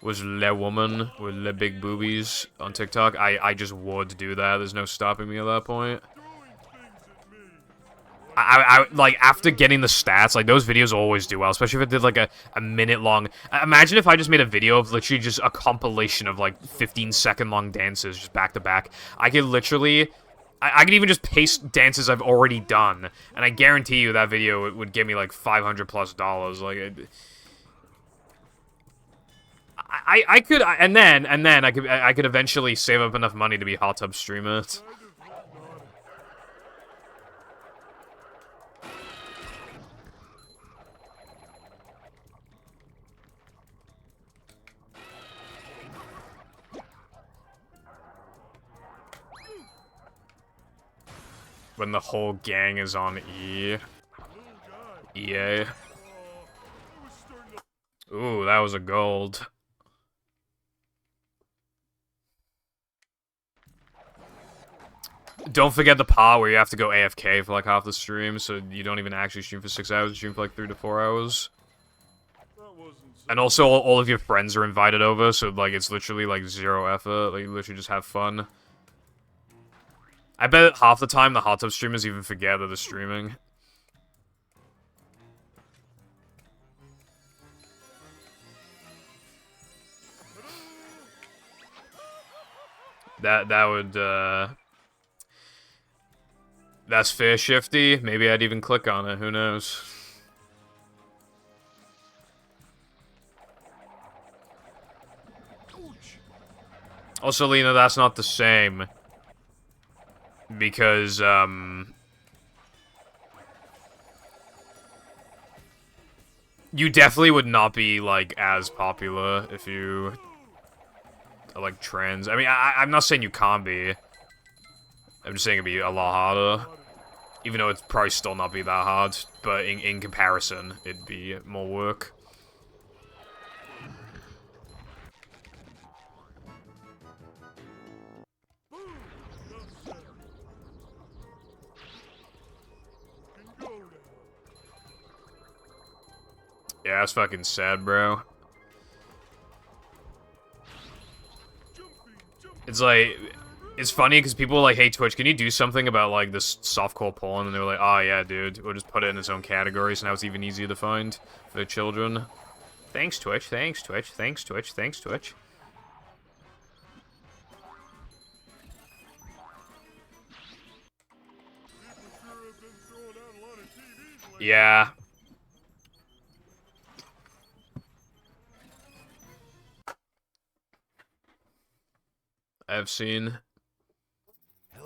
was Le Woman with Le Big Boobies on TikTok, I just would do that. There's no stopping me at that point. I like, after getting the stats, like, those videos always do well, especially if it did, like, a minute long. Imagine if I just made a video of literally just a compilation of, like, 15-second long dances just back to back. I could literally... I could even just paste dances I've already done, and I guarantee you that video would give me, like, $500+. Like, I could, and then I could eventually save up enough money to be hot tub streamer. When the whole gang is on E. EA. Ooh, that was a gold. don't forget the part where you have to go AFK for like half the stream, so you don't even actually stream for 6 hours, you stream for like 3 to 4 hours. And also, all of your friends are invited over, so like it's literally like 0 effort, like you literally just have fun. I bet half the time the hot tub streamers even forget that they're streaming. That would, that's fair, Shifty. Maybe I'd even click on it, who knows. Also, Lena, that's not the same. Because, you definitely would not be, like, as popular if you are, like, trans. I mean, I'm not saying you can't be. I'm just saying it'd be a lot harder. Even though it'd probably still not be that hard. But in comparison, it'd be more work. Yeah, that's fucking sad, bro. It's like, it's funny because people are like, hey, Twitch, can you do something about, like, this softcore porn? And they were like, oh, yeah, dude, we'll just put it in its own category, so now it's even easier to find for children. Thanks, Twitch, thanks, Twitch, thanks, Twitch, thanks, Twitch. Yeah. I've seen. That's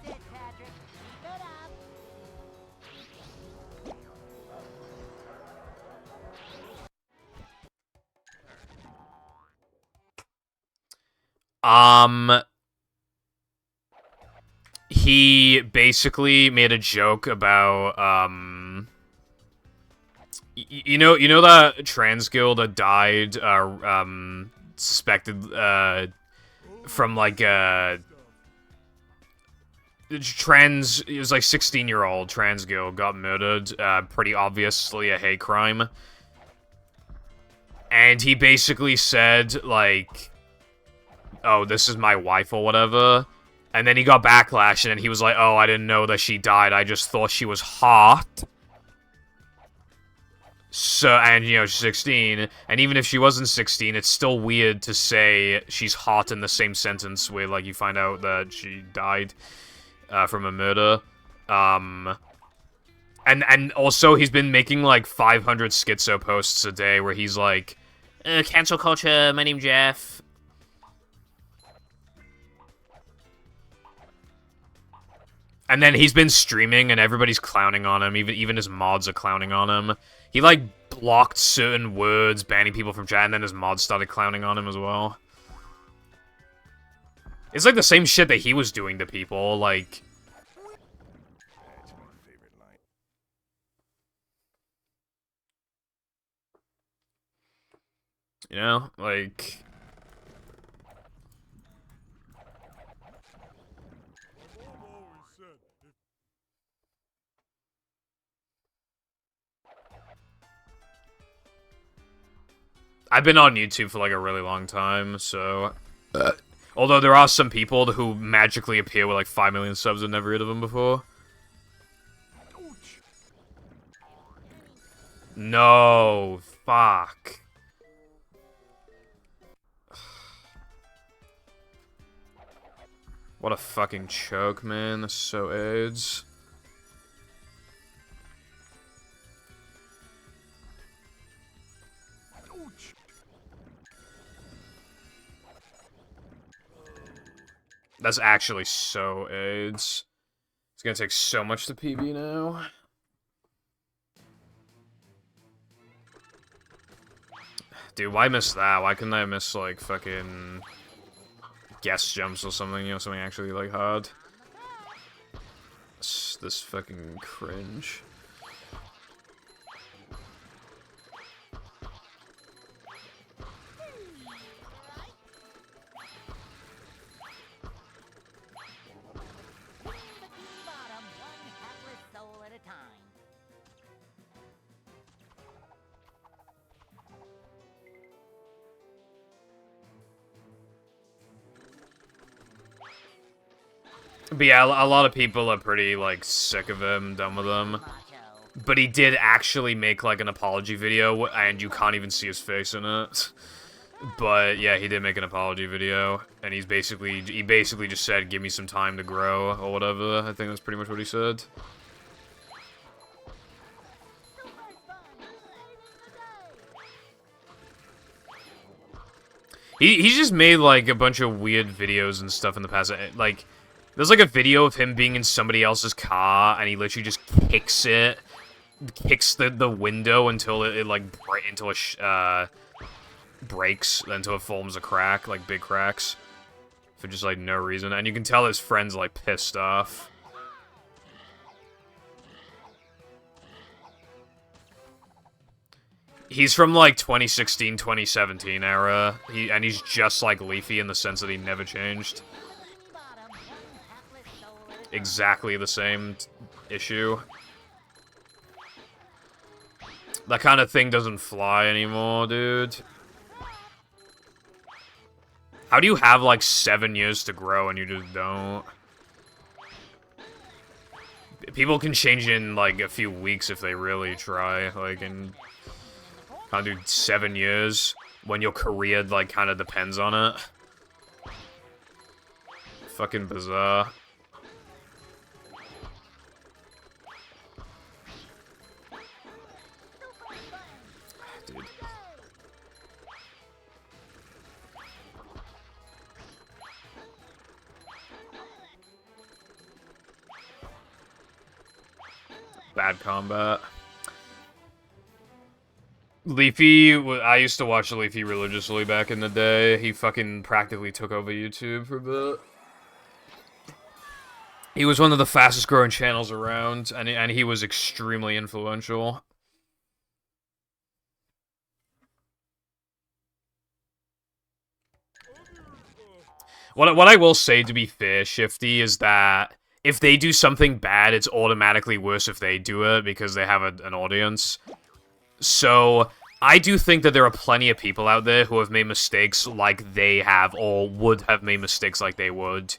it, Patrick. Keep it up. He basically made a joke about, you know that trans girl that died, suspected, from, like, it was like 16-year-old trans girl got murdered, pretty obviously a hate crime. And he basically said, like, oh, this is my wife or whatever. And then he got backlash, and then he was like, oh, I didn't know that she died, I just thought she was hot. So, and, you know, she's 16, and even if she wasn't 16, it's still weird to say she's hot in the same sentence where, like, you find out that she died, from a murder. And also, he's been making, like, 500 schizo posts a day where he's like, cancel culture, my name's Jeff. And then he's been streaming, and everybody's clowning on him. Even his mods are clowning on him. He, like, blocked certain words, banning people from chat, and then his mods started clowning on him as well. It's like the same shit that he was doing to people, like... That's my favorite line. You know, like... I've been on YouTube for, like, a really long time, so... Although there are some people who magically appear with, like, 5 million subs and never heard of them before. No, fuck. What a fucking choke, man. That's so AIDS. That's actually so AIDS. It's gonna take so much to PB now. Dude, why miss that? Why couldn't I miss, like, fucking... guest jumps or something, you know, something actually, like, hard? This fucking cringe. But yeah, a lot of people are pretty, like, sick of him, done with him. Macho. But he did actually make, like, an apology video, and you can't even see his face in it. But, yeah, he did make an apology video, and he basically just said, give me some time to grow, or whatever. I think that's pretty much what he said. He's just made, like, a bunch of weird videos and stuff in the past. Like, there's, like, a video of him being in somebody else's car, and he literally just kicks the window until it like, breaks, until it forms a crack, like, big cracks. For just, like, no reason. And you can tell his friend's, like, pissed off. He's from, like, 2016, 2017 era. And he's just like Leafy in the sense that he never changed. Exactly the same issue. That kind of thing doesn't fly anymore, dude. How do you have, like, 7 years to grow and you just don't? People can change in, like, a few weeks if they really try, like, and... Can't do 7 years when your career, like, kind of depends on it. Fucking bizarre. Dude. Bad combat. Leafy, I used to watch Leafy religiously back in the day. He fucking practically took over YouTube for a bit. He was one of the fastest growing channels around, and he was extremely influential. What I will say, to be fair, Shifty, is that if they do something bad, it's automatically worse if they do it, because they have an audience. So, I do think that there are plenty of people out there who have made mistakes like they have, or would have made mistakes like they would.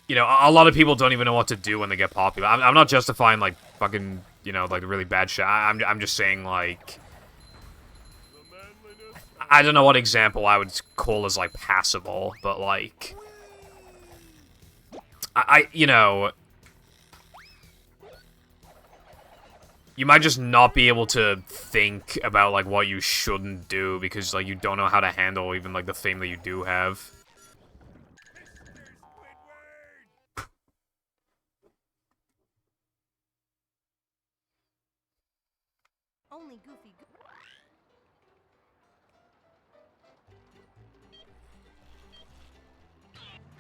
You know, a lot of people don't even know what to do when they get popular. I'm not justifying, like, fucking, you know, like, really bad shit. I'm just saying, like... I don't know what example I would call as, like, passable, but, like... you know... You might just not be able to think about, like, what you shouldn't do because, like, you don't know how to handle even, like, the fame that you do have. Only Goofy.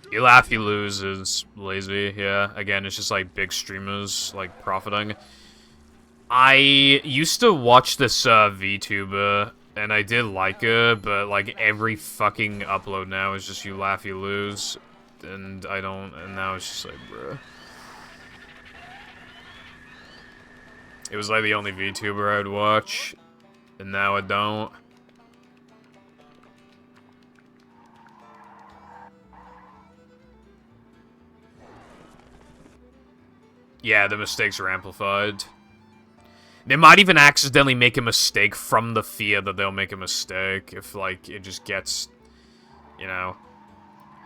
You laugh, you lose is lazy, yeah. Again, it's just, like, big streamers, like, profiting. I used to watch this, VTuber, and I did like her, but, like, every fucking upload now is just you laugh, you lose, and I don't, and now it's just like, bruh. It was, like, the only VTuber I'd watch, and now I don't. Yeah, the mistakes are amplified. They might even accidentally make a mistake from the fear that they'll make a mistake if, like, it just gets, you know.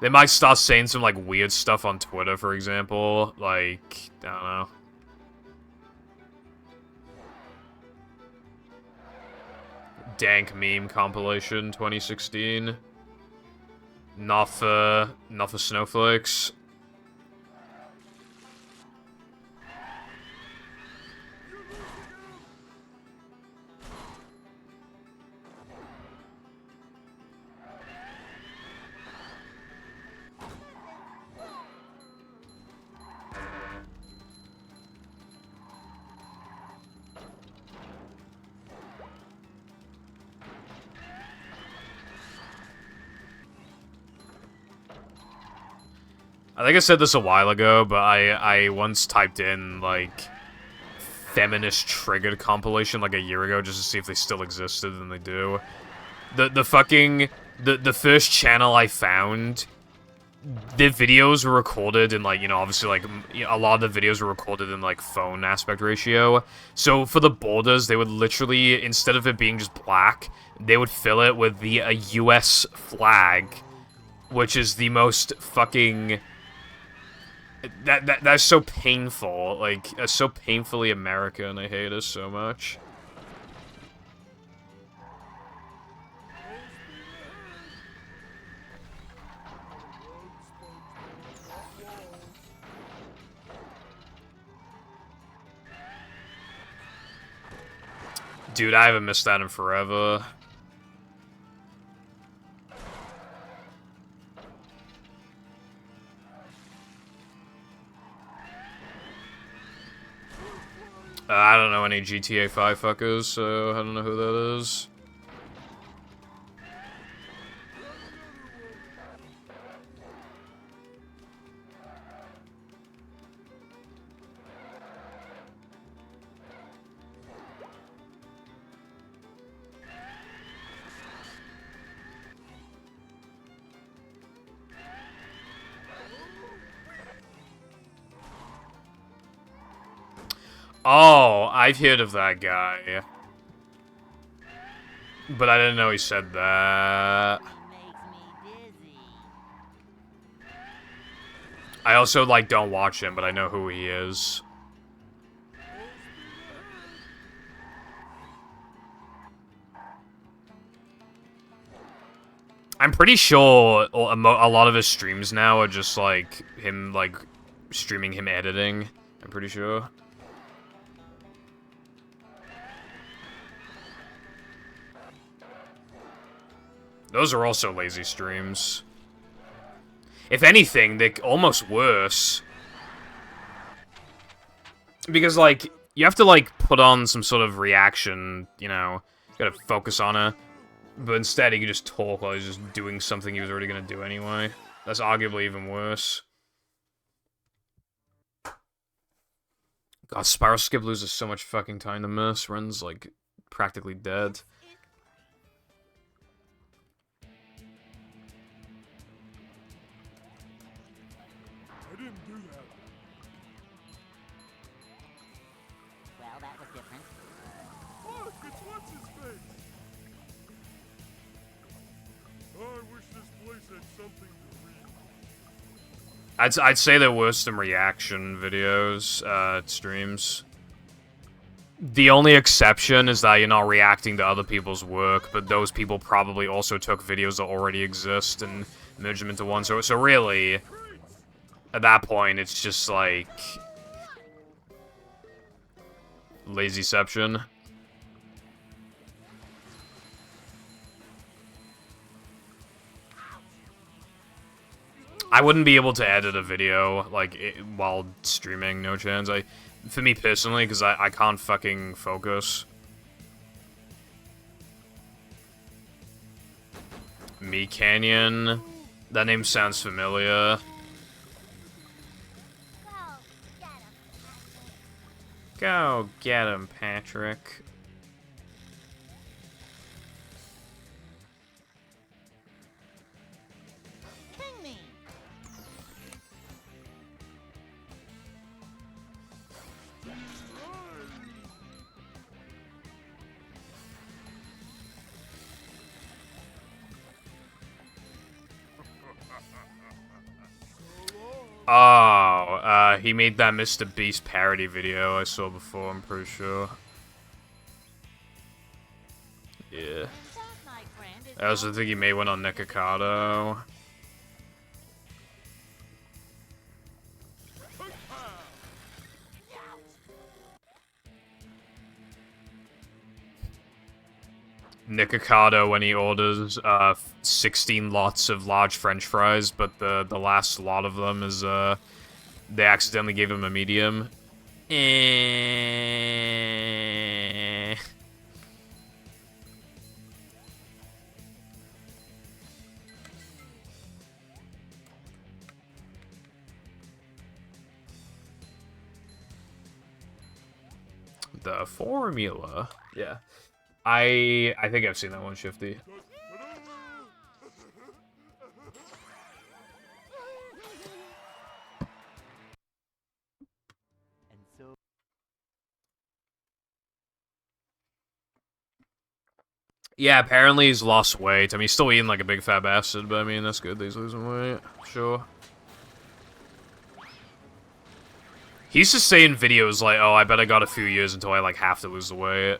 They might start saying some, like, weird stuff on Twitter, for example. Like, I don't know. Dank meme compilation 2016. Not for snowflakes. I think I said this a while ago, but I once typed in, like, feminist triggered compilation, like, a year ago, just to see if they still existed, and they do. The first channel I found the videos were recorded in, like, you know, obviously, like, a lot of the videos were recorded in, like, phone aspect ratio. So for the borders, they would literally, instead of it being just black, they would fill it with the US flag, which is the most fucking... That's so painful. Like, so painfully American. I hate it so much. Dude, I haven't missed that in forever. I don't know any GTA 5 fuckers, so I don't know who that is. Oh, I've heard of that guy. But I didn't know he said that. I also, like, don't watch him, but I know who he is. I'm pretty sure a lot of his streams now are just, like, him, like, streaming him editing. I'm pretty sure. Those are also lazy streams. If anything, they're almost worse. Because, like, you have to, like, put on some sort of reaction, you know. You gotta focus on it. But instead, he can just talk while he's just doing something he was already gonna do anyway. That's arguably even worse. God, Spiral Skip loses so much fucking time to miss. Ren's, like, practically dead. I didn't do that. Well, that was different. Look, it's what's his face. Oh, I wish this place had something to read. I'd say they're worse than reaction videos, streams. The only exception is that you're not reacting to other people's work, but those people probably also took videos that already exist and merged them into one. So really, at that point, it's just like lazyception. I wouldn't be able to edit a video, like, while streaming, no chance. For me personally, because I can't fucking focus. Me Canyon. That name sounds familiar. Go get him, Patrick. Ping me. Oh, he made that Mr. Beast parody video I saw before, I'm pretty sure. Yeah. I also think he made one on Nikocado. Nikocado when he orders 16 lots of large French fries, but the last lot of them is they accidentally gave him a medium. The formula. Yeah. I think I've seen that one, Shifty. Yeah, apparently he's lost weight. I mean, he's still eating like a big fat bastard, but I mean, that's good that he's losing weight. Sure. He used to say in videos like, oh, I bet I got a few years until I like have to lose the weight.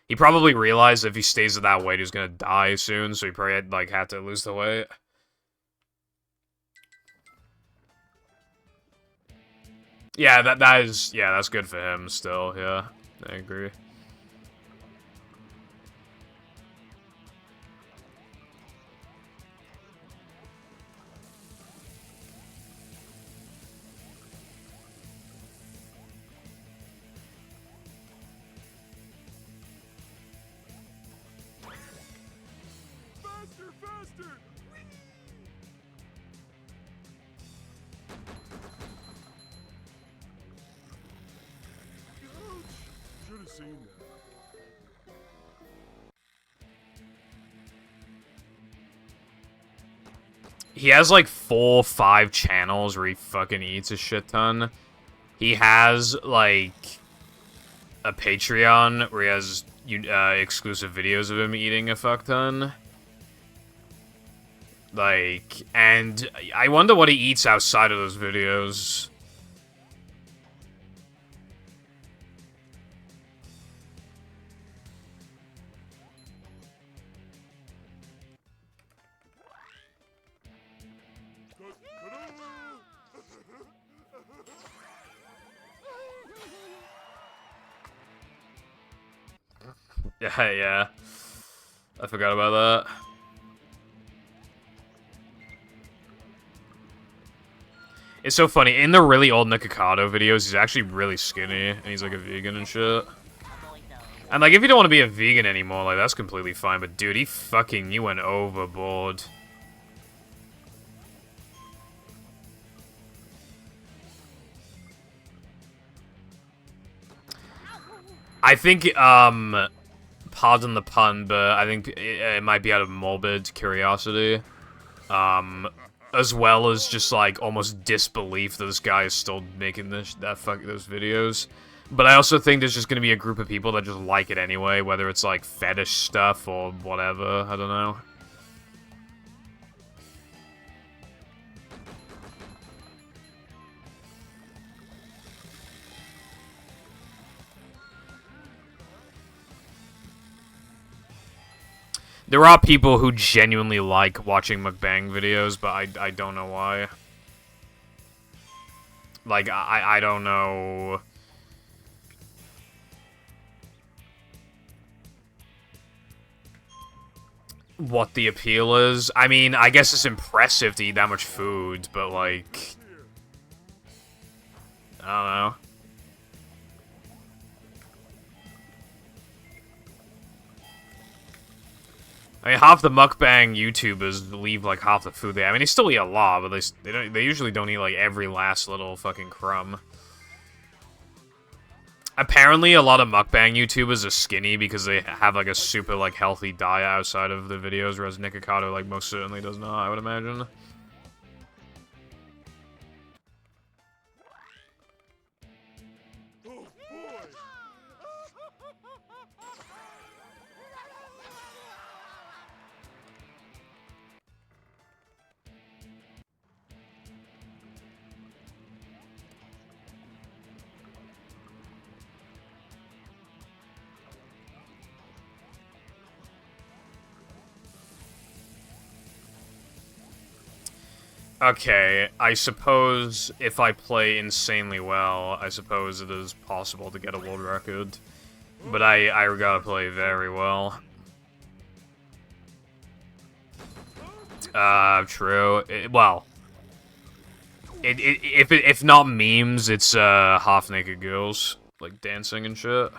He probably realized if he stays at that weight, he's gonna die soon, so he probably had, like, had to lose the weight. Yeah, that's good for him still, yeah. I agree. Faster, faster! Ouch! Should have seen that. He has like 4 or 5 channels where he fucking eats a shit ton. He has like a Patreon where he has exclusive videos of him eating a fuck ton. Like, and I wonder what he eats outside of those videos. Yeah, yeah. I forgot about that. It's so funny. In the really old Nikocado videos, he's actually really skinny, and he's like a vegan and shit. And like, if you don't want to be a vegan anymore, like, that's completely fine. But dude, you went overboard. I think, pardon the pun, but I think it might be out of morbid curiosity. As well as just, like, almost disbelief that this guy is still making those videos. But I also think there's just gonna be a group of people that just like it anyway, whether it's, like, fetish stuff or whatever, I don't know. There are people who genuinely like watching mukbang videos, but I don't know why. Like, I don't know what the appeal is. I mean, I guess it's impressive to eat that much food, but like, I don't know. I mean, half the mukbang YouTubers leave like half the food there. I mean, they still eat a lot, but they usually don't eat like every last little fucking crumb. Apparently, a lot of mukbang YouTubers are skinny because they have like a super like healthy diet outside of the videos, whereas Nikocado like most certainly does not, I would imagine. Oh boy! Okay, I suppose if I play insanely well, I suppose it is possible to get a world record. But I gotta play very well. True. If not memes, it's half-naked girls, like, dancing and shit.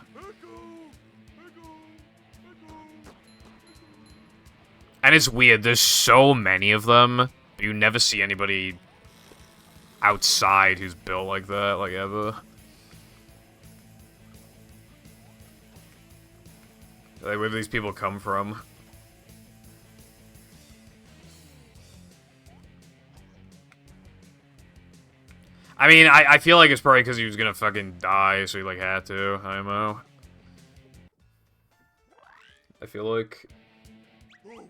And it's weird, there's so many of them. You never see anybody outside who's built like that, like, ever. Like, where do these people come from? I mean, I feel like it's probably because he was gonna fucking die, so he, like, had to, I don't know. I feel like. Oh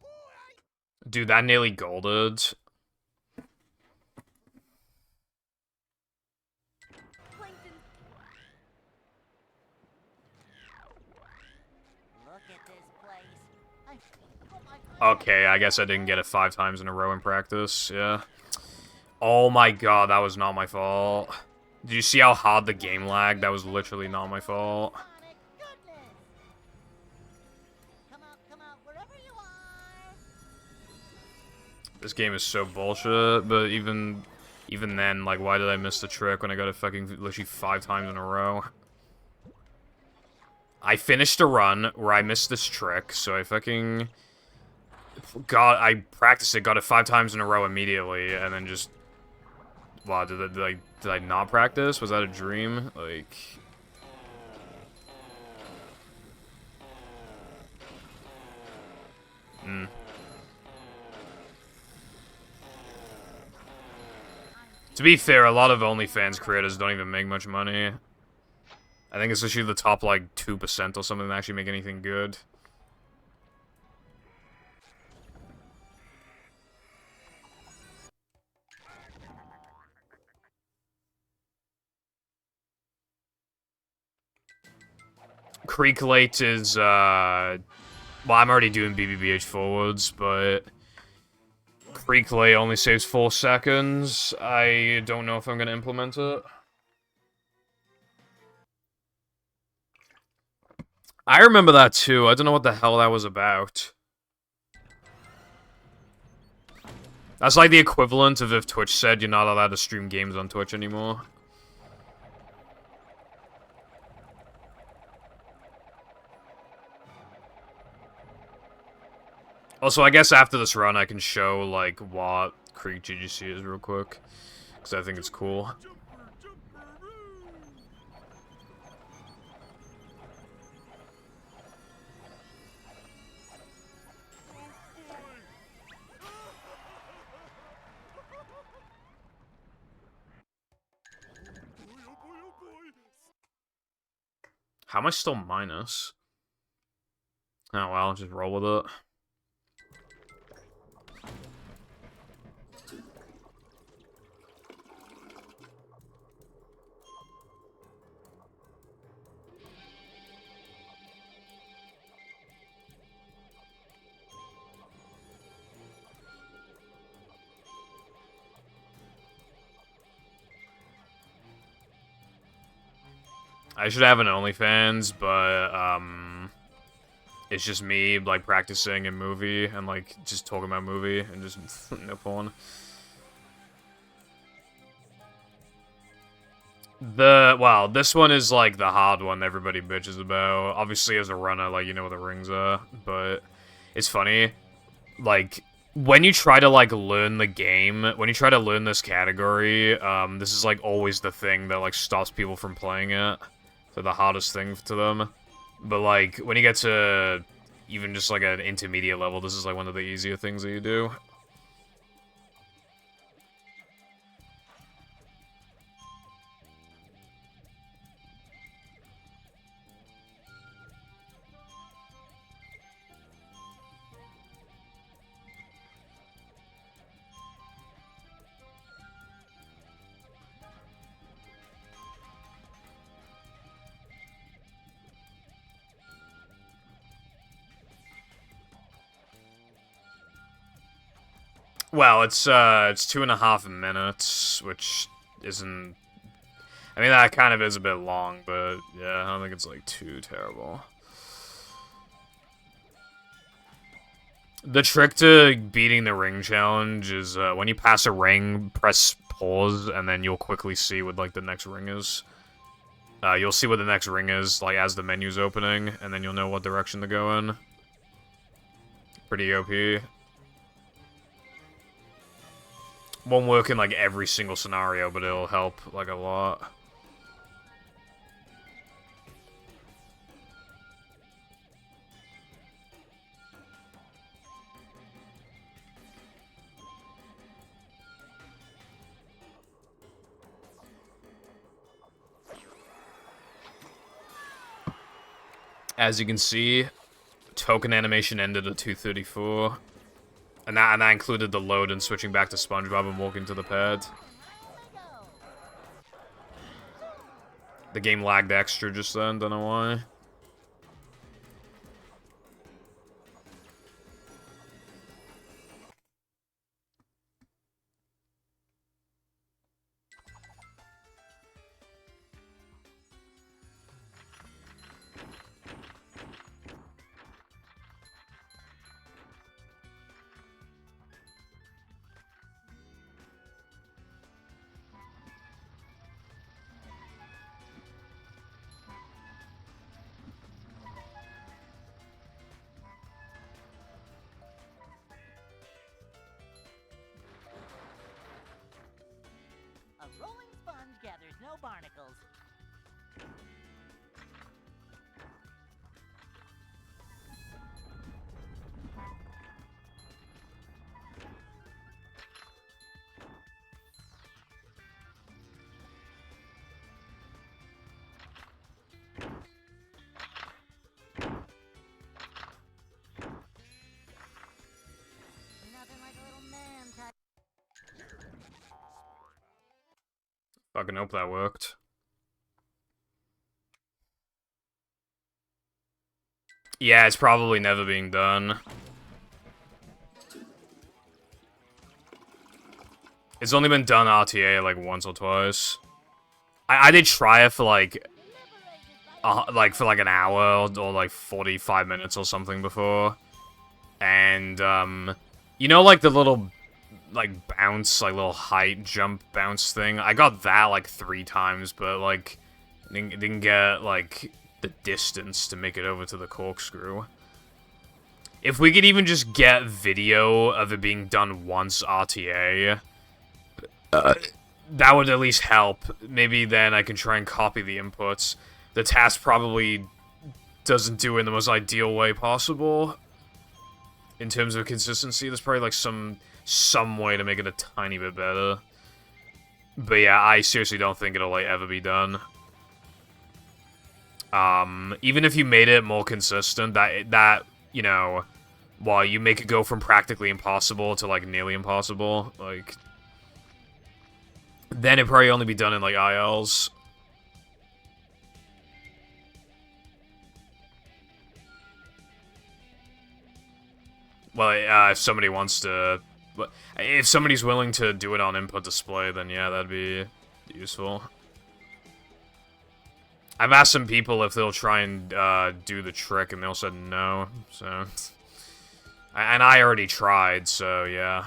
boy! Dude, that nearly golded. Look at this place. Oh my God. Okay, I guess I didn't get it 5 times in a row in practice, yeah. Oh my god, that was not my fault. Did you see how hard the game lagged? That was literally not my fault. Sonic goodness. Come out, wherever you are. This game is so bullshit, but even then, like, why did I miss the trick when I got it fucking literally 5 times in a row? I finished a run where I missed this trick, so I fucking... I practiced it, got it 5 times in a row immediately, and then just... Wow, did I not practice? Was that a dream? Like... To be fair, a lot of OnlyFans creators don't even make much money. I think it's usually the top, like, 2% or something that actually make anything good. Creek Late is, well, I'm already doing BBBH forwards, but... Creek Late only saves 4 seconds. I don't know if I'm gonna implement it. I remember that too. I don't know what the hell that was about. That's like the equivalent of if Twitch said you're not allowed to stream games on Twitch anymore. Also, I guess after this run, I can show, like, what Creek GGC is real quick. Because I think it's cool. How am I still minus? Oh well, just roll with it. I should have an OnlyFans, but, it's just me, like, practicing in movie, and, like, just talking about movie, and just no porn. Well, this one is, like, the hard one everybody bitches about. Obviously, as a runner, like, you know where the rings are, but it's funny. Like, when you try to, like, learn the game, when you try to learn this category, this is, like, always the thing that, like, stops people from playing it. So the hardest thing to them. But, like, when you get to even just, like, an intermediate level, this is, like, one of the easier things that you do. Well, it's 2.5 minutes, which isn't... I mean, that kind of is a bit long, but yeah, I don't think it's, like, too terrible. The trick to beating the ring challenge is, when you pass a ring, press pause, and then you'll quickly see what, like, the next ring is. You'll see what the next ring is, like, as the menu's opening, and then you'll know what direction to go in. Pretty OP. Won't work in, like, every single scenario, but it'll help, like, a lot. As you can see, token animation ended at 2:34. And that included the load and switching back to SpongeBob and walking to the pad. The game lagged extra just then, don't know why. A rolling sponge gathers no barnacles. Nothing like a little man type. Fucking hope that worked. Yeah, it's probably never being done. It's only been done RTA like once or twice. I did try it for like an hour or like 45 minutes or something before. And you know, like the little like bounce, like little height jump bounce thing. I got that like 3 times, but like didn't get like the distance to make it over to the corkscrew. If we could even just get video of it being done once RTA, that would at least help. Maybe then I can try and copy the inputs. The task probably doesn't do it in the most ideal way possible. In terms of consistency, there's probably like some way to make it a tiny bit better. But yeah, I seriously don't think it'll like ever be done. Even if you made it more consistent, that you know, well, you make it go from practically impossible to like nearly impossible, like then it'd probably only be done in like ILs. Well, if somebody wants to, if somebody's willing to do it on input display, then yeah, that'd be useful. I've asked some people if they'll try and do the trick, and they all said no, so... And I already tried, so yeah.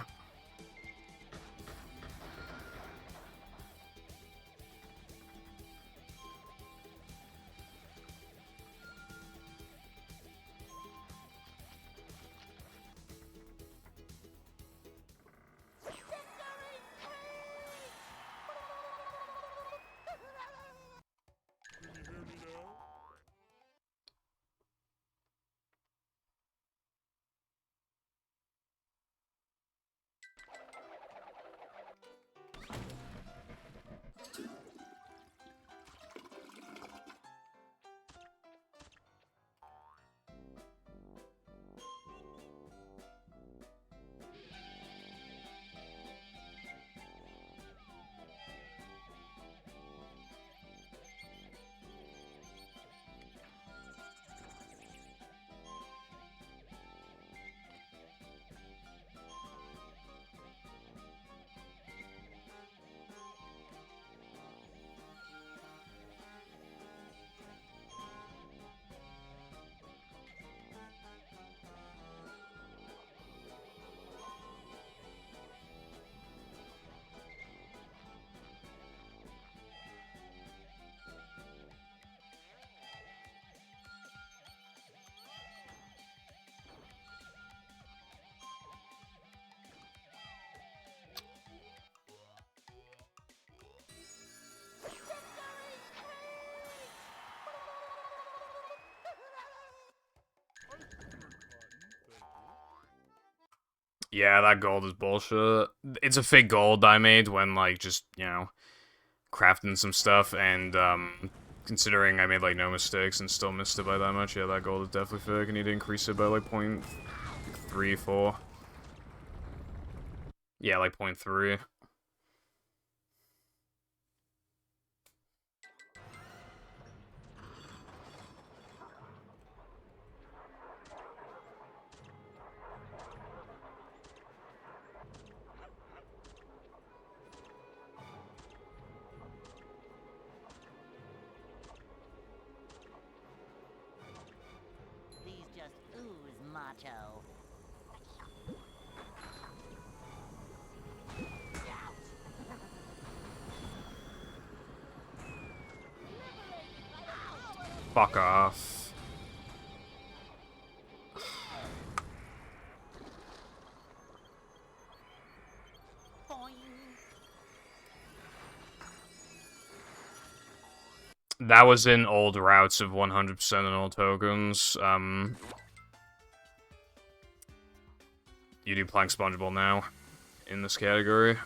Yeah, that gold is bullshit. It's a fake gold I made when, like, just, you know, crafting some stuff, and, Considering I made, like, no mistakes and still missed it by that much, yeah, that goal is definitely fake. I need to increase it by, like, 0.3, 4. Yeah, like 0.3. These just ooze macho. Fuck off. That was in old routes of 100% in all tokens. You do playing SpongeBob now in this category.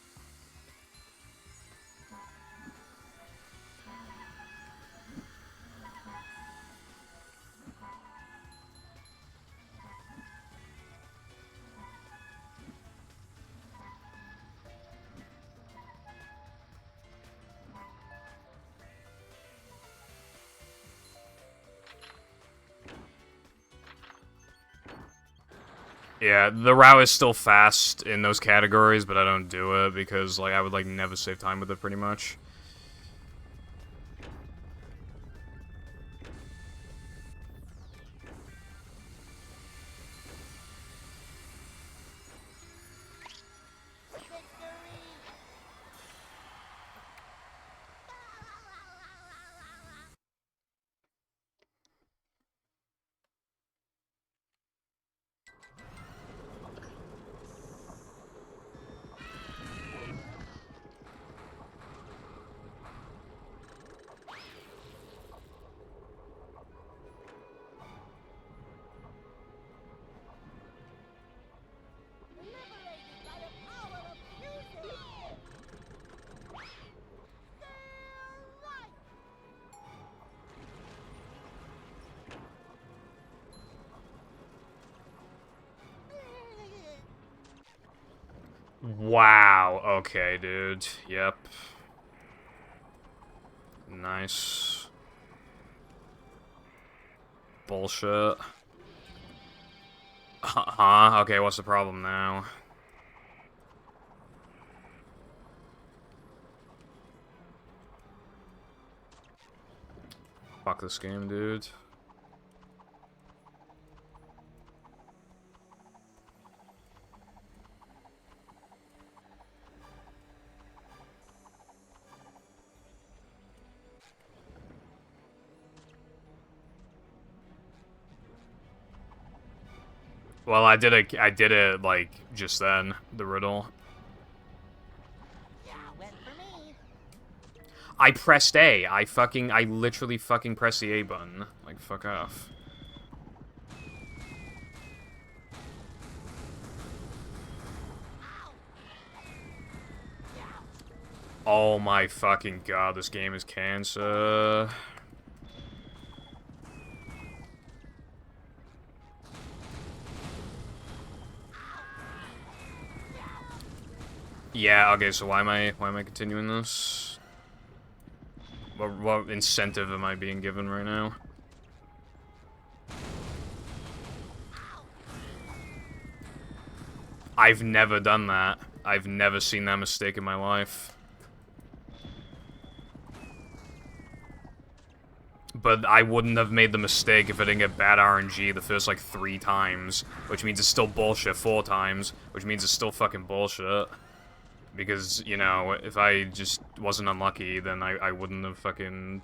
Yeah, the route is still fast in those categories, but I don't do it because, like, I would, like, never save time with it pretty much. Wow, okay, dude. Yep. Nice. Bullshit. Huh? Okay, what's the problem now? Fuck this game, dude. Well, I did it, like, just then, the riddle. Went for me. I pressed A. I literally fucking pressed the A button. Like, fuck off. Oh my fucking god, this game is cancer. Yeah, okay, so why am I continuing this? What incentive am I being given right now? I've never done that. I've never seen that mistake in my life. But I wouldn't have made the mistake if I didn't get bad RNG the first, like, 3 times. Which means it's still bullshit 4 times. Which means it's still fucking bullshit. Because, you know, if I just wasn't unlucky, then I wouldn't have fucking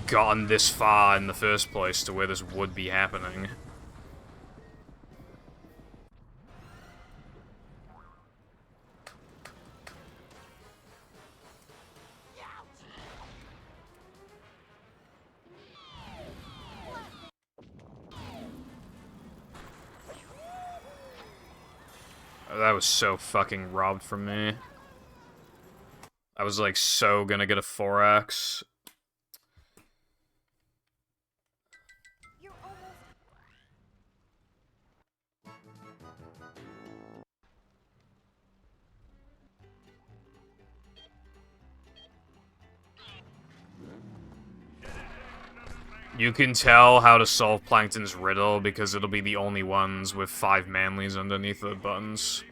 gotten this far in the first place to where this would be happening. That was so fucking robbed from me. I was, like, so gonna get a 4x. You can tell how to solve Plankton's riddle because it'll be the only ones with 5 manlies underneath the buttons.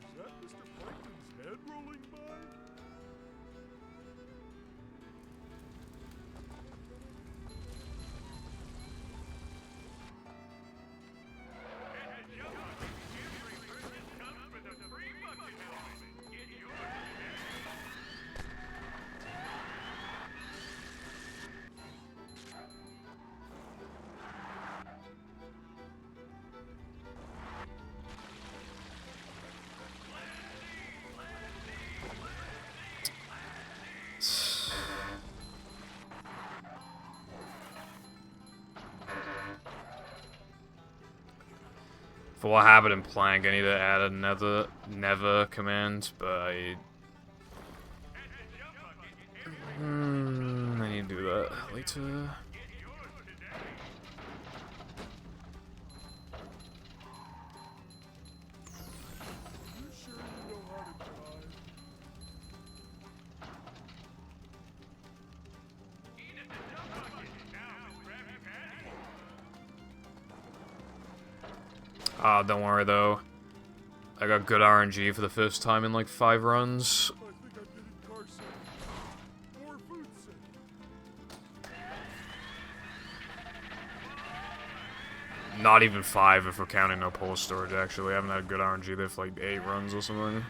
Was that Mr. Plankton's head rolling by? For what happened in Plank, I need to add another never command, but I need to do that later. You sure you know how to drive? Ah, don't worry though. I got good RNG for the first time in like 5 runs. I think I've been in car sick. Or food sick. Not even 5 if we're counting no pole storage, actually. I haven't had good RNG there for like 8 runs or something.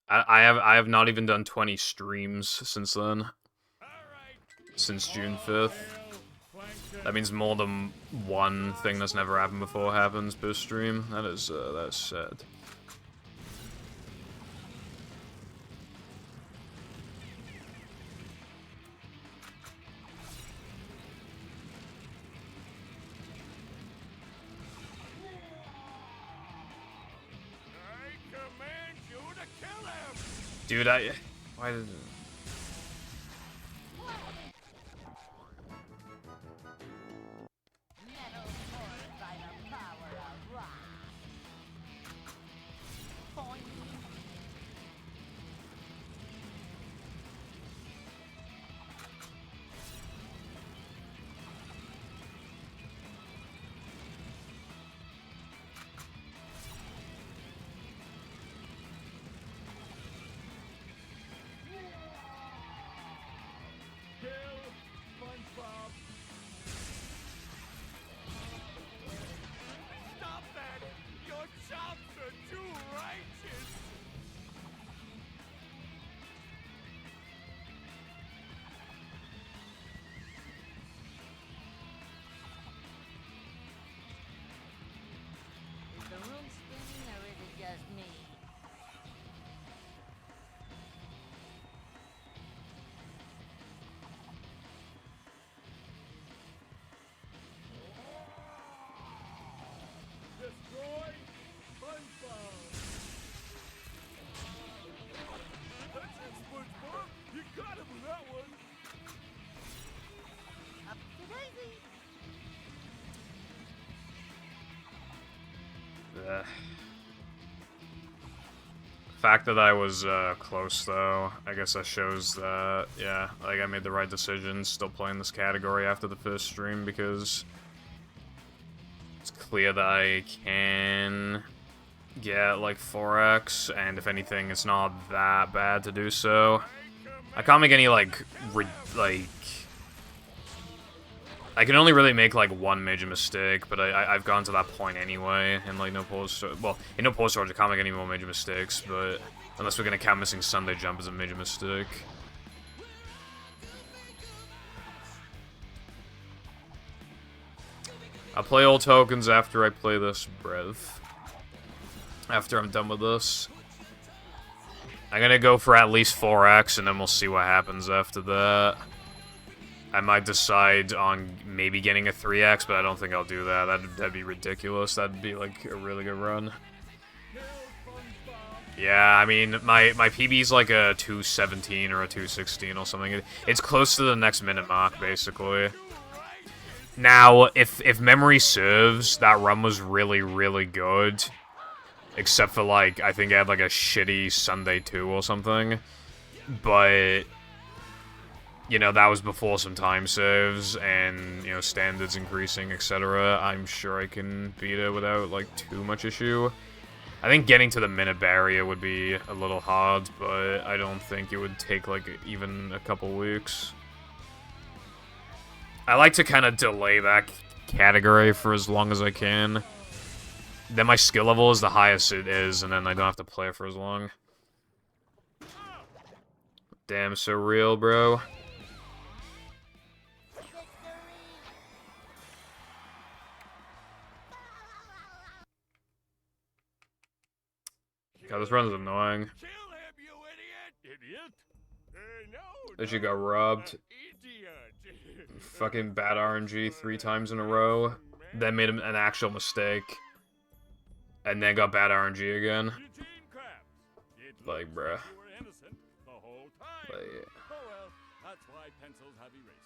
I have not even done 20 streams since then. Since June 5th. That means more than one thing that's never happened before happens per stream. That's sad. I command you to kill him! Dude, why did... Metal forged by the power of rock. Boing. Kill SpongeBob! Stop that! Your chops are too righteous! Is the room spinning or is it just me? Destroy SpongeBob! That's it, SpongeBob! You got him with that one! Up to daisy. Fact that I was close though, I guess that shows that, yeah, like I made the right decision still playing this category after the first stream because it's clear that I can get like 4x, and if anything, it's not that bad to do so. I can't make any like, I can only really make like one major mistake, but I've gone to that point anyway, and like no pole storage. Well, in no pole storage, I can't make any more major mistakes, but Unless we're gonna count missing Sunday jump as a major mistake. I'll play all tokens after I play this Brev. After I'm done with this. I'm gonna go for at least 4x, and then we'll see what happens after that. I might decide on maybe getting a 3x, but I don't think I'll do that. That'd be ridiculous. That'd be, like, a really good run. Yeah, I mean, my PB's like a 217 or a 216 or something. It's close to the next minute mark, basically. Now, if memory serves, that run was really, really good. Except for, like, I think I had, like, a shitty Sunday 2 or something. But, you know, that was before some time saves and, you know, standards increasing, etc. I'm sure I can beat it without, like, too much issue. I think getting to the minute barrier would be a little hard, but I don't think it would take, like, even a couple weeks. I like to kind of delay that category for as long as I can. Then my skill level is the highest it is, and then I don't have to play for as long. Damn, so real, bro. God, this run is annoying. Kill him, you idiot! Idiot? No, That you got robbed. idiot. Fucking bad RNG 3 times in a row. Then made an actual mistake. And then got bad RNG again. Like, bruh. Like, Oh well, that's why pencils have erasers.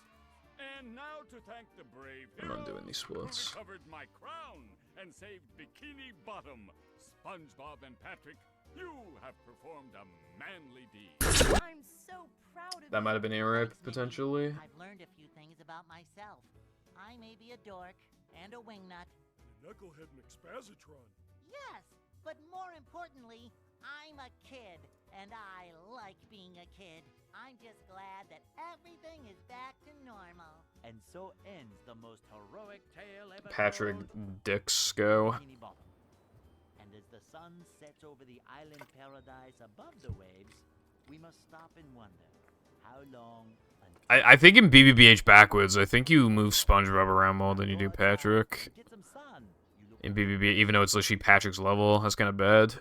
And now to thank the brave I'm not hero doing these who splits. recovered my crown and saved Bikini Bottom, SpongeBob and Patrick, you have performed a manly deed. I'm so proud of That you. might have been A-Rip, potentially. I've learned a few things about myself. I may be a dork and a wingnut. Knucklehead McSpazatron. Yes, but more importantly, I'm a kid, and I like being a kid. I'm just glad that everything is back to normal. And so ends the most heroic tale ever Patrick told. Dixco. Bikini Bottom. And as the sun sets over the island paradise above the waves, we must stop and wonder how long. I think in BBBH backwards, I think you move SpongeBob around more than you do Patrick. Get some sun. You look In BBB, even though it's literally Patrick's level, that's kind of bad.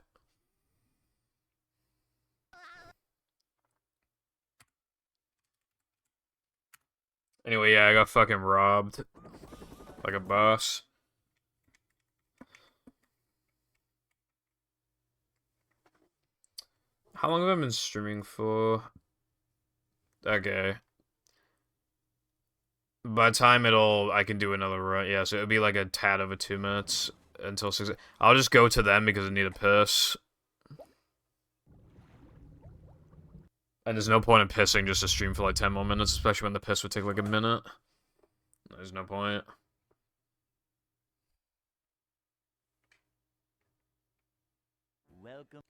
Anyway, yeah, I got fucking robbed. Like a boss. How long have I been streaming for? Okay. By the time I can do another run. Yeah, so it'll be like a tad over 2 minutes until 6. I'll just go to them because I need a piss. And there's no point in pissing just to stream for like 10 more minutes, especially when the piss would take like a minute. There's no point. welcome.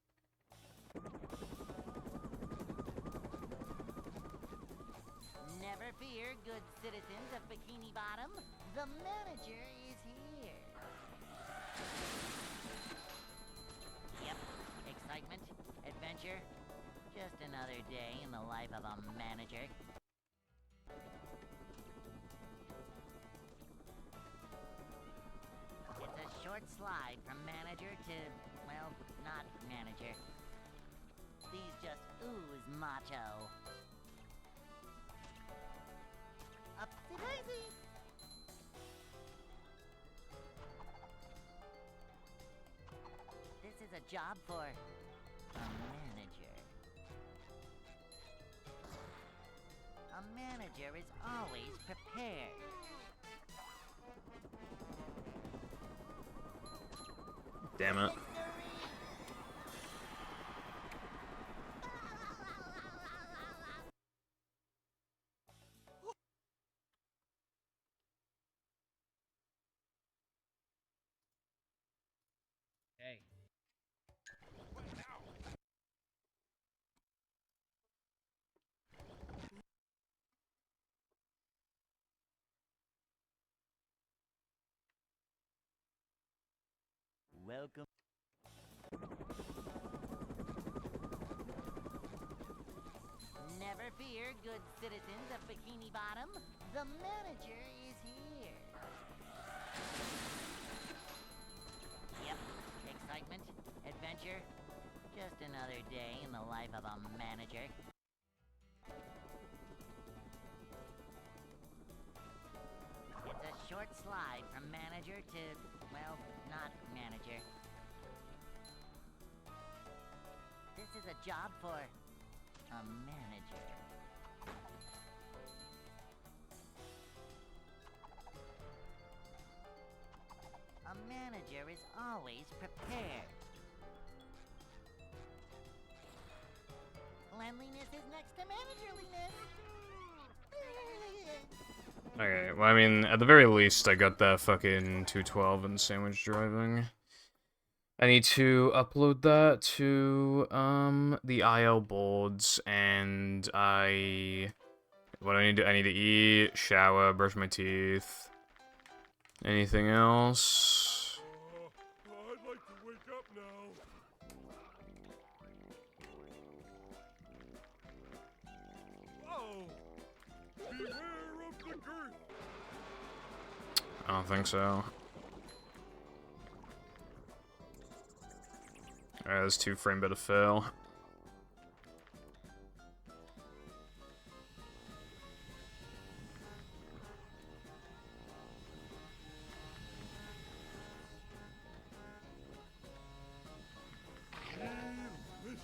Never fear, good citizens of Bikini Bottom. The manager is here. Yep, excitement, adventure. Just another day in the life of a manager. It's a short slide from manager to, well, not manager. These just ooze macho. Upsy-daisy! This is a job for a manager. A manager is always prepared. Damn it. Hey. Welcome. Never fear, good citizens of Bikini Bottom. The manager is here. Yep, excitement, adventure. Just another day in the life of a manager. It's a short slide from manager to, well, not manager. This is a job for a manager. A manager is always prepared. Cleanliness is next to managerliness. Okay, well, I mean, at the very least, I got that fucking 212 and sandwich driving. I need to upload that to, the IL boards, and what do I need to do? I need to eat, shower, brush my teeth. Anything else? I'd like to wake up now. Oh! Beware of the girth! I don't think so. Alright, there's 2 frame bit of fail. Delicious.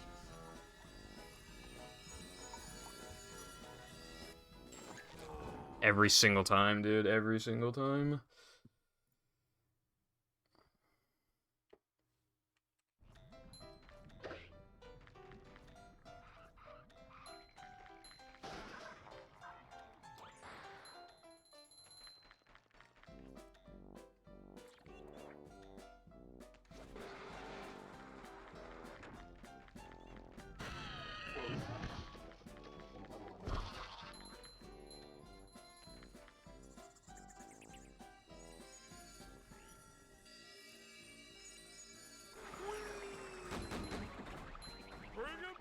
Every single time, dude. Every single time. Bring him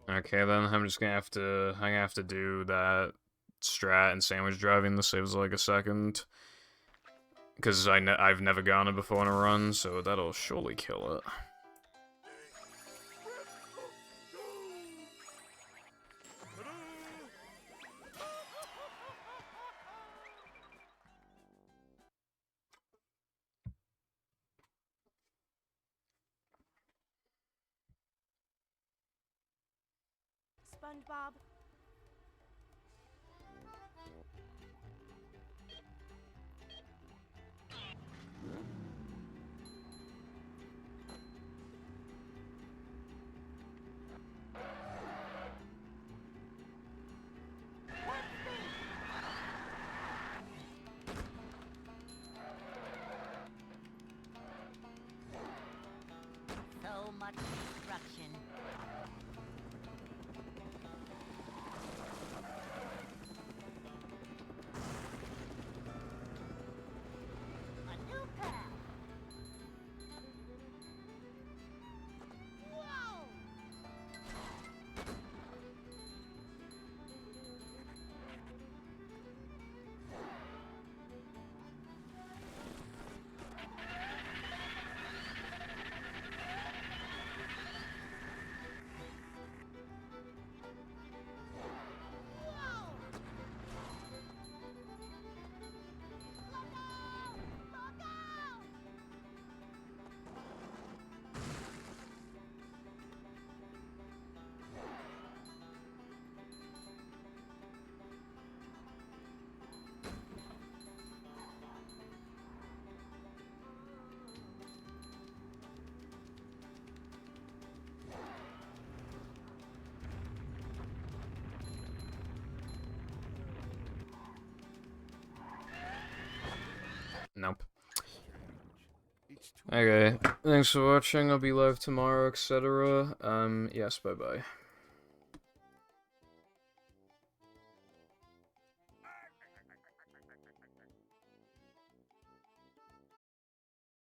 to. Okay, then I'm just gonna have to do that strat and sandwich driving. This saves like a second. Because I've never gone it before in a run, so that'll surely kill it. SpongeBob. So much destruction. A new path. Whoa! Nope. It's too Okay, thanks for watching. I'll be live tomorrow, etc. Yes, bye-bye.